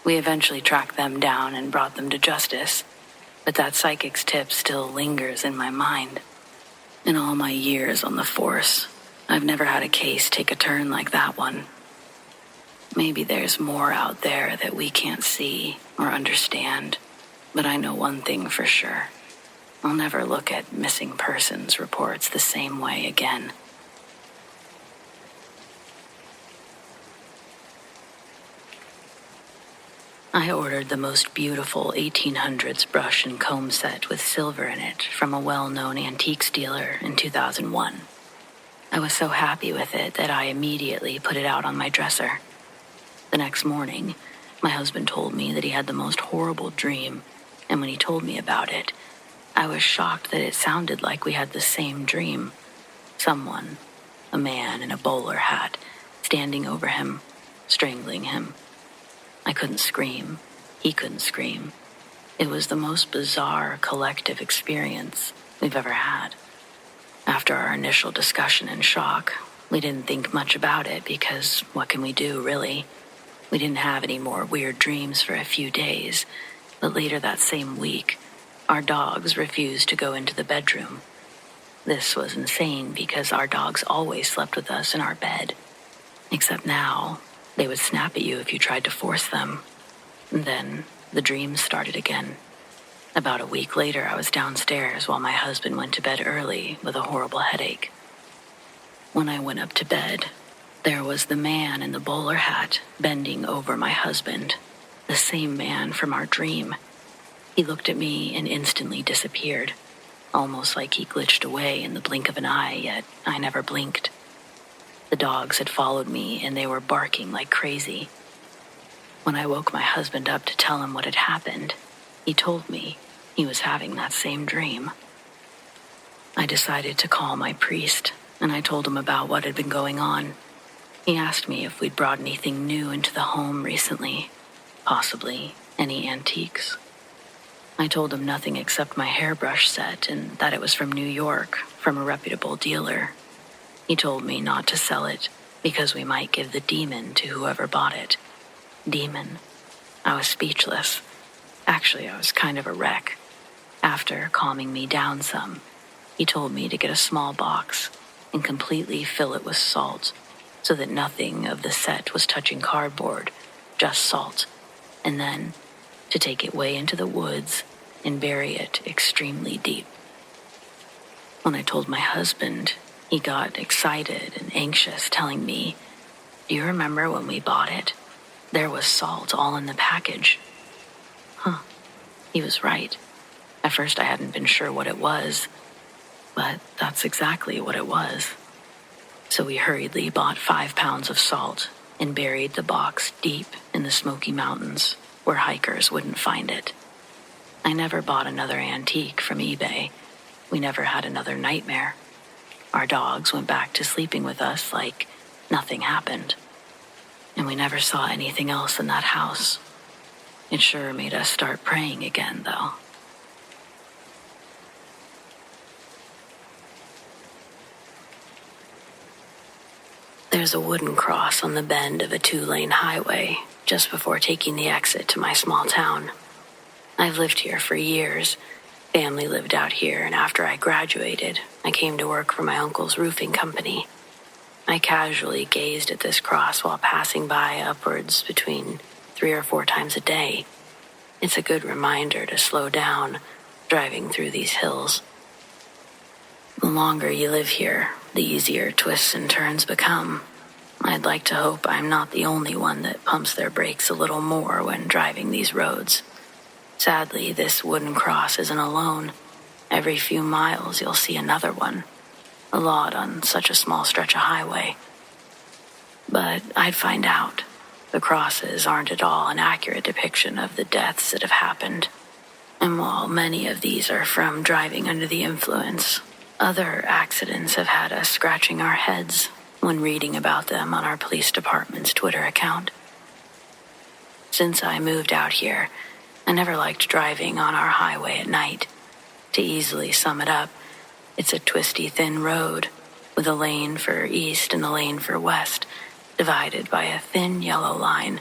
We eventually tracked them down and brought them to justice, but that psychic's tip still lingers in my mind. In all my years on the force, I've never had a case take a turn like that one. Maybe there's more out there that we can't see or understand, but I know one thing for sure. I'll never look at missing persons reports the same way again. I ordered the most beautiful 1800s brush and comb set with silver in it from a well-known antiques dealer in 2001. I was so happy with it that I immediately put it out on my dresser. The next morning, my husband told me that he had the most horrible dream, and when he told me about it, I was shocked that it sounded like we had the same dream. Someone, a man in a bowler hat, standing over him, strangling him. I couldn't scream. He couldn't scream. It was the most bizarre collective experience we've ever had. After our initial discussion and shock, we didn't think much about it because what can we do, really? We didn't have any more weird dreams for a few days, but later that same week, our dogs refused to go into the bedroom. This was insane because our dogs always slept with us in our bed. Except now, they would snap at you if you tried to force them. And then the dreams started again. About a week later, I was downstairs while my husband went to bed early with a horrible headache. When I went up to bed, there was the man in the bowler hat bending over my husband, the same man from our dream. He looked at me and instantly disappeared, almost like he glitched away in the blink of an eye, yet I never blinked. The dogs had followed me and they were barking like crazy. When I woke my husband up to tell him what had happened, he told me he was having that same dream. I decided to call my priest, and I told him about what had been going on. He asked me if we'd brought anything new into the home recently, possibly any antiques. I told him nothing except my hairbrush set and that it was from New York, from a reputable dealer. He told me not to sell it because we might give the demon to whoever bought it. Demon. I was speechless. Actually, I was kind of a wreck. After calming me down some, he told me to get a small box and completely fill it with salt so that nothing of the set was touching cardboard, just salt, and then to take it way into the woods and bury it extremely deep. When I told my husband, he got excited and anxious, telling me, "Do you remember when we bought it? There was salt all in the package." He was right. At first I hadn't been sure what it was, but that's exactly what it was. So we hurriedly bought 5 pounds of salt and buried the box deep in the Smoky Mountains where hikers wouldn't find it. I never bought another antique from eBay. We never had another nightmare. Our dogs went back to sleeping with us like nothing happened. And we never saw anything else in that house. It sure made us start praying again, though. There's a wooden cross on the bend of a 2-lane highway just before taking the exit to my small town. I've lived here for years. Family lived out here, and after I graduated, I came to work for my uncle's roofing company. I casually gazed at this cross while passing by upwards between 3 or 4 times a day. It's a good reminder to slow down driving through these hills. The longer you live here, the easier twists and turns become. I'd like to hope I'm not the only one that pumps their brakes a little more when driving these roads. Sadly, this wooden cross isn't alone. Every few miles you'll see another one. A lot on such a small stretch of highway. But I'd find out. The crosses aren't at all an accurate depiction of the deaths that have happened. And while many of these are from driving under the influence, other accidents have had us scratching our heads when reading about them on our police department's Twitter account. Since I moved out here, I never liked driving on our highway at night. To easily sum it up, it's a twisty, thin road with a lane for east and a lane for west, divided by a thin yellow line.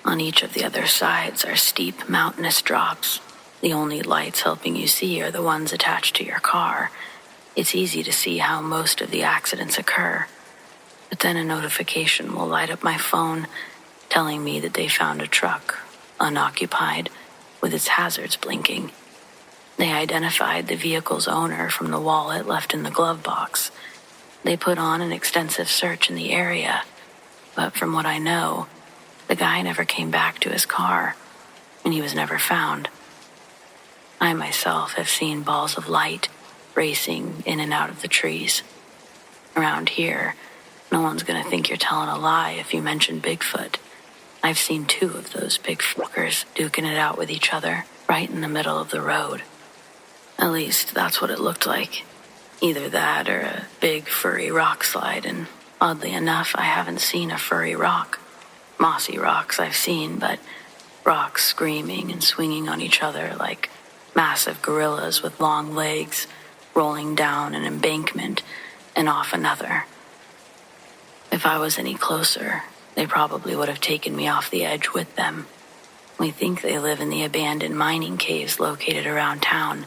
On each of the other sides are steep, mountainous drops. The only lights helping you see are the ones attached to your car. It's easy to see how most of the accidents occur. But then a notification will light up my phone telling me that they found a truck, unoccupied, with its hazards blinking. They identified the vehicle's owner from the wallet left in the glove box. They put on an extensive search in the area, but from what I know, the guy never came back to his car, and he was never found. I myself have seen balls of light racing in and out of the trees. Around here, no one's gonna think you're telling a lie if you mention Bigfoot. I've seen 2 of those big fuckers duking it out with each other right in the middle of the road. At least that's what it looked like. Either that or a big furry rock slide, and oddly enough, I haven't seen a furry rock. Mossy rocks I've seen, but rocks screaming and swinging on each other like massive gorillas with long legs rolling down an embankment and off another. If I was any closer, They probably would have taken me off the edge with them. We think they live in the abandoned mining caves located around town.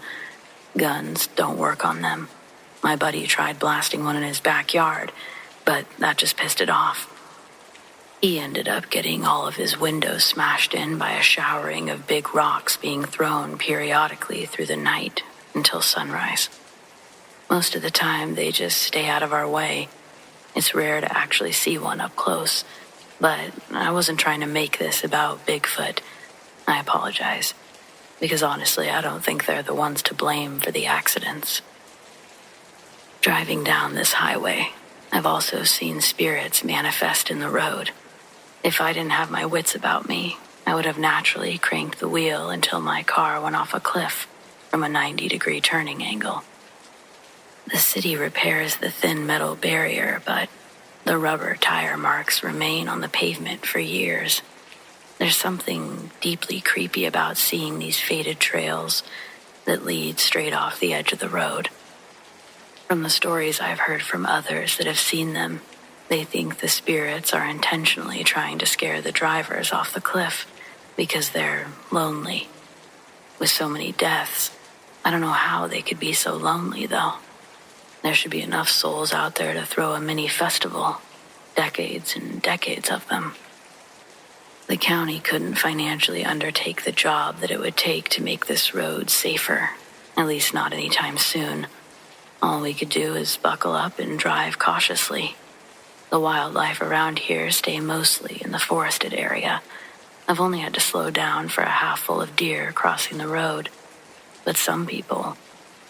Guns don't work on them. My buddy tried blasting one in his backyard, but that just pissed it off. He ended up getting all of his windows smashed in by a showering of big rocks being thrown periodically through the night until sunrise. Most of the time, they just stay out of our way. It's rare to actually see one up close, but I wasn't trying to make this about Bigfoot. I apologize, because honestly, I don't think they're the ones to blame for the accidents. Driving down this highway, I've also seen spirits manifest in the road. If I didn't have my wits about me, I would have naturally cranked the wheel until my car went off a cliff from a 90-degree turning angle. The city repairs the thin metal barrier, but the rubber tire marks remain on the pavement for years. There's something deeply creepy about seeing these faded trails that lead straight off the edge of the road. From the stories I've heard from others that have seen them, they think the spirits are intentionally trying to scare the drivers off the cliff because they're lonely. With so many deaths, I don't know how they could be so lonely, though. There should be enough souls out there to throw a mini festival. Decades and decades of them. The county couldn't financially undertake the job that it would take to make this road safer, at least not anytime soon. All we could do is buckle up and drive cautiously. The wildlife around here stay mostly in the forested area. I've only had to slow down for a half full of deer crossing the road. But some people,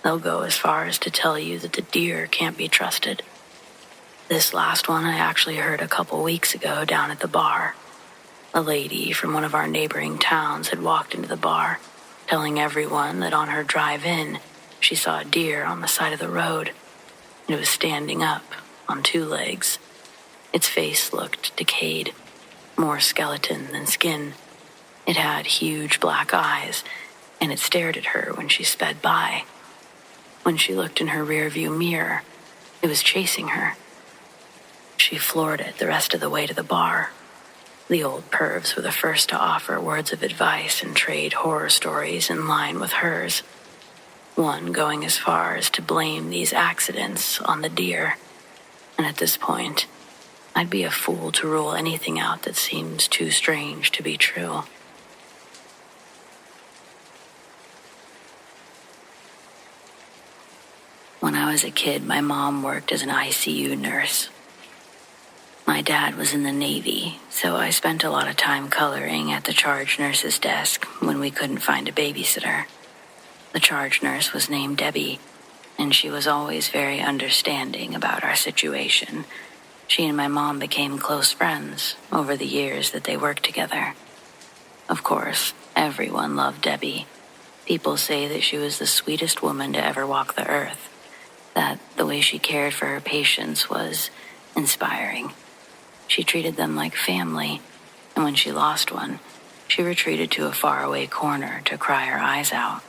they'll go as far as to tell you that the deer can't be trusted. This last one I actually heard a couple weeks ago down at the bar. A lady from one of our neighboring towns had walked into the bar, telling everyone that on her drive in, she saw a deer on the side of the road. It was standing up on two legs. Its face looked decayed, more skeleton than skin. It had huge black eyes, and it stared at her when she sped by. When she looked in her rearview mirror, it was chasing her. She floored it the rest of the way to the bar. The old pervs were the first to offer words of advice and trade horror stories in line with hers. One going as far as to blame these accidents on the deer. And at this point, I'd be a fool to rule anything out that seems too strange to be true. When I was a kid, my mom worked as an ICU nurse. My dad was in the Navy, so I spent a lot of time coloring at the charge nurse's desk when we couldn't find a babysitter. The charge nurse was named Debbie, and she was always very understanding about our situation. She and my mom became close friends over the years that they worked together. Of course, everyone loved Debbie. People say that she was the sweetest woman to ever walk the earth, that the way she cared for her patients was inspiring. She treated them like family, and when she lost one, she retreated to a faraway corner to cry her eyes out.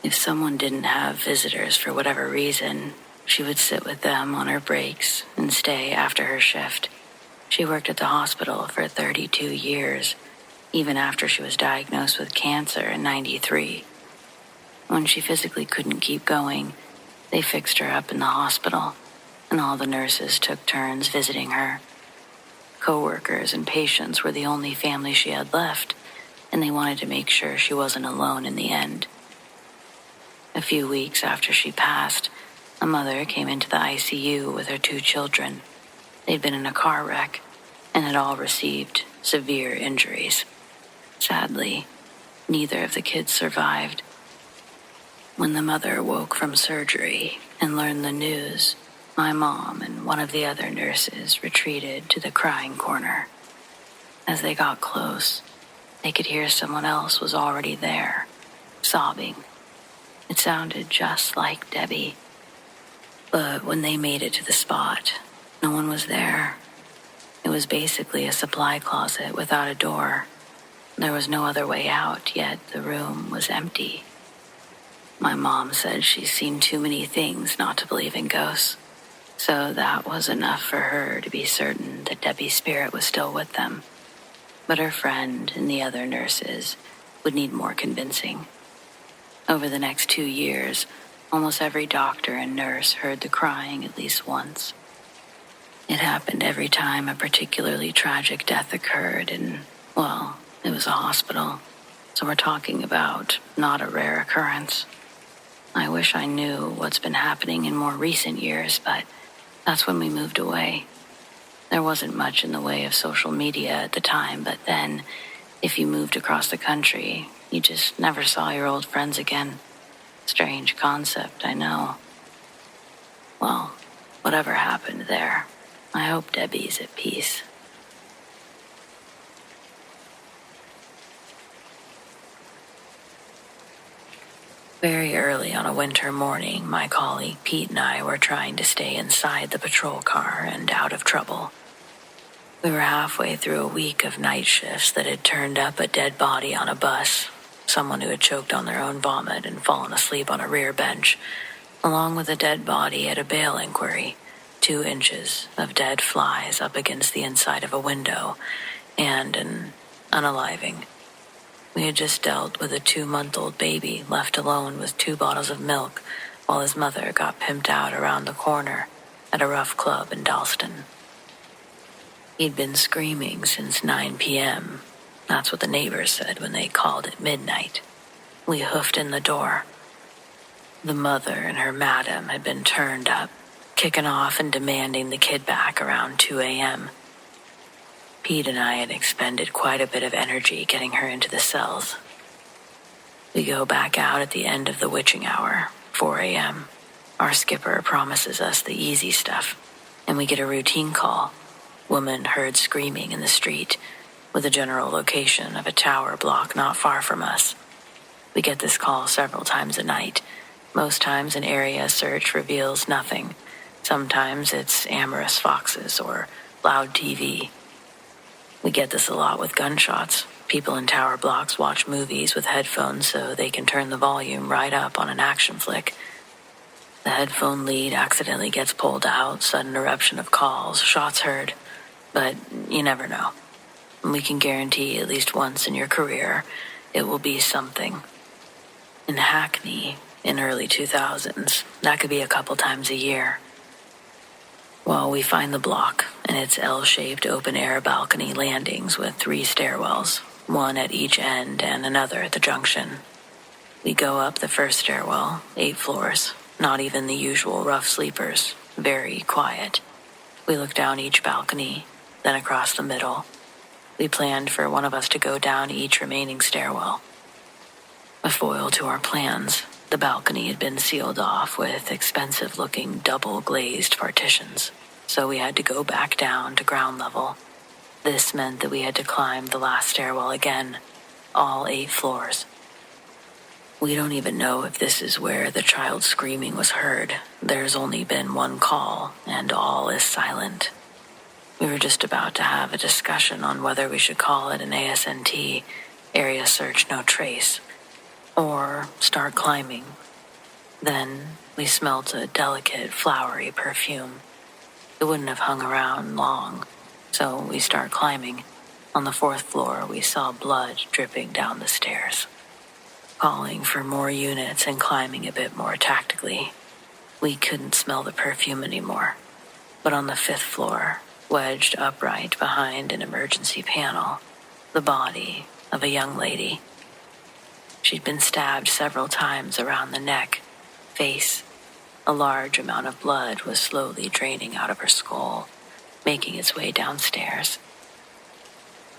If someone didn't have visitors for whatever reason, she would sit with them on her breaks and stay after her shift. She worked at the hospital for 32 years, even after she was diagnosed with cancer in '93. When she physically couldn't keep going, they fixed her up in the hospital, and all the nurses took turns visiting her. Coworkers and patients were the only family she had left, and they wanted to make sure she wasn't alone in the end. A few weeks after she passed, a mother came into the ICU with her 2 children. They'd been in a car wreck and had all received severe injuries. Sadly, neither of the kids survived. When the mother woke from surgery and learned the news, my mom and one of the other nurses retreated to the crying corner. As they got close, they could hear someone else was already there, sobbing. It sounded just like Debbie. But when they made it to the spot, no one was there. It was basically a supply closet without a door. There was no other way out, yet the room was empty. My mom said she's seen too many things not to believe in ghosts. So that was enough for her to be certain that Debbie's spirit was still with them. But her friend and the other nurses would need more convincing. Over the next 2 years, almost every doctor and nurse heard the crying at least once. It happened every time a particularly tragic death occurred in, well, it was a hospital. So we're talking about not a rare occurrence. I wish I knew what's been happening in more recent years, but that's when we moved away. There wasn't much in the way of social media at the time, but then, if you moved across the country, you just never saw your old friends again. Strange concept, I know. Well, whatever happened there, I hope Debbie's at peace. Very early on a winter morning, my colleague Pete and I were trying to stay inside the patrol car and out of trouble. We were halfway through a week of night shifts that had turned up a dead body on a bus, someone who had choked on their own vomit and fallen asleep on a rear bench, along with a dead body at a bail inquiry, 2 inches of dead flies up against the inside of a window, and an unaliving. We had just dealt with a 2-month-old baby left alone with 2 bottles of milk while his mother got pimped out around the corner at a rough club in Dalston. He'd been screaming since 9 p.m. That's what the neighbors said when they called at midnight. We hoofed in the door. The mother and her madam had been turned up, kicking off and demanding the kid back around 2 a.m. Pete and I had expended quite a bit of energy getting her into the cells. We go back out at the end of the witching hour, 4 a.m. Our skipper promises us the easy stuff, and we get a routine call. Woman heard screaming in the street, with a general location of a tower block not far from us. We get this call several times a night. Most times an area search reveals nothing. Sometimes it's amorous foxes or loud TV. We get this a lot with gunshots. People in tower blocks watch movies with headphones so they can turn the volume right up on an action flick. The headphone lead accidentally gets pulled out, sudden eruption of calls, shots heard. But you never know. We can guarantee at least once in your career, it will be something. In Hackney, in early 2000s, that could be a couple times a year. Well, we find the block, and its L-shaped open-air balcony landings with 3 stairwells, one at each end and another at the junction. We go up the first stairwell, 8 floors, not even the usual rough sleepers, very quiet. We look down each balcony, then across the middle. We planned for one of us to go down each remaining stairwell. A foil to our plans, the balcony had been sealed off with expensive-looking double-glazed partitions, so we had to go back down to ground level. This meant that we had to climb the last stairwell again, all 8 floors. We don't even know if this is where the child's screaming was heard. There's only been 1 call, and all is silent. We were just about to have a discussion on whether we should call it an ASNT, area search no trace, or start climbing. Then we smelt a delicate, flowery perfume. It wouldn't have hung around long, so we start climbing. On the 4th floor, we saw blood dripping down the stairs. Calling for more units and climbing a bit more tactically. We couldn't smell the perfume anymore. But on the 5th floor, wedged upright behind an emergency panel, the body of a young lady. She'd been stabbed several times around the neck, face. A large amount of blood was slowly draining out of her skull, making its way downstairs.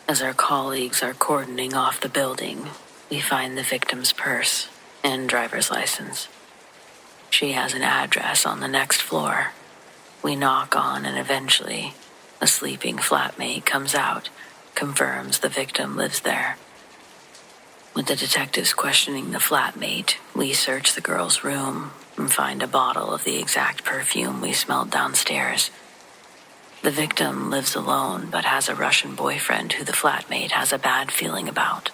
As our colleagues are cordoning off the building, we find the victim's purse and driver's license. She has an address on the next floor. We knock on, and eventually, a sleeping flatmate comes out, confirms the victim lives there. With the detectives questioning the flatmate, we search the girl's room and find a bottle of the exact perfume we smelled downstairs. The victim lives alone but has a Russian boyfriend who the flatmate has a bad feeling about.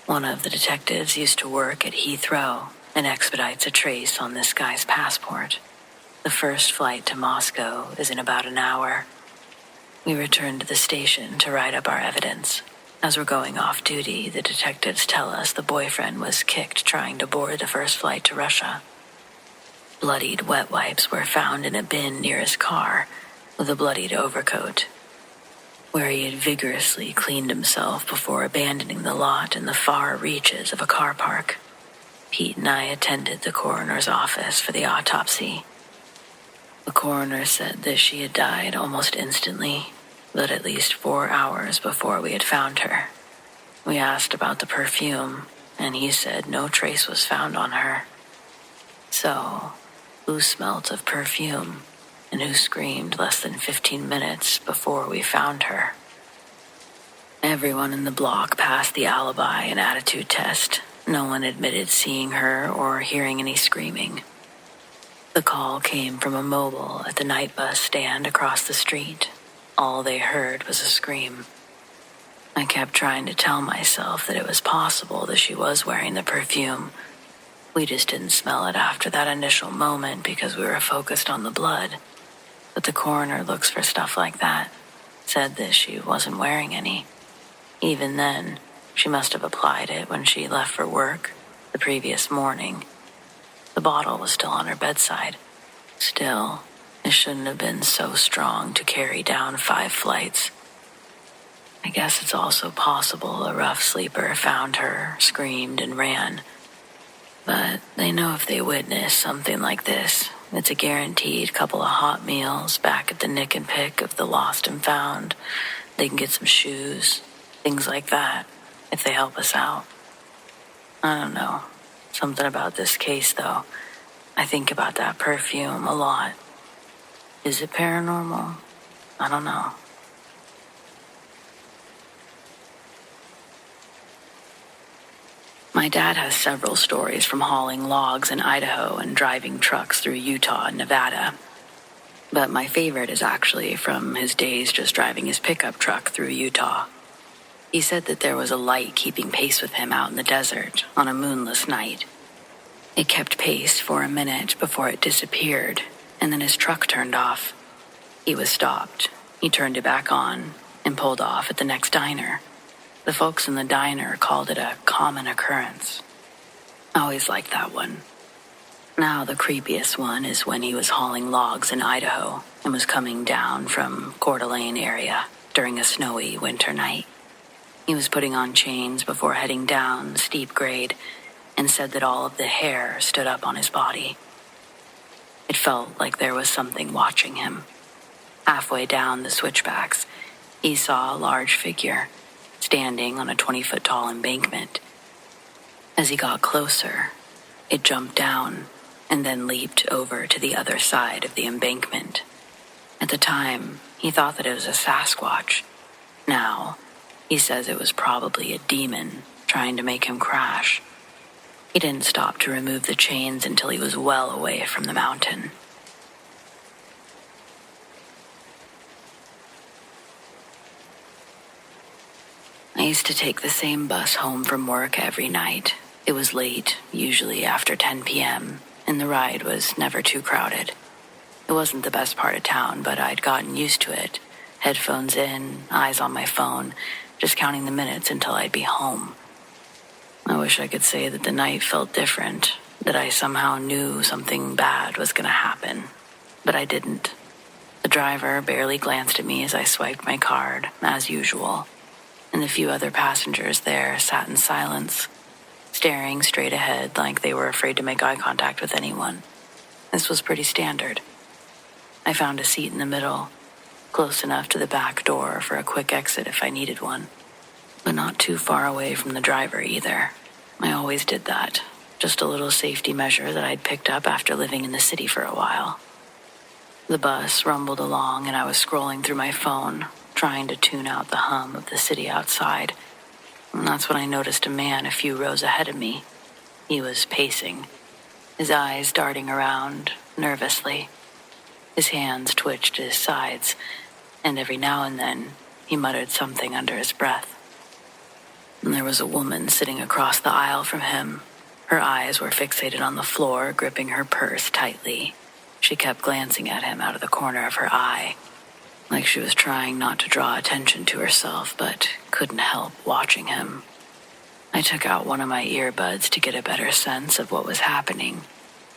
One of the detectives used to work at Heathrow and expedites a trace on this guy's passport. The first flight to Moscow is in about an hour. We return to the station to write up our evidence. As we're going off duty, the detectives tell us the boyfriend was kicked trying to board the first flight to Russia. Bloodied wet wipes were found in a bin near his car, with a bloodied overcoat, where he had vigorously cleaned himself before abandoning the lot in the far reaches of a car park. Pete and I attended the coroner's office for the autopsy. The coroner said that she had died almost instantly, but at least 4 hours before we had found her. We asked about the perfume, and he said no trace was found on her. So, who smelt of perfume, and who screamed less than 15 minutes before we found her? Everyone in the block passed the alibi and attitude test. No one admitted seeing her or hearing any screaming. The call came from a mobile at the night bus stand across the street. All they heard was a scream. I kept trying to tell myself that it was possible that she was wearing the perfume. We just didn't smell it after that initial moment because we were focused on the blood. But the coroner looks for stuff like that. Said that she wasn't wearing any. Even then, she must have applied it when she left for work the previous morning. The bottle was still on her bedside. Still, it shouldn't have been so strong to carry down 5 flights. I guess it's also possible a rough sleeper found her, screamed, and ran. But they know if they witness something like this, it's a guaranteed couple of hot meals back at the nick and pick of the lost and found. They can get some shoes, things like that, if they help us out. I don't know. Something about this case, though. I think about that perfume a lot. Is it paranormal? I don't know. My dad has several stories from hauling logs in Idaho and driving trucks through Utah and Nevada. But my favorite is actually from his days just driving his pickup truck through Utah. He said that there was a light keeping pace with him out in the desert on a moonless night. It kept pace for a minute before it disappeared, and then his truck turned off. He was stopped. He turned it back on and pulled off at the next diner. The folks in the diner called it a common occurrence. I always liked that one. Now the creepiest one is when he was hauling logs in Idaho and was coming down from Coeur d'Alene area during a snowy winter night. He was putting on chains before heading down the steep grade and said that all of the hair stood up on his body. It felt like there was something watching him. Halfway down the switchbacks, he saw a large figure standing on a 20-foot tall embankment. As he got closer, it jumped down and then leaped over to the other side of the embankment. At the time, he thought that it was a Sasquatch. Now, he says it was probably a demon trying to make him crash. He didn't stop to remove the chains until he was well away from the mountain. I used to take the same bus home from work every night. It was late, usually after 10 p.m., and the ride was never too crowded. It wasn't the best part of town, but I'd gotten used to it. Headphones in, eyes on my phone, just counting the minutes until I'd be home. I wish I could say that the night felt different, that I somehow knew something bad was going to happen, but I didn't. The driver barely glanced at me as I swiped my card, as usual, and the few other passengers there sat in silence, staring straight ahead like they were afraid to make eye contact with anyone. This was pretty standard. I found a seat in the middle, close enough to the back door for a quick exit if I needed one, but not too far away from the driver either. I always did that, just a little safety measure that I'd picked up after living in the city for a while. The bus rumbled along and I was scrolling through my phone, trying to tune out the hum of the city outside. And that's when I noticed a man a few rows ahead of me. He was pacing, his eyes darting around nervously. His hands twitched at his sides, and every now and then he muttered something under his breath. And there was a woman sitting across the aisle from him. Her eyes were fixated on the floor, gripping her purse tightly. She kept glancing at him out of the corner of her eye, like she was trying not to draw attention to herself, but couldn't help watching him. I took out one of my earbuds to get a better sense of what was happening.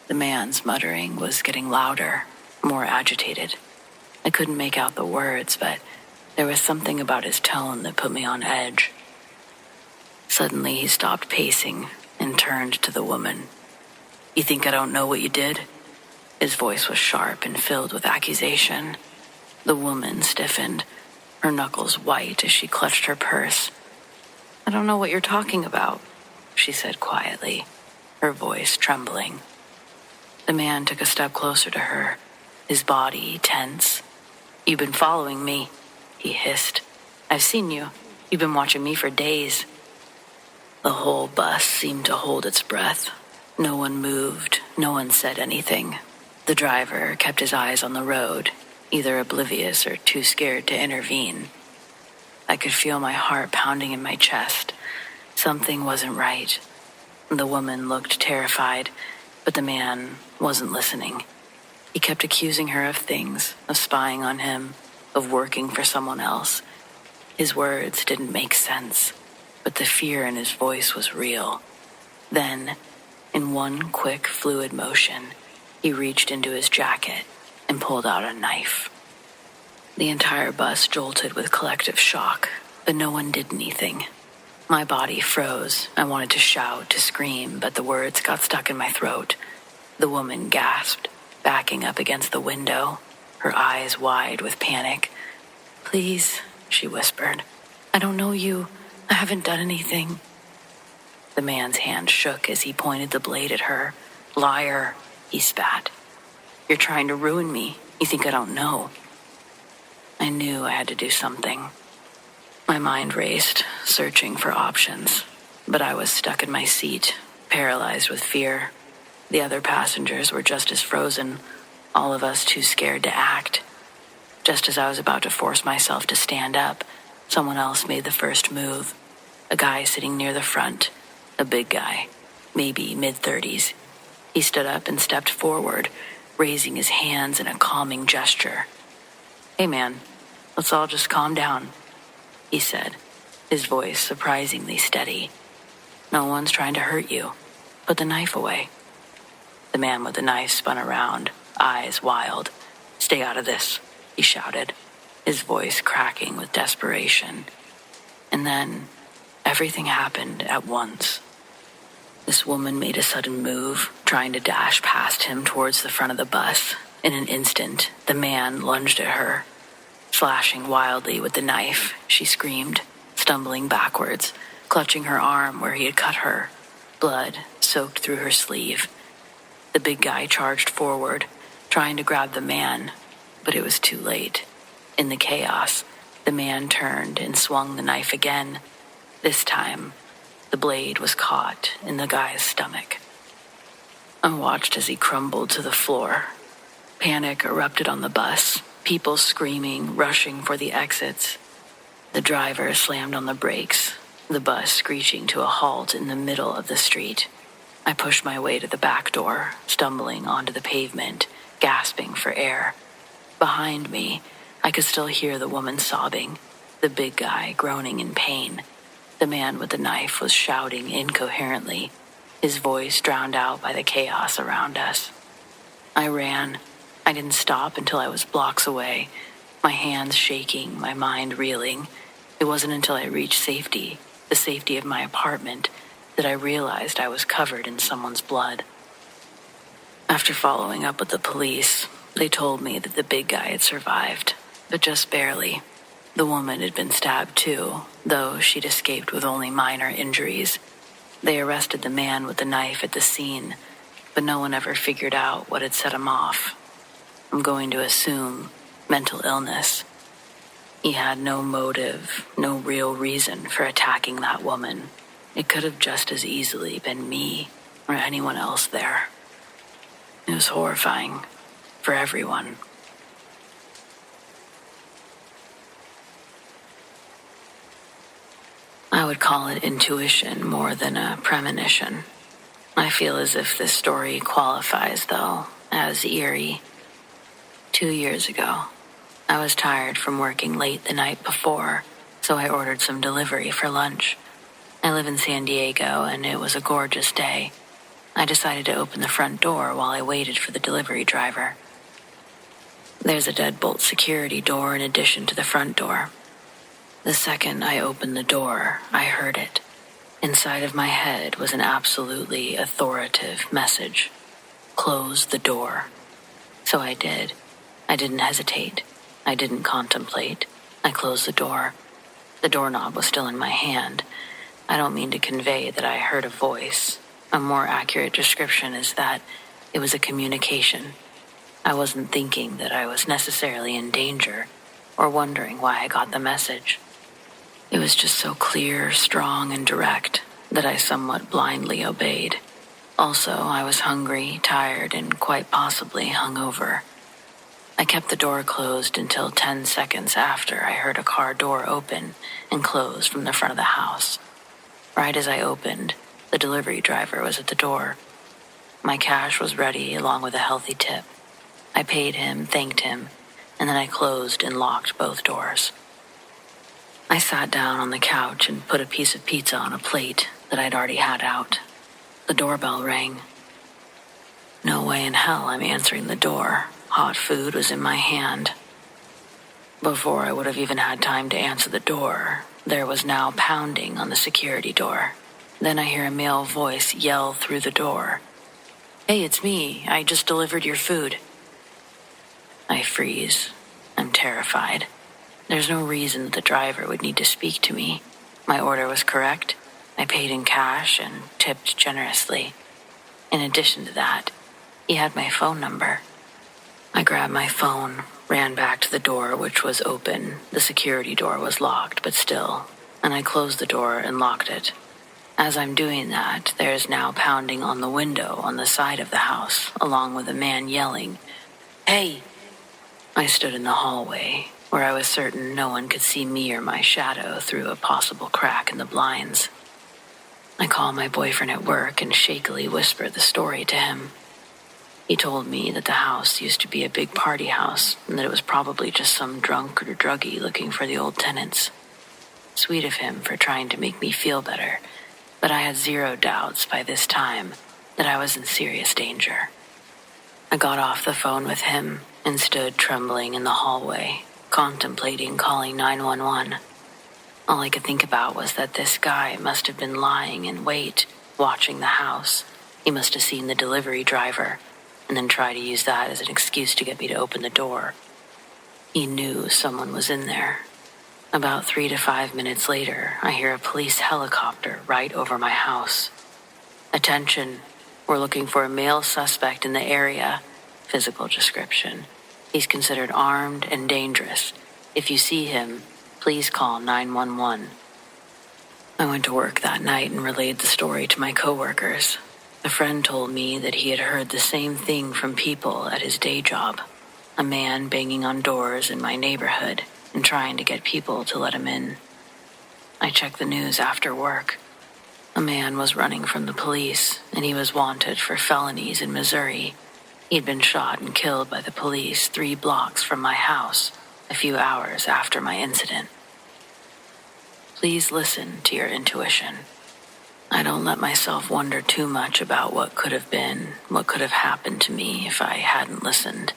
The man's muttering was getting louder, more agitated. I couldn't make out the words, but there was something about his tone that put me on edge. Suddenly, he stopped pacing and turned to the woman. "You think I don't know what you did?" His voice was sharp and filled with accusation. The woman stiffened, her knuckles white as she clutched her purse. "I don't know what you're talking about," she said quietly, her voice trembling. The man took a step closer to her, his body tense. "You've been following me," he hissed. "I've seen you. You've been watching me for days." The whole bus seemed to hold its breath. No one moved, no one said anything. The driver kept his eyes on the road, either oblivious or too scared to intervene. I could feel my heart pounding in my chest. Something wasn't right. The woman looked terrified, but the man wasn't listening. He kept accusing her of things, of spying on him, of working for someone else. His words didn't make sense, but the fear in his voice was real. Then, in one quick, fluid motion, he reached into his jacket and pulled out a knife. The entire bus jolted with collective shock, but no one did anything. My body froze. I wanted to shout, to scream, but the words got stuck in my throat. The woman gasped, backing up against the window, her eyes wide with panic. "Please," she whispered. "I don't know you. I haven't done anything." The man's hand shook as he pointed the blade at her. "Liar," he spat. "You're trying to ruin me. You think I don't know." I knew I had to do something. My mind raced, searching for options, but I was stuck in my seat, paralyzed with fear. The other passengers were just as frozen, all of us too scared to act. Just as I was about to force myself to stand up, someone else made the first move. A guy sitting near the front, a big guy, maybe mid-30s. He stood up and stepped forward, raising his hands in a calming gesture. "Hey man, let's all just calm down," he said, his voice surprisingly steady. "No one's trying to hurt you. Put the knife away." The man with the knife spun around, eyes wild. "Stay out of this," he shouted, his voice cracking with desperation. And then, everything happened at once. This woman made a sudden move, trying to dash past him towards the front of the bus. In an instant, the man lunged at her. Slashing wildly with the knife, she screamed, stumbling backwards, clutching her arm where he had cut her. Blood soaked through her sleeve. The big guy charged forward, trying to grab the man, but it was too late. In the chaos, the man turned and swung the knife again. This time, the blade was caught in the guy's stomach. I watched as he crumbled to the floor. Panic erupted on the bus, people screaming, rushing for the exits. The driver slammed on the brakes, the bus screeching to a halt in the middle of the street. I pushed my way to the back door, stumbling onto the pavement, gasping for air. Behind me, I could still hear the woman sobbing, the big guy groaning in pain. The man with the knife was shouting incoherently, his voice drowned out by the chaos around us. I ran. I didn't stop until I was blocks away, my hands shaking, my mind reeling. It wasn't until I reached safety, the safety of my apartment, that I realized I was covered in someone's blood. After following up with the police, they told me that the big guy had survived, but just barely. The woman had been stabbed too, though she'd escaped with only minor injuries. They arrested the man with the knife at the scene, but no one ever figured out what had set him off. I'm going to assume mental illness. He had no motive, no real reason for attacking that woman. It could have just as easily been me or anyone else there. It was horrifying for everyone. I would call it intuition more than a premonition. I feel as if this story qualifies, though, as eerie, 2 years ago. I was tired from working late the night before, so I ordered some delivery for lunch. I live in San Diego, and it was a gorgeous day. I decided to open the front door while I waited for the delivery driver. There's a deadbolt security door in addition to the front door. The second I opened the door, I heard it. Inside of my head was an absolutely authoritative message. Close the door. So I did. I didn't hesitate. I didn't contemplate. I closed the door. The doorknob was still in my hand. I don't mean to convey that I heard a voice. A more accurate description is that it was a communication. I wasn't thinking that I was necessarily in danger or wondering why I got the message. It was just so clear, strong, and direct that I somewhat blindly obeyed. Also, I was hungry, tired, and quite possibly hungover. I kept the door closed until 10 seconds after I heard a car door open and close from the front of the house. Right as I opened, the delivery driver was at the door. My cash was ready along with a healthy tip. I paid him, thanked him, and then I closed and locked both doors. I sat down on the couch and put a piece of pizza on a plate that I'd already had out. The doorbell rang. No way in hell I'm answering the door. Hot food was in my hand. Before I would have even had time to answer the door, there was now pounding on the security door. Then I hear a male voice yell through the door. "Hey, it's me. I just delivered your food." I freeze. I'm terrified. There's no reason that the driver would need to speak to me. My order was correct. I paid in cash and tipped generously. In addition to that, he had my phone number. I grabbed my phone, ran back to the door, which was open. The security door was locked, but still, and I closed the door and locked it. As I'm doing that, there's now pounding on the window on the side of the house, along with a man yelling, "Hey!" I stood in the hallway, where I was certain no one could see me or my shadow through a possible crack in the blinds. I call my boyfriend at work and shakily whisper the story to him. He told me that the house used to be a big party house and that it was probably just some drunk or druggie looking for the old tenants. Sweet of him for trying to make me feel better, but I had zero doubts by this time that I was in serious danger. I got off the phone with him and stood trembling in the hallway, contemplating calling 911. All I could think about was that this guy must have been lying in wait, watching the house. He must have seen the delivery driver and then try to use that as an excuse to get me to open the door. He knew someone was in there. About 3 to 5 minutes later, I hear a police helicopter right over my house. "Attention, we're looking for a male suspect in the area. Physical description. He's considered armed and dangerous. If you see him, please call 911. I went to work that night and relayed the story to my coworkers. A friend told me that he had heard the same thing from people at his day job. A man banging on doors in my neighborhood and trying to get people to let him in. I checked the news after work. A man was running from the police, and he was wanted for felonies in Missouri. He'd been shot and killed by the police 3 blocks from my house a few hours after my incident. Please listen to your intuition. I don't let myself wonder too much about what could have been, what could have happened to me if I hadn't listened.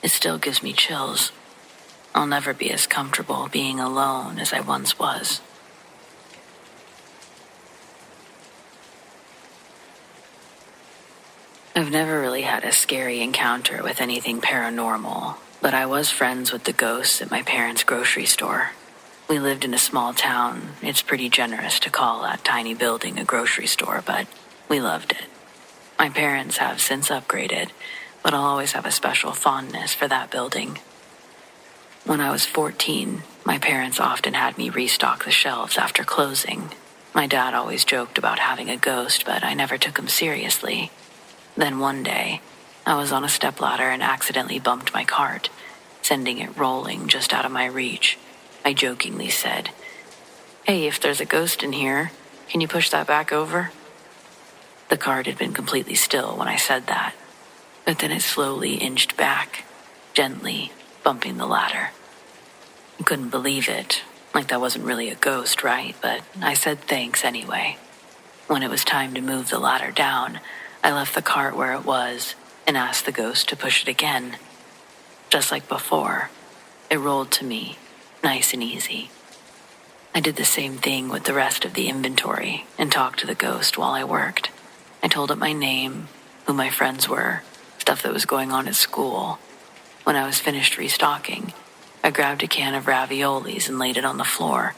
It still gives me chills. I'll never be as comfortable being alone as I once was. I've never really had a scary encounter with anything paranormal, but I was friends with the ghosts at my parents' grocery store. We lived in a small town. It's pretty generous to call that tiny building a grocery store, but we loved it. My parents have since upgraded, but I'll always have a special fondness for that building. When I was 14, my parents often had me restock the shelves after closing. My dad always joked about having a ghost, but I never took him seriously. Then one day, I was on a stepladder and accidentally bumped my cart, sending it rolling just out of my reach. I jokingly said, "Hey, if there's a ghost in here, can you push that back over?" The cart had been completely still when I said that, but then it slowly inched back, gently bumping the ladder. I couldn't believe it, like that wasn't really a ghost, right? But I said thanks anyway. When it was time to move the ladder down, I left the cart where it was and asked the ghost to push it again. Just like before, it rolled to me, nice and easy. I did the same thing with the rest of the inventory and talked to the ghost while I worked. I told it my name, who my friends were, stuff that was going on at school. When I was finished restocking, I grabbed a can of raviolis and laid it on the floor.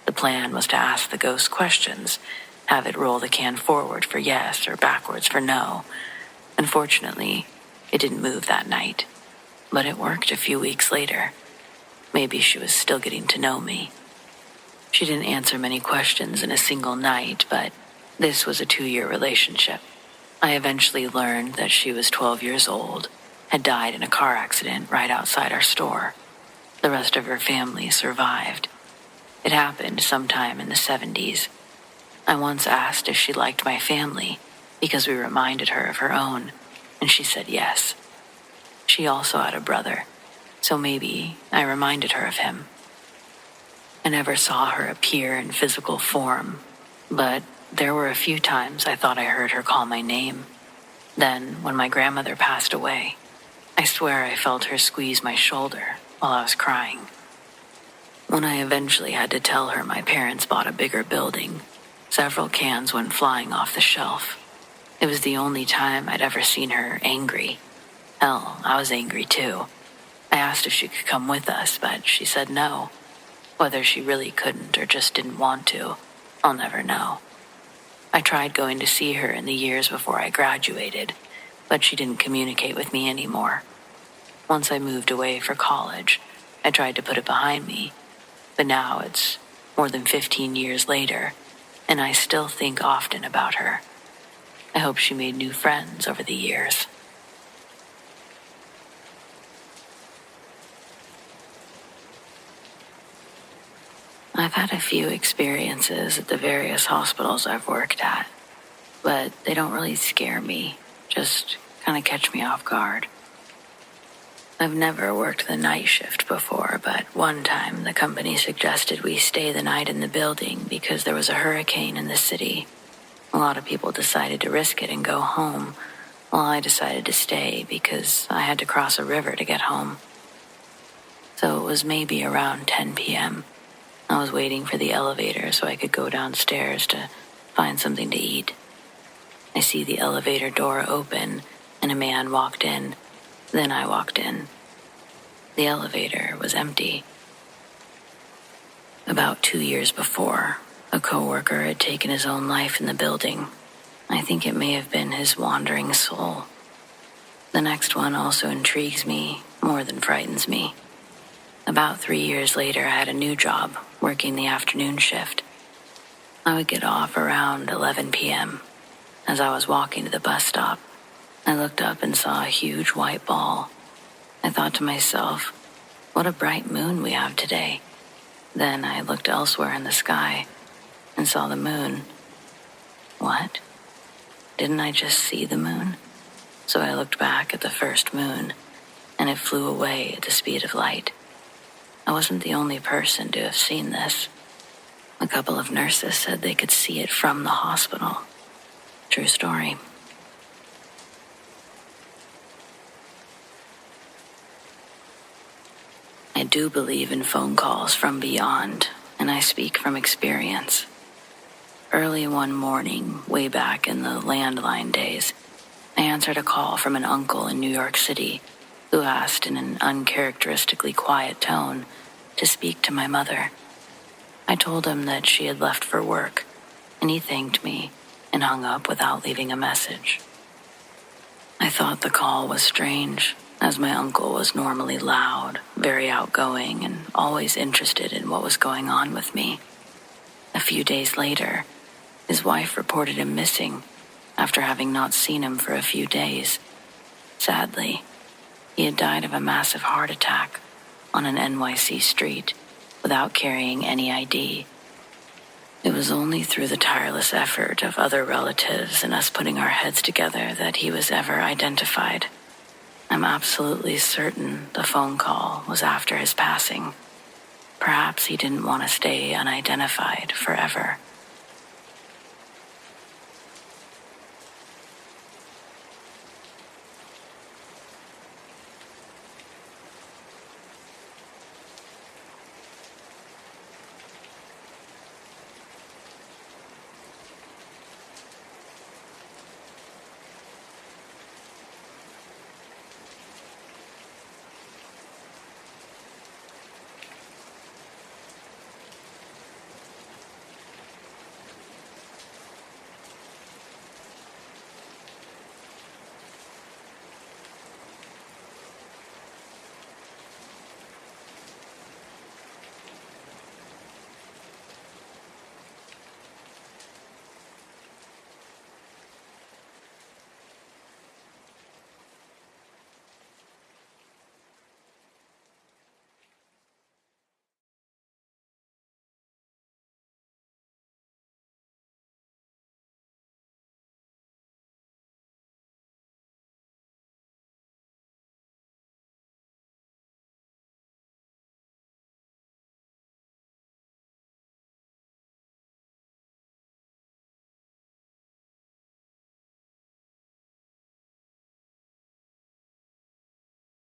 The plan was to ask the ghost questions, have it roll the can forward for yes or backwards for no. Unfortunately, it didn't move that night, but it worked a few weeks later. Maybe she was still getting to know me. She didn't answer many questions in a single night, but this was a 2-year relationship. I eventually learned that she was 12 years old, had died in a car accident right outside our store. The rest of her family survived. It happened sometime in the 70s. I once asked if she liked my family because we reminded her of her own, and she said yes. She also had a brother, so maybe I reminded her of him. I never saw her appear in physical form, but there were a few times I thought I heard her call my name. Then, when my grandmother passed away, I swear I felt her squeeze my shoulder while I was crying. When I eventually had to tell her my parents bought a bigger building, several cans went flying off the shelf. It was the only time I'd ever seen her angry. Hell, I was angry too. I asked if she could come with us, but she said no. Whether she really couldn't or just didn't want to, I'll never know. I tried going to see her in the years before I graduated, but she didn't communicate with me anymore. Once I moved away for college, I tried to put it behind me, but now it's more than 15 years later, and I still think often about her. I hope she made new friends over the years. I've had a few experiences at the various hospitals I've worked at, but they don't really scare me, just kind of catch me off guard. I've never worked the night shift before, but one time the company suggested we stay the night in the building because there was a hurricane in the city. A lot of people decided to risk it and go home, while I decided to stay because I had to cross a river to get home. So it was maybe around 10 p.m. I was waiting for the elevator so I could go downstairs to find something to eat. I see the elevator door open and a man walked in. Then I walked in. The elevator was empty. About 2 years before, a coworker had taken his own life in the building. I think it may have been his wandering soul. The next one also intrigues me more than frightens me. About 3 years later, I had a new job, working the afternoon shift. I would get off around 11 p.m. As I was walking to the bus stop, I looked up and saw a huge white ball. I thought to myself, what a bright moon we have today. Then I looked elsewhere in the sky and saw the moon. What? Didn't I just see the moon? So I looked back at the first moon, and it flew away at the speed of light. I wasn't the only person to have seen this. A couple of nurses said they could see it from the hospital. True story. I do believe in phone calls from beyond, and I speak from experience. Early one morning, way back in the landline days, I answered a call from an uncle in New York City who asked in an uncharacteristically quiet tone to speak to my mother. I told him that she had left for work, and he thanked me and hung up without leaving a message. I thought the call was strange, as my uncle was normally loud, very outgoing, and always interested in what was going on with me. A few days later, his wife reported him missing after having not seen him for a few days. Sadly, he had died of a massive heart attack on an NYC street without carrying any ID. It was only through the tireless effort of other relatives and us putting our heads together that he was ever identified. I'm absolutely certain the phone call was after his passing. Perhaps he didn't want to stay unidentified forever.